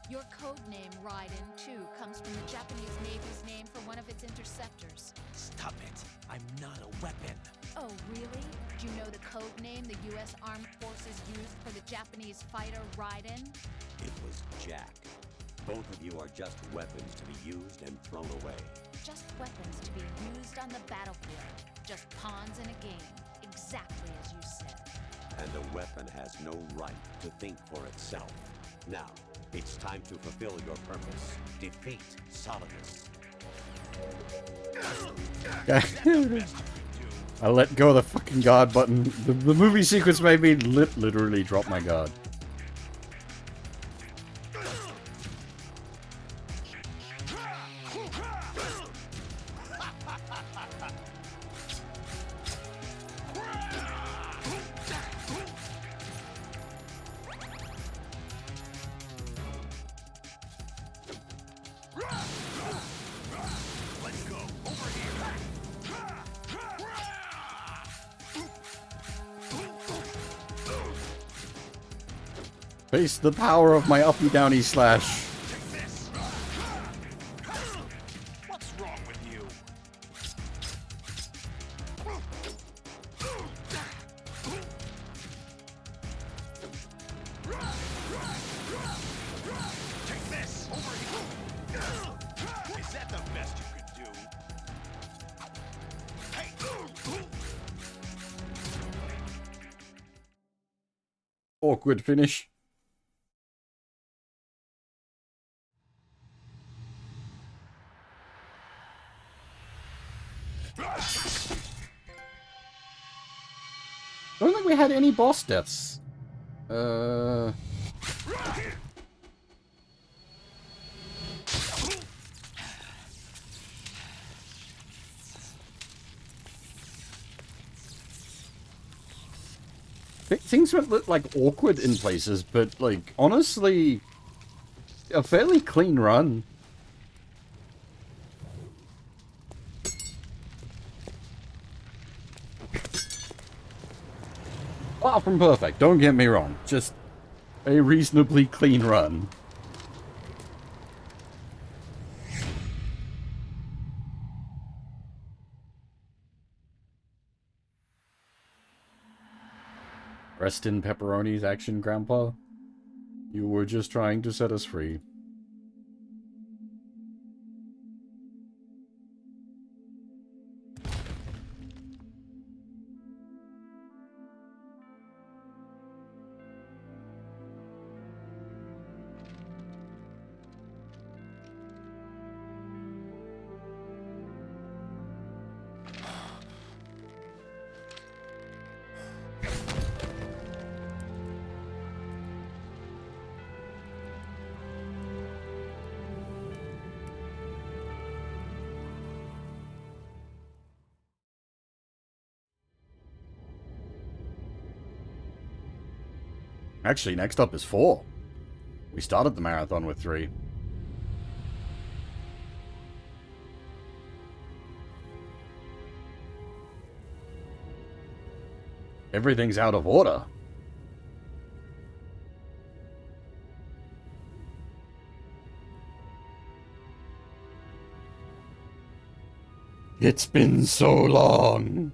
Speaker 15: Your code name, Raiden, too, comes from the Japanese Navy's name for one of its interceptors.
Speaker 8: Stop it. I'm not a weapon.
Speaker 15: Oh, really? Do you know the code name the U.S. Armed Forces used for the Japanese fighter Raiden?
Speaker 11: It was Jack. Both of you are just weapons to be used and thrown away.
Speaker 15: Just weapons to be used on the battlefield. Just pawns in a game. Exactly as you said.
Speaker 11: And a weapon has no right to think for itself. Now, it's time to fulfill your purpose. Defeat Solidus.
Speaker 1: I let go of the fucking guard button. The movie sequence made me literally drop my guard.
Speaker 14: Let's go. Over here.
Speaker 1: Face the power of my uppy downy slash.
Speaker 14: What's wrong with you?
Speaker 1: Awkward finish. Don't think we had any boss deaths. Things look like awkward in places, but like honestly, a fairly clean run. Far from perfect, don't get me wrong. Just a reasonably clean run. Rest in pepperoni's action, Grandpa. You were just trying to set us free. Actually, next up is 4. We started the marathon with 3. Everything's out of order. It's been so long.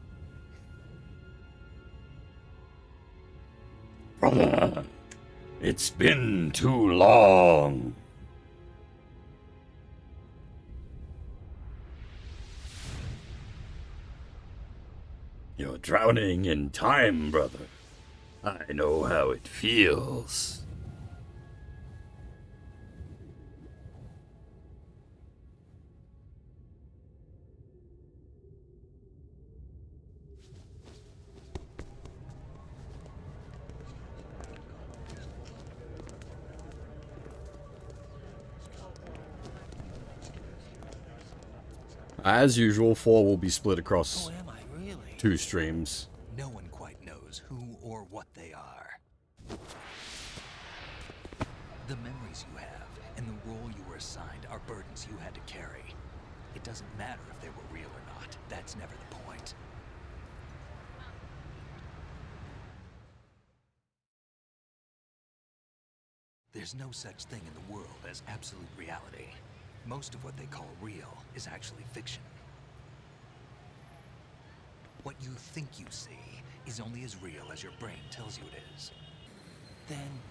Speaker 1: Brother, it's been too long. You're drowning in time, brother. I know how it feels. As usual, 4 will be split across 2 streams.
Speaker 2: No one quite knows who or what they are. The memories you have and the role you were assigned are burdens you had to carry. It doesn't matter if they were real or not. That's never the point. There's no such thing in the world as absolute reality. Most of what they call real is actually fiction. What you think you see is only as real as your brain tells you it is.
Speaker 8: Then,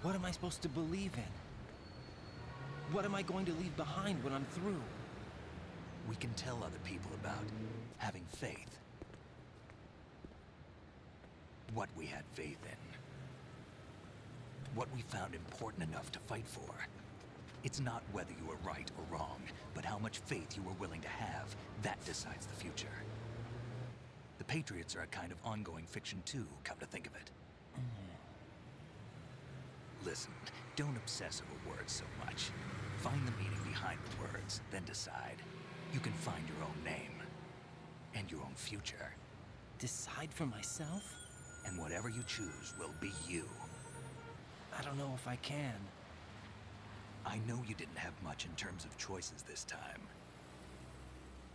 Speaker 8: what am I supposed to believe in? What am I going to leave behind when I'm through?
Speaker 2: We can tell other people about having faith. What we had faith in. What we found important enough to fight for. It's not whether you were right or wrong, but how much faith you were willing to have. That decides the future. The Patriots are a kind of ongoing fiction too, come to think of it. Listen, don't obsess over words so much. Find the meaning behind the words, then decide. You can find your own name. And your own future.
Speaker 8: Decide for myself?
Speaker 2: And whatever you choose will be you.
Speaker 8: I don't know if I can.
Speaker 2: I know you didn't have much in terms of choices this time.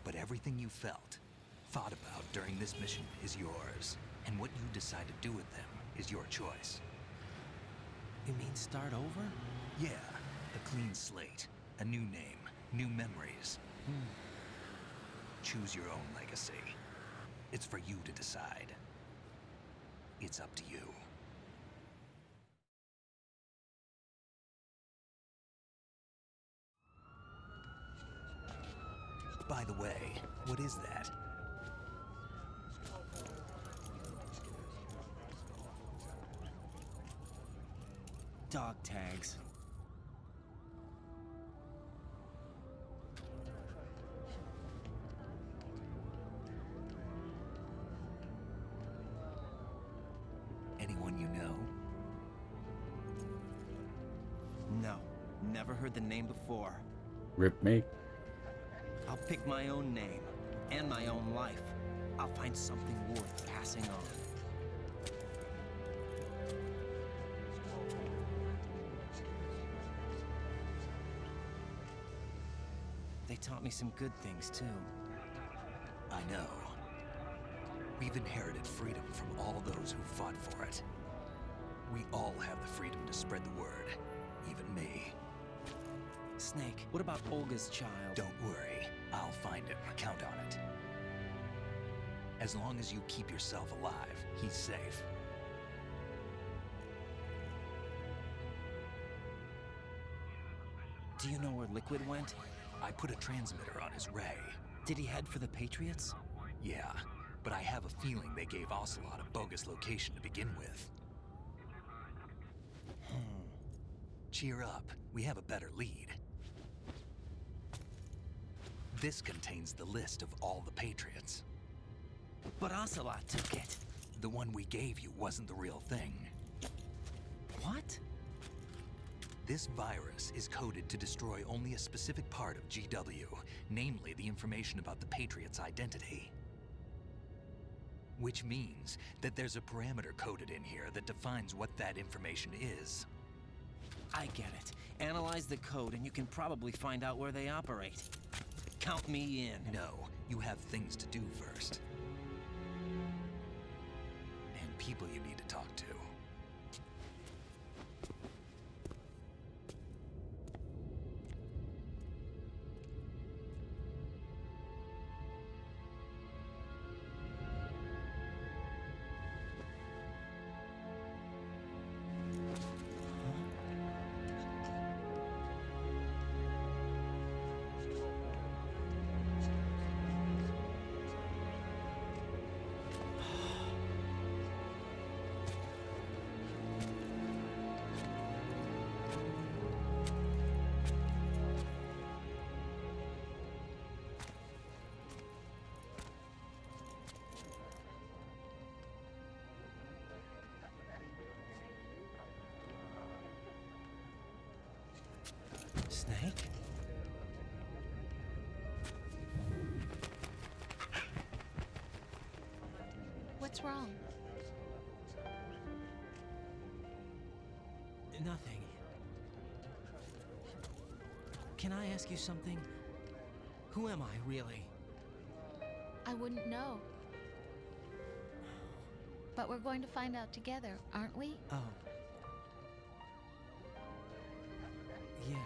Speaker 2: But everything you felt, thought about during this mission is yours. And what you decide to do with them is your choice.
Speaker 8: You mean start over?
Speaker 2: Yeah, a clean slate, a new name, new memories. Choose your own legacy. It's for you to decide. It's up to you. By the way, what is that?
Speaker 8: Dog tags.
Speaker 19: Anyone you know?
Speaker 8: No, never heard the name before.
Speaker 1: Rip me.
Speaker 8: I'll pick my own name and my own life. I'll find something worth passing on. They taught me some good things, too.
Speaker 19: I know. We've inherited freedom from all those who fought for it. We all have the freedom to spread the word. Even me.
Speaker 8: Snake, what about Olga's child?
Speaker 19: Don't worry. I'll find him. Count on it. As long as you keep yourself alive, he's safe.
Speaker 8: Do you know where Liquid went?
Speaker 19: I put a transmitter on his ray.
Speaker 8: Did he head for the Patriots?
Speaker 19: Yeah, but I have a feeling they gave Ocelot a bogus location to begin with. Cheer up. We have a better lead. This contains the list of all the Patriots.
Speaker 8: But Ocelot took it.
Speaker 19: The one we gave you wasn't the real thing.
Speaker 8: What?
Speaker 19: This virus is coded to destroy only a specific part of GW, namely the information about the Patriot's identity. Which means that there's a parameter coded in here that defines what that information is.
Speaker 8: I get it. Analyze the code and you can probably find out where they operate. Count me in.
Speaker 19: No, you have things to do first. And people you need to talk to.
Speaker 8: Snake?
Speaker 15: What's wrong?
Speaker 8: Nothing. Can I ask you something? Who am I, really?
Speaker 15: I wouldn't know. But we're going to find out together, aren't we?
Speaker 8: Oh. Yeah.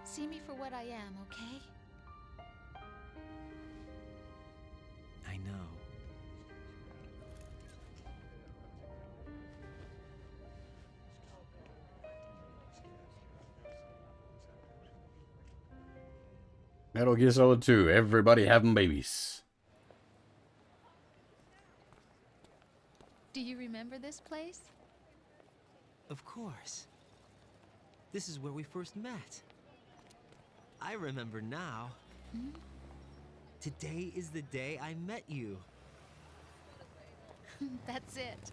Speaker 15: See me for what I am, okay?
Speaker 8: I know.
Speaker 1: Metal Gear Solid 2, everybody having babies.
Speaker 15: Do you remember this place?
Speaker 8: Of course. This is where we first met. I remember now.
Speaker 15: Hmm?
Speaker 8: Today is the day I met you.
Speaker 15: That's it.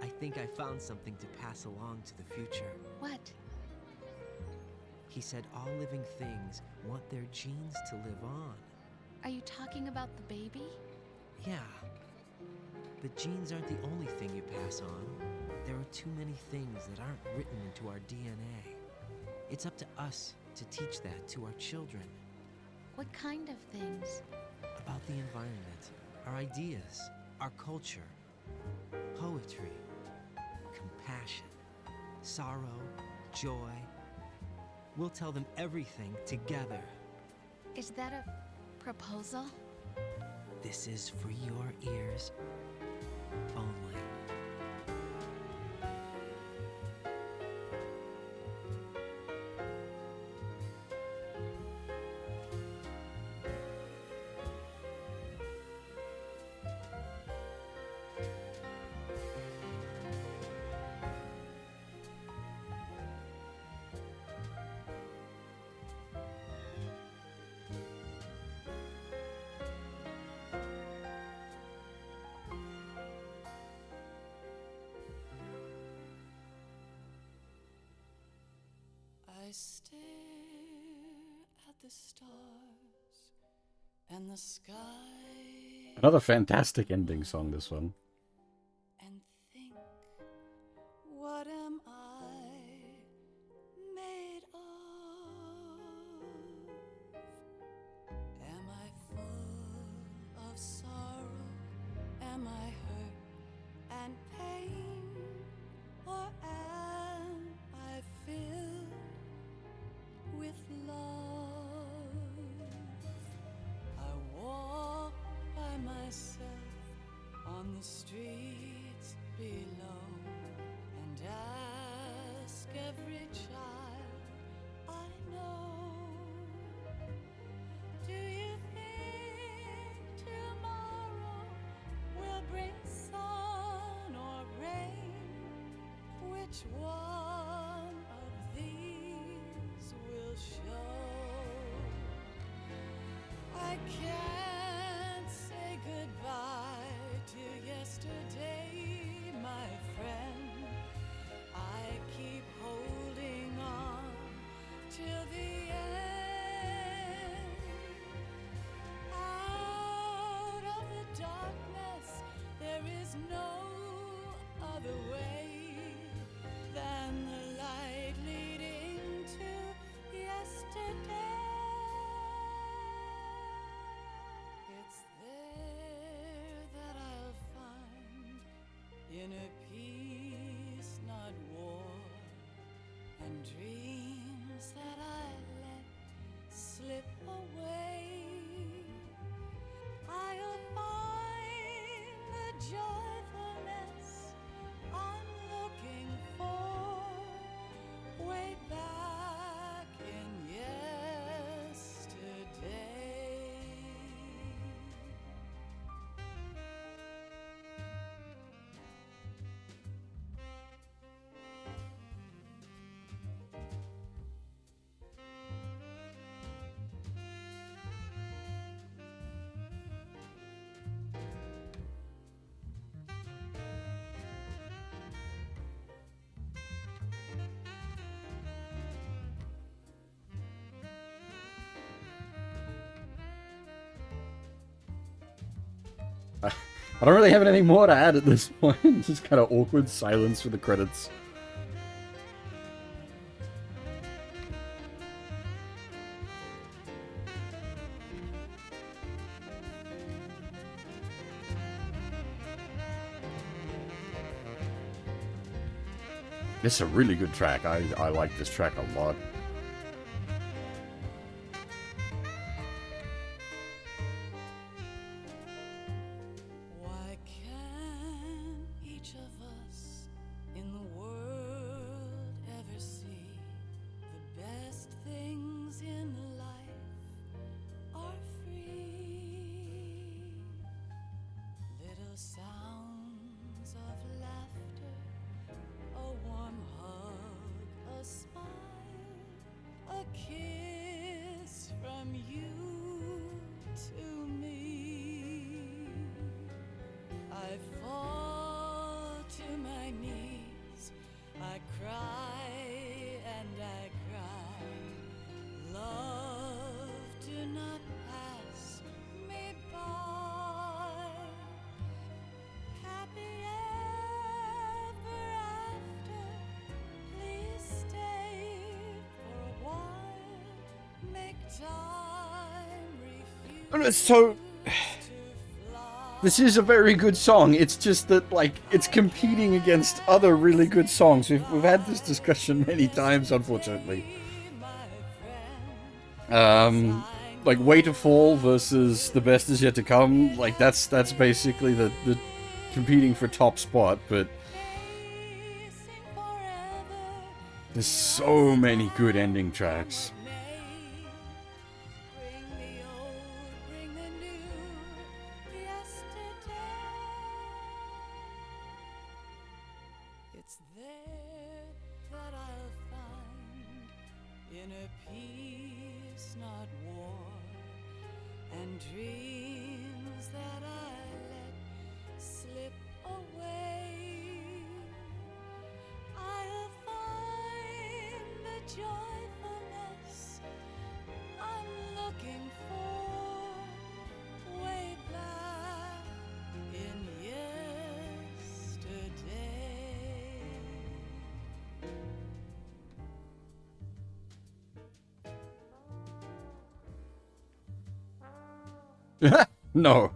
Speaker 8: I think I found something to pass along to the future.
Speaker 15: What?
Speaker 8: He said all living things want their genes to live on.
Speaker 15: Are you talking about the baby?
Speaker 8: Yeah. But genes aren't the only thing you pass on. There are too many things that aren't written into our DNA. It's up to us to teach that to our children.
Speaker 15: What kind of things?
Speaker 8: About the environment, our ideas, our culture, poetry, compassion, sorrow, joy. We'll tell them everything together.
Speaker 15: Is that a proposal?
Speaker 8: This is for your ears only.
Speaker 18: I stare at the stars and the sky
Speaker 1: Another fantastic ending song, this one.
Speaker 18: and think, what am I made of? Am I full of sorrow? Am I hurt and pain? Or am I filled with love? I walk by myself on the streets below and ask every child I know, do you think tomorrow will bring sun or rain? Which one of these will show? I can't say goodbye to yesterday, my friend. I keep holding on till the end. Out of the darkness, there is no other way than the light leading to yesterday. It's there that I'll find inner peace, not war, and dreams that I let slip away. I'll find the joyfulness I'm looking for way back in yesterday.
Speaker 1: I don't really have anything more to add at this point. Just kind of awkward silence for the credits. This is a really good track. I like this track a lot.
Speaker 18: Why can't each of us in the world ever see the best things in life are free? Little sounds of laughter, a warm hug, a smile, a kiss from you to me. I fall to my knees, I cry and I cry. Love, do not pass me by. Happy ever after, please stay for a while. Make time refuse.
Speaker 1: So, this is a very good song. It's just that, like, it's competing against other really good songs. We've had this discussion many times, unfortunately. Like Way to Fall versus The Best Is Yet to Come, like that's basically the competing for top spot, but there's so many good ending tracks.
Speaker 18: It's there that I'll find inner peace, not war, and dreams that I let slip away. I'll find the joyfulness I'm looking for way back in yesterday.
Speaker 1: No.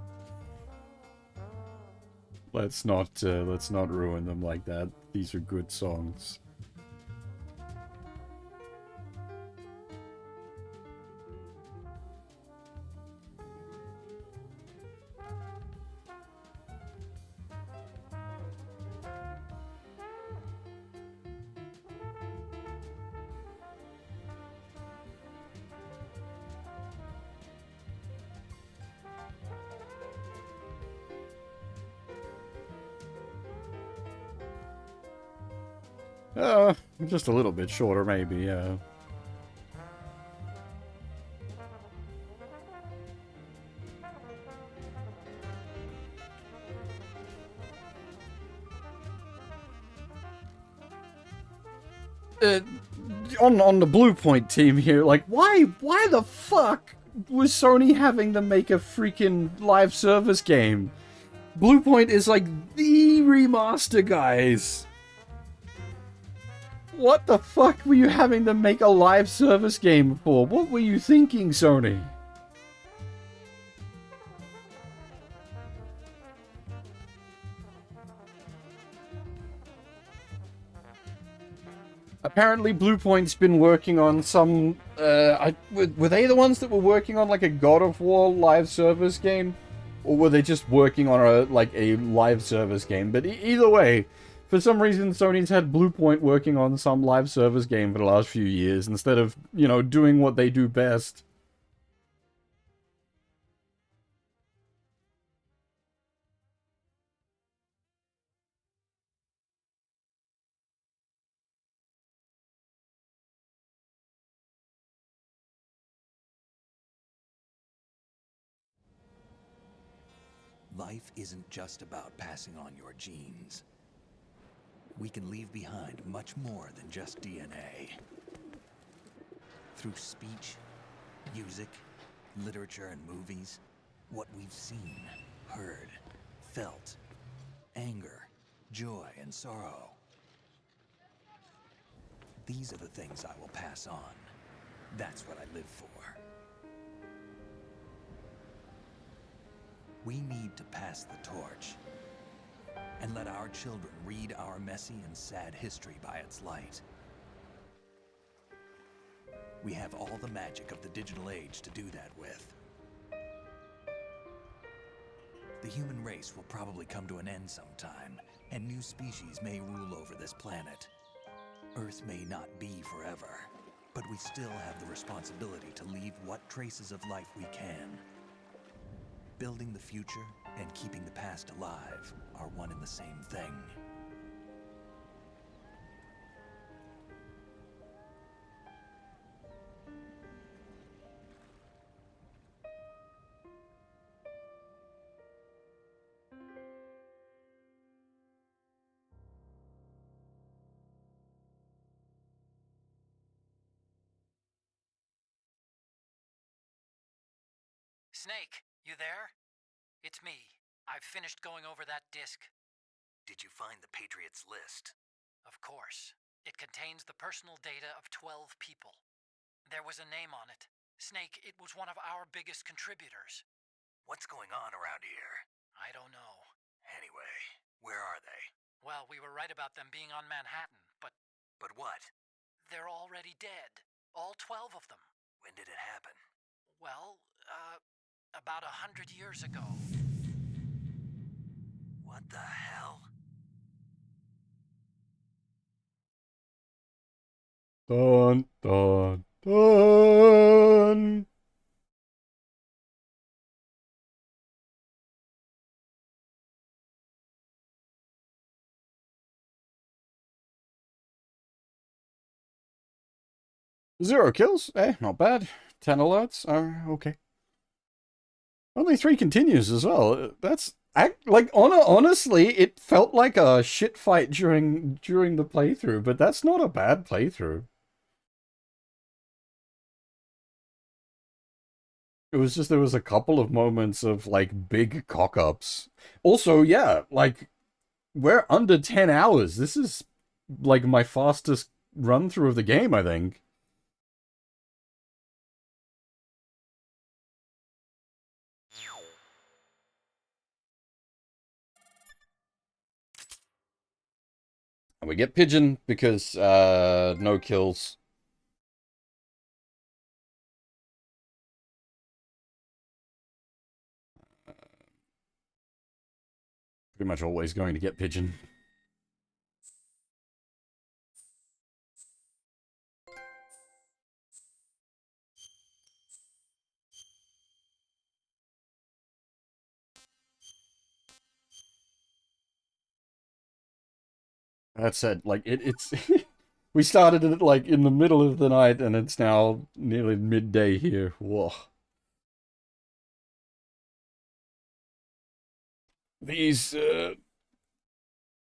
Speaker 1: Let's not ruin them like that. These are good songs. Just a little bit shorter, maybe, yeah. On the Blue Point team here, like, why the fuck was Sony having them make a freaking live service game? Blue Point is like the remaster guys. What the fuck were you having them make a live service game for? What were you thinking, Sony? Apparently Bluepoint's been working on some, were they the ones that were working on like a God of War live service game? Or were they just working on a live service game? But either way, for some reason Sony's had Bluepoint working on some live service game for the last few years instead of, you know, doing what they do best.
Speaker 2: Life isn't just about passing on your genes. We can leave behind much more than just DNA. Through speech, music, literature, and movies, what we've seen, heard, felt, anger, joy, and sorrow. These are the things I will pass on. That's what I live for. We need to pass the torch and let our children read our messy and sad history by its light. We have all the magic of the digital age to do that with. The human race will probably come to an end sometime, and new species may rule over this planet. Earth may not be forever, but we still have the responsibility to leave what traces of life we can. Building the future and keeping the past alive are one and the same thing.
Speaker 10: Snake, you there? It's me. I've finished going over that disk.
Speaker 2: Did you find the Patriots list?
Speaker 10: Of course. It contains the personal data of 12 people. There was a name on it. Snake, it was one of our biggest contributors.
Speaker 2: What's going on around here?
Speaker 10: I don't know.
Speaker 2: Anyway, where are they?
Speaker 10: Well, we were right about them being on Manhattan, but...
Speaker 2: But what?
Speaker 10: They're already dead. All 12 of them.
Speaker 19: When did it happen?
Speaker 10: Well, about 100 years ago.
Speaker 19: What the hell?
Speaker 1: Dun, dun, dun. Zero kills? Not bad. 10 alerts? Okay. Only 3 continues as well. That's... honestly, it felt like a shit fight during the playthrough, but that's not a bad playthrough. It was just, there was a couple of moments of, like, big cock-ups. Also, yeah, like, we're under 10 hours. This is, like, my fastest run-through of the game, I think. And we get Pigeon because, no kills. Pretty much always going to get Pigeon. That said, like, it's... we started it, like, in the middle of the night, and it's now nearly midday here. Whoa. These,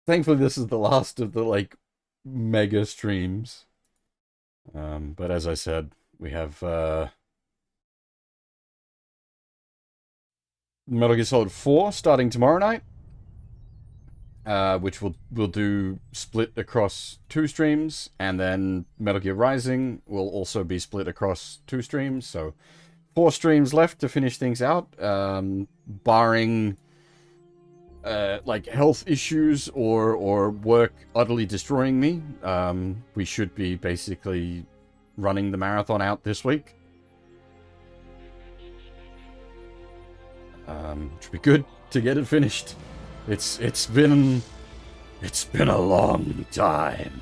Speaker 1: thankfully, this is the last of the, like, mega streams. But as I said, we have, Metal Gear Solid 4 starting tomorrow night. Which we'll do split across 2 streams, and then Metal Gear Rising will also be split across 2 streams, so 4 streams left to finish things out, barring like health issues or work utterly destroying me. We should be basically running the marathon out this week. Which would be good to get it finished. It's been a long time.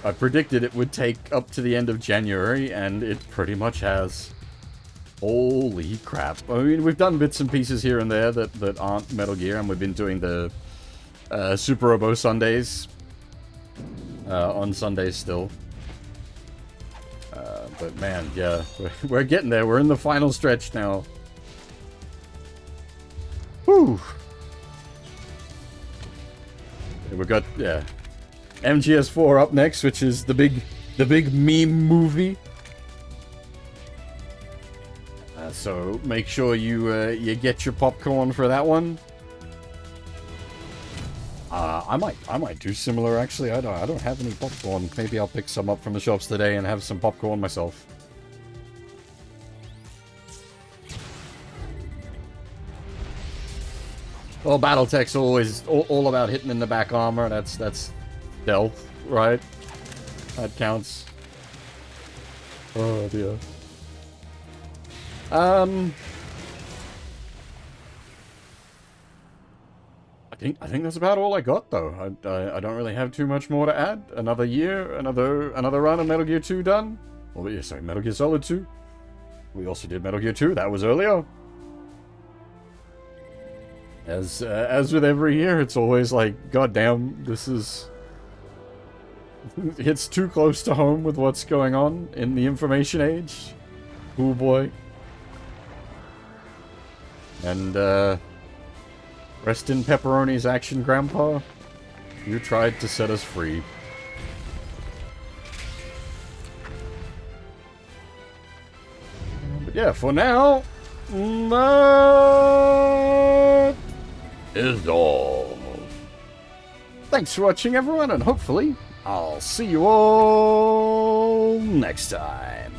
Speaker 1: I predicted it would take up to the end of January, and it pretty much has. Holy crap. I mean, we've done bits and pieces here and there that aren't Metal Gear, and we've been doing the Super Robo Sundays on Sundays still. But man, yeah, we're getting there. We're in the final stretch now. Whew. We've got, yeah, MGS4 up next, which is the big meme movie. So make sure you get your popcorn for that one. I might do similar actually. I don't have any popcorn. Maybe I'll pick some up from the shops today and have some popcorn myself. Well, Battletech's always all about hitting in the back armor. That's stealth, right? That counts. Oh dear. I think that's about all I got though. I don't really have too much more to add. Another year, another run of Metal Gear 2 done. Oh yeah, sorry, Metal Gear Solid 2. We also did Metal Gear 2. That was earlier. As with every year, it's always like, goddamn, this is... It's too close to home with what's going on in the information age. Oh boy. And, rest in Pepperoni's action, Grandpa. You tried to set us free. But yeah, for now, that is all. Thanks for watching, everyone, and hopefully I'll see you all next time.